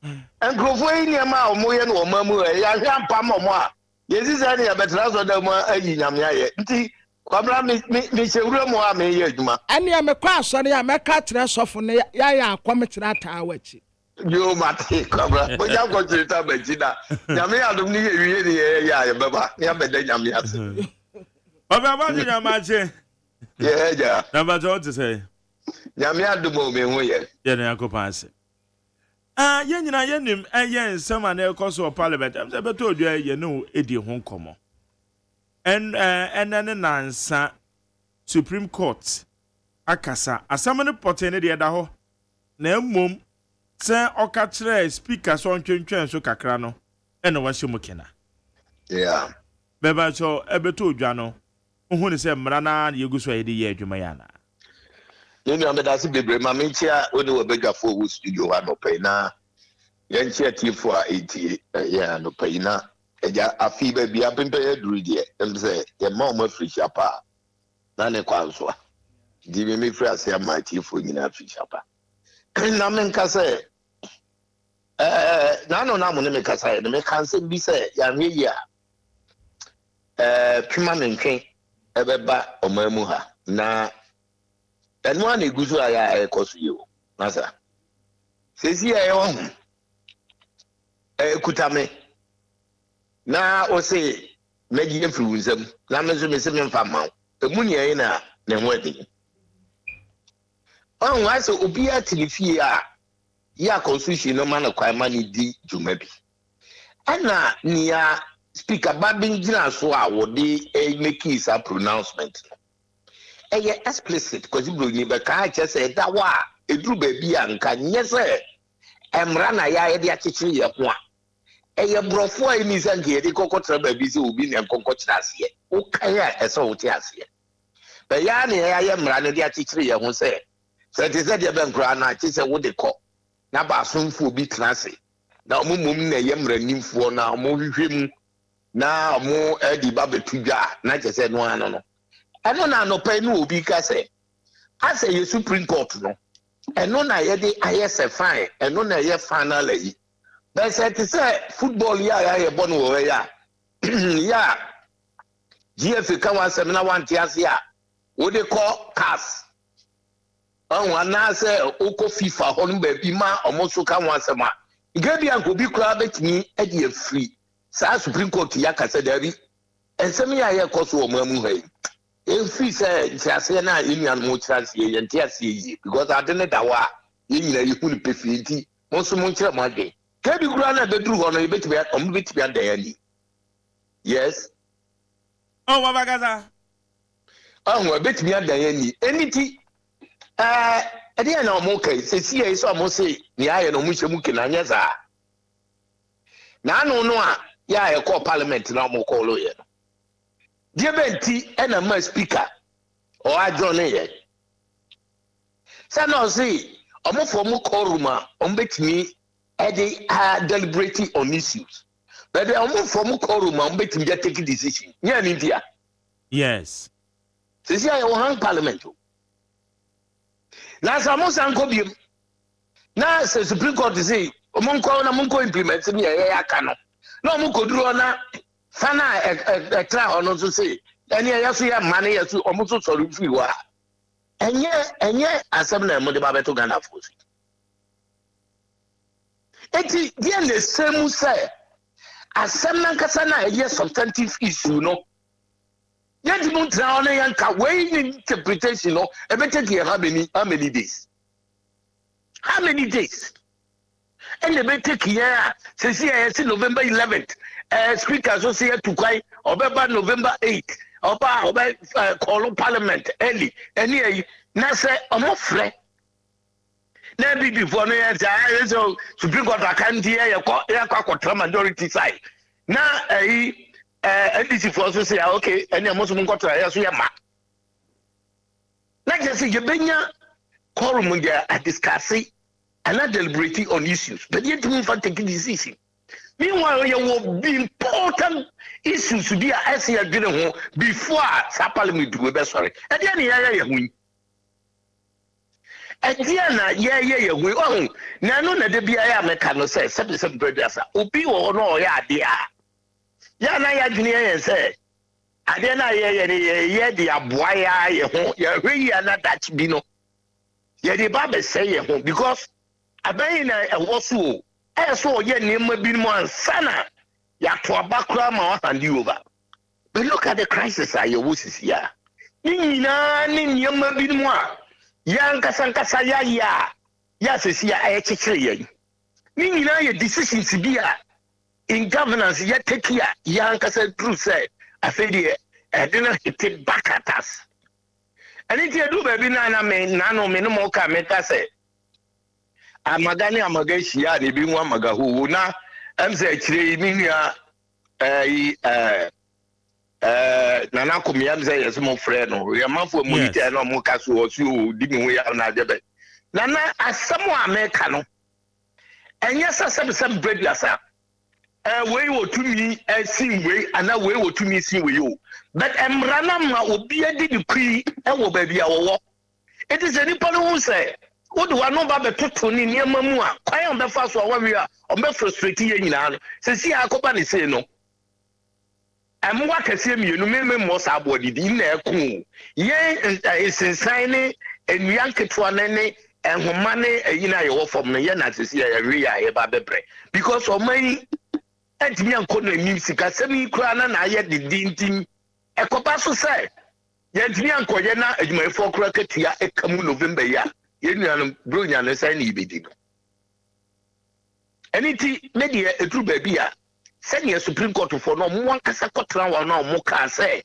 Enkrofo yi ni ma o mo ye no o ma mu ya hwa mpa mo a. Yezi se ni ya betra so da mo ayi nyam ya ye. Nti kwabra me chewure mo a me ye aduma. Ania me kwa asore ya me ka tre sofo ne ya akom tra ta awachi. Yo mate kwabra. Bo ja ko tra ba chi da. Nyam ya dum ni ye wiye ni ya beba. Ya beda nyam ya se. Oba ba ni nyam ache. Ye ja. Na ba to say. Nyam ya dum o me hu ye. Ye na yakopa ase. Ye nyina ye nim eye nsema na ekoso parliament am se beto odua ye no edi ho nkomo en nansa Supreme Court akasa asɛm ne pɔtɛ ne deɛ da hɔ na mmom sɛ ɔka kyerɛ speaker so ntwentwɛn so kakra no ɛna wahyɛ mu kena yeah bɛba so ɛbɛtɔ odwa no ohu ne sɛ mmara na yɛgu so ayɛde yɛ adwuma yɛ ana yɛnua medase bebree ma menkyia one wɔ badwafo wɔ studio hɔ anɔpɛi na yɛnkyia tiefo a ɛtie yɛ anɔpɛi na ɛgya afei baabi apempɛ yɛ duru deɛ ɛm sɛ yɛma ɔma afiri hyia paa na ne kwa nso a di me mefiri ase ama tiefo nyinaa afiri hyia paa na menka sɛ naano na mo ne meka sɛ ne meka nsɛm bi sɛ yɛahwɛ yi a twema mentwe ɛbɛba ɔma mu ha na ɛno a na egu so a yɛ ɛkɔ so yi o nasa sesi a ɛwɔ ho ɛkuta me na ɔse mɛgye afiri wo nsam na me nso mese memfa ma wo ɛmu nea yi na ne ho adi ɔho asɛ obiara te ne fie a yɛ constitution no ma no kwan ma ne di dwuma bi ɛna nea speaker ba bi gyina so a wɔde make sa pronouncement no ɛyɛ explicit because broni bɛka kyɛ sɛ ɛda wɔ a ɛduru baabi a nka nyɛ sɛ ɛmmara na yɛde akyekyere yɛ ho a ɛyɛ borɔfo a ɛni sɛ nka yɛde kɔkɔtena baabi sɛ obi ne nkɔnkɔkyerɛ aseɛ wokae a ɛsɛ wote aseɛ bɛyɛ ne yɛayɛ mmara no de akyekyere yɛ ho sɛ sɛ te sɛ deɛ bɛnkoraa no akye sɛ wode kɔ na baasomfoɔ bi tena ase na ɔmo mmom na ɛyɛ mmaranimfoɔ na ɔmo hwehwɛ mu na ɔmo adi ba bɛtu dwa na kyɛ sɛ no ano no ɛno na anɔpɛ no obi ka sɛ asɛ yɛ supreme court no ɛno na yɛde ayɛ sɛ fine ɛno na ɛyɛ final ayi bɛsɛ te sɛ football yɛ a yɛbɔ no wɔ hɔ yɛ a yɛ a gfa ka wasɛm na wante ase a wode kɔ cars ɔho anaasɛ wokɔ fifa hɔ no baabi ma ɔmo so ka wasɛm a nka bi a nkobi koraa bɛtumi ade afiri saa supreme court yɛ akasa daabi ɛnsɛm yɛ a yɛkɔ so wɔ mo amu ha yi ɛmfiri sɛ nteaseɛ no a yɛnuanom kyerɛ aseɛ yɛnte aseɛ yie because ade ne da hɔ a yɛnyina yɛhu no pɛfie nti mo nso mo nkyerɛ mo adwen ka bi koraa no a bɛduru hɔ no ɔmo bɛtumi adan ani yes wabakasa ɔho bɛtumi adan ani ɛni ti ɛde yɛ na ɔmo kai sɛsi yɛ sɛ ɔmo se ne ayɛ na ɔmo hyɛ mu kena nyɛ saa na ano no a yɛ a yɛkɔɔ parliament na ɔmo kɔɔlo yɛ no deɛ bɛnti ɛna ma speaker ɔadwo ne yɛ sɛ na ɔse ɔmofoɔ mu kɔɔrum a ɔmo bɛtumi ɛde deliberate on issues but ɔmofoɔ mu kɔɔrum a ɔmo bɛtumi de take decision nyɛ ne ntia yes sɛsi a yɛwɔ hang parliament o na sɛ ɔmo san kɔ biem na sɛ supreme court say ɔmo nkɔ na mo nkɔ implement ne yɛyɛ aka no na ɔmo kɔduru hɔ na fana ɛtra hɔ no nso se ɛne ɛyɛ so yɛ mma ne yɛ so ɔmo so sɔre firi hɔ a ɛnyɛ asɛm na ɛmo de ba bɛto ghanafoɔ so enti deɛ na ɛsɛ mu sɛ asɛm nankasa na ɛyɛ substantive issue no yɛnti mu ntena hɔ no yɛnka wei ne interpretation no ɛbɛtake yɛ how many days ɛne ɛbɛtake yɛn a sɛsi ɛyɛ November 11th speaker so say to kwai obeba November 8 oba call parliament early any na say omofre na bi before no yes so supreme court account here yakwa majority side na NDC for so say okay any amoso mun kwatra ya so ya ma na just say yebenya quorum there discussing and deliberating on issues but yet we can take decision. Meanwhile, you will be important issues to be as you did before Parliament to be sorry. At the end, yeah, win. At the end, yeah, we own. Nano, the BIA mechanic says, 77 brothers, Obi or no, yeah, dear. Yeah, I agree, say. I didn't hear the aboya, you're really not that bino. Yeah, the Bible say, because I mean, I was so. So ye name be more sana ya to abakra ma hand you over. But look at the crisis I was here. Nina ni nyama bi mo a yanka sankasa ya sesi ya echichire ye. Nina ye decisions bi a in governance ya take ya yanka say true say I say the didn't hit back at us. ɛne ti edu baabi na me no mo ka meka sɛ amaga ne amaga hyia na ebi nwa amaga ho na ɛmsɛ akyire mi nua nana komia msɛ yɛsɛ mo frɛ no yɛmafo mu yite na mo ka so osu di mi ho ya na adebe nana asɛm a meka no ɛnyɛ sɛ bread asa wei wotumi sin wei ana wei wotumi sin wei o but emrana ma obi adi di kui ɛwɔ baabi a wɔwɔ it is any polo who say wo do no ba betoto ni niema mu a kwan on be fa so awawi a on be frustrate ye nyina no se si akoba ne sei no emwa kase mienu meme mo sa abodidi na ɛko ye esensan ne enuan ketwa ne enhoma ne eyina ye wo fom no ye na se si ya wi ya ye ba bebre because o man entimi anko na nim sika semi kura na aye didintin ekoba so say ye ntimi anko ye na adwumayefo kura ketia ekamu November ya ye nuanom bronya ne sai na ibedi no eniti me de etru baabi a senior Supreme Court for no mo ankasa kotra wa na mo ka say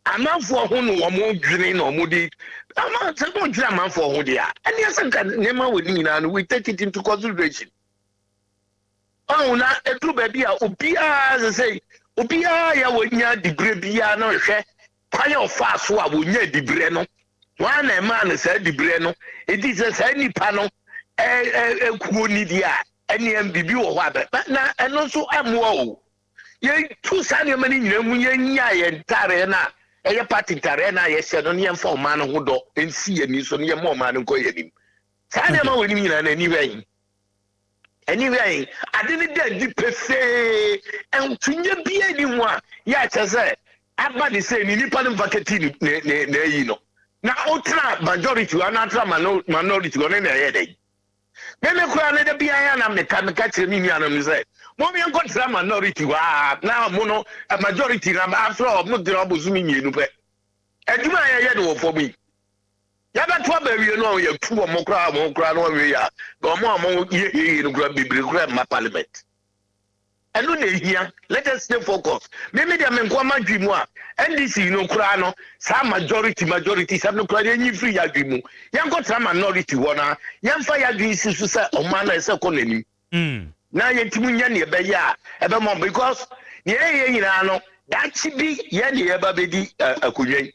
amanfo ho no mo dwene no mo di ama se mo dwene amanfo ho dia ene asanka ne ma woni nyina no we take it into consideration. Oh na etru baabi a obia say obia ya wonya degree bia no hwe kwaye ofa so a wonya degree no wa na ma na say degree no it is say nipa no kuo ni dia ene mbibi wo ho abe na eno so amwo o ye tu sane ma ni nyina mu ye nya ye ntare na eye party ntare na ye hye no ne mfa o ma no ho do ensi ani so ne mo ma no ko ye nim sane ma woni nyina na ni wen anyway adini de di pese en tunye bia ni ho a ya chese aba de say ni nipa no vakati na yi no na ultra majority ana ultra minority go na ye dey me kura na de bia ya na me ka kire mi mi anam say mo mi enko ultra minority wa na mo no majority na after all mo de obozu mi mienu pe aduma ye de wo for me ya ba to ba wie no ya tu mo kura no we ya go mo ye no kura bibiri kura ma parliament enu na ehia let us stay focused me dia me nko ma dwimu a NDC no kura no sa majority sa no kura ye free ya dwimu ya nko tra minority wona ya mfa ya dwi sisu sa o ma na se ko nanim na ye timu nya ne be ya ebe mo because ye nyina no that bi ye ne ye ba bedi akonwen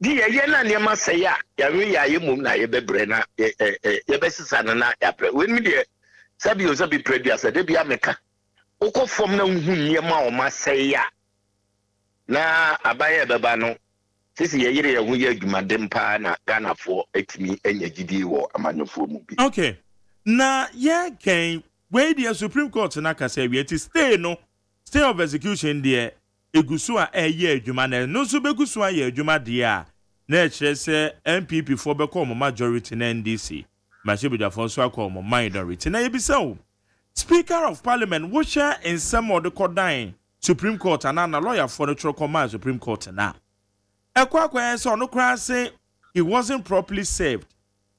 di ye na ne ma say ya we ya ye mum na ye bebre na ye besisa na ya pre we mi de sabi o sabi predia sa de bia meka ukọ fom na hu niema o ma say ya na abaye beba no sisi ye yire ye hu ye adwumadem pa na Ghana fo etimi anya gidi wo amanyofo mu bi. Okay, na ye can we the Supreme Court na ka say we ti stay of execution there egusu a eye adwuma na no so begusu a ye adwuma de a na kire se MPP for be call majority na NDC mashibida for so call minority na ye bi say Speaker of Parliament wo share in some of the court Supreme Court and na lawyer for the command Supreme Court na ekwa so no kra say he wasn't properly served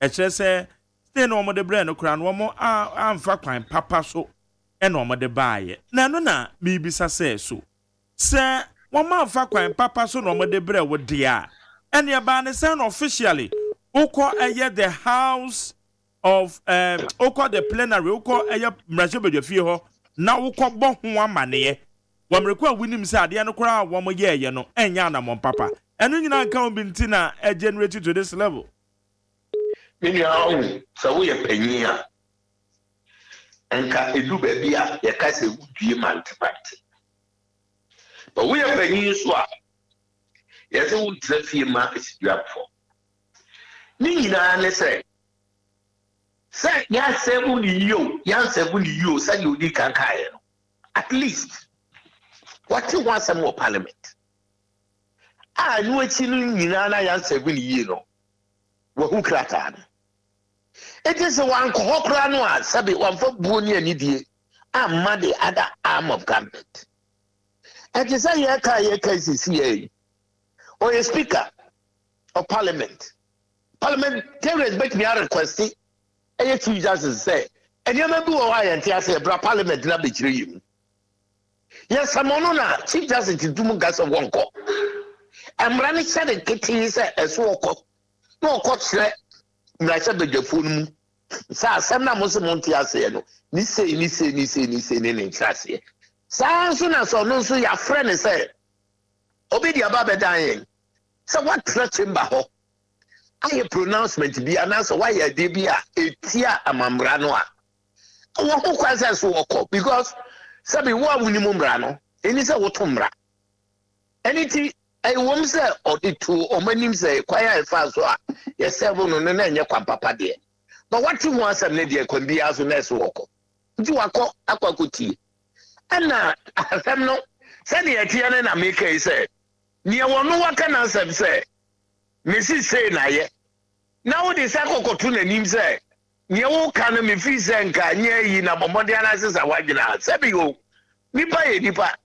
e kire se stay no mo de brain no kra no mo amfa kwan papa so e no mo de baaye na no na mi bisa say so se one man fa kwan papa so no mo de bre wo dia ene e ba ne say officially ukọ eye the house of ukọ the plenary ukọ eye mrajebedwafie ho na ukọ bo ho amane wa mrekwa winim say ade no kora wo mo ye no enya na mo papa eno nyina kan bi ntina e generate to this level mini awu so we panyi a enka edu ba bia ye ka se wudue multiparty but we are panyi so a ye se wu trafie ma esiduafo ni nyina ne say ya sebu ni yo say you di kankaye no at least what you want some more parliament you echi no nyina na ya sebu ni yi no wo hu krata no it is one kohokra no a sabe one for buoni anidie amma the other arm of government and you say ye ka CCA or a speaker of parliamentarians bet me a request e chief justice say and you remember why and say bra parliament na be kire yim yes samono na chief justice dum gas of one ko Amrani said the kitty said as walk. No coach, I said the phone. Sa semna mose monti ase no ni say ni chase sa so na so no so ya friend say obi dia ba bedan so what threat mba ho aye pronouncement bi anasa why ya de bi a etia amamra no a wo ko kwasa so woko because sabi wo awuni mumra no eni say wo tomra anything I wom say oditu omanim say kwaya efa so a yesebo no na enye kwapapa de. But what you want some lady can be as a nest walker. You are called aquacuti. And now, I have no send the Etienne and America say, near one no one can answer say, Mrs. Say, Naye. Now the Sako Cotun and him say, near all can me fees and can near ye number Modiana's a wagon. Sabio, Nipa.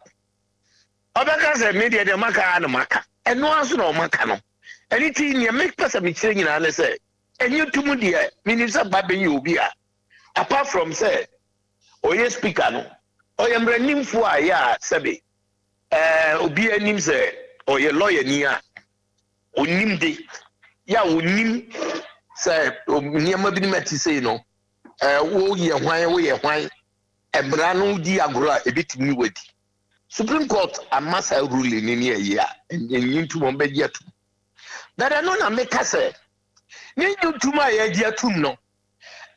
Obaka said, media the Maca and Maca, and no answer no Macano. Anything you make person be changing, and say. And you to Mudia, Minister Baby Ubia. Apart from say, Oye speaker no, Oye Mbranim for ya Sabi, Ubia nim say, Oye lawyer near, Unim de, ya unim say, Niama Binimati say no, wo ye why, a brano diagra a bit new with. Supreme Court a massa ruling in a year, and into Mombay yet. That I know na make us say. Ni to my idea too no.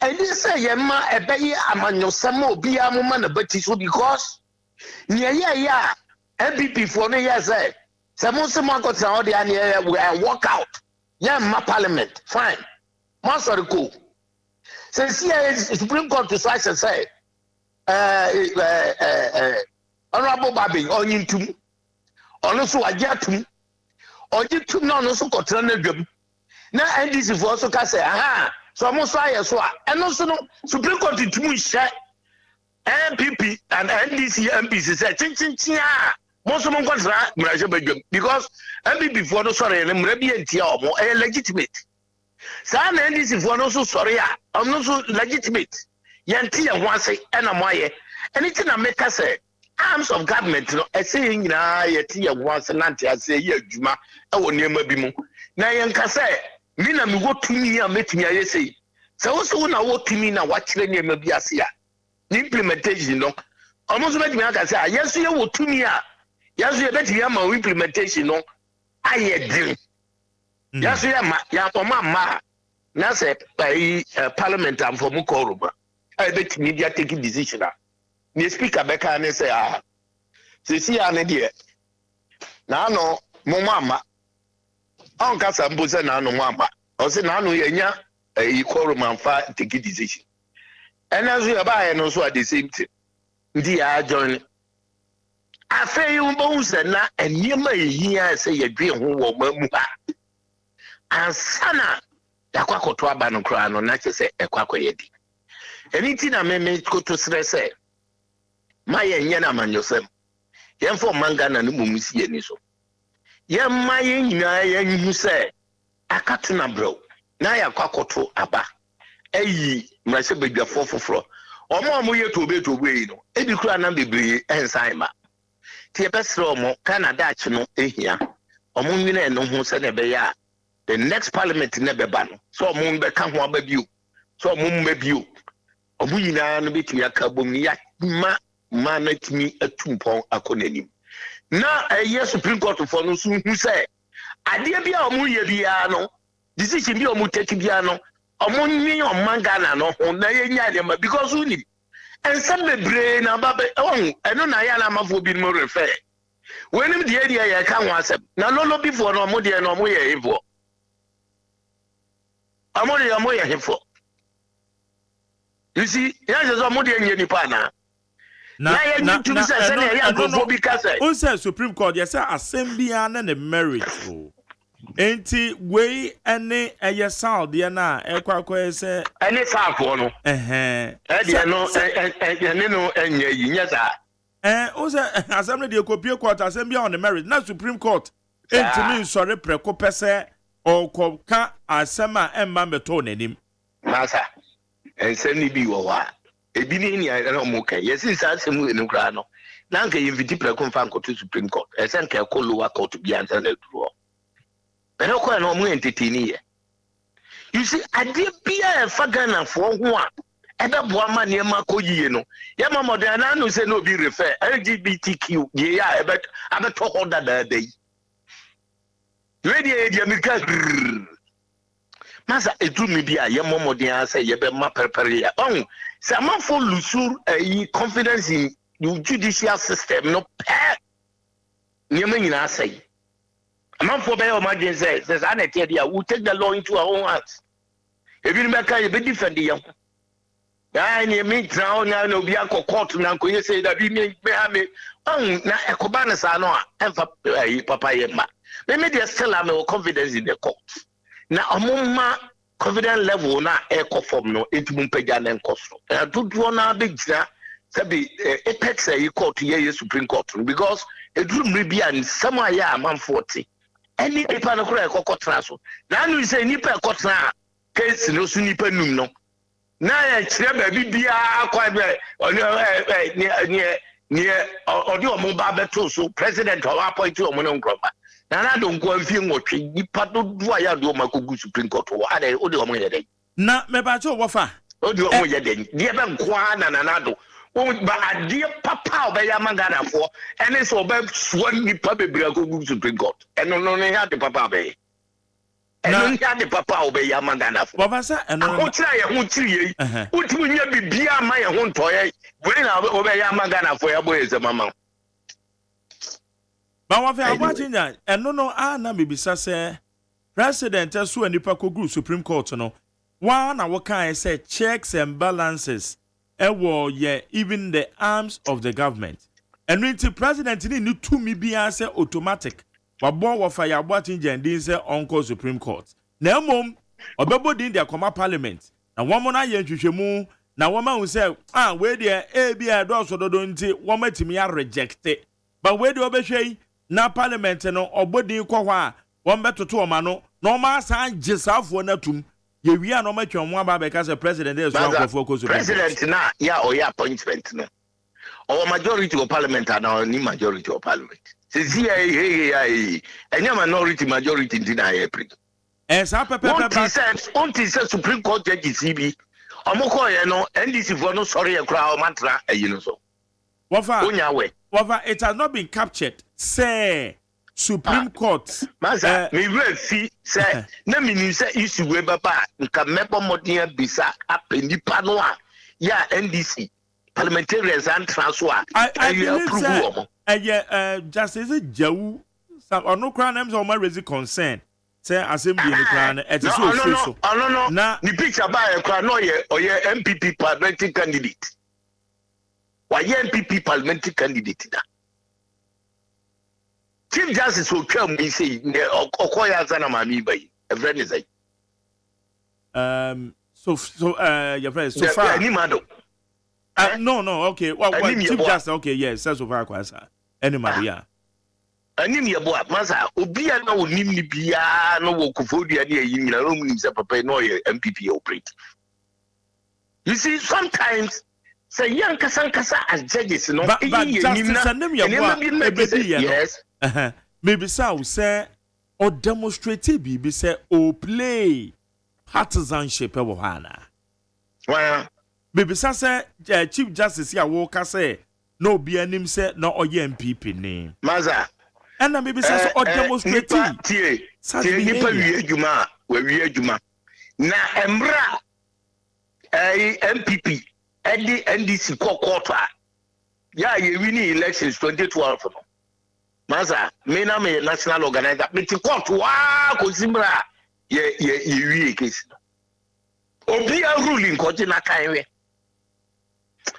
And this say yema ebeye amanyo samo bi amoma na batiso because ya MPP for no year say samo samo got all the ane we walk out. Yeah, ma parliament fine. Most of the cool. Say Supreme Court to say honorable Babi onyin tum. Ono so ajatum. Oji tum na ono so kotrana dwam. Na NDC for also can say, aha, so I'm also and also no Supreme Court to share MPP and NDC MPC say chin most of them because MPP for no sorry and MPP legitimate. Some NDC for no so sorry, I'm not so legitimate. Yanti and one say and I'm why anything I make us say arms of government no saying na yeti once and I say yeah Juma I will never be more. Na yanka say Mina mi go to me and make me a say. So also na what to me na watch the name of Biasia. Implementation no. Almost make me say, yes, you will to me. Yes, you bet you my implementation no. I agree. Yes, you ya mama. Na say by parliament and for Mukoruba. I bet media taking decision. The speaker Becca and say, ah, see, an idiot. Now, no, mama. On kasa mbuze na anu mwamba. Ose na anu yenya equal man fa take decision. And as we are no so at the same thing. Ndi ya join. Afe yu mbonse na enyema yia se yedwe ho wo mamu ha. Ansana yakwa koto aba no kra no na chese ekwa koyedi. Anything na me koto stress ma yenye na manyosem. Yemfo manga na numumisi yeni so. Yemma yenyina yenhu se akatuna bro na yakwakoto aba eyi mrase bedwafo foforo omo ye tobe yi no ebi kura na bebre ensan ma tie besre omo Canada achi no ehia omo nwina eno ho se na be ya the next parliament na beba no so omo be ka ho aba bio so omo mba bio omo nyina no betumi aka bom ya ma na timi atumpon akonanim. Na a Supreme Court for no soon who say, I dear be a muya biano, decision be a muteki biano, among me on Mangana no, on Nayama, because we need. And some the brain about I know Nayana for being more refer. When the area I can't want them. Now, no before no more than no more evil. I'm only a more info. You see, there's a more than any partner. Unse Supreme Court yes assembly and the marriage enti we any eye sound there na ekwa say any sound for no eh no enye yinyasa unse assembly the copy court assembly on the marriage na Supreme Court enti me sorry preko pese o ka asema emma meto nanim masa ensemi bi wo wa ebi ni ya na mo kan yes is asemu enu kra no na nka invite preko fan ko to Supreme Court esen ka ko lower court bi ansa na duro But how can no more entertain? You see, I did be a fagana for one. And that woman near Marco, you know. Yama Modena no say no be refer LGBTQ, yeah, but I'm a talk on that day. Ready, America. Masa etu media ye momodin say ye be ma prepare ya. Some for lusur confidence in the judicial system no pair. Nyama nyina say. Man for be imagine says anete dia we take the law into our own hands. If you make a be defend you. Ya ni me drown na no bia court na ko say that be me me na ekobana sa no emfa papa ye ma. Me dey still am confidence in the court. Na omuma confidence level na form no etumu pagya na enkoso dodo na begira sabi apex court ye Supreme Court because eduru mri bia nsam aya amanfo te any paper no kura ekokotra so na nu say nipa ekotra case no su nipa num no na ya kire ba bibia kwa ne odi omo ba beto so president or appoint omo no nkroma na don't go and feel what you part of why do Makugu Supreme Court or other Odio. Na me bacho wafa. Odio Moyaden, dear Kwan and another. But a dear papa by Yamagana for, and it's over swan the public Supreme Court. And only had the papa bay. And only had the papa obey Yamagana for. Wafasa, and I won't try a whole 3 years. What will you be beyond my own toy? When I obey Yamagana for your boys, mamma. But what I'm watching that, and no, na bibisa say president as well nipa kogu Supreme Court no. One na what can I say checks and balances. Yeah, even the arms of the government. And when the president need to me be answer automatic. But boy wa fire watching jendin say Uncle Supreme Court. Na mom obebo din their comma parliament. Na one na ye nhwehwemu na woman who say where there be a do so do nti woman timi ya reject it. But where do obehwe na parliament no obodin kwa hwa won betoto o ma no no ma san gisafo na tum ye wi an o ma twon aba be ka say president is one of focus president na ya o ya appointment no or majority of parliament na ni majority of parliament sisi hey any minority majority in na april sa pepe on Supreme Court judge CB omoko ye no NDC for no sorry e kra o mantra you know so Wafa, it has not been captured. Say Supreme Court. Masa, me will see say na me say issue we baba nka mebo modern bisa apendi panoa ya NDC parliamentarians and transfer. I believe Justice Jawu no crown names on my raise concern. Say assembly the crown it is so. No. Na the picture by crown no ye MPP parliamentary candidate. Why MPP parliamentary candidate na? Chief Justice will come me say Okoya Zana Mami by a friend is like your friend so far no okay what Chief Justice okay yes so far kwasa anybody yeah animi abo masa obia na onim ni bia no wo kofodua na yi nyina no munim se papa no ye MPP operate. You see sometimes say young kasa as judges no but yes maybe say or demonstrate be say or play partisanship e hana well maybe say Chief Justice ya wo ka say no be anim say no oye MPP name maza and maybe say or demonstrate tie nipa wi adwuma we wi adwuma na emra MPP Eddie NDC quarter. Yeah, you winning elections 2012. Maza, me na me national organizer. Me ti court wa ko simbra ye wi case. Obi a ruling ko na kanwe.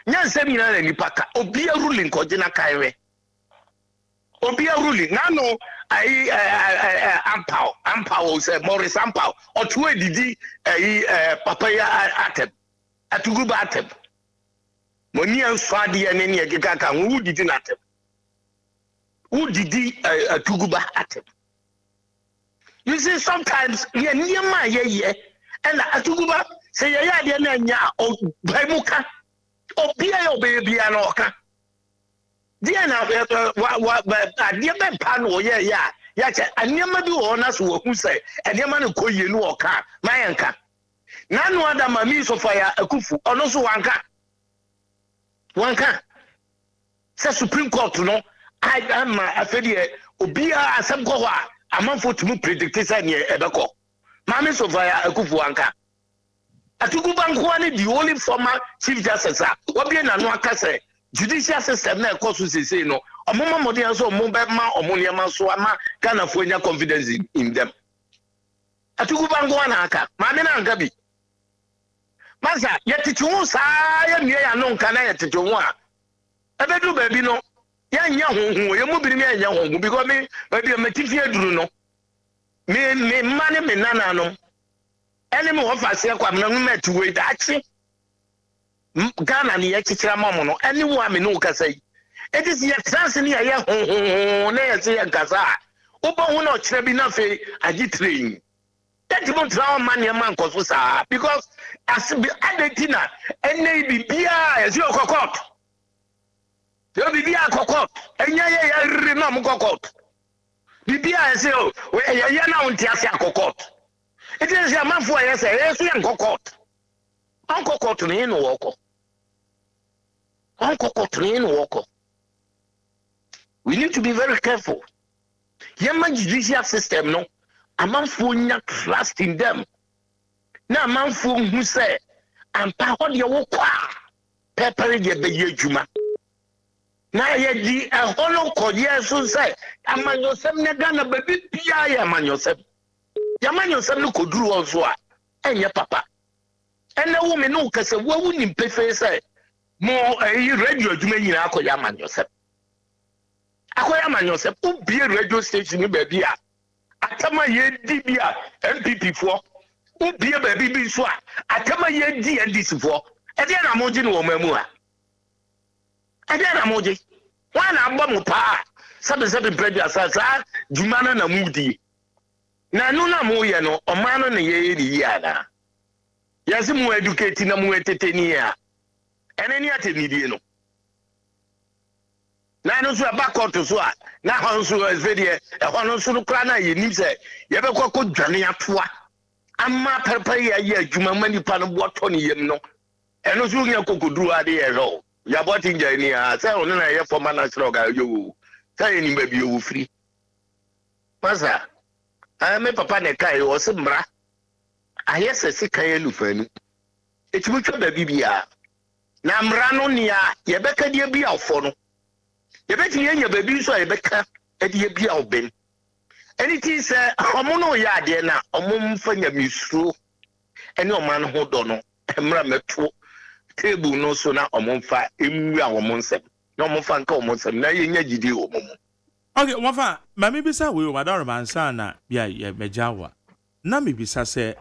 Nyan seminar na nipa ka. Obi a ruling ko na kanwe. Obi a ruling na no Ampao say Morris Ampao or two didi papaya atem. Atuguba atem. Moni an swadi aneni ekeka ka who did atem. Who did atuguba atem. You see sometimes ye niema ye and atuguba say ya de na nya o baimuka obia yo baby anoka dia na wa dia ben pan wo ye ya ya che anyama bi wo na so wo hu say anyama no koye no wo ka mayenka na no adama mi so fa ya akufu ono so wanka say Supreme Court no I am afedie obia asem ko ho a amanfo tumi predict say ne ebeko mami so fa ya akufu wanka atugu banko ani the only former chief justice obi na no aka say judicial system na ekoso sese no omoma modern so mo be ma omuniema so ama kana fo nya confidence in them atugu banko na aka mami na anga bi masa yetitu sa ya mie ya no nka na yetitu a ebedu baby no ya nya honhon ye mu biri me nya honhon because me baby me tifi eduru no me mane me nana no ene me ho fa se kwa me no metu we dachi Ghana ni yekikira mamu no ene wo me no kasai it is your chance ni ya honhon na ya se ya kasa obo hu na okire bi na fe agi train that you travel money man koso sa because as be adentina ene bibia ya si okokot yo bibia kokot enye ya riri na mu kokot bibia ya se o ya na unti ase kokot it is your man for ya say yesu ya kokot an kokot ni no woko an kokot ni no woko we need to be very careful yama judicial system no amanfo nya trust in them na amanfo hu say ampa ho de wo kwa pepere de be yedwuma na ye di eholo koye so say amanyosem ne Ghana baby bia ya amanyosem no koduru onso a enye papa ene wo me no kase wo ni mpefe say mo radio adwuma nyina akoya amanyosem ubie radio station ni baby a atama ye di bia MPP fo ubie baby bi so a atama ye di NDC fo e dey na moji no wo mamu a e dey na moji wana agba mu pa sabe predia sa jumana na mudi na no na mo ye no o ma no na ye ri ya na yesi mu educate na mu eteteni a ene ni atenidie no na no so abakoto so a na honso esvedie e hono so kra na ye nim se ye be kokko dwane atoa amma perper ye adwuma mani pa no boto ne yem no eno so nya kokoduru ade ye ro ya boti njani a say ono na ye former national guy yo say ni ba bi yo free masa me papa ne kai o se mra ayese se kai lufanu etibutwa ba bibia na mra no nia ye beka die bia ofo no ye beti ye nya ba bi so ye beka die bia oben anything say omo no ya ade na omo mfanya misuro ene oman ho do no mra meto table no so na omomfa emu a omonsem na omomfa nka omonsem na ye nya gidi omom okay wafa ma me bisa we madam mansa na bia ye mejawa na me bisa se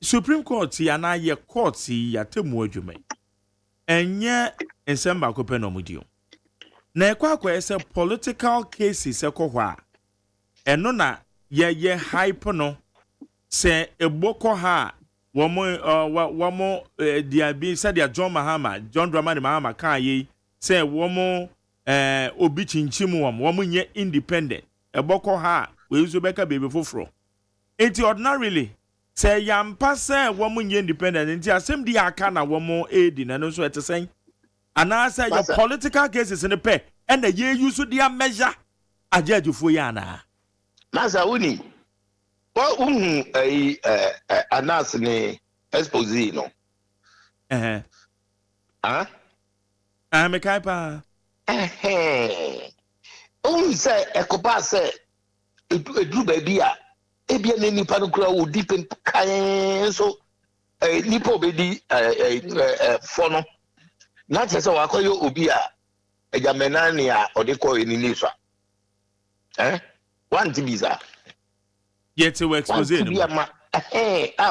Supreme Court ya na ye court ya temu adwuma enye ensemba ko pe no mudio na ekwa ese political cases ekohwa eno na ye hype no se egboko ha womo diabi sadia John Dramani Mahama kan yi say womo obi chinchimu womo nye independent eboko ha we uzo beka baby foforo enti ordinarily say yampa say womo nye independent enti asem di aka na womo edi na no so etesen ana say your political cases in the pay and the ye use dia measure ajajufo ya na masa uni anas ni expose no me kai pa say ekoba say edu baby a ebia na nipa no kura wo deep kan so nipa obedi fo no na chese wa koyo obi a AGYEMAN ni a odeko ni so one tibiza yet to expose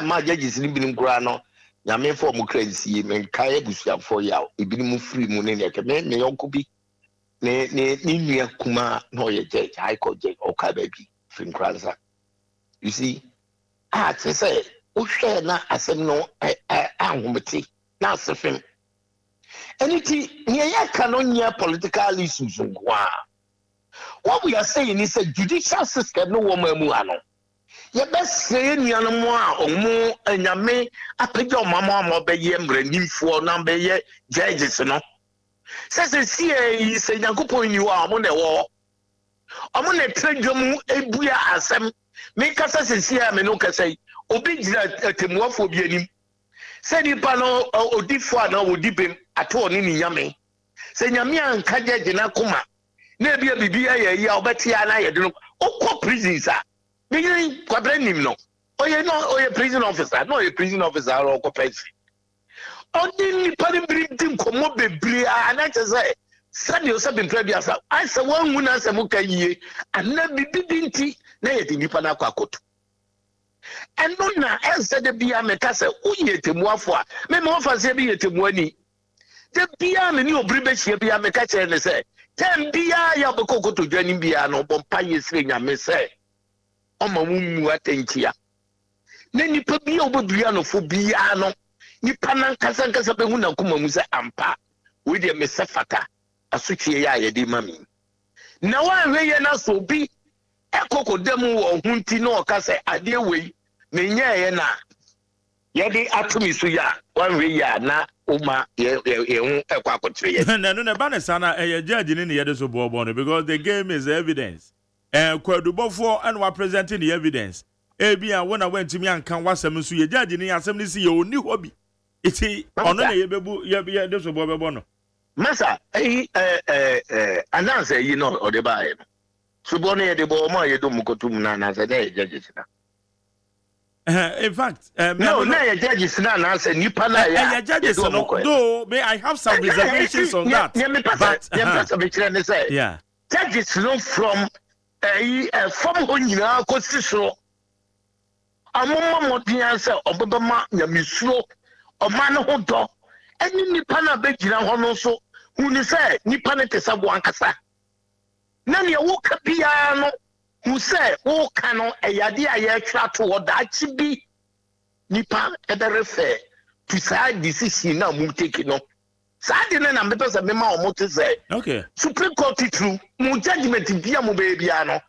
ma judges ni binim kura no nyame for mu crazy men kai busia for ya ebinim free mu ne ne me yonko bi ne nua kuma no ye judge high court judge o ka baby fin kransa you see te say o hwe na asem no ahomete na asefem anything nye ya ka no nya political issues ngwa What we are saying is a judicial system no woman muano. Ye best say nianamo omo anyame apejo mama mo be ye mranimfo na be ye judges no. Say say Yankopon you are among the war. Among the tredum ebuya asem. Make us say me no ka say obi gira temuafo bi anim. Say nipa no odifo na odibem ato oni ni nyame. Say nyame anka judge na koma. Na bia bibia ye ya obetia na ye de no okọ prisons a. Me kwabranim no. Oye prison officer, no a prison officer or okọ prison. Only nipa bring tim komo bebre ana say sani osabe mprebia I say one wuna say muka yie ana bibi nti na ye nipa na kwakoto. Eno na ese de bia meka say uye temuafo a me mo fa say bi yetemuani. De bia me ni obri be hie bia meka kire ne say tem bia ya bokokoto dwani bia no bompa yesire nyame say oma mu atentia. Na nipa bia obodua no fo bia no nipa nan kasa be hu na kuma mu say ampa we de me sefata asotwe ya ye de mami na wa hwe ye na so bi ekoko dem wo hunti na o ka say ade wei me nya ye na ye de atumi so ya wa hwe ya na uma ye hu ekwa akotre ye na ba na sana ye judge ni ye de so bobo no because the game is evidence kwadubofo and wa presenting the evidence bia wona wantimi ankan wasem so ye judge ni asem ni si ye oni hobi iti ono na ye bebu ye de so bobo no masa announce you know or the buy so born ye de bo ma ye do mukotum na say dey judges na in fact no na ye judges na say nipa na ya judges no though may I have some reservations on that but yeah judges no from ho nyina constitution amoma modin say obebama nyamisuro ọma no ho do eni nipa na be gina ho no so hu ni say nipa ne tesa bo ankasa na ne wo ka bia no hu say wo ka no eyade aye twa to odachi bi nipa e be refer to say decision na mu take no say na me pese me ma o mo te say okay Supreme Court true mu judgment bia mu be bia no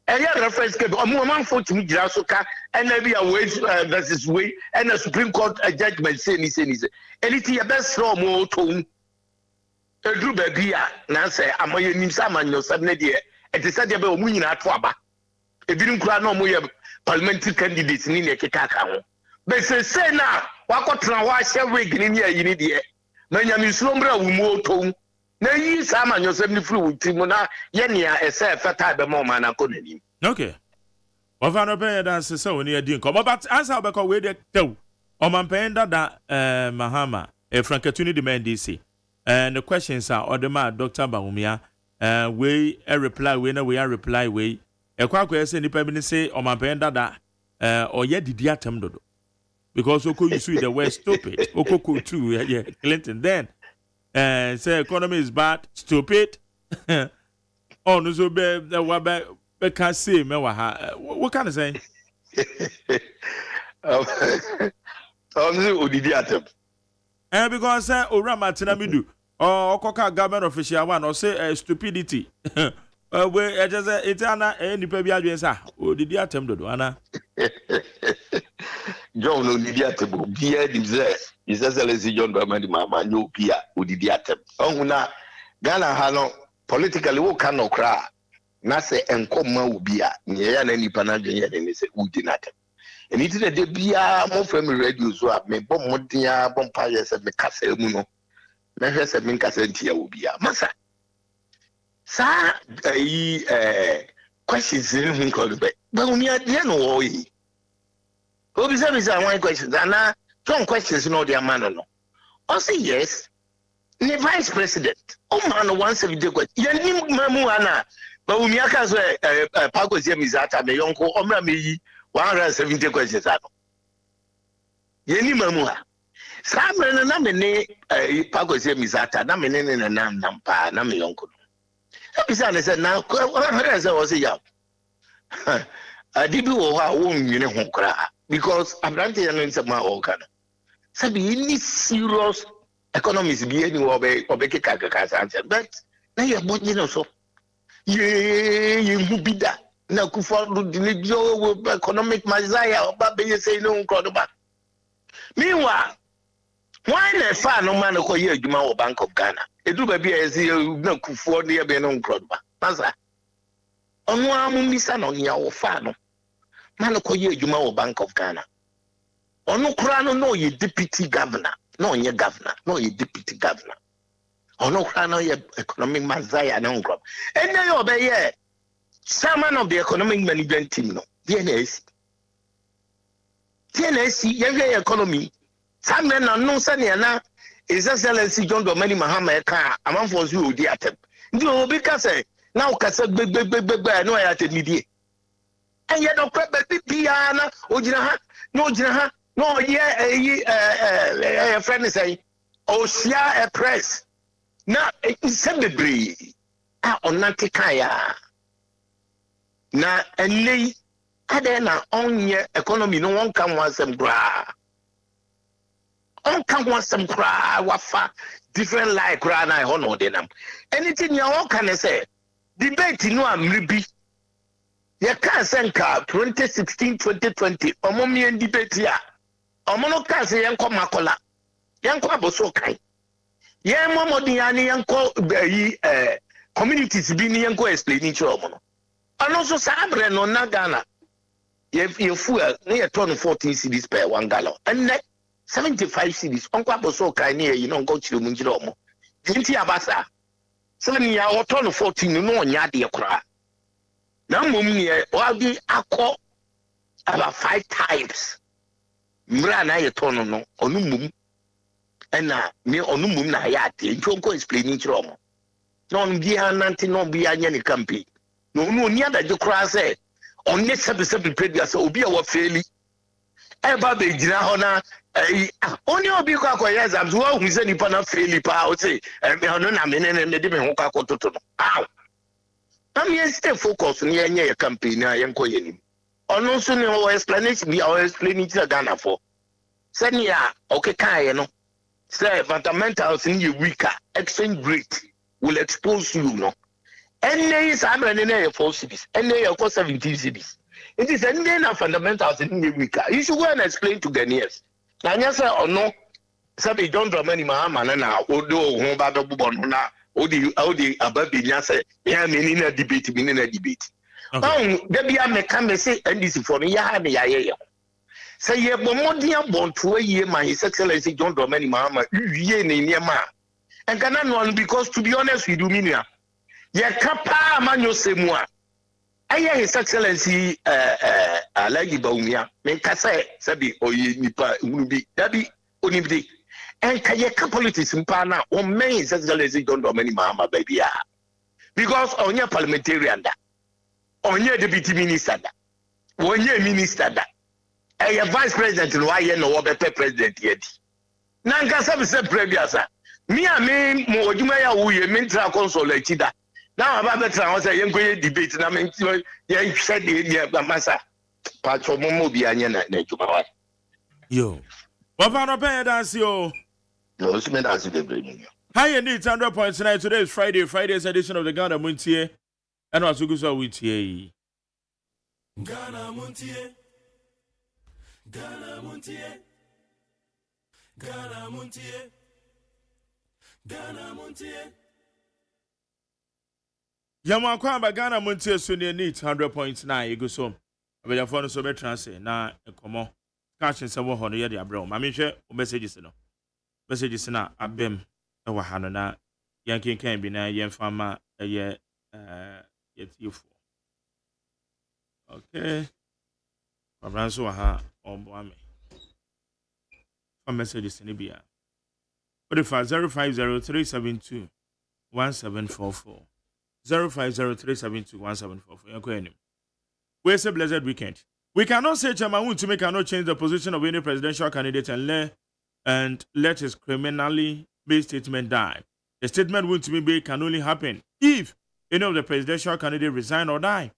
area reference ke omo man for timi gira so ka and be a way versus way and a Supreme Court judgment say ni anything your best from mo to edru ba bia na say amoye nim sa manyo sabne de e te said be omu nyina to aba ebirim kura na omo ye parliamentary candidates ni ne keka ka ho be say na wakotra wa hye wig ni ne ayi ni de na nyamisuro mbra wu mo to na yi sa manyo sabne free wu ti mo na ye ne a ese feta be mo ma na ko nanim okay Wafano pay dance so near Dinko. But answer because we do. Omampenda da Mahama, a Frankatuni demand DC. And the questions are Odema, Dr. Baumia, we a reply, we are reply way. A quack say the permanent say Omampenda da or yet the diatom dodo. Because Oko you see the word stupid. Oko too, yeah, Clinton then. Say economy is bad, stupid. Oh, no, so be the wabe. I can't say me what can I say? Because Orama Tinamidu or Coca government official one or say stupidity. Where I just it's any pebia or did you attempt to do Anna? John no did attempt. Pierre is as a John Bamadi Mama, no Pierre who did attempt. Oh, na Ghana Hano politically who cannot cry. Na se enkoma ubia nyaya na nipa na dwen ne se udinata eni ti de bia mo from radio so a me bom modia bom pa ye se me kasa mu no me hwe se me kasa ntia ubia masa sa questions in him called be but we are there no oyi obi say me say one questions ana some questions no dey man no I say yes the vice president o man 170 questions yani mamu ana but we aka so Pago Zia Mizata me yonko omra me yi 170 questions ano yeni mamu ha sa mre na me ne Pago Zia Mizata na me ne na nampa na me yonko bisa ne se na ora se was ya adibi wo ha wo nwene ho kra because abrante ya no nsema o kana sabi any serious economics bi any wo be keka sanse but na ye bodji no so ye hubida na Kufuor the legal economic messiah oba be say no nkrodoba. Meanwhile, why na fa no man ko ye adwuma wo Bank of Ghana? Edu ba bia ye say na Kufuor ne be no nkrodoba. Masa onu amumisa no nya wo fa no man ko ye adwuma wo Bank of Ghana. Onu kura no ye deputy governor, no ye governor, no ye deputy governor. Onu kura no ye economic messiah no nkrodoba. And na yo be ye chairman of the economic management team no. DNS ye economy. Some men are no sani na His Excellency John Dramani Mahama ka amanfo so odi atem. Ndi obi ka say na o ka say gbegbegbegbe no ya temidie. And yet no kwebe bia na ogina ha no ye friend say o share a press. Na sebebre a onante kaya. Na enei ade na onye economy no won kan wansem bra. On can want some cry, wafa, different like cry, and I honor them. Anything you all can say, debate no am ribi. You can't send car 2016, 2020, Omomi and debate ya. Omono can say Yanko Makola, Yanko Abosokai. Yan Momodiani Yanko communities being Yanko explaining to Omono. And also Sabre no Nagana. You fool near 14 cities per 1 gallon. And 75 cities. Uncle Aboso Kanye, you know, go to Munjiromo. Dinti Abasa. 7 year or 14, no one yadi a cry. Now, Mummy, or be aqua about 5 times. Mrana, a tono, onumum, and me onumum, Nayati, and Jonko explaining to Romo. Non be a nanti, no be a yanny campi. No, near that you cry say, on next episode, previous, or be our fairly. Eba be Jinahona. Only obi kwa kwa exams wo hu se nipa na fail pa o say me hono na me ne de me ho kwa kototo no aw am ye stay focus ni yenye ye campaign na yen ko yenim ono so ne o explanation bi o explain it to Ghana for say ne ya okay kan no say fundamentals ni ye weaker exchange rate will expose you no enne is amre ne ye 4 cities enne ye ko 17 cities it is enne na fundamentals ni ye weaker you should go and explain to Ghanaians. Na nya say ono sabi John Dramani Mahama na odo ho ba be bubon na odi ababi nya say ya me ni na debate da bia me ka me say NDC for no ya ha ne ya ye say ye bomodi abonto aye ma His Excellency John Dramani Mahama wiye ne niema and kana no because to be honest with you minia ye kapa manyo semu a aye His Excellency Alhaji Bawumia me ka say sabi oye nipa hunubi dabi onibdi and kaye ka politics mpa na o men His Excellency John Dramani Mahama baby a because onye parliamentarian da onye deputy minister da onye minister da aye vice president no aye no wo be president yedi na nka sabi se previous a me mo odwuma ya wo ye mentra console akida. Now about the time I say young debate na me ye said the masa patcho momo bi anya na juma. Yo. What about pay dance yo? No, it's me dance the brain. Hi indeed 100.9. Today is Friday's edition of the Ghana Montie. And also go so with ye. Ghana Montie. Ghana Montie. Ghana Montie. Ghana Montie. Yama kwa ba Ghana Montie so near neat 100.9 you go so. Abia phone so be transfer na ekomo. Catch in some ho no ye dia bro. Ma me hwe messages no. Messages na abem e wa ha no na yankin kan bi na yen fama ye yetifo. Okay. Abran so ha ombo ame. For messages ni bia. What if 050372 1744 0503721744. Where's a blessed weekend? We cannot say Chairman Wontumi cannot change the position of any presidential candidate and let his criminally based statement die. The statement Wontumi made can only happen if any of the presidential candidates resign or die.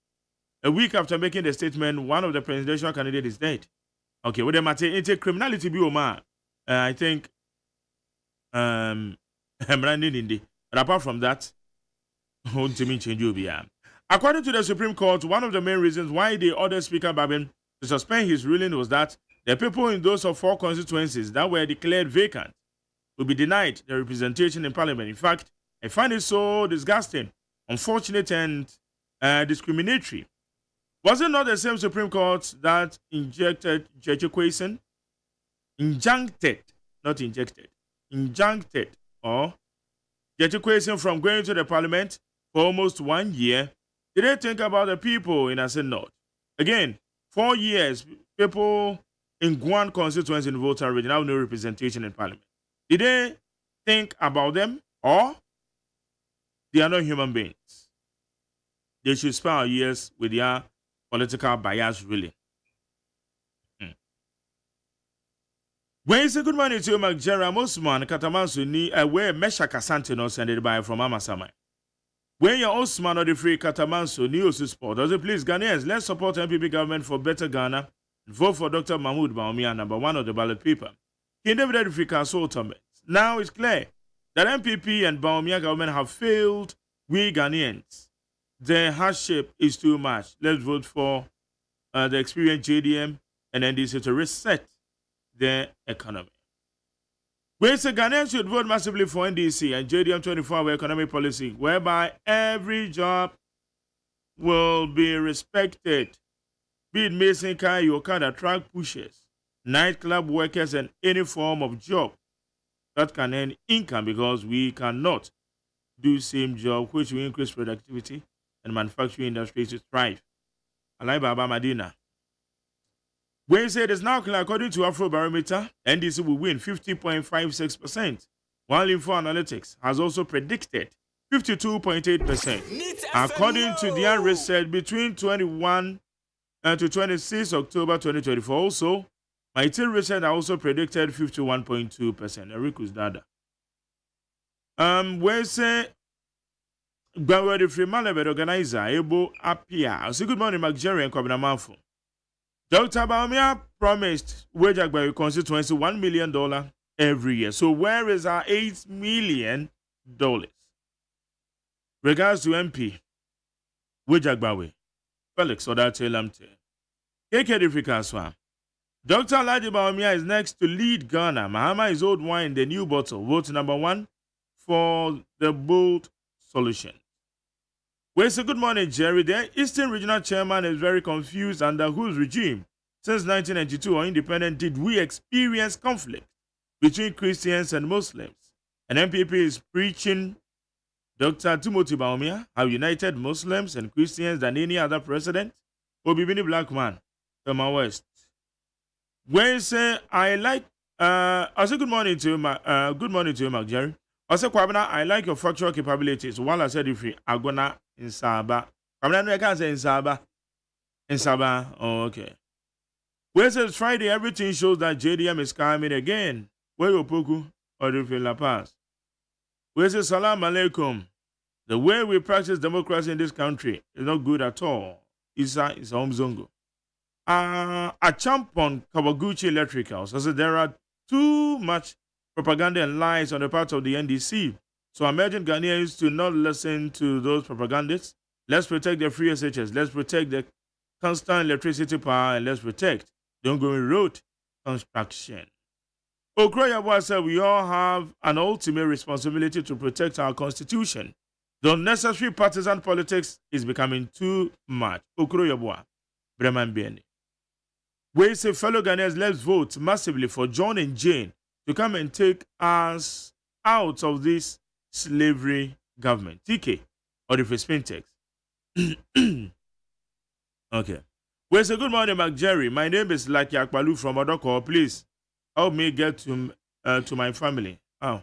A week after making the statement, one of the presidential candidates is dead. Okay, what they matter? It's a criminality be Omar. I think Brandon Indy. But apart from that, Wontumi change you be. According to the Supreme Court, one of the main reasons why they ordered Speaker Babin to suspend his ruling was that the people in those of 4 constituencies that were declared vacant will be denied their representation in Parliament. In fact, I find it so disgusting, unfortunate, and discriminatory. Was it not the same Supreme Court that injuncted, or Judicial from going to the Parliament for almost 1 year? Did they think about the people in Asin North? Again, 4 years, people in Guan constituency in Volta region have no representation in Parliament. Did they think about them, or they are not human beings? They should spend our years with their political bias, really. When you say good morning to you, Macjera Osman Katamansu ni away Mesha Kasante no sended by from Amasamai. When you're Osman or the free Katamansu News Sport, does it please Ghanaians, let's support MPP government for better Ghana and vote for Dr. Mahmoud Baumia, number 1 of the ballot paper. Now it's clear that MPP and Baumia government have failed we Ghanaians. The hardship is too much. Let's vote for the experienced JDM and NDC to reset the economy. We say Ghanaians should vote massively for NDC and JDM 24-hour economic policy, whereby every job will be respected, be it mason car, Okada, truck pushers, nightclub workers, and any form of job that can earn income, because we cannot do same job which will increase productivity and manufacturing industries to thrive. Alai Baba Madina. We say it is now clear, according to Afrobarometer, NDC will win 50.56%, while Info Analytics has also predicted 52.8%. According to their research between 21 to 26 October 2024, also, Mighty Research also predicted 51.2%. Erikus Dada. We say Gbawe the Free Malabed organizer, Ebo Apia. Say good morning, Macjera and Kwabena Manfo. Dr. Baumia promised Wejagbawe constituency $1 million every year. So where is our $8 million? Regards to MP Wejagbawe, Felix Odate Lamte. Kekedifrikaswa. Dr. Alhaji Baumia is next to lead Ghana. Mahama is old wine, the new bottle. Vote number 1 for the bold solution. We say good morning, Jerry. The Eastern Regional Chairman is very confused under whose regime. Since 1992 or independent, did we experience conflict between Christians and Muslims? And MPP is preaching Dr. Timothy Baumia have united Muslims and Christians than any other president. Obibini Black man from our West. We say I say good morning to you, Mark Jerry. I say Kwabena, I like your factual capabilities. While I said if we are gonna in Saba. I can't say in Saba. In Saba. Oh, okay. Where says Friday, everything shows that JDM is coming again. Where you Poku or if La Paz. Where says Salam Alaikum. The way we practice democracy in this country is not good at all. Isa is home zongo. A champ on Kawaguchi Electricals. I said there are too much propaganda and lies on the part of the NDC. So I'm urging Ghanaians to not listen to those propagandists. Let's protect the free SHS. Let's protect the constant electricity power, and let's protect the ongoing road construction. Okroyawa said we all have an ultimate responsibility to protect our constitution. The unnecessary partisan politics is becoming too much. Okroyawa, Breman Bieni. We say, fellow Ghanaians, let's vote massively for John and Jane to come and take us out of this slavery government. TK, or the spin text. Okay. We say, good morning, Mark Jerry. My name is Lucky Akbalu from Odoko. Please help me get to my family. Oh.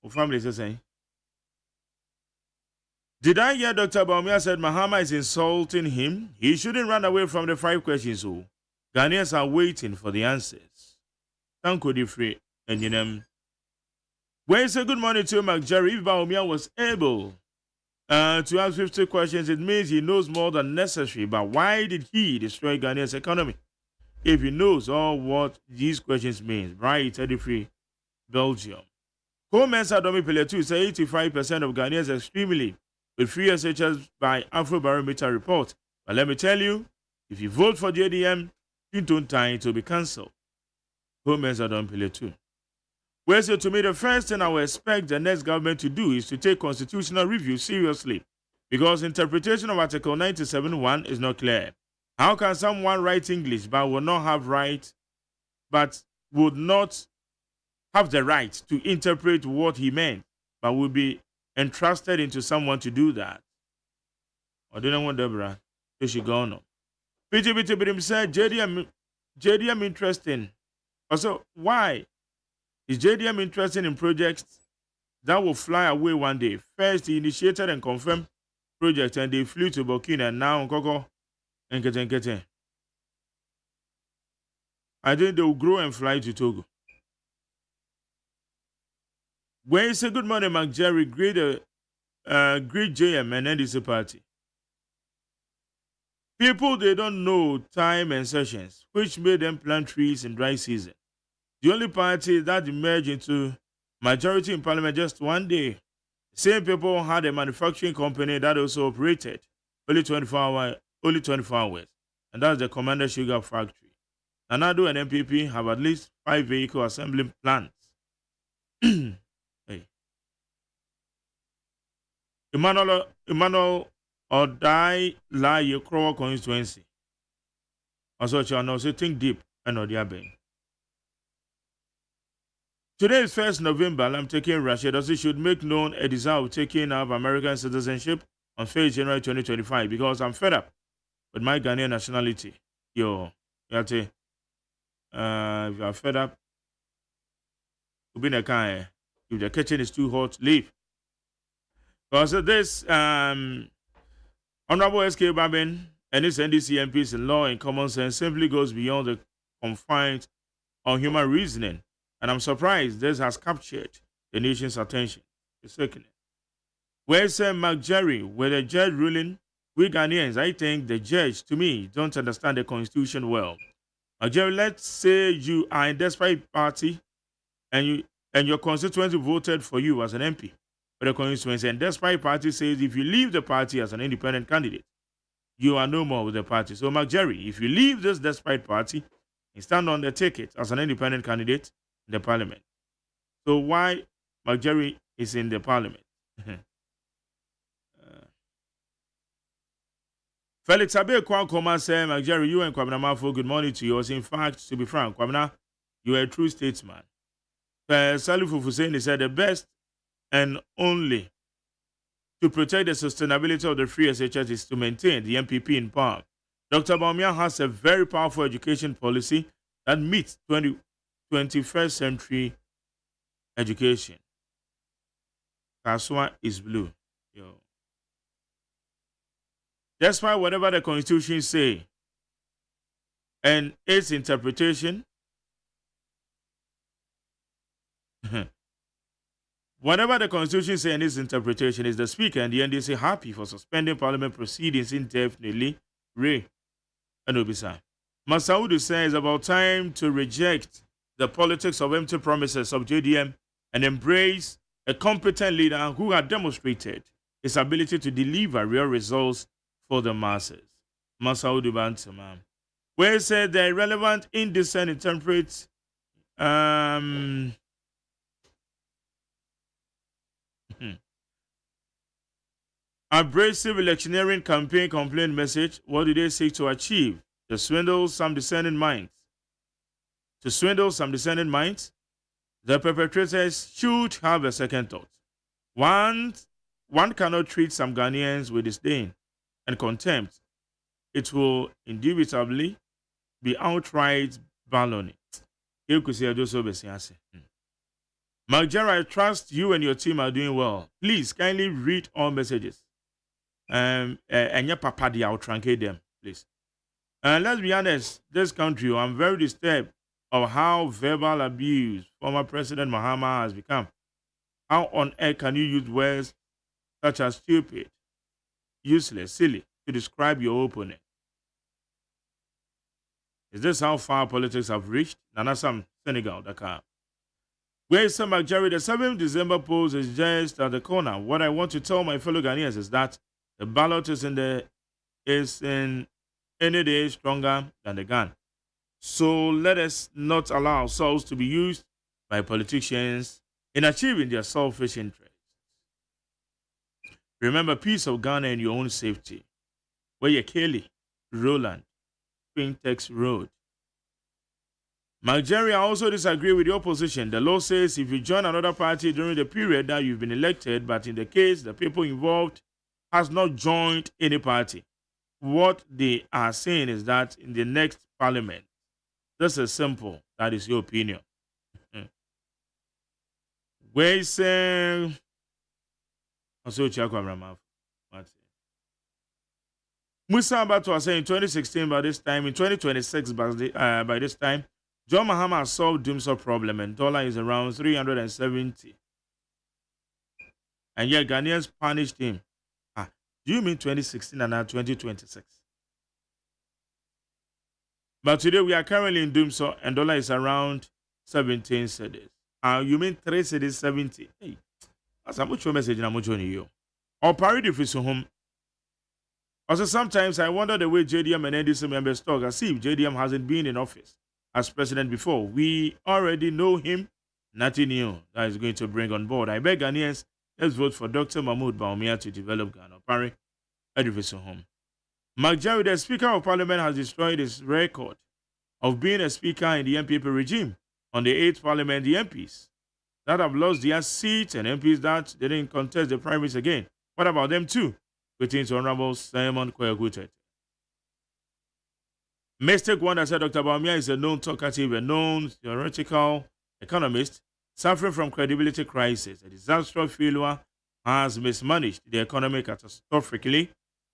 What family is saying? Did I hear Dr. Baumia said Mahama is insulting him? He shouldn't run away from the 5 questions. So Ghanaians are waiting for the answers. Thank you, free and you know. When you say good morning to Mark Jerry, if Baumia was able to ask 50 questions, it means he knows more than necessary. But why did he destroy Ghanaia's economy? If he knows all what these questions mean, right? 33 Belgium. Co-Mensa Domi Peletu say 85% of Ghanaians extremely with free SHS by Afrobarometer report. But let me tell you, if you vote for JDM, in time it will be cancelled. Homers are don't play too. Well, so to me, the first thing I would expect the next government to do is to take constitutional review seriously, because interpretation of Article 97.1 is not clear. How can someone write English but will not have would not have the right to interpret what he meant, but will be entrusted into someone to do that? I don't want Deborah. So she gone. PTBT said JDM interesting. Also, why is JDM interested in projects that will fly away one day? First, he initiated and confirmed projects, and they flew to Burkina, and now Nkoko and Keten. I think they will grow and fly to Togo. When you say good morning, Mark Jerry, great JM and NDC party. People, they don't know time and sessions, which made them plant trees in dry season. The only party that emerged into majority in parliament just one day. Same people had a manufacturing company that also operated only 24 hours, and that's the Commander Sugar Factory. Nanado and MPP have at least 5 vehicle assembly plants. Hey. Emmanuel Odai La Yekro constituency. Also, Channel, so think deep and Odiabe. Today is 1st November, and I'm taking Russia. Does it should make known a desire of taking up American citizenship on 1st January 2025, because I'm fed up with my Ghanaian nationality. If you are fed up, you'll be in a car. If the kitchen is too hot, leave. Because this Honorable S.K. Babin and his NDC MPs in law and common sense simply goes beyond the confines of human reasoning. And I'm surprised this has captured the nation's attention. Second, where's Mark Jerry with the judge ruling? We Ghanaians, I think the judge, to me, don't understand the constitution well. Mark Jerry, let's say you are in desperate party and your constituency voted for you as an MP for the constituency, and desperate party says if you leave the party as an independent candidate, you are no more with the party. So Mark Jerry, if you leave this desperate party and stand on the ticket as an independent candidate in the parliament. So why Mark Jerry is in the parliament? Felix Abe Kwankoma said, Mark Jerry, you and Kwabena Mafo, good morning to you. In fact, to be frank, Kwabena, you are a true statesman. Salifu Hussein said the best and only to protect the sustainability of the free SHS is to maintain the MPP in power. Dr. Baumia has a very powerful education policy that meets 21st century education. Kaswa is blue. Despite whatever the Constitution say and its interpretation, whatever the Constitution say and its interpretation, is the Speaker and the NDC happy for suspending Parliament proceedings indefinitely? Ray and Obisa. Masaudu says it's about time to reject the politics of empty promises of JDM and embrace a competent leader who had demonstrated his ability to deliver real results for the masses. Masaudu Bantama. Where said the irrelevant, indecent, intemperate abrasive electioneering campaign complaint message. What did they seek to achieve? To swindle some discerning minds. To swindle some discerning minds, the perpetrators should have a second thought. One cannot treat some Ghanaians with disdain and contempt. It will indubitably be outright baloney. Mark Jerry, I trust you and your team are doing well. Please kindly read all messages. And your papa, I'll truncate them, please. And let's be honest, this country, I'm very disturbed of how verbal abuse former President Mahama has become. How on earth can you use words such as stupid, useless, silly to describe your opponent? Is this how far politics have reached? Nanasam, Senegal, Dakar. Where's Sam McJerry? The 7th December polls is just at the corner. What I want to tell my fellow Ghanaians is that the ballot is in any day stronger than the gun. So let us not allow ourselves to be used by politicians in achieving their selfish interests. Remember, peace of Ghana and your own safety. Where you Kelly, Roland, Quintex Road. Nigeria also disagree with the opposition. The law says if you join another party during the period that you've been elected, but in the case the people involved has not joined any party, what they are saying is that in the next parliament, this is simple. That is your opinion. Where is Musa Abatu was saying in 2016 by this time, in 2026 by this time, John Mahama has solved Doomsday problem and dollar is around 370. And yet Ghanaians punished him. Do you mean 2016 and now 2026? But today we are currently in Doomsday and dollar is around 17 cedis. You mean 3 cedis 70? Hey, that's a much message in a much on you. Or parody for home. Also, sometimes I wonder the way JDM and NDC members talk as if JDM hasn't been in office as president before. We already know him. Nothing new that is going to bring on board. I beg Ghanaians, let's vote for Dr. Mahmoud Bawumia to develop Ghana. Parry, Edifison Home. McJerry, the Speaker of Parliament, has destroyed his record of being a speaker in the MPP regime. On the 8th Parliament, the MPs that have lost their seats and MPs that didn't contest the primaries again. What about them too? Greetings to Honorable Simon Koyagutet. Mistake one that said Dr. Bawumia is a known talkative, a known theoretical economist suffering from credibility crisis. A disastrous failure has mismanaged the economy catastrophically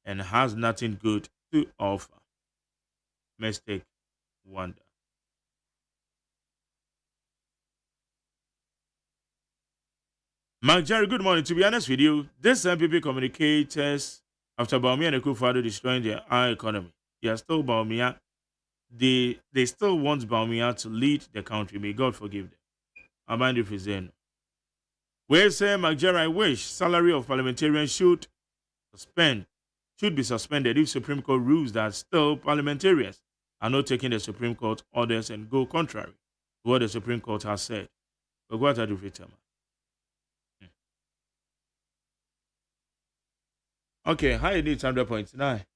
and has nothing good to offer. Mistake wonder. Mark Jerry, good morning. To be honest with you, this MPP communicators after Bawumia and Akufo-Addo destroying our economy. They are still Bawumia. They still want Bawumia to lead the country. May God forgive them. Amanda Fizeno. We say, Mark Jerry, I wish salary of parliamentarians should be suspended if Supreme Court rules that still parliamentarians are not taking the Supreme Court orders and go contrary to what the Supreme Court has said. But what are you doing? Okay, how you need 100.9?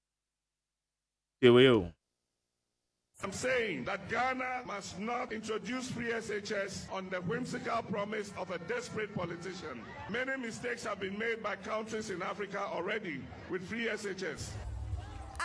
Here we go. I'm saying that Ghana must not introduce free SHS on the whimsical promise of a desperate politician. Many mistakes have been made by countries in Africa already with free SHS.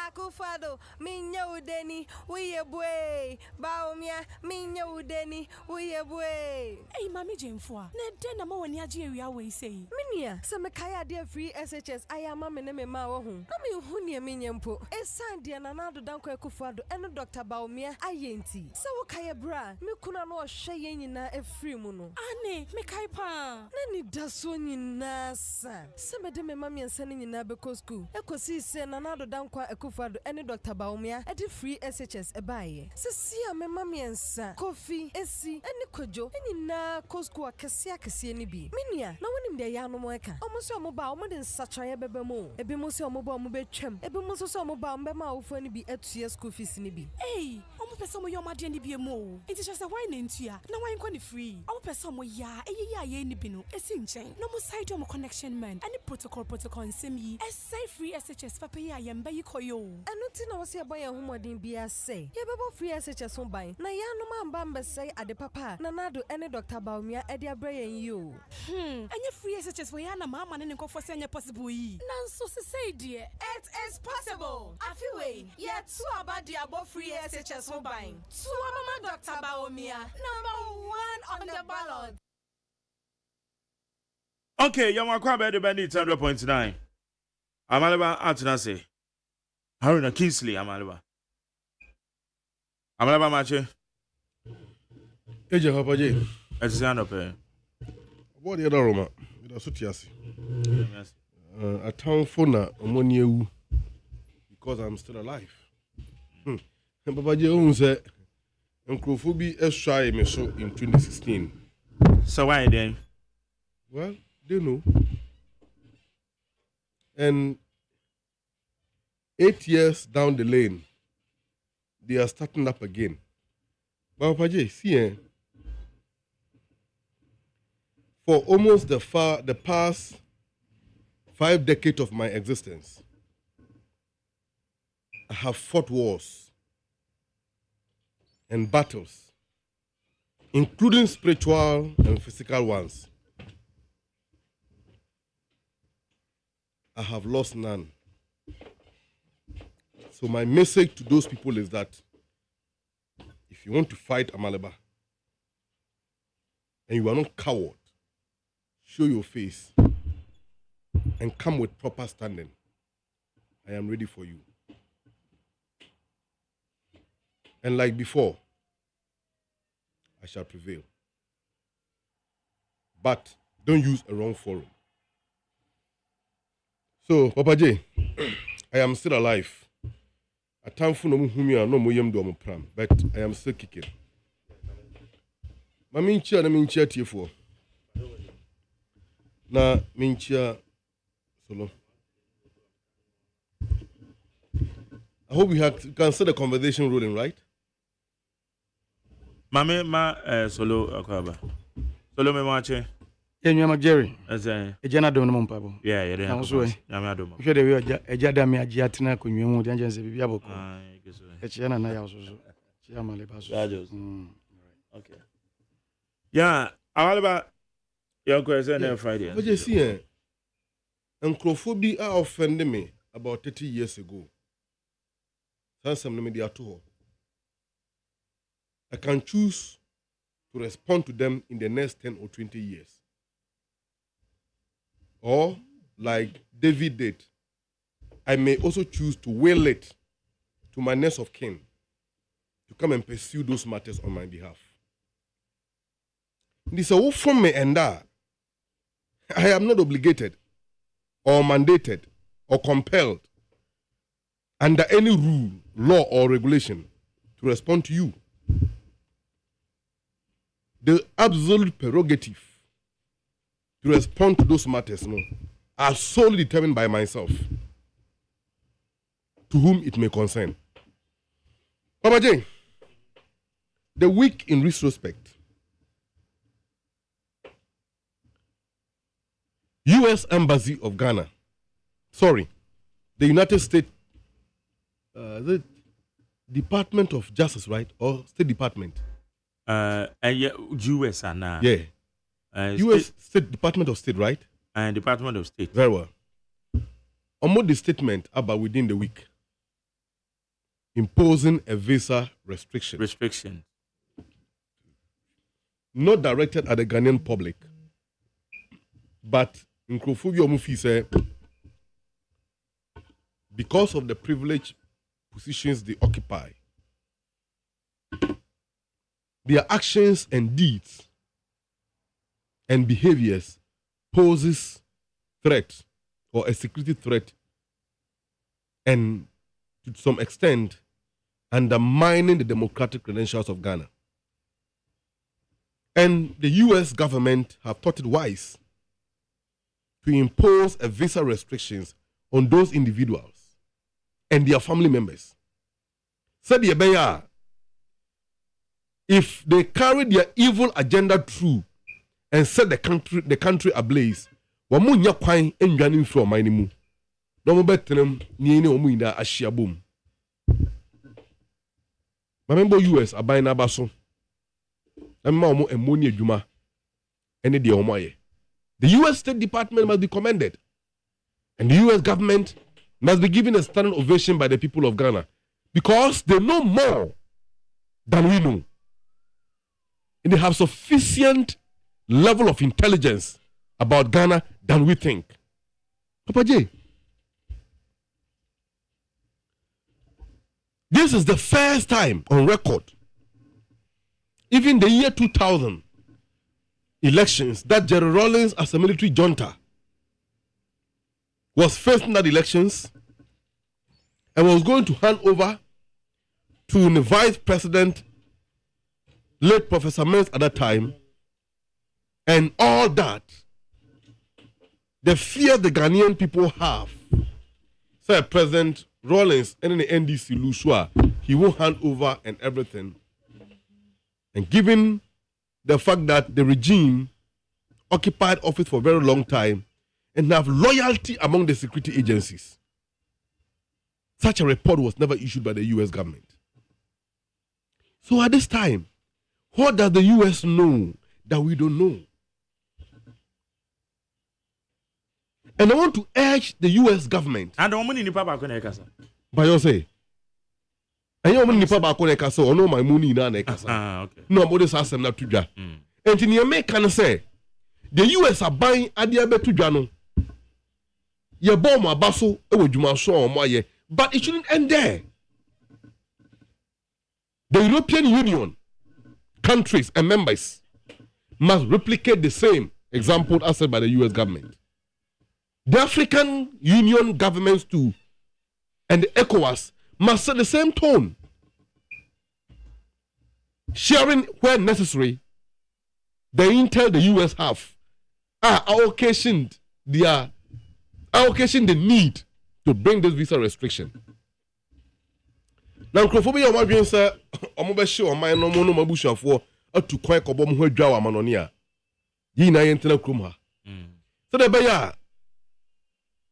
Akufo-Addo, minya udeni, uye bwe. Bawumia, minya udeni, uye bwe. Hey, Mami Jemfua, ne den na ma wani aji area we say. Minia, se me kaya dia free SHS ayama me ne me ma wo hu. Na me hu ne minya mpo. Esan dia na nado danko Akufo-Addo eno Dr. Bawumia ayenti. Se wo kaya bra, me kuna no hwe ye nyina efri mu no. Ane, me kai pa. Na ni daso nyina sa. Se me de me ma miensa ne nyina be ko school. Ekosi se na nado danko Akufo-Addo ene Dr. Bawumia edi free SHS ebaye. Se sia me ma miensa. Kofi, esi, ene kojo, eni na ko school akese ni bi. Minia, na wonim de ya no mo eka. Omo se omo ba, omo de nsatraye bebe mo. Ebi mo se omo ba omo be twem. Ebi mo so omo ba omo ma ofo ni bi etua school fees ni bi. Hey, omo pese omo yo ma de ni bi mo. Enti just why na ntua. Na why nko ni free. Omo pese omo ya, ye ni bi no. Esi nchen. No mo side omo connection man. Any protocol nsem yi. Say free SHS papa ya yemba yi koyo. Eno ti na wo se aboya homodin bia say. Ye bebo free SHS ho ban. Na ya no ma mba mbe say ade papa. Na nado ene Dr. Bawumia ede abrayen yi o. Anya free SHS we ya na mama ne nkofo se anya possible yi. Na nso se say dear. It is possible. Afiwe, ye two abadi abo free SHS ho ban. Two mama Dr. Bawumia, #1 on the ballot. Okay, Yamakwa Bedi Bandit 100.9. Amalaba Atunase. Haruna Kingsley, Amalaba. Amalaba Mache. Eje Hapaje. Etiano Pe. What the other Roma? Sutiasi. A town phone ammonia because I'm still alive. And Papa Jones said, Uncrophobi S. Shy me so in 2016. So why then? Well, they know. And 8 years down the lane, they are starting up again. But Papa see, for almost the past 5 decades of my existence, I have fought wars and battles, including spiritual and physical ones. I have lost none. So my message to those people is that if you want to fight Amaleba and you are not coward, show your face and come with proper standing. I am ready for you. And like before, I shall prevail. But don't use a wrong forum. So, Papa J, I am still alive. A time for no moyem do pram, but I am still kicking. Ma minchia na minchia tiefo. Na minchia solo. I hope we can set the conversation rolling, right? Mame solo akwaba. Solo me mache. Enyama Jerry. Eze. Ejana dom no mpabo. Yeah, yeah, yeah. Nyame adom. Hwe de we ejada me agi atena konwa mu de anjense bibia boko. Ah, yeso. Echiana na ya ososo. Chia maleba so. Okay. Yeah, awaleba your question on Friday. But you see, Nkrofobia offended me about 30 years ago. Some media to I can choose to respond to them in the next 10 or 20 years. Or, like David did, I may also choose to wail it to my next of kin to come and pursue those matters on my behalf. This is from me and that. I am not obligated or mandated or compelled under any rule, law, or regulation to respond to you. The absolute prerogative to respond to those matters are solely determined by myself, to whom it may concern. Papa J, the week in retrospect, U.S. Embassy of Ghana, the United States, the Department of Justice, right? Or State Department? U.S. and yeah. U.S. State Department of State, right? And Department of State. Very well. On the statement about within the week, imposing a visa restriction. Not directed at the Ghanaian public, but Nkrofobia Omufi said, because of the privileged positions they occupy, their actions and deeds and behaviors poses threat or a security threat, and to some extent undermining the democratic credentials of Ghana. And the U.S. government have thought it wise to impose a visa restrictions on those individuals and their family members. Said the if they carry their evil agenda through and set the country ablaze, wamunya kwai enjani from manimu. No mo betenem ni ene omu ina ashiabum. Mamembo US abai na baso. Amma omo emoni adwuma ene de omo aye. The US State Department must be commended, and the US government must be given a standing ovation by the people of Ghana, because they know more than we know. And they have sufficient level of intelligence about Ghana than we think. Papa J, this is the first time on record, even the year 2000 elections, that Jerry Rawlings as a military junta was first in that elections and was going to hand over to the vice president, late Professor Mills at that time, and all that, the fear the Ghanaian people have, say President Rawlings and the NDC Lusua, he will hand over and everything. And given the fact that the regime occupied office for a very long time and have loyalty among the security agencies, such a report was never issued by the US government. So at this time, what does the US know that we don't know? And I want to urge the US government. And the woman in the papa connect. By your say, and you want to papa connect so no my money in an okay. No, I'm always asking that to ja. And in the American say, the US are buying Adiabe to Jano. Ye bomb a basso, but it shouldn't end there. The European Union countries and members must replicate the same example as said by the US government. The African Union governments too and the ECOWAS must set the same tone, sharing where necessary the intel the US have occasioned the need to bring this visa restriction. Now, Crophobia, my being sir, Omobeshi or my no mabusha for to quite a bomb who draw a manonia. Yina Yentena Krumha. So the Baya.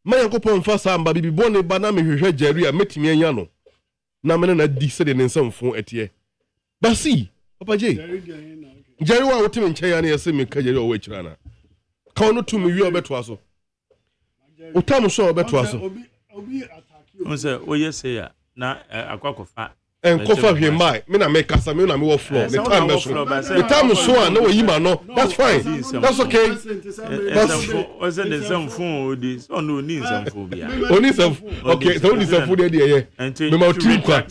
My uncle Pon Fasa, Baby Bonne Banami, Jerry, met me and Yano. Namana decided in some phone at ye. But see, Papa J. Jerry, what him in Chayani, semi Kajero Wichrana. Count to me, you are better. Otamu so better. Oh, yes, say na akwakofa and kofa him by me na make us me na me floor the time so no yima no that's fine that's okay was the some phone this on no need some phobia only some okay so only some food there me ma trim kwa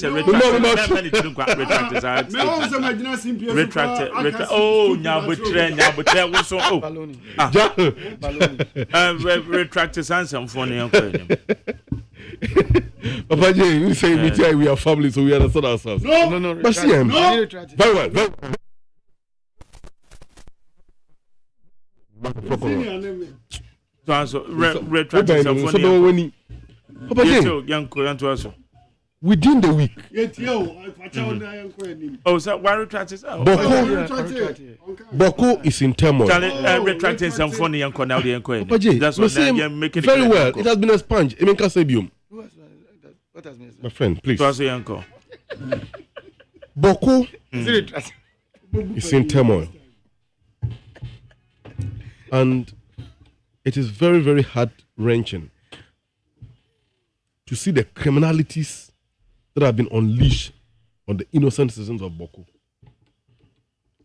retract oh nyabotre wo so oh retract some phone yanko Papa J, you say we are family, so we understand ourselves. No. But see him. Very well. Papa J, within the week. Oh, so why retract it? Boko is in turmoil. Retracting some funny uncle now. Papa J, that's what they're making very well. It has been expunged. Emenka Sebium. What has been? My friend, please. Uncle. Boko is in turmoil. And it is very, very heart-wrenching to see the criminalities that have been unleashed on the innocent citizens of Boko.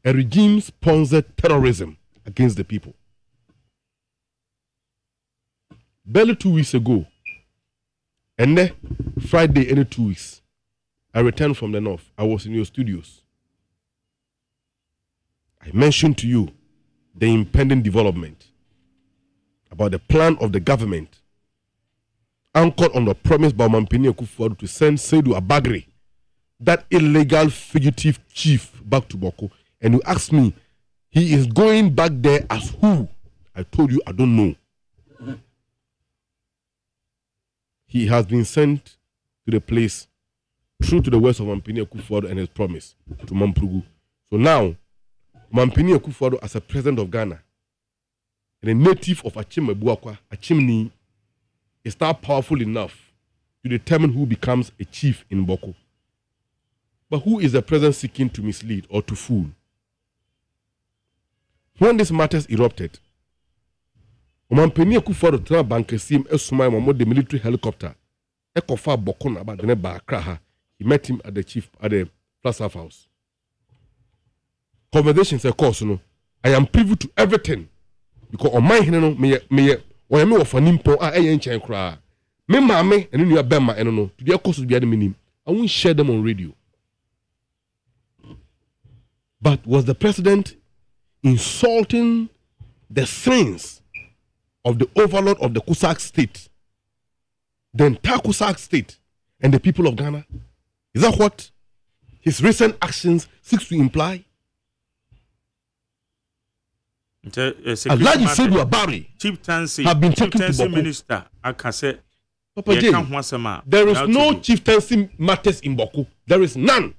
A regime-sponsored terrorism against the people. Barely 2 weeks ago, and then Friday, any 2 weeks, I returned from the north. I was in your studios. I mentioned to you the impending development about the plan of the government anchored on the promise by Mampini Akufo-Addo to send Seydou Abagri, that illegal fugitive chief, back to Boko. And you asked me, he is going back there as who? I told you I don't know. He has been sent to the place through to the west of Mampini Akufo-Addo and his promise to Mamprugu. So now, Mampini Akufo-Addo as a president of Ghana and a native of Achimni, is now powerful enough to determine who becomes a chief in Boko. But who is the president seeking to mislead or to fool? When these matters erupted, Mampini Akufo-Addo tena bankesim esumai mamo the military helicopter. Ekofa Boko na ba Accra. He met him at the Plaza House. Conversations of course, I am privy to everything because on my hand, me or me of an impo ancient cry. Me mame and you bema and no to their course be the minimum. I won't share them on radio. But was the president insulting the sins of the overlord of the Kusak state, the entire Kusak state, and the people of Ghana? Is that what his recent actions seeks to imply? Alhaji Seydou Abari have been taken to Boko. Minister Akase. Papa J, there is no chieftaincy matters in Boko. There is none.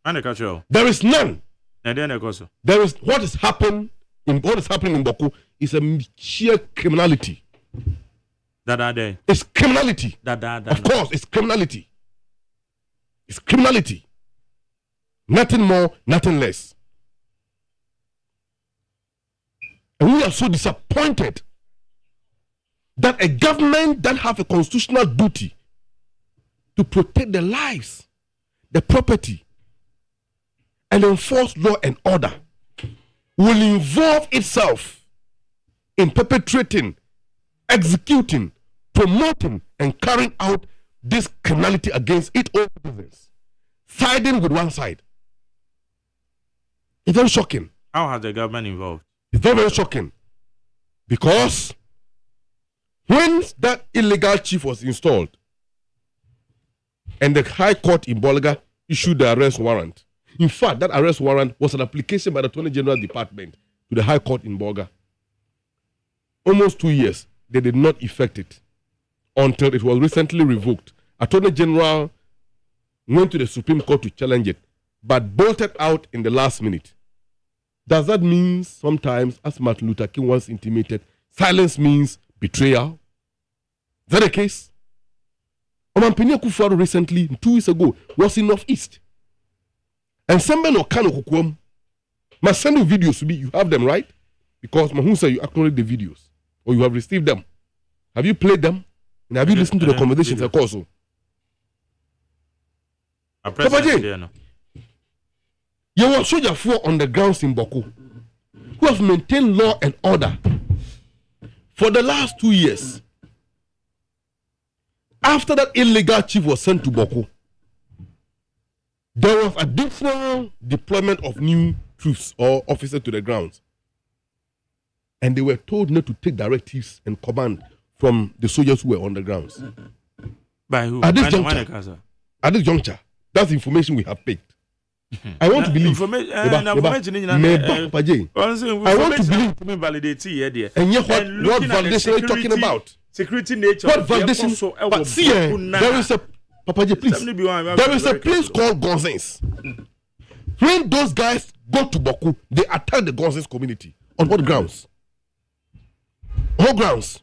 There is none. There is what is happening in Boko is a sheer criminality. It's criminality. Of course, it's criminality. It's criminality. Nothing more, nothing less. And we are so disappointed that a government that have a constitutional duty to protect the lives, the property, and enforce law and order will involve itself in perpetrating, executing, promoting, and carrying out this criminality against its own citizens, siding with one side. It's very shocking. How has the government involved? It's very, very shocking. Because when that illegal chief was installed and the High Court in Bolga issued the arrest warrant, in fact, that arrest warrant was an application by the Attorney General Department to the High Court in Bolga. Almost 2 years, they did not effect it until it was recently revoked. Attorney General went to the Supreme Court to challenge it, but bolted out in the last minute. Does that mean sometimes, as Martin Luther King once intimated, silence means betrayal? Is that the case? Omampenia Kufuor recently, 2 weeks ago, was in Northeast. And somebody no Kano Kukwom must send you videos to me. You have them, right? Because Mahunsa, you acknowledge the videos. Or you have received them. Have you played them? And have you listened to the conversations? Of course. Papa J, you were soldier for on the grounds in Boko who have maintained law and order for the last 2 years. After that illegal chief was sent to Boko, there was additional deployment of new troops or officers to the grounds. And they were told not to take directives and command from the soldiers who were on the grounds. By who? At this juncture, that's the information we have picked. I want to believe. I want to believe. And yet, what validation are you talking about? Security nature. What validation? But see, there is a Papa J, please. There is a place called Gonzins. When those guys go to Boku, they attack the Gonzins community. On what grounds? What grounds?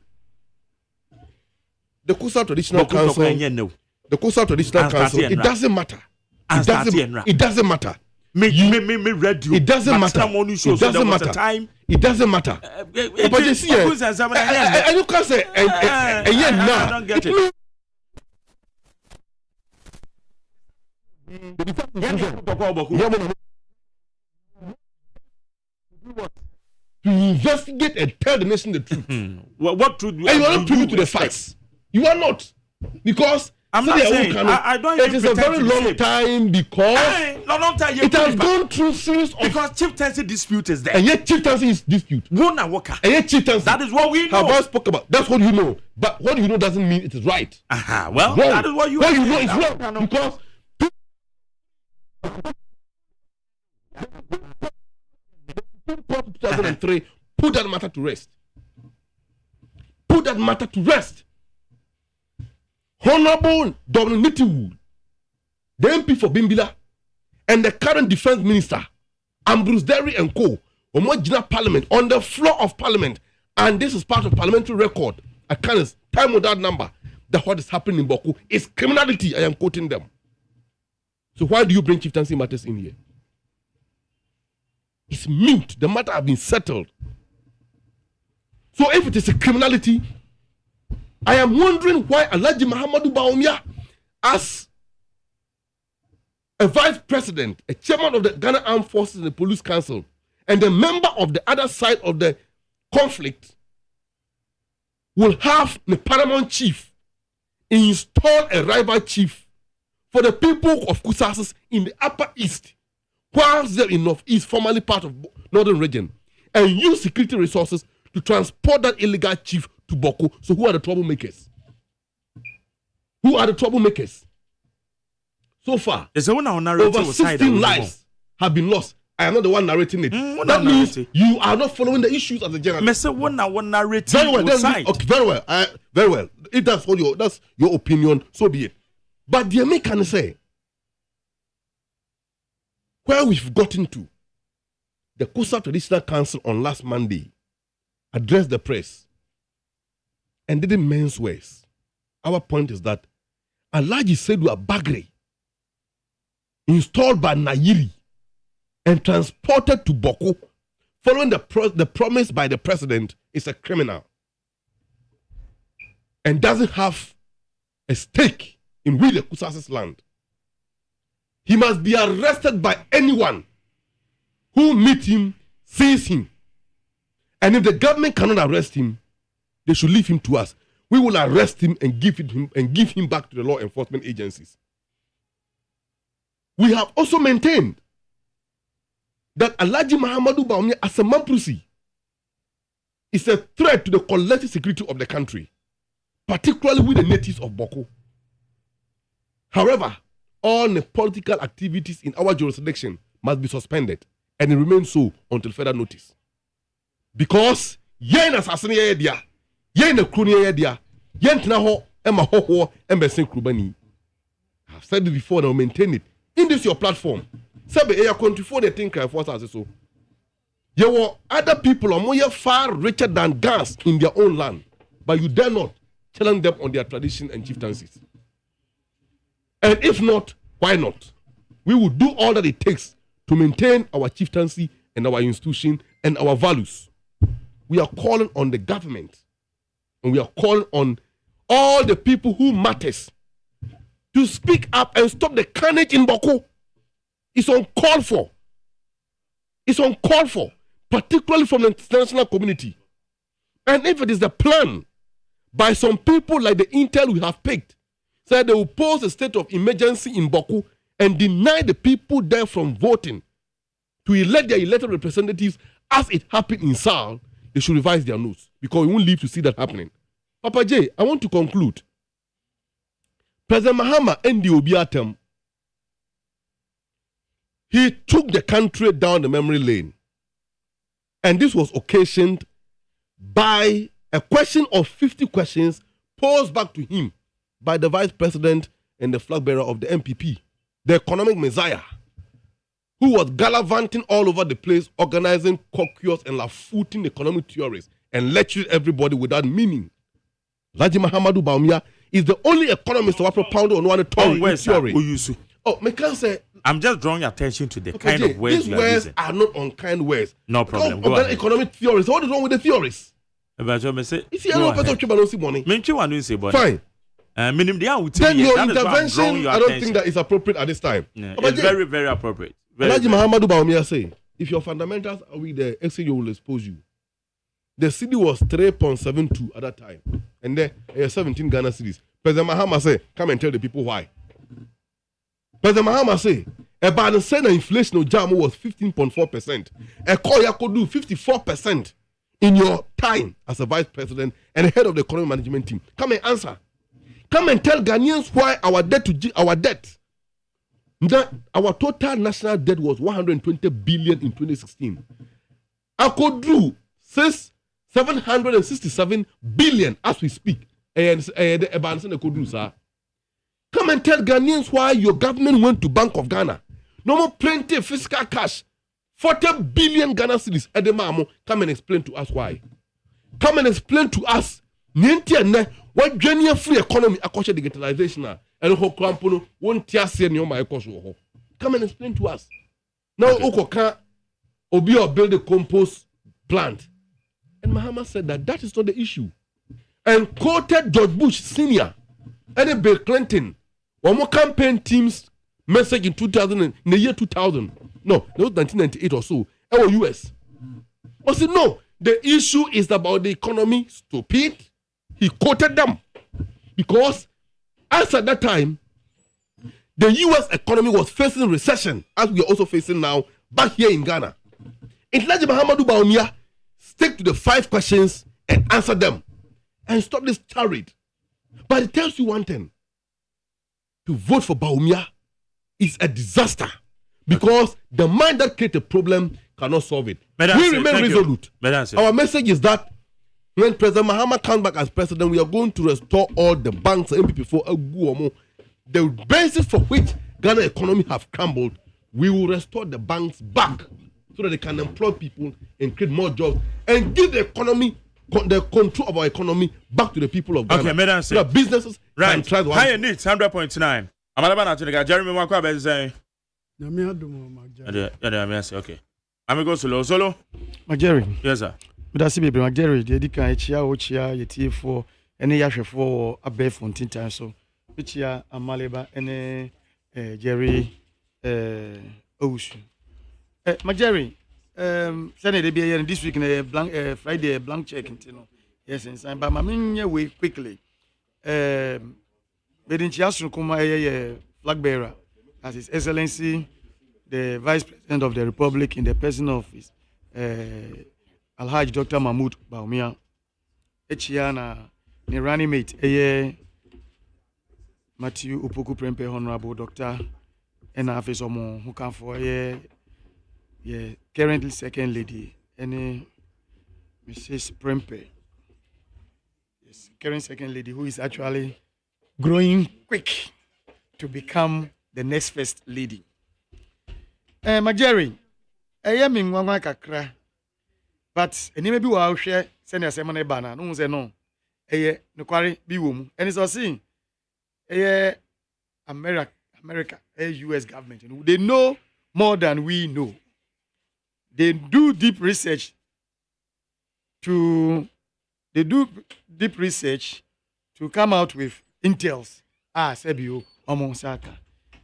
The Kusa Traditional Council. The Kusa Traditional Council. It doesn't matter. It doesn't matter. It doesn't matter. It doesn't matter. It doesn't matter. Papa J, see, and you can say, now. To investigate and tell the nation the truth. What truth? And you are not privy to the facts. You are not, because I'm not saying I don't. It is a very long time because it has gone through series of because chieftaincy dispute is there. And yet chieftaincy is dispute. One worker. And yet chieftaincy. That is what we know. Have I spoke about? That's what you know. But what you know doesn't mean it is right. Well, wrong. That is what you. What you know is wrong because. 2003, put that matter to rest. Put that matter to rest. Honorable Dominic Nitiwood, the MP for Bimbila, and the current defense minister, Ambrose Derry and Co., Omojina Parliament, on the floor of Parliament, and this is part of parliamentary record, I can't time with that number, that what is happening in Boku is criminality. I am quoting them. So why do you bring chieftaincy matters in here? It's mute. The matter has been settled. So if it is a criminality, I am wondering why Alhaji Muhammadu Bawumia, as a vice president, a chairman of the Ghana Armed Forces and the Police Council, and a member of the other side of the conflict, will have the paramount chief install a rival chief for the people of Kusasas in the Upper East, whilst they're in Northeast, formerly part of Northern Region, and use security resources to transport that illegal chief to Boko. So who are the troublemakers? Who are the troublemakers? So far, over 16 lives have been lost I am not the one narrating it. That means you are not following the issues as a journalist. One narrating. Very well. Okay, very well. Very well. If that's your opinion, so be it. But the American say where we've gotten to, the Kusa Traditional Council on last Monday addressed the press and didn't mince words. Our point is that Alhaji Seydou Abagre, installed by Nayiri and transported to Boko, following the promise by the president, is a criminal and doesn't have a stake in we the Kusas's land. He must be arrested by anyone who meet him, sees him. And if the government cannot arrest him, they should leave him to us. We will arrest him and give him back to the law enforcement agencies. We have also maintained that Alhaji Mahamadou Bawumia as a Mamprusi is a threat to the collective security of the country, particularly with the natives of Boko. However, all the political activities in our jurisdiction must be suspended, and it remains so until further notice. Because yen assassin ye dia, yen na kroni ye dia, yen tena ho ema ho embesen krubani. I've said it before and I'll maintain it. In this your platform, sabe eya control the thing can force us so. There were other people are more far richer than Gans in their own land, but you dare not challenge them on their tradition and chieftaincies. And if not, why not? We will do all that it takes to maintain our chieftaincy and our institution and our values. We are calling on the government and we are calling on all the people who matters to speak up and stop the carnage in Boko. It's uncalled for. It's uncalled for, particularly from the international community. And if it is the plan by some people like the intel we have picked, said they will pose a state of emergency in Boko and deny the people there from voting to elect their elected representatives as it happened in Sal, they should revise their notes because we won't live to see that happening. Papa J, I want to conclude. President Mahama and the Obiatem, he took the country down the memory lane. And this was occasioned by a question of 50 questions posed back to him by the vice president and the flag bearer of the MPP, the economic messiah, who was gallivanting all over the place, organizing caucus and lafooting economic theories and lecturing everybody without meaning. Alhaji Mahamadou Bawumia is the only economist who propounded on one theory. I'm just drawing your attention to the kind of words these words are not unkind words. No problem. Go ahead. Economic theories. What is wrong with the theories? If you know Fine. Then your intervention, I don't think that is appropriate at this time. Yeah, it's very, very appropriate. Alhaji Mahamadou Bawumia say, if your fundamentals are with the exchange, will expose you. The CD was 3.72 at that time. And then 17 Ghana cedis. President Mahama say, come and tell the people why. President Mahama say, about the same inflation of JAMO was 15.4%. A call you could do 54% in your time as a vice president and head of the economic management team. Come and answer. Come and tell Ghanaians why our debt, that our total national debt was 120 billion in 2016. I could do 767 billion as we speak. And come and tell Ghanaians why your government went to Bank of Ghana. No more plenty of fiscal cash. 40 billion Ghana cedis. Come and explain to us why. Come and explain to us. What genuine free economy according to digitalization and how Krampono won't tear near my economy. Come and explain to us. Now Okoka Obi or build a compost plant. And Mahama said that is not the issue. And quoted George Bush Sr. and Bill Clinton. One more campaign team's message in the year 2000. No, it was 1998 or so. Our US. I said, no, the issue is about the economy. Stupid. He quoted them. Because as at that time, the US economy was facing recession, as we are also facing now, back here in Ghana. Alhaji Mahamadou Bawumia, stick to the 5 questions and answer them. And stop this tirade. But it tells you one thing. To vote for Bawumia is a disaster. because the mind that creates a problem cannot solve it. We remain resolute. Our message is that when President Mahama comes back as president, we are going to restore all the banks and MPP4 the basis for which Ghana economy have crumbled. We will restore the banks back so that they can employ people and create more jobs and give the economy, the control of our economy back to the people of Ghana. Okay, madam, so that businesses can try to higher needs 100.9. Amalaba na tunika Jeremy Mwakwa be say. Okay. I'm go solo. Jerry. Yes sir. Medasi bebre Jerry, the edika echia ochia yetie for ene yahwefo abe fontin time so. Echia amaleba ene Jerry Owusu. Jerry, Sunday they be here this week na blank Friday blank check ntino. Yes, inside but maminye way quickly. Bedinchi asun kuma flag bearer as His Excellency the Vice President of the Republic in the person of his Alhaji Dr. Mahmoud Bawumia. Echia na ni running mate Matthew Upoku Prempe Honorable Dr. And office omo who can for currently second lady any Mrs. Prempe. Yes, current second lady who is actually growing quick to become the next first lady. Majeri, mi ngwa kakra. But any maybe wa hwe send your semana bana no say no. No kware bi wo mu. And so see America, US government, you know, they know more than we know. They do deep research to come out with intels. Sebio Omonsaka.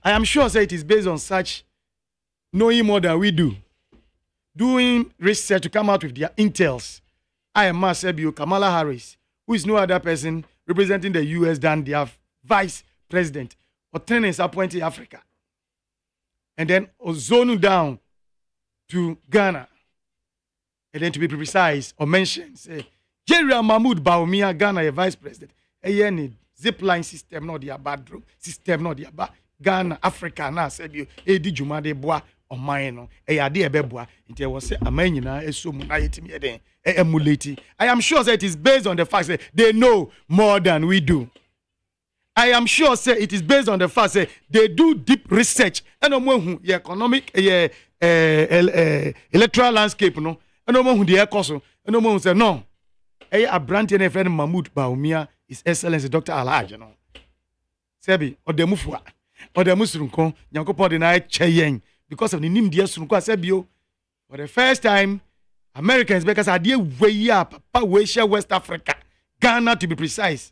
I am sure that it is based on such knowing more than we do. Doing research to come out with their intels. I am Sebio Kamala Harris, who is no other person representing the US than their vice president. Or is appointed Africa. And then zone down to Ghana. And then to be precise or mention, say, Jerry Mahmoud Bawumia, Ghana, a vice president. A zipline system, not the bad system, not the bad Ghana, Africa, na said Edi Jumade Bois or mine, a idea bebois. It was a manina, a sum, emulating. I am sure that it is based on the fact that they know more than we do. I am sure say it is based on the fact that they do deep research and who economic electoral landscape no and who the cost and who say no a brand and friend Mahmoud Bawumia is Excellency Dr. Alhaji no Sebi or the Mufwa or the Musrunko Nyankopon de na cheyen because of the nim dia sunko Sebio for the first time Americans because I dey way up papa we share West Africa Ghana to be precise.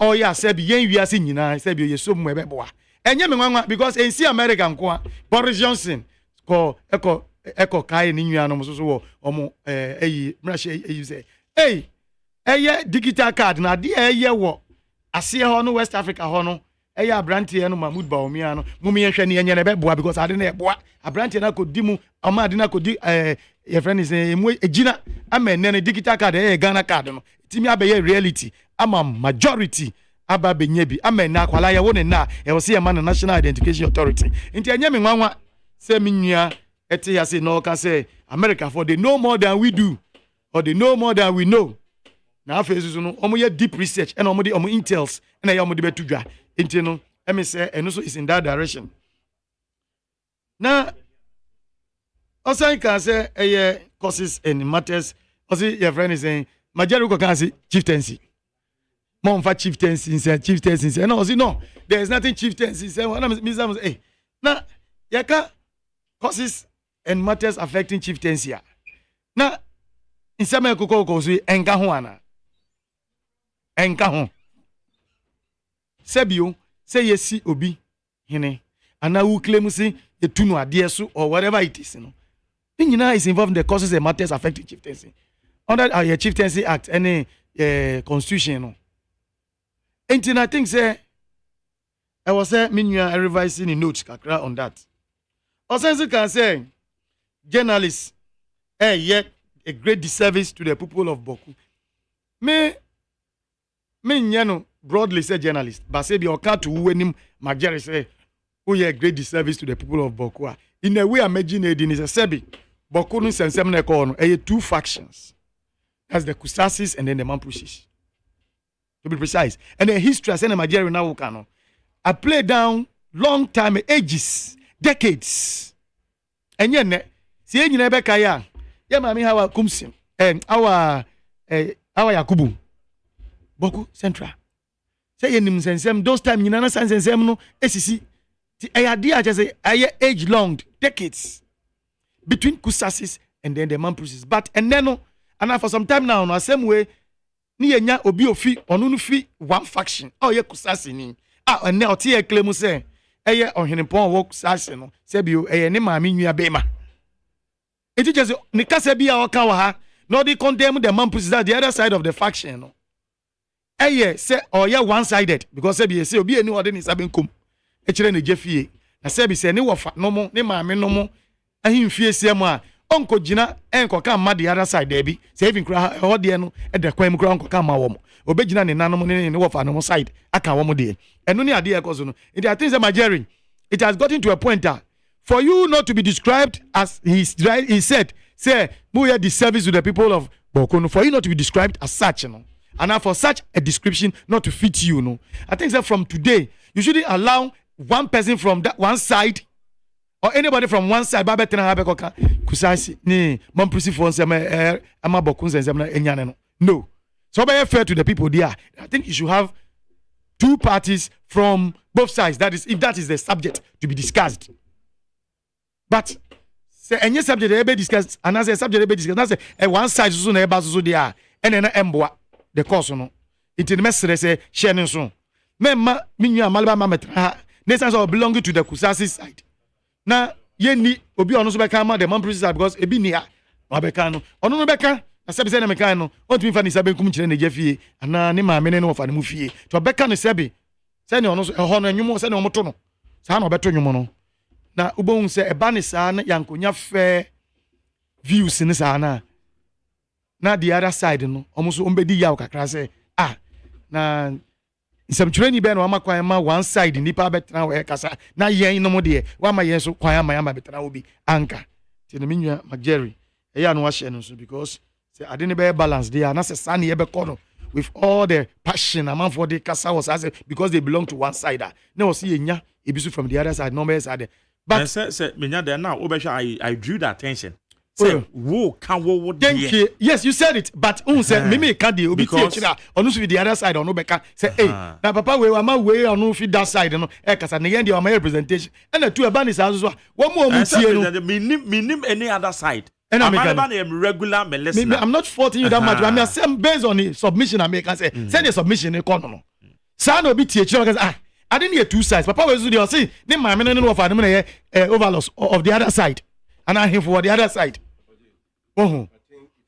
Oh yeah, Sebi yen we are seeing Sebi ye so mwebe boa. Enye me nwanwa because en si America nko Boris Johnson ko eko kai ni nua no so wo omo mrahye eyi say eye digital card na de eye wo ase ho no West Africa ho no eye abrantie no Mahmoud Bawumia no mumi ehwe ne enye ne be boa because ade na e boa abrantie na ko di mu ama ade na ko di your friend is ejina ama ne digital card Ghana card no timi abeye reality ama majority aba benyebi ama na kwala ya woni na e wose ma na National Identification Authority nti enye me nwanwa se minua ete ya se no ka say America for they know more than we do or they know more than we know na afezu no omo ye deep research and omo intels na ya omo de betudwa nti no emi say eno so is in that direction na also can say causes and matters also your friend is saying majority ko can say chieftaincy Mom for chieftaincy say no there is nothing chieftaincy say now yaka causes and matters affecting chieftaincy na insema ko so enka ho ana enka ho sebio say yesi obi hene ana wu claim say etunu ade so or whatever it is no nyina is involved in the causes and matters affecting chieftaincy under our chieftaincy act any constitution no. And I think say I was revising the notes kakra on that. Also can say journalists yet a great disservice to the people of Boku. Me broadly say journalist, but say be oka to wenim majority say who a great disservice to the people of Bokua. In a way, imagine it is a sebi. Boku no sensem na ekono. Two factions. That's the Kusasis and then the Mampusis. To be precise. And the history as in Nigeria now kano. I played down long time, ages, decades. And yet, see you never kaya. Yeah, mami hawa kumsim. And our Yakubu. Boku Central. Say nim sensem those time nyina na sensem no esisi. Ti ayade just say age long, decades between Kusasis and then the Mampusis. But and then no, and for some time now, no same way ni yenya obi ofi onu no fi one faction. Oh ye Kusasi ni. And now tie claim say ohenepon wo Kusasi no. Say bi ne maami nua bema. It just ni kasa bi a oka wa ha. No they condemn the Mampusis that the other side of the faction no. Say one sided because say bi say obi eni ode ni sabenkum. E kire ne jefie. Na say bi say ne wofa no mo ne maami no mo ahimfie siam a onko gina enko ka ma the other side there bi say even kra ho de no e de kwan mu kra onko ka ma wo mo obegina ne nanom ne wofa no mo side aka wo mo de eno ne ade ekoso no it are things Nigerian it has gotten to a point that for you not to be described as he said say we are the service to the people of Bokono for you not to be described as such no and now for such a description not to fit you no I think that from today you shouldn't allow one person from that one side or anybody from one side ba betena ha bekoka Kusasi ni Mampusi for nsem ama Bokun nsem na enyane no no so be fair to the people there I think you should have two parties from both sides that is if that is the subject to be discussed but say any subject e be discussed and as a subject e be discussed that's one side so na e ba so there and na emboa the course no it in mesre say share nso memma minwa malaba ma metra ne sense of belonging to the Kusasi side na yeni obi ono so beka ma the Mampusis because ebi ni ha obeka no ono no beka na sebi se na meka no ontumi fa ni sabe nkum kire na jefie ana ne maame ne no fa ne mu fie to beka no sebi se ne ono so ho no anwum se ne omoto no sa na obeto nwum no na ubon se eba ne sa na yankonya fe views ne sa na the other side no omo so ombedi yaw kakra se na some training be no amakwan ma one side nipa betra we kasa na yen no mo de wa ma yen so kwan ama betra obi anka ti no minwa mageri eya no wa share no so because say ade ne be balance there na say san ye be kono with all the passion among for the kasa was as because they belong to one side na o see yenya ebisu from the other side no be side but say menya there now I drew the attention. Say, who can wo thank you. Yes, you said it, but say me can the obi teachera onu so the other side onu beka say hey na papa we ama we onu fi that side no e kasa na yen the ama representation and the two eba so so wo mo tie no minim any other side and I'm regular me listen I'm not faulting you that much I mean say based on the submission I make say send the submission e come no sa na obi teachera kasa I didn't hear two sides papa we so dey say ne ma me no for no na overloss of the other side and I him for the other side. Oh,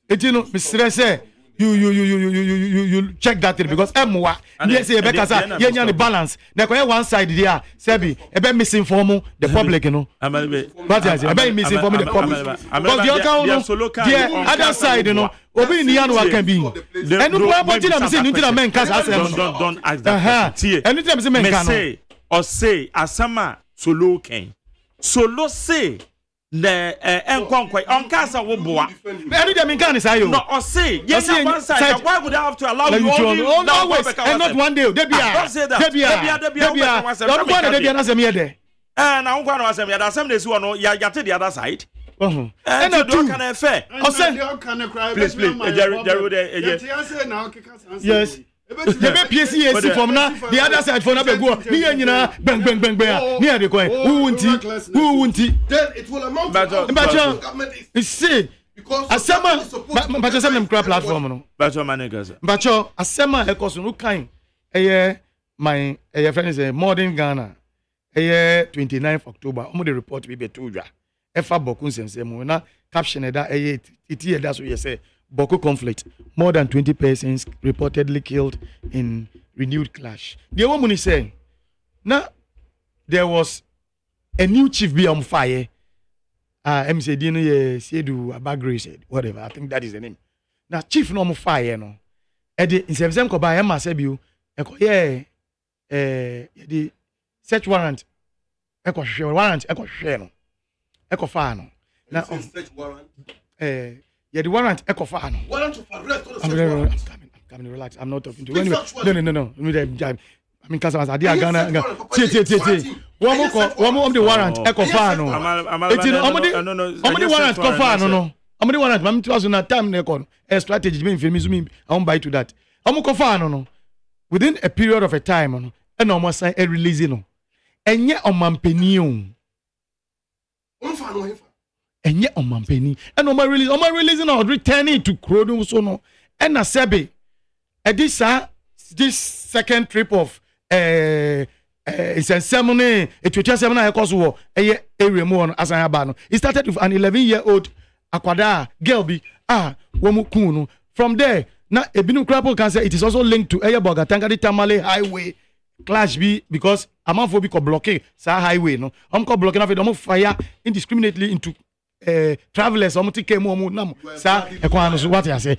it you know, Mr. Say you check that thing because emwa yes say bekasa yenya the balance na ko one side there sebi e be misinform the public you know but I say e be misinform the public because the other side you know obi ni anu can be enu kwa boti na me say nti na men kasa asem don't ask that question enu ti na me say men kan say or say asama solo ken solo say the enkonkoi on casa wo boa any dem kan say yo no or say yes one side why would I have to allow you only always and not one day debia don't go na debia na say me there na wo na say me there some dey see no ya te the other side and no do can affair o say please Jerry yes the PCAC from now the other side for na be go ni nyina bang ni ade ko who wunti then it will amount to see because asema some crap platform no bacho managers bacho asema ekoso no kan my friend is modern Ghana 29th October omo the report we be todwa efa Bokun sensem na caption that it here that's what you say Boko conflict. More than 20 persons reportedly killed in renewed clash. The woman is saying, now there was a new chief be on fire. MC Dino Sedu Abagri said, whatever. I think that is the name. Now chief no on fire no. Edi in September ko ba Emma Sebiu. The search warrant Echo share warrant, echo share no. Echo far no. Now search warrant. Yeah, the warrant echo far no. Warrant of arrest or search warrant. I'm coming, relax. I'm not talking to you. Anyway, no. I mean, customers, I did Ghana. One more of the warrant echo far no. How many warrants go far no? How many warrants? I'm 2000 time near a strategy. Me, I won't buy to that. How much go far no? Within a period of a time no. And almost a release no. And yet on Mampenium. And yet on Mampeni. And on my releasing or returning to Crodum so no. And a Sebe. And this second trip of it's a ceremony, a church ceremony across war, a area as I have. It started with an 11-year-old Aquada girl be Womukuno. From there, now Ebinu Krapo can say it is also linked to Ayaboga Tangadi Tamale Highway. Clash B because amaphobic or blockade sa highway no blocking of it fire indiscriminately into travelers take more nam sa so what you say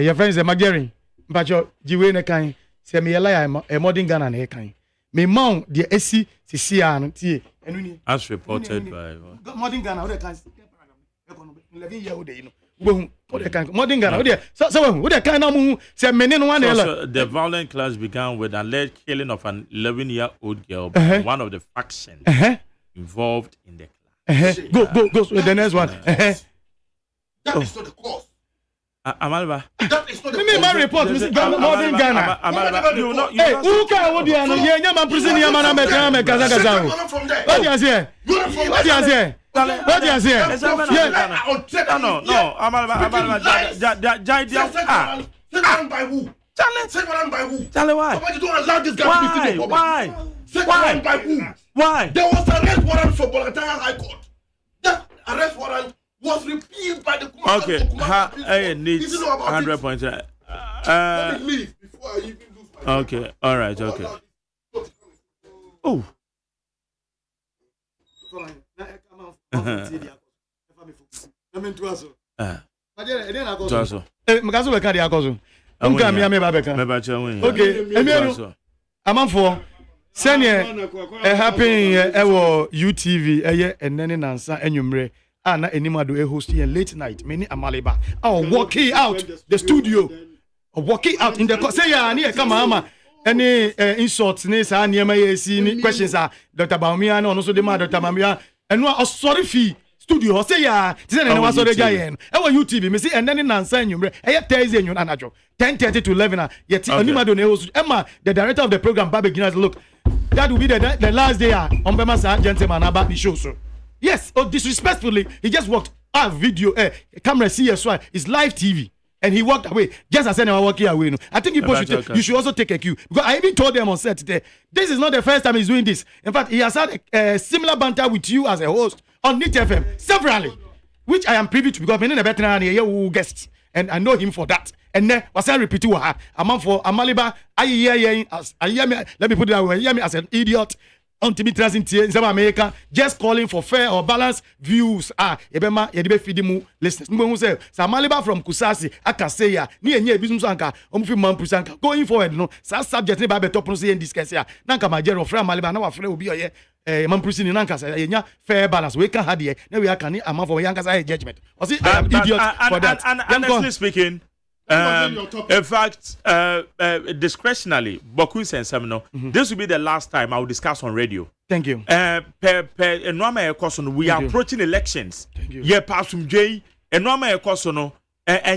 your friends are magering but your jiwe ne kan say me liar a modern Ghana ne kan me mount the AC CCR tie as reported by modern Ghana what can 11-year-old you know modern Ghana. So the violent clash began with an alleged killing of an 11-year-old girl by one of the factions involved in the clash. Go with the next one. That is not the cause. Amalba. That is not the cause. My report, Mr. Modern Ghana. Hey, who can what you man prison here man me kaza. What you say? What you say? What you say? No. Second by who? Second by who? Charlie, why? Somebody don't allow this guy to be sitting for me. Why? Second by who? Why? There was an arrest warrant for Bolgatanga High Court. That arrest warrant was repealed by the court. Okay, needs 100 points. Let me leave before I even lose my okay, all right, okay. Oh. UTV and then Nansa and Yumre. Na Enimado hosting a late night. Many Amaliba. Walking out the studio. Walking out in the say ya near come any insults, questions are Dr. Baumia and also the mother Dr. Mamia. And no sorry fee studio say ya was already giant. UTV me see and then Nansa and Yumre. Thursday and Anajo 10:30 to 11. Yet Enimado host Emma, the director of the program, Baby Guinness. Look, that will be the last day on Bemasa gentleman about the show. So yes, disrespectfully, he just walked out video, camera CSY, it's live TV, and he walked away. Just as anyone walking away. No. I think you should also take a cue. Because I even told them on set today, this is not the first time he's doing this. In fact, he has had a similar banter with you as a host on NIT FM, severally, which I am privy to because I'm a veteran here guest, and I know him for that. And then, was I repeat to her, for Amaliba, let me put it that way, hear me as an idiot. Untimidity in some America, just calling for fair or balanced views. Ebema, yedibe fidimu listeners. Mbo say, Samaliba from Kusasi, Akaseya, ni enye business anka, omufi mampusanka. Going forward, no, sa subject ne ba beto pronounce and discuss here. Nanka majero fra Maliba na wa fra obi oye mampusi ni nanka say yenya fair balance. We can had here. Na we can ni amount for yanka say judgment. I see idiot for that. And honestly speaking, in fact, discretionally, this will be the last time I will discuss on radio. Thank you. We are approaching elections. Thank you. Yeah, Pasum J. And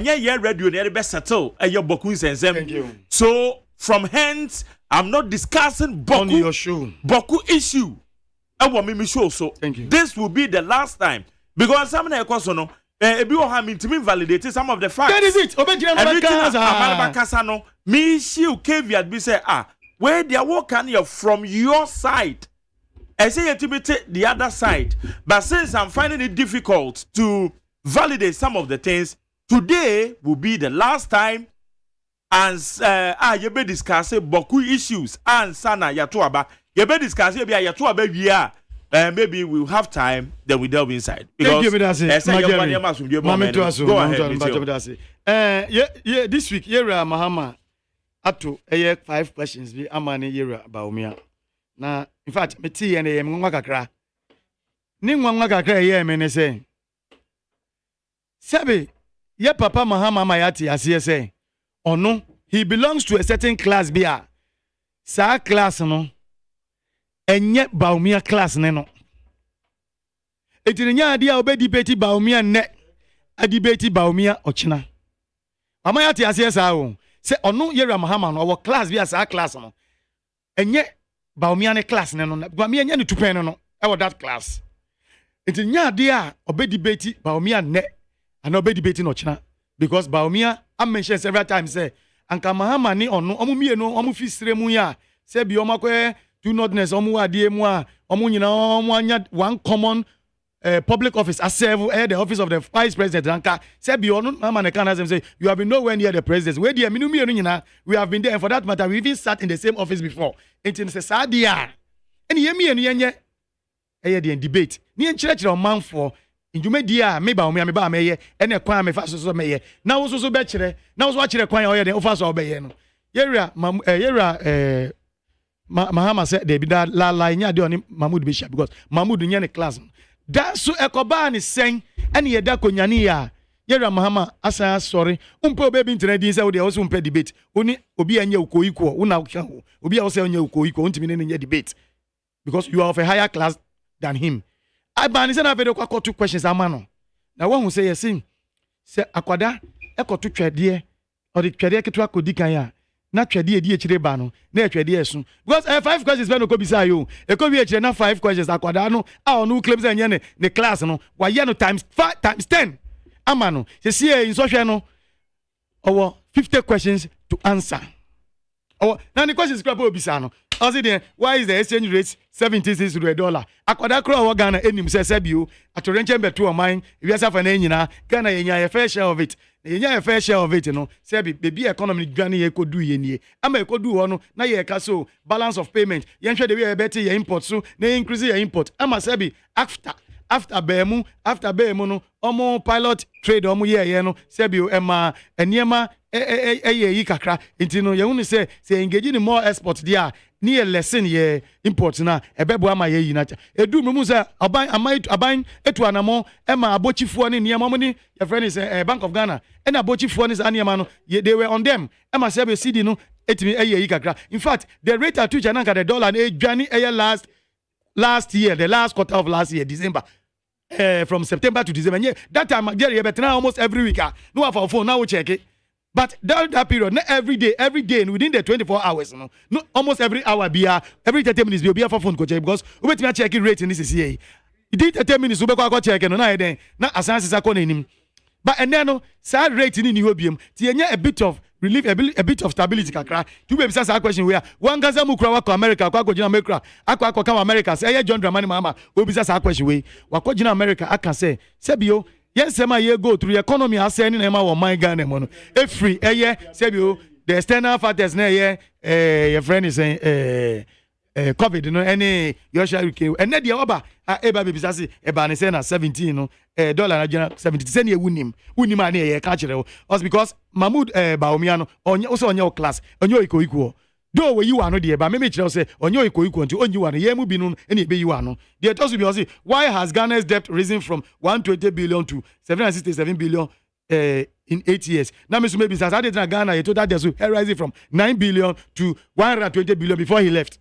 yeah, radio near the best settle. Thank you. So from hence, I'm not discussing Boku, on your show. Boku issue. So thank you. This will be the last time because some validate some of the facts. That is it. Me shield caveat be say where they are working from your side. I say you take the other side. But since I'm finding it difficult to validate some of the things, today will be the last time. And you be discussing Boku issues and Sana Yatuaba. You be discussing Yatuaba maybe we'll have time, then we delve inside. Thank you, Go ahead. This week, Yera Mahama, up to 5 questions. Be Amani Yera Baumia. na in fact me ti ene yem nwa kakra ni nwa kakra ye me ne say sebe ye papa Mahama ya ti ase say ono he belongs to a certain class bia sa class no enye Bawumia class ne no etirinya ade a obedi beti Bawumia ne adi beti Bawumia ochina mama ya ti ase sa o se ono Yera Mahama no wo class bia sa class no enye Bawumia ne class ne no Bawumia enye ne tupen no e wo that class etirinya ade a obedi beti Bawumia ne ana obedi beti no ochina because Bawumia I mentioned several times say anka Mahama ni ono omu mie no omu fi sire mu ya se bi omakwe do notness omu adie mu a omu nyina omu anya one common public office as serve the office of the vice president anka se bi ono Mahama ne can say you have been nowhere near the president we dey minu mie no nyina we have been there and for that matter we even sat in the same office before it is sadia eni ye mie no yenye eye dey debate ni enchire o manfo Njumedi a me Bawumia me ba meye ene kwan me fa so meye na wo so be kire na wo so akire kwan o ye den o fa so obeye no Yera Mahama said they be that la nya de oni Mahmoud Bishop because Mahmoud nya ne class da so ekoba ni sen ene ye da konyane ya Yera Mahama asa sorry umpe obebi internet din say wo de wo so umpe debate oni obi anya ukoiko una obi a wo say anya ukoiko ntimi ne nya debate because you are of a higher class than him. I ban say na video kwa 2 questions amano. Na one who say yes say akwada e ko to twede or the twede keto akodi kan ya na twede edi ekire ba no na twede esu because 5 questions be no ko bisa yo e ko wi ekire na 5 questions akwada no a onu claim say nye ne class no wa ye no times 5 times 10 amano say see in so hwe no owo 50 questions to answer. Oh, now the question is crap obisa no. Why is the exchange rate 76 to $1? Akwada kro wa Ghana enim se sebio atorenche beto o man we asa fa na nyina Ghana yenya a fair share of it. Yenya a fair share of it no. Sebi baby economy dwane ye kodu ye nie. Ama ye kodu ho no na ye ka so balance of payment. Yen hwe de we better ye import so na increase ye import. Ama sebi after bemu no omo pilot trade omo ye no sebio ema eniema yi kakra intino ye hunu say engage in more export there ni lesson ye import na ebebo ama ye yi na edu mu say aban etu anamo ema abochifo ni niema mo ni your friend is Bank of Ghana and abochifo ni aniema no they were on them ema sebio CD no etimi yi kakra. In fact the rate at which ananka the dollar na dwani last year, the last quarter of last year, December, from September to December. Yeah, that time, almost every week. No have our phone now. We check it. But that period, not every day, and within the 24 hours, no, almost every hour, every 30 minutes, be a phone go check because we be checking rate in this year. It did 30 minutes, we go check and no, then na asansi sa konenim. But and then no, sad rate in European. Tienya a bit of relief, a bit of stability kakra. Two baby say question where one gaza mukra wako America, wako jina America, akwa kama America. Say John Dramani mama. We be say question way. Wako jina America. I can say sebio. Yes, sema ye go through economy. I say any nema wa my Ghana mono. Free. Sebio. The external factors na your friend is saying COVID no any your share and then the oba eba baby say eba ne say na 17 no dollar na general 70 say na wunim ani e ka kire us because Mahmoud Bawumia no onye class onye iko do we you ano de ba me kire say onye iko nti onyi wa no ye mu bi no na ebe yi wa no the just be say why has Ghana's debt risen from 120 billion to 767 billion in 8 years. Now, Mr. Maybe says, I did in Ghana, he told that there's rising from 9 billion to 120 billion before he left.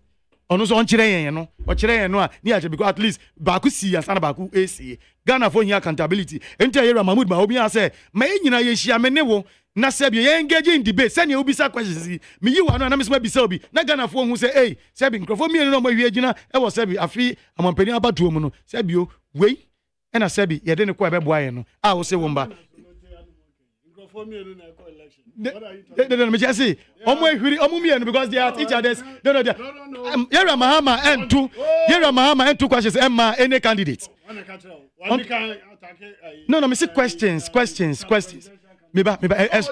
Ono so onchire no ochire no a near because at least baku si and baku AC Ghana for here accountability enter here Mahmoud ma obi say ma nyina ye hia me ne wo na sebie ye engage in debate send you obisa questions me yi wa no na me so bisa obi na Ghana for hu say hey sebi nkrofo mi no mo hwie gina e wo sebi afi amampani abatuo mu no sebio wei e na sebi ye de ne ko ebeboa ye no a wo se wo mba no, me just say, because they are each other's. No. Yera Mahama and two questions. Emma, any candidate? No, me see questions. Me ba,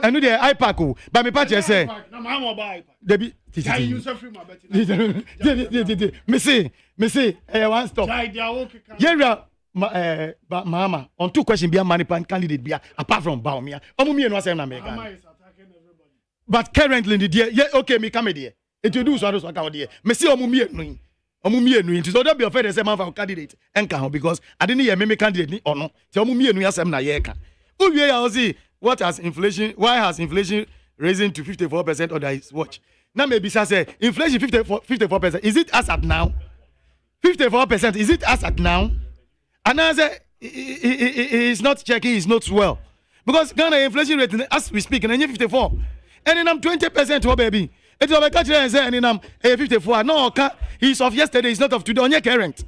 I know the iPad, but me party say. Debbie, me see, one stop. Yera. Mahama on 2 questions be a money candidate be apart from Bawumia. Omumi no say na America. But currently the okay me come there. It do so account there. Me see omumi no. mienu nti so don't be offended say man for candidate enka ho because I didn't hear me candidate ni ono ti omu mienu yasem na ye ka uwie ya ozi why has inflation risen to 54% under his watch now maybe say inflation 54% is it as at now 54% is it as at now and I say he is not checking his notes well because Ghana inflation rate as we speak and 54 and then I'm 20% oh baby. It's over catch and say and I'm 54. No, he's of yesterday, he's not of today. On your current.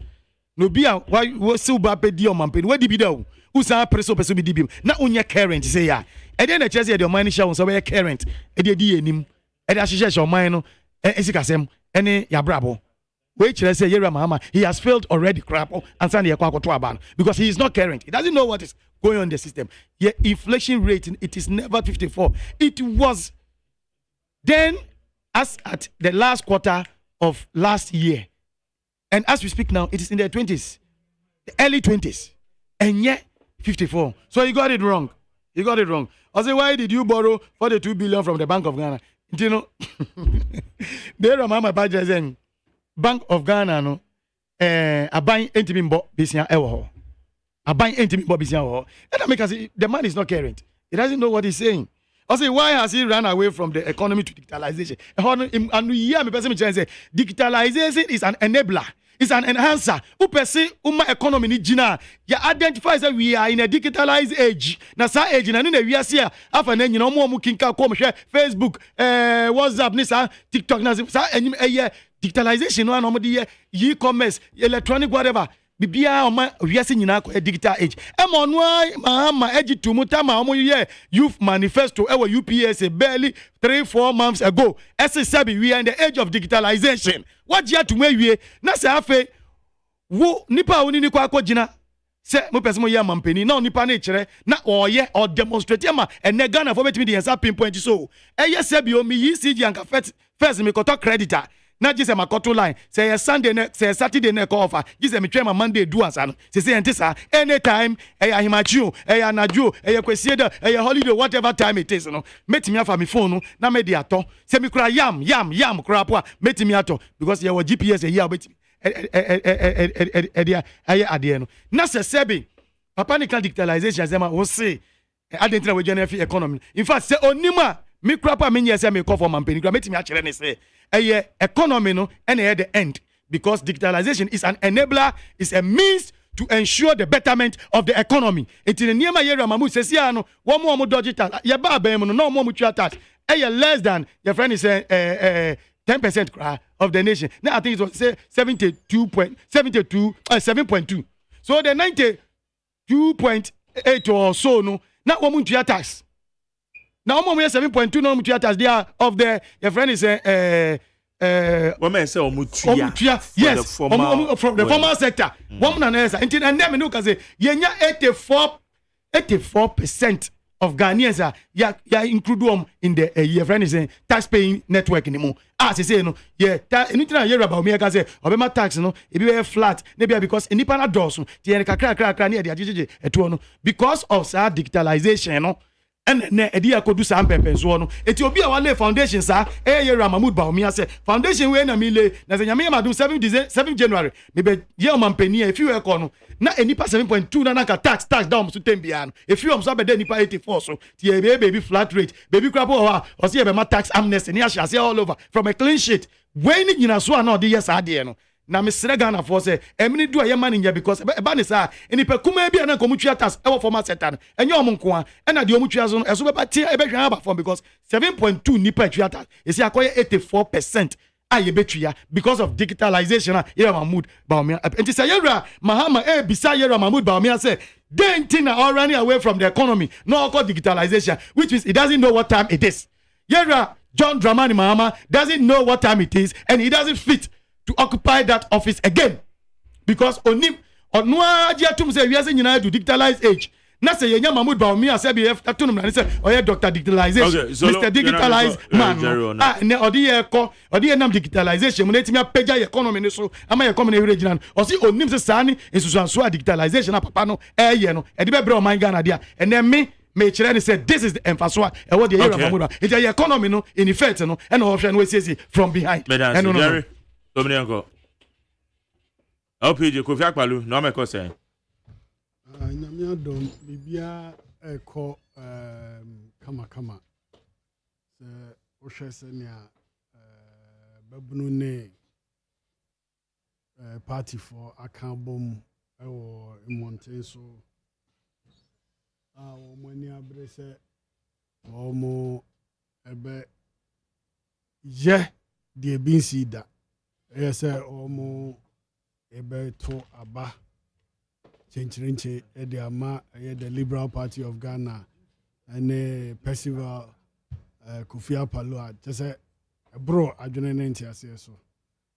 No be why was so bad pedi on mampin. Where did be do? Who's our preso be dibim? Not on your current, say ya. And then the chess your money show so your current. And the nim. And as she your mind, Esikasem, any ya brabo. Wait, let's say Yera Mahama, he has failed already, crap, and Sandy Kwakwa because he is not current. He doesn't know what is going on in the system. Yet inflation rate, it is never 54. It was then. As at the last quarter of last year, and as we speak now, it is in the 20s, the early 20s, and yet 54. So you got it wrong. You got it wrong. I say, why did you borrow 42 billion from the Bank of Ghana? You know, there are my budget saying Bank of Ghana no, a buying intimate business ever. A buying intimate business ever. And I make us say the man is not current. He doesn't know what he's saying. I say, why has he run away from the economy to digitalization? And we hear me person say, digitalization is an enabler, it's an enhancer. Who perceive economy ni jina? You identify that we are in a digitalized age. Na sa age na nune we are here. After then, you know, more kinka come share Facebook, WhatsApp, ni sa TikTok na sa digitalization no no e-commerce, electronic whatever. Bibia oma wiase nyina ko digital age emonwa mahama age tumuta ma omo ye youth manifesto ewo UPS barely 3-4 months ago SSB we are in the age of digitalization what ya to wie na se afa wo nipa woni ni kwa akogina se mo pese mo ye mampani na nipa na kire na oye or demonstrate ma ene Ghana for betimi the answer pinpoint so eye sebi o mi ECG anka first me koto creditor na just my control line say Sunday say Saturday na call offer just me try my Monday do answer no say ntisa anytime ahimachu anaju kwesieda holiday whatever time it is no metimi afa me phone no na me dey ato say me kura yam kura po metimi ato because your GPS here betimi ade no na say sebi papa ni digitalization zema wo say identity we general economy in fact say onima me kura pa me nyese me call for mampeni kura metimi a kire ne say economy no and at the end because digitalization is an enabler, is a means to ensure the betterment of the economy. It in the near my area mamu says no one more digital ya ba be no more tax less than your friend is 10% of the nation. Now I think it was say 7.2 so the 92.8 or so no not one tax. Now, we have 7.2 no mutuatas there of the your friend is woman say omutua yes from the formal sector. Woman and answer and then no say yenya 84% of Ghanaians are ya include in the your friend is tax paying network anymore. As say no yeah anything I hear about me can say obema tax no e be flat maybe because nipa na doso ti kakra near the agege eto no because of sa digitalization no and ne edi akodu sa mpempen so no eti obi a wale foundation sa Yera Mahmood Bawumia say foundation we na mi le na se nyame madum 7 January me be ye o mampani e fi we ko no na enipa 7.2 na ka tax down so tembia no e fi o so be de nipa 84 so ti e baby flat rate baby crap o say e be ma tax amnesty ni asha say all over from a clean sheet we ni nyina so na de yes ade no na Mr. Ghana for say emini do aye man nya because eba ne sa enipa kuma bia na komutwa tax e wo formal sector no enye omonko a na de omutwa so no eso beba tie e be hwan aba form because 7.2 nipa twa tax e say akoye 84% aye betwa because of digitalization Yera Mahmood Bawumia enti say Yera Mahama bisa Yera Mahmood Bawumia say denting are running away from the economy no called digitalization which means he doesn't know what time it is. Yera John Dramani Mahama doesn't know what time it is and he doesn't fit to occupy that office again because onim onwa atum say we are saying to digitalized age na say Yera Mahmood Bawumia say be atunum na say oye Dr. Digitalization okay, so Mr. Digitalized man ne odi nam digitalization mun etimi apagya economy ne so ama economy regional o si onim say sani ensusuanso digitalization na papa no no e de be bre o man Ghana dia and then me chere say this is the emphasis e what the Yera Mahmood it the economy no in effect no and option we say from behind and no Dominico. LPG Kofi Akpalu no make say nyame adom bibia eko kama se o hwese ne a babunu ne party for akabom ewo Montie so o mani abrese o mo ebe ye de binsi da ese o mo ebe to aba chenchirinche ede ama the Liberal Party of Ghana and Percival Kofi Akpalu just bro adwene ne ntiase so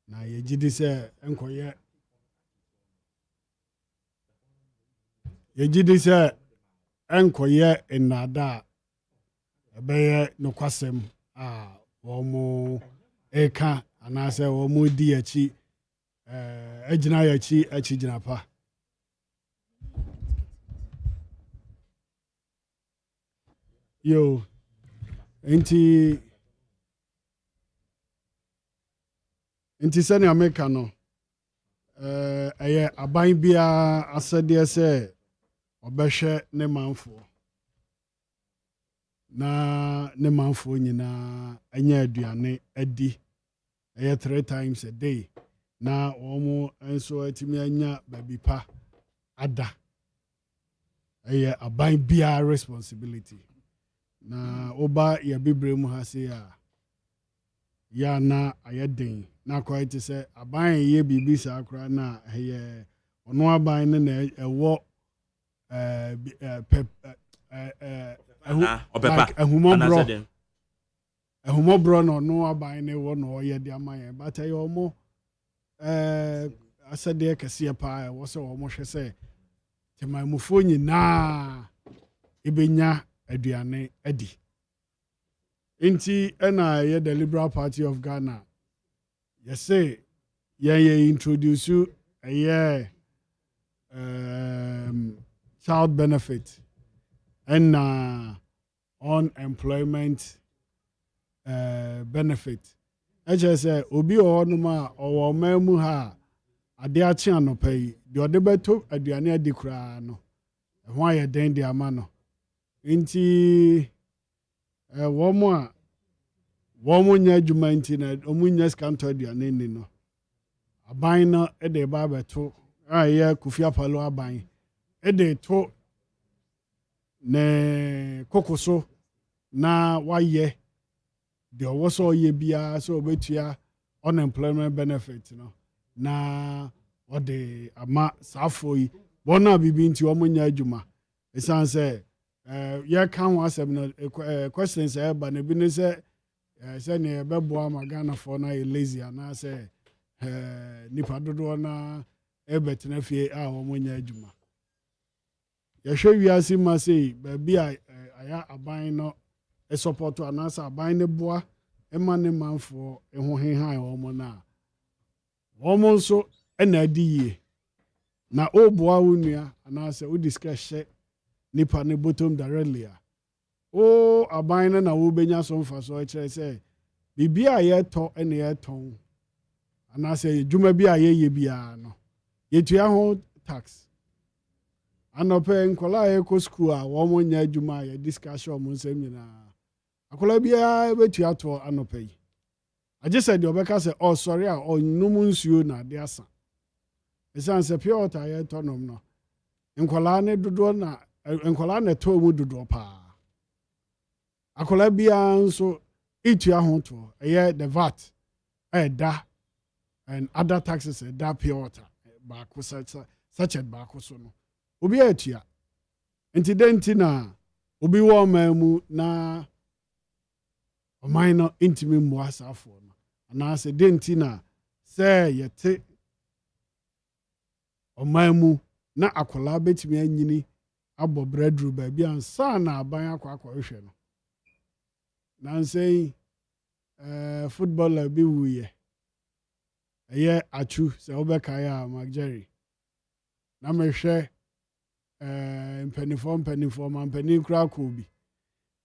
na ye gidi se enkoye enada ebeye nokwasem wo mo eka anase wo mo di achi agina ya achi gina pa yo enti sani America no aban bia asede se obehwe ne manfo na ne manfo nyina anya aduane adi 3 times a day na omo enso atimi anya baby pa ada aban bia responsibility na oba ya bibre mu ha se ya na ayeden na quite say aban ye bibi sa akra na ono aban ne na ewo ahumobro no no aban ne wo no ye de aman but omo asade kase pa wo se wo mo hwe se temamufo nyina ibenya aduane adi inti ena ye the Liberal Party of Ghana say ye introduce child benefit and unemployment benefit say obi onuma owo mamu ha ade achi anopai de ode beto aduane adi kura no ho aye den de ama no inti womo nya adwuma nti na omunya scanto aduane ni no aban no de ba beto ye Kofi Akpalu aban de to ne kokoso na waye de owoso ye bia so obetua unemployment benefit no na ode ama safoi bona bibi nti omunya adwuma esanse ye kan ho asem no questions ba na bi ne se ne beboa magana for na lazy na se nipa dodo na ebetena fie a omunya adwuma ye hwe wiase ma sei ba bia aya aban no support anasa aban ne boa ema ne manfo ho henhan omo na omo nso na adiye na oboa wonua anasa wo discuss nipa ne bottom directly aban na wo benya so mfa so kire se bibia ye to ene ye ton anase dwuma bia ye bia no yetua ho tax anope nkola ye ko school a wo mo nya dwuma ye discussion mo nsem nyina akola bia betua to anope yi aje said de obeka se sorry a onum nsuo na de asa esanse pure water ye to nom no nkola ne dodo na nkola na to mu dodo pa akola bia nso itua ho to the VAT da and other taxes da pure water back such a back so no obi atua incident na obi wo mamu na minor intimi muasafo no na se denti na se yete omamu na akola betimi anyini abo bredru ba bia ansa na aban akwa hwe no na say footballer bi wuye achu se obeka ya Magjerry na mehwe mpenifo mampeni kra ko bi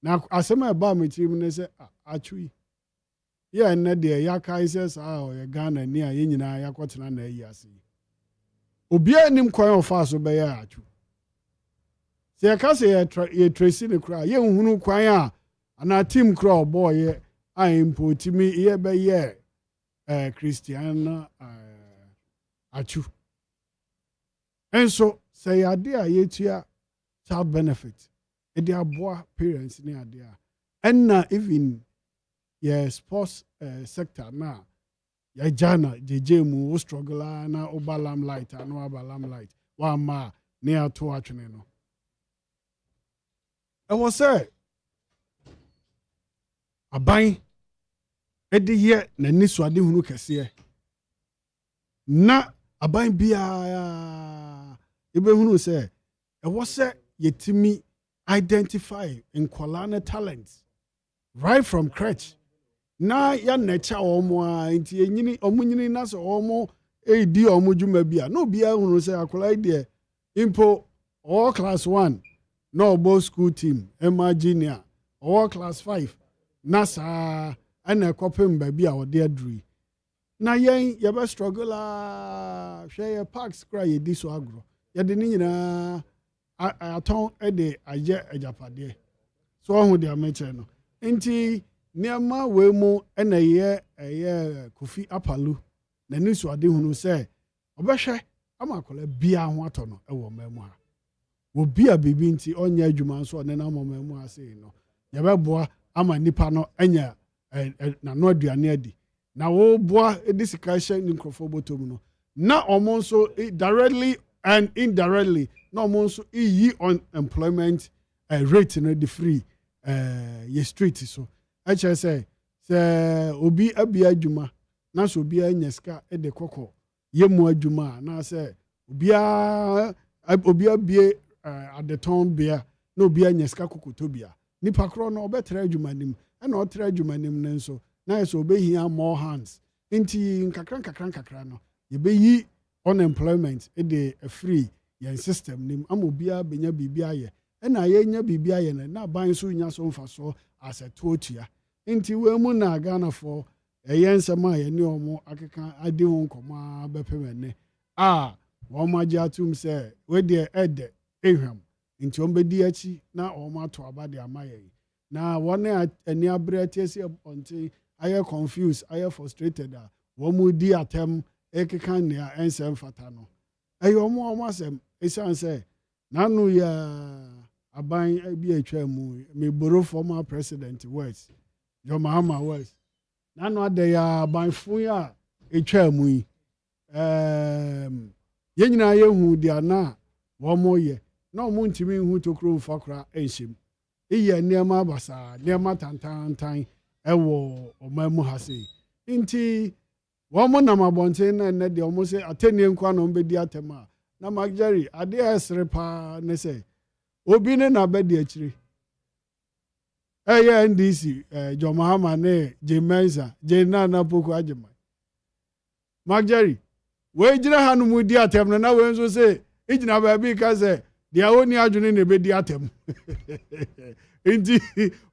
na asema ba metim ne se achu ye na de ya kai se sa o ye Ghana ni a ye nyina ya kwotena na yi ase obia nim kwan ofa so be ya atwu se ya ka se ye tracy ne kra ye nhunu kwan a ana team kra oboye a impotimi ye be ye Christian atwu enso se ya de a yetua child benefit e de aboa parents ne ade a enna even ye sports sector na ya jana jeje mu struggle na obalam light and obalam light wa ma ne ato atwene no e was say aban e de ye na niso ade hunu kese na aban bia e be hunu say e was say yetimi identify in kwalane talents right from crèche na ya necha omo a nti enyini omunyini na so omo edi omo dwuma bia no bia hunu say akola ide impo all class 1 no bo school team emma junior all class 5 na sa ana ekopem ba bia ode aduri na yen ye be struggle a hwe parks cry ye di so agro ye de ni nyina aton ede aje ajapade so ohun de ameche no nti niama we mu ena ye Kofi Apalu na nisu ade hunu se obehwe amakola bia ho ato no e wo mamu ha wo bia bibi nti onya adwuma so ne na mamu ha sei no ye beboa ama nipa no enya na no aduane adi na wo boa edisika ni nkrofo botom no na omo so directly and indirectly na omo so yi on employment rate no the free ye street so acha say obi abia adwuma na so obi anyaska e de kokko ye mu adwuma na say obi abie adeton bia na obi anyaska kokoto bia nipa kro no obetra adwuma nim e na otra adwuma nim ne nso na so obehia more hands nti nkakran no ye be yi unemployment e de free ye system nim am obi abenya bibia ye e na ye nya bibia ye na ban so nya so mfa so asetuotua nti we mu na Ghana for ensem a ye ne omo akeka ade ho nkoma bepemene wo ma ji atum se we de ede ehwam nti ombedi achi na omo ato abade amaye na wona ani abretesi onti aye confused aye frustrated wo mu di atem ekeka ne ensem fata no ayo omo asem esan se nanu ya aban bi atwa mu me borrow former president words John Mahama words nanu ade ya aban fun ya atwa mu yi ye nyina ye hu dia na wo mo ye na omo ntimi hu tokro mfakra enhyem iye niam abasa niam tantantan ewo omamu hase nti wo mo na mabonte na de omo se atenie nkwa na ombedi atema na magjari ade esrepa ne se obi ne na bedi akire NDC John Mahama ne Jemensa Jenana Poko Agyeman Magjari we jira hanu mu di atem na we nso se ijina ba bi ka se dia oni adwene ne be di atem nti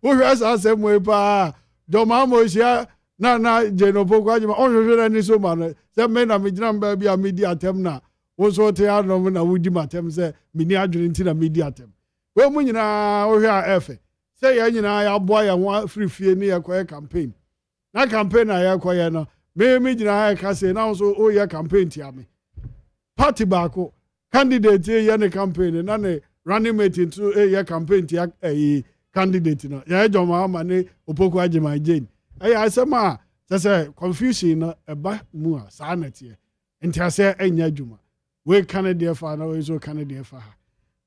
wo hwa sa asem we pa John Mahama ohia na Jenana Poko Agyeman onhwehwe ni so ma no se me na me jina ba bi a me di atem na wo so te anom na wudi matem se me ni adwene nti na me di atem we mu nyina wo hwa efe se ya nyina ya boa ya ho free ni ya koye campaign na campaign na ya koye no me nyina ya ka se na so o ya campaign ti ame party baako candidate ya ne campaign na ne running mate to ya campaign ti candidate no ya John Mahama ne Opoku Agyeman Jane ya asema se confusion no eba mu a sa na tie nti ase enya adwuma we candidate fa na we so candidate fa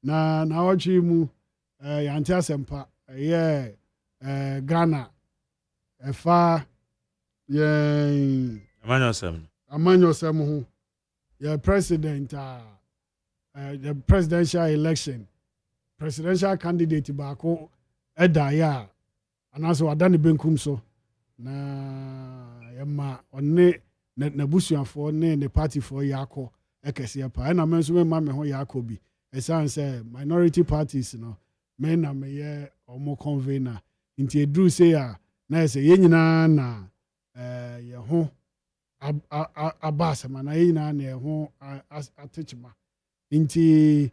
na watchi mu ya nti asempa Ghana efa amanyosem ho ye president the presidential election presidential candidate baako eda ya anaso wadane benkum so na yema onne na busuafo ne party for yako ekese pa na menso me ma me ho yako bi esan say minority parties no men na me ye omo convener nti edru say ya na say ye nyina na ye ho aba asɛm na ɛyi na ɛho atechima nti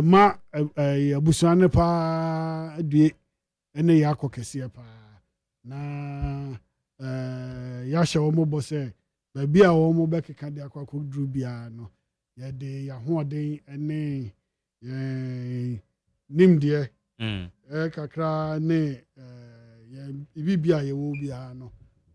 ma abusua ne paa adue ɛne yɛ akɔ kɛseɛ paa na yɛahyɛ wɔn bɔ sɛ baabi a wɔn bɛkeka de akɔ akɔduru biara no yɛde yɛahoɔden ne nimdeɛ kakra ne biribi a yɛwɔ biara no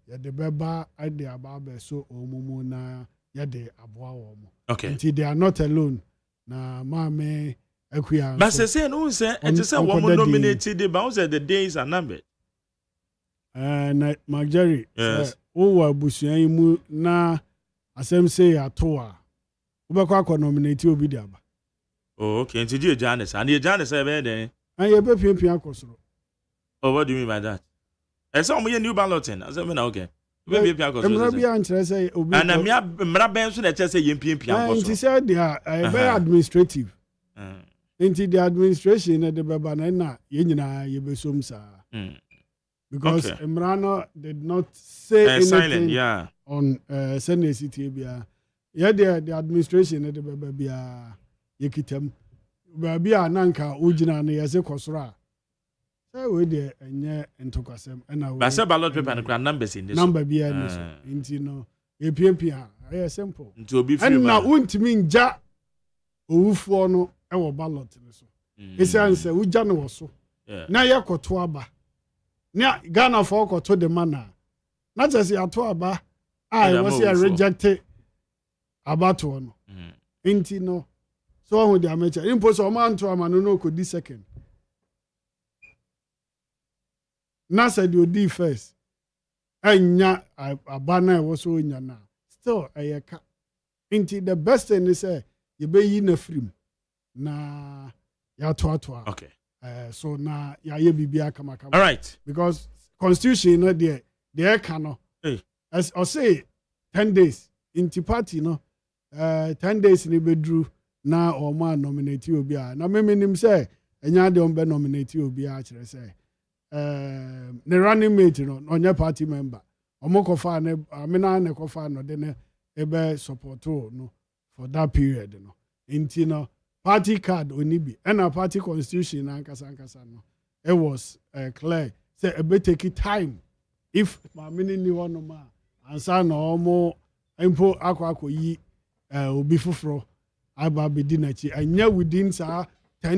yɛde bɛba de aba abɛso wɔn mu na yɛde aboa wɔn. Okay. Nti they are not alone na maame akuya. But say no say and say one nominated the bounce the days are numbered. Na Marjorie. Yes. O abusua yi mu na asɛm sɛ ato a wobɛkɔ akɔ nominate obi de aba. Oh, okay. Nti die Janice and the Janice ebe den. And you be pimpia akɔ soro. Oh, what do you mean by that? And some new balloting. I said, okay. We be pimpia akɔ soro. Emra bi ankyerɛ sɛ obi. And mra ben so na kyerɛ sɛ yɛn pimpia akɔ soro. Nti sɛ they are administrative. Nti the administration na de bɛba na yɛn nyinaa yɛbɛsom saa. Because Emrano did not say anything silent, yeah. on Sunday City. Yeah, the administration at the baby Yakitem. Baby Nanka Ujina and Yase Kosra. So we there and yeah, and took us and I was a ballot paper and grand numbers in this number be into a PMPR. Yeah, simple. To be and now won't mean ja Ufono our ballot. It's answer Ujano was so. Now Yakotuaba. Nya Ghana for to the manner. Not just your to aba. I was here rejected about one. Inti no. So with the amateur. Impose a man to a man no could be second. Na said you did first. And nya a banner was so in your now. Still a yaka. Inti the best thing is you be in a frame. Na ya to. Okay. So now ya bibia kama. All right. Because constitution no there cannot. As I say 10 days into party no 10 days ni bedru na o ma nominate obi a na me nim say enya de on be nominate obi a kire say ne running mate no onye party member omo kofa ne amena ne kofa no de ne ebe support no for that period no inti no party card onibi and a party constitution ankasa no it was clear say e be take time if my meaning ni one ma ansa na omo impo akwa yi obi foforo aba be dinachi anya within 10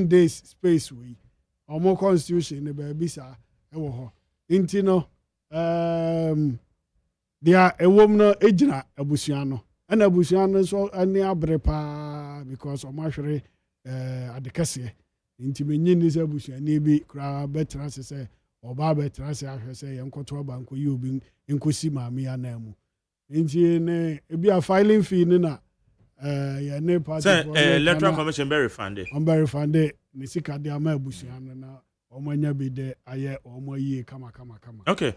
days space we omo constitution ne ba bi sa e wo ho inti no dia ewom no ejina abusua no ana abusua no so ani abre pa because omo ahwere adekase inti menyi ni se abusua ne bi kra betra se oba betra se ahwe se yenkoto abanko yi obi nkosi maame ya na mu inti ne ebi a filing fee ni na ya ne party electoral commission be refunded on be refunded ni sika de ama abusua no na omanya bi de aye omoyie kama okay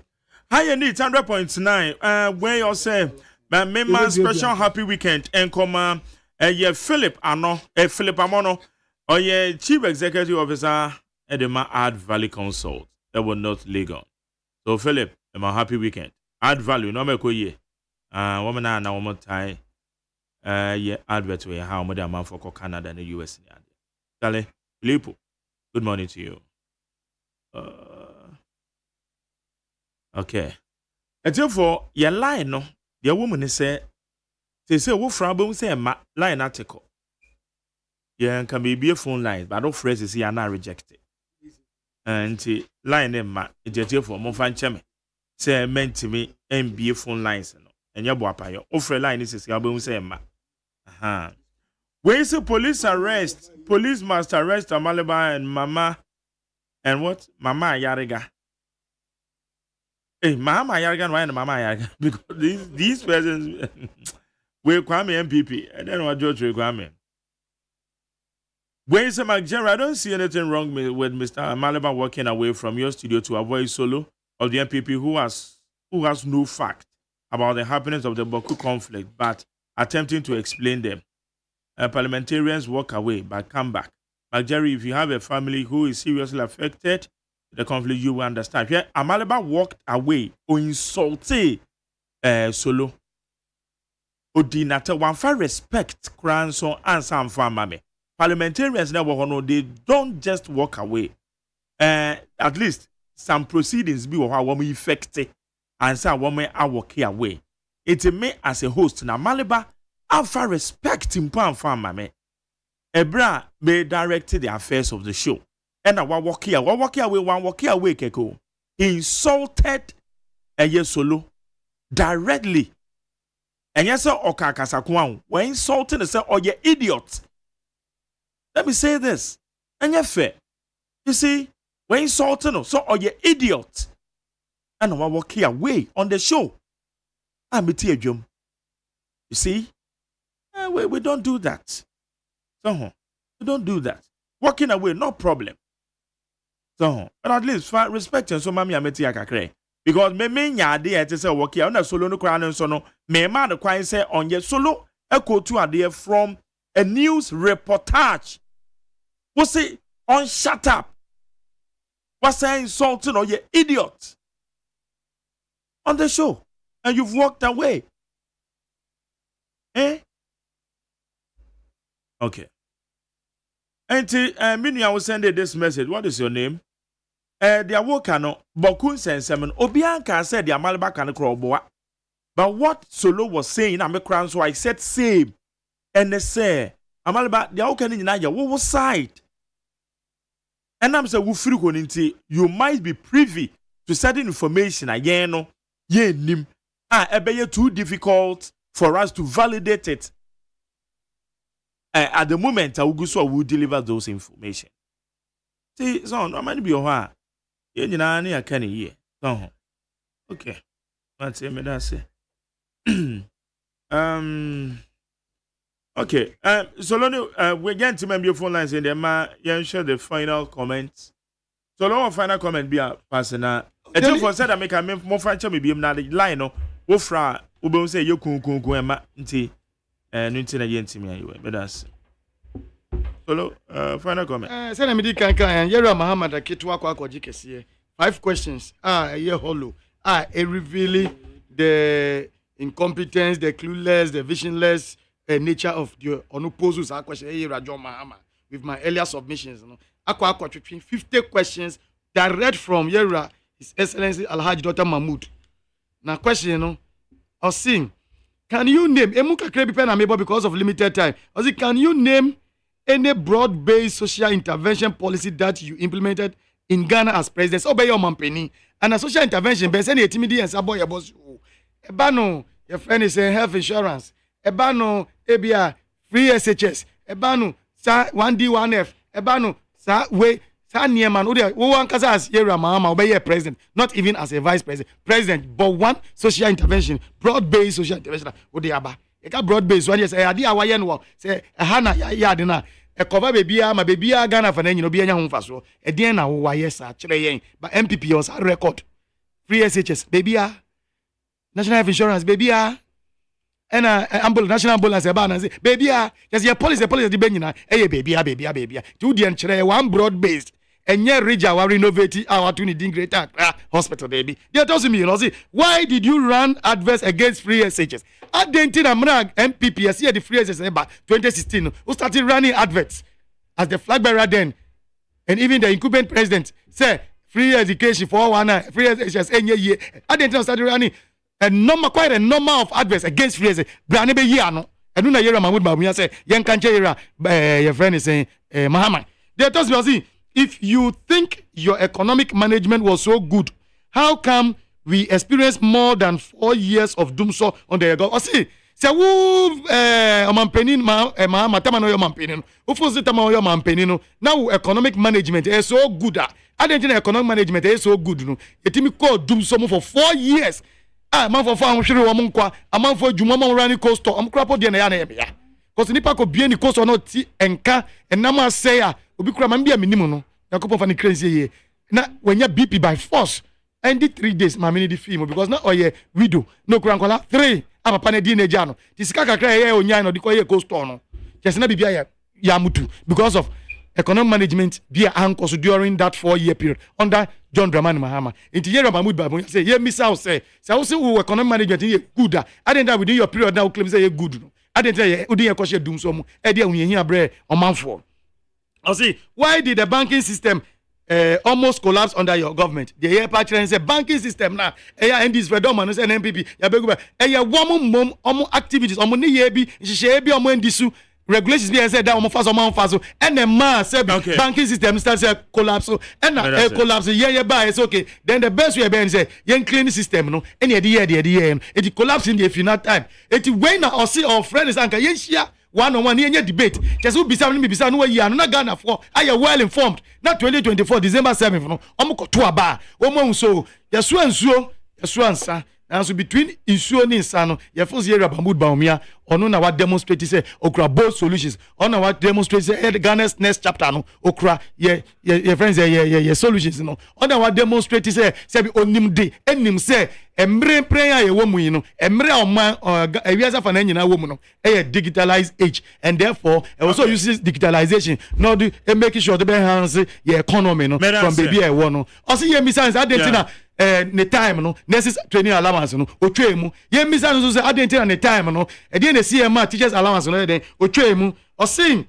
high need 100.9 where you say my member special happy weekend and come Philip Amono or chief executive officer at the Add Valley Consult that will not legal. So Philip, I'm a happy weekend. Add value, no me ko ye. Woman na woman tie. Advert we how much amount for Canada and the US. Dale, Lipo. Good morning to you. Okay. And therefore, your line no, your woman is say wo fra bo say ma line article. Yeah, can be a phone line, but all phrases are not rejected. And line ma ejete for mo fan cheme. Say meant to me MBA phone lines no. And your boy payo. Offer line is say bo say ma. When say police must arrest Amaleba and Mama and what? Mama Yariga. Hey, Mama Yariga and Mama Yariga because these persons we Kwame MPP and then what George Kwame. When say McGerry, I don't see anything wrong with Mr. Amaleba walking away from your studio to avoid solo of the MPP who has no fact about the happenings of the Boku conflict, but attempting to explain them. Parliamentarians walk away but come back. McGerry, if you have a family who is seriously affected the conflict, you will understand. Yeah, Amaleba walked away or insulted solo. Odinata one for respect crown so answer and for mame. Parliamentarians never know they don't just walk away. At least some proceedings be how woman effective and say woman are walking away. It's me as a host na Maliba alpha respect him pan for mame. Ebra may direct the affairs of the show. And I walk away, keko. He insulted a solo directly. And yes, sir, Okakasakwan, when insulting the sir, oh, you idiot. Let me say this. And you're fair. You see, when insulting, so, oh, you idiot. And I walk away on the show. I'm a tear, Jum. You see, we don't do that. So, we don't do that. Walking away, no problem. So, but at least for respect and so mami ameti akakre. Because me nya ade e te say work here na solo no kra no so no me ma the kwan say on ye solo echo to ade from a news reportage. We say on shut up. Was saying insulting or you idiot on the show and you've walked away. Eh? Okay. Auntie, I will send you this message. What is your name? The awokano, Bokun Sensemen, Obianka said the Amalba can crowboa. But what Solo was saying, I'm a crown, so I said same. And they say, Amalba, the Awokan in Naya, what was side? And I'm saying, you might be privy to certain information again, ye nim. Ebe too difficult for us to validate it. At the moment, Augusto will deliver those information. See, so no man be a you know, I can't hear. Okay. Let's see, me that's it. Okay. So we're getting to my phone lines in there, you share the final comments. So long final comment be a person. I just for said I make a more franchise maybe I'm not the line no. Wofra ube say you kun ema nti nti na yenti me ayi we that's solo final comment say na me di kan Yera Muhammad Akitwa kwakoji kese 5 questions ye hollow revealing the incompetence, the clueless, the visionless nature of the unopposed question Yera John Mahama with my earlier submissions you know akwa 50 questions direct from Yera His Excellency Alhaji Dr. Mahmoud. Now question, you know, or sing. Can you name Emuka Krebi Pen Amebo because of limited time? Or can you name any broad-based social intervention policy that you implemented in Ghana as president? Obey your mampeni. And a social intervention, but any timidity and sabo your boss. Ebano, your friend is saying health insurance. Ebano, ABR, free SHS. Ebano, sa 1D, 1F. Ebano, sa way. Man, one as Yera Mahama obey president, not even as a vice president, but one social intervention, broad-based social intervention. Odiaba, broad-based one. Yes, I did our yen say a Hana Yadina, a cover baby, my baby, Ghana for then you know be a young faso. A DNA, why yes, actually, but MPP was a record. Free SHS, baby, national health insurance, baby, and national ambulance, baby, just your policy, the Benina, baby, two the one broad-based. And yet, Rija will renovate our opportunity in Greater Hospital, baby. They told me, you know, see, why did you run adverse against free SHS? I didn't think MPP, see the free SHS about 2016, who started running adverts as the flag bearer then, and even the incumbent president said free education for one, free SHS any year. I didn't think started running quite a number of adverts against free SHS. Brand new year, no. And when I hear Mahmoud Babuya say, young country, your friend is saying, Muhammad. They told me, see. If you think your economic management was so good, how come we experienced more than 4 years of doomsday on the go? See, who now economic management is so good. I didn't know economic management is so good. It me called doomsday for 4 years. Man for farm sure a man for Jumama running coast. I'm crapo de na ya. Because nipa ko bien ni coast or not enka and nama say obi kura man bia minimum no yakopo fa ni crazy ye na when ya BP by force and the 3 days ma mini di film because na oye widow no kura nkola 3 papa na di na ja no ti sika kakra ye onya no di ko ye coast no just na bibia ya mutu because of economic management be anchor so during that 4-year period under John Dramani Mahama. Into Yera Mahmoud Babu say, "Yeah, Miss House say, so economic management is good. I didn't within your period now claim say good. I didn't say within your question doom so. Edia when you hear bread or man for. I see why did the banking system almost collapse under your government? The year part say banking system now. NDs for Domanos and MPP. Ya begu woman mom activities. Ni yebi she be ndisu. Regulations be said that fast and the man said banking system starts to collapse and collapse by it's okay. Then the best way ben say yen clean system no any the it collapse in the final time. It when or see our friends and yen share one-on-one yen debate. Just who be no year no Ghana for I are well informed. Not 2024 December 7th no omo to aba omo so yeso and so between issue ni sano your first year Mahmoud Baumia ono na what demonstrate say okra both solutions ono what demonstrate say Ghana's next chapter no okra your friends your solutions no ono what demonstrate say be onim de enim say emre prayer ye wo mu yi no emre oman ewiasa fa na nyina wo mu no digitalized age and therefore also uses digitalization no do make sure the enhance your economy no from baby e wo no also ye misans adentina ne time no necessary training allowance no otwemu ye misa no so identity na time no e dey na CMA teachers allowance no dey otwemu osin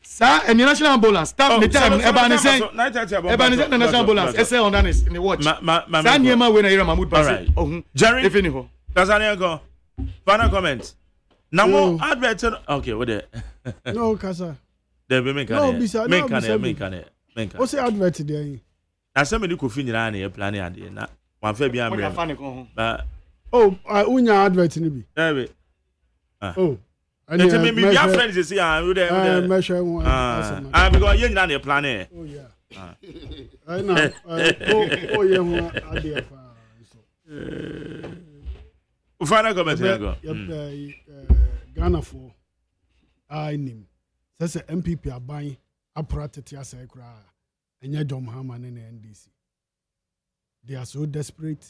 sa any national ambulance staff ne time e ba ne sen national ambulance e say on that is in the watch sa niema we na ira Mahmoud Bassey ohun Jerry if any ho Kazania go final comment na mo advert okay what there no kasa there be me can o say advert there asem ni kofi nyina na ye plan ade na wan fa bi amre ba unya advert ni bi and me be your friends is here we there measure one because ye nyina na plan eh I know ye ho ade fa so final comment go Ghana for I nim say MPP aban apratete asai kra and yet John Mahama and NDC. They are so desperate.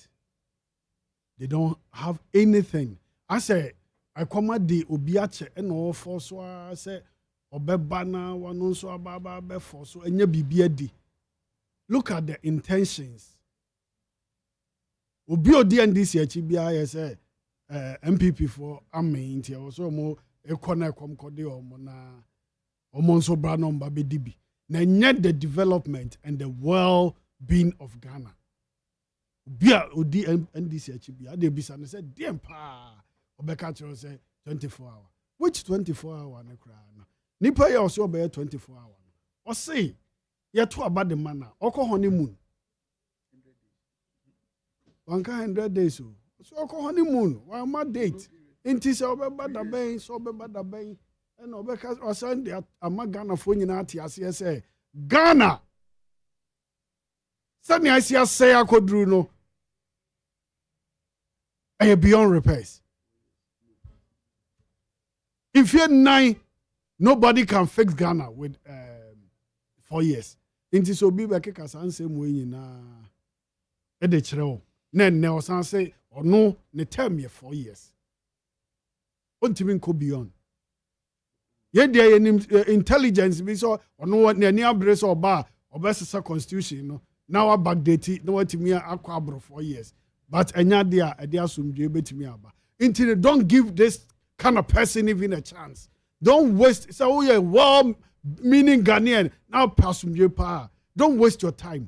They don't have anything. I say, I come at the Obiache and all for so I say, Obebana, one so ababa before so and ye be. Look at the intentions. Obio DNDC HBI say MPP for Amen, also more a corner come code or mona or monso branom baby dibi. Yet the development and the well-being of Ghana. Bia odi NDC HBI they be said dem pa obeka chiro say 24 hours. Which 24 hours na kra na. Nipa ya also be 24 hours. O say ye to about the man na oko honeymoon. 100 days so. So oko honeymoon, one more date. Inti se obeba da ben, so obeba da ben. And obeka osan de amagana fo nyina ati ase say Ghana sani asia say akodru no beyond repairs. If you're 9 nobody can fix Ghana with 4 years. Inti so bi be keka san say mo nyina e de kire o na ne osan say ono ne term ye 4 years. Ontimi nko beyond. Ye dey intelligence bi so ono ne ani abre so oba obesesa constitution no now backdate no watimi akwa abro 4 years but enya dia e dia asumdwe betimi aba until don't give this kind of person even a chance. Don't waste so we are well meaning Ghanaian now pasumdwe pa. Don't waste your time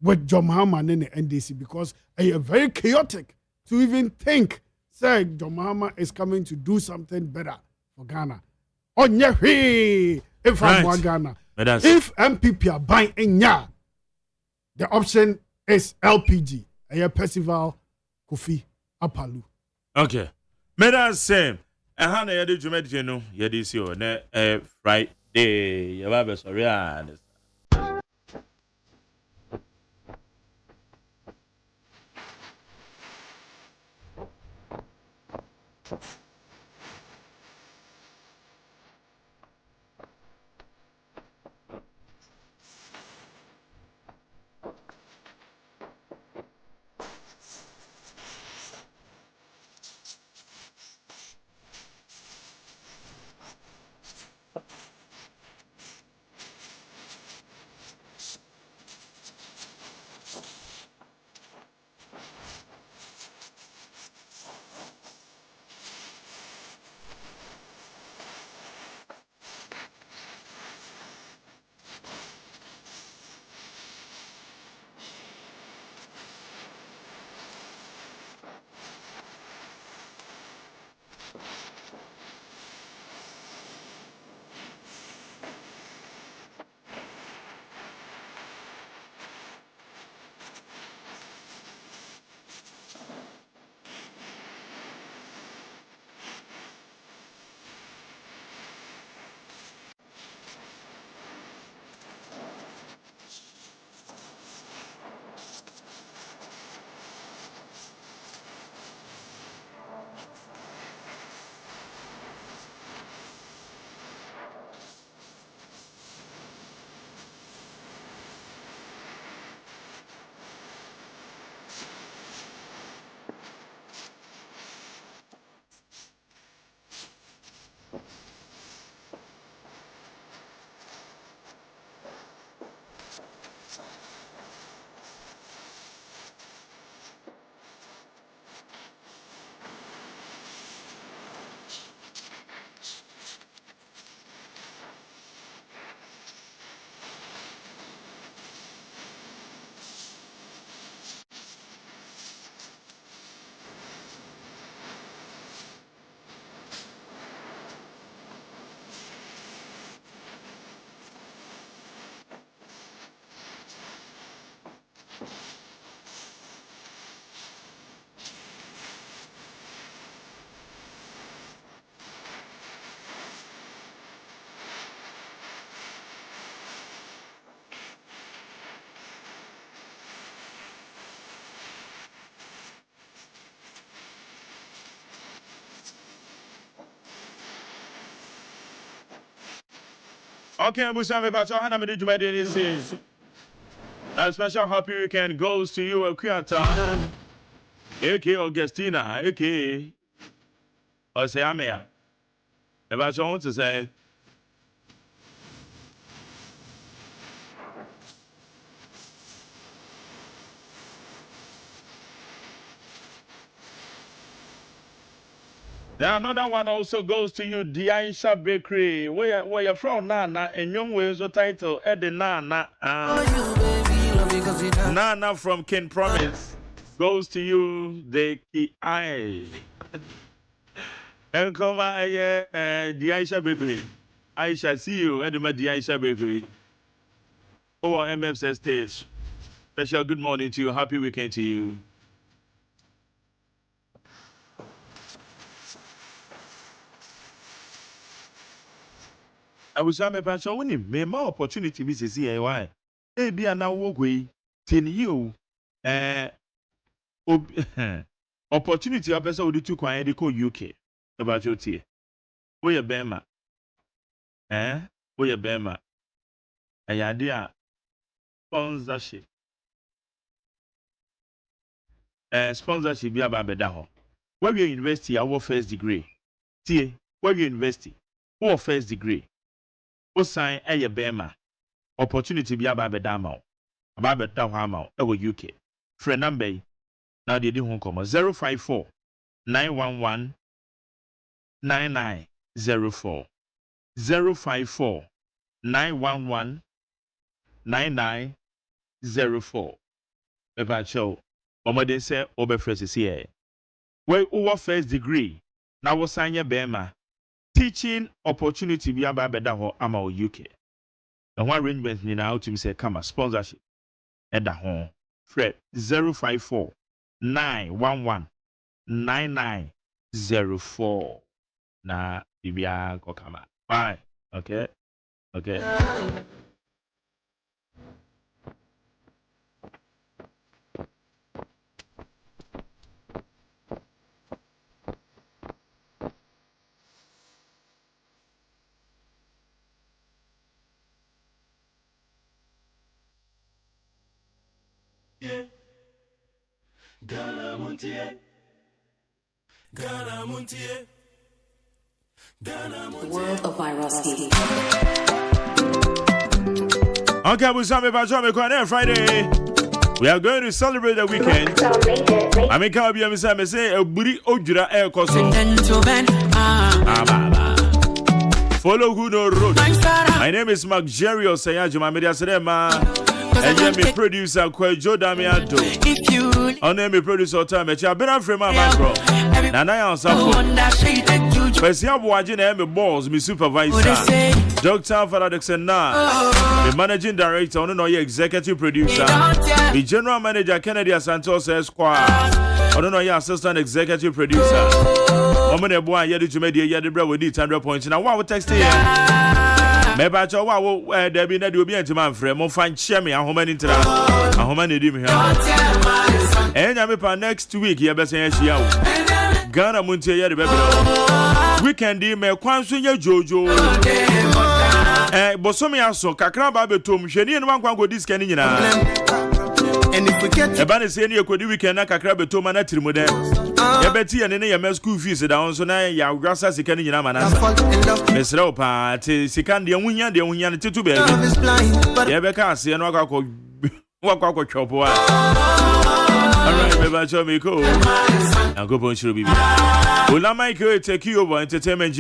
with John Mahama and the NDC because they are very chaotic to even think say John Mahama is coming to do something better for Ghana. Onye if I'm Ghana. If MPP are buying Enya, the option is LPG. A Percival Kofi Apalu. Okay. That's same. And how na yedi jumedi no yedi si o na Friday. Yaba be sorry and Okay, Busame Bacho, Hana Midi Jumedi, this is a special happy weekend goes to you, Akiata, aka Augustina, aka Oseamea. If I want to say, now another one also goes to you, Diaisha Bakery. Where you're from, Nana, and young ways the title, Eddie Nana. Nana from King Promise goes to you, the Ki. And come Diaisha Bakery. I shall see you at the Diaisha Bakery. Over MFS stage. Special good morning to you. Happy weekend to you. I was a passion winning. May more opportunity visit here. Why? They be an hour way. Tin you. Opportunity of person would do quiet UK about your tea. Where Bema? Where Bema? A idea sponsorship. Sponsorship be about Bedaho. Where you university, our first degree. Tea, where you university, our first degree. What sign a Bema? Opportunity be about Bedamo. About Bedamo, our UK. Friend number. Now they do home 054 911 9904 054 911 9904. If I show, Mama say over first here. Where our first degree now was sign your Bema teaching opportunity be about Bedaho Ama UK. And one arrangement in our to say come a sponsorship at the home. Fred 054 911 9904. Na bibia go come. Bye. Okay. Ghana Montie. Ghana Montie. Ghana Montie. World of Virosity. Okay, Busame Bajo, Friday. We are going to celebrate the weekend. I mean, can be say a buri ojura air costume. Follow who no road. My name is Mark Jerry Osayajuma Media Sedema. And you're my producer, Kwejo Damianto. On me producer time, I've been on frame my macro. And I am Safo. Persia Wajin and me boss, me supervisor. Dr. Faradexen Na. The managing director, on your executive producer. The general manager, Kennedy Santos Esquire. On your assistant executive producer. Omene boy, yedi to media, yedi bro, we need 100 points. Now, what text here? Maybe I told there be no be anti-man friend. Mo find Chemi and Homan Intra. And Homan did him here. And I'm next week. You better say Ghana Montie the baby. Weekend me kwanso nya Jojo. Bosomi aso kakra ba betom. Hwani en wan kwan go disc ni nyina. And if we get e ba ne say ne ekodi weekend na kakra betom na tirimo den. Ya beti ene ne ya school fees da so na ya gwasa sika ni nyina manasa. Mesra opa te sika de hunya ne titu ba bi. Ya be ka ase no wakwa chopo a. Alright, baby, show me cool. Now go on, show me. Well, I might take you over entertainment.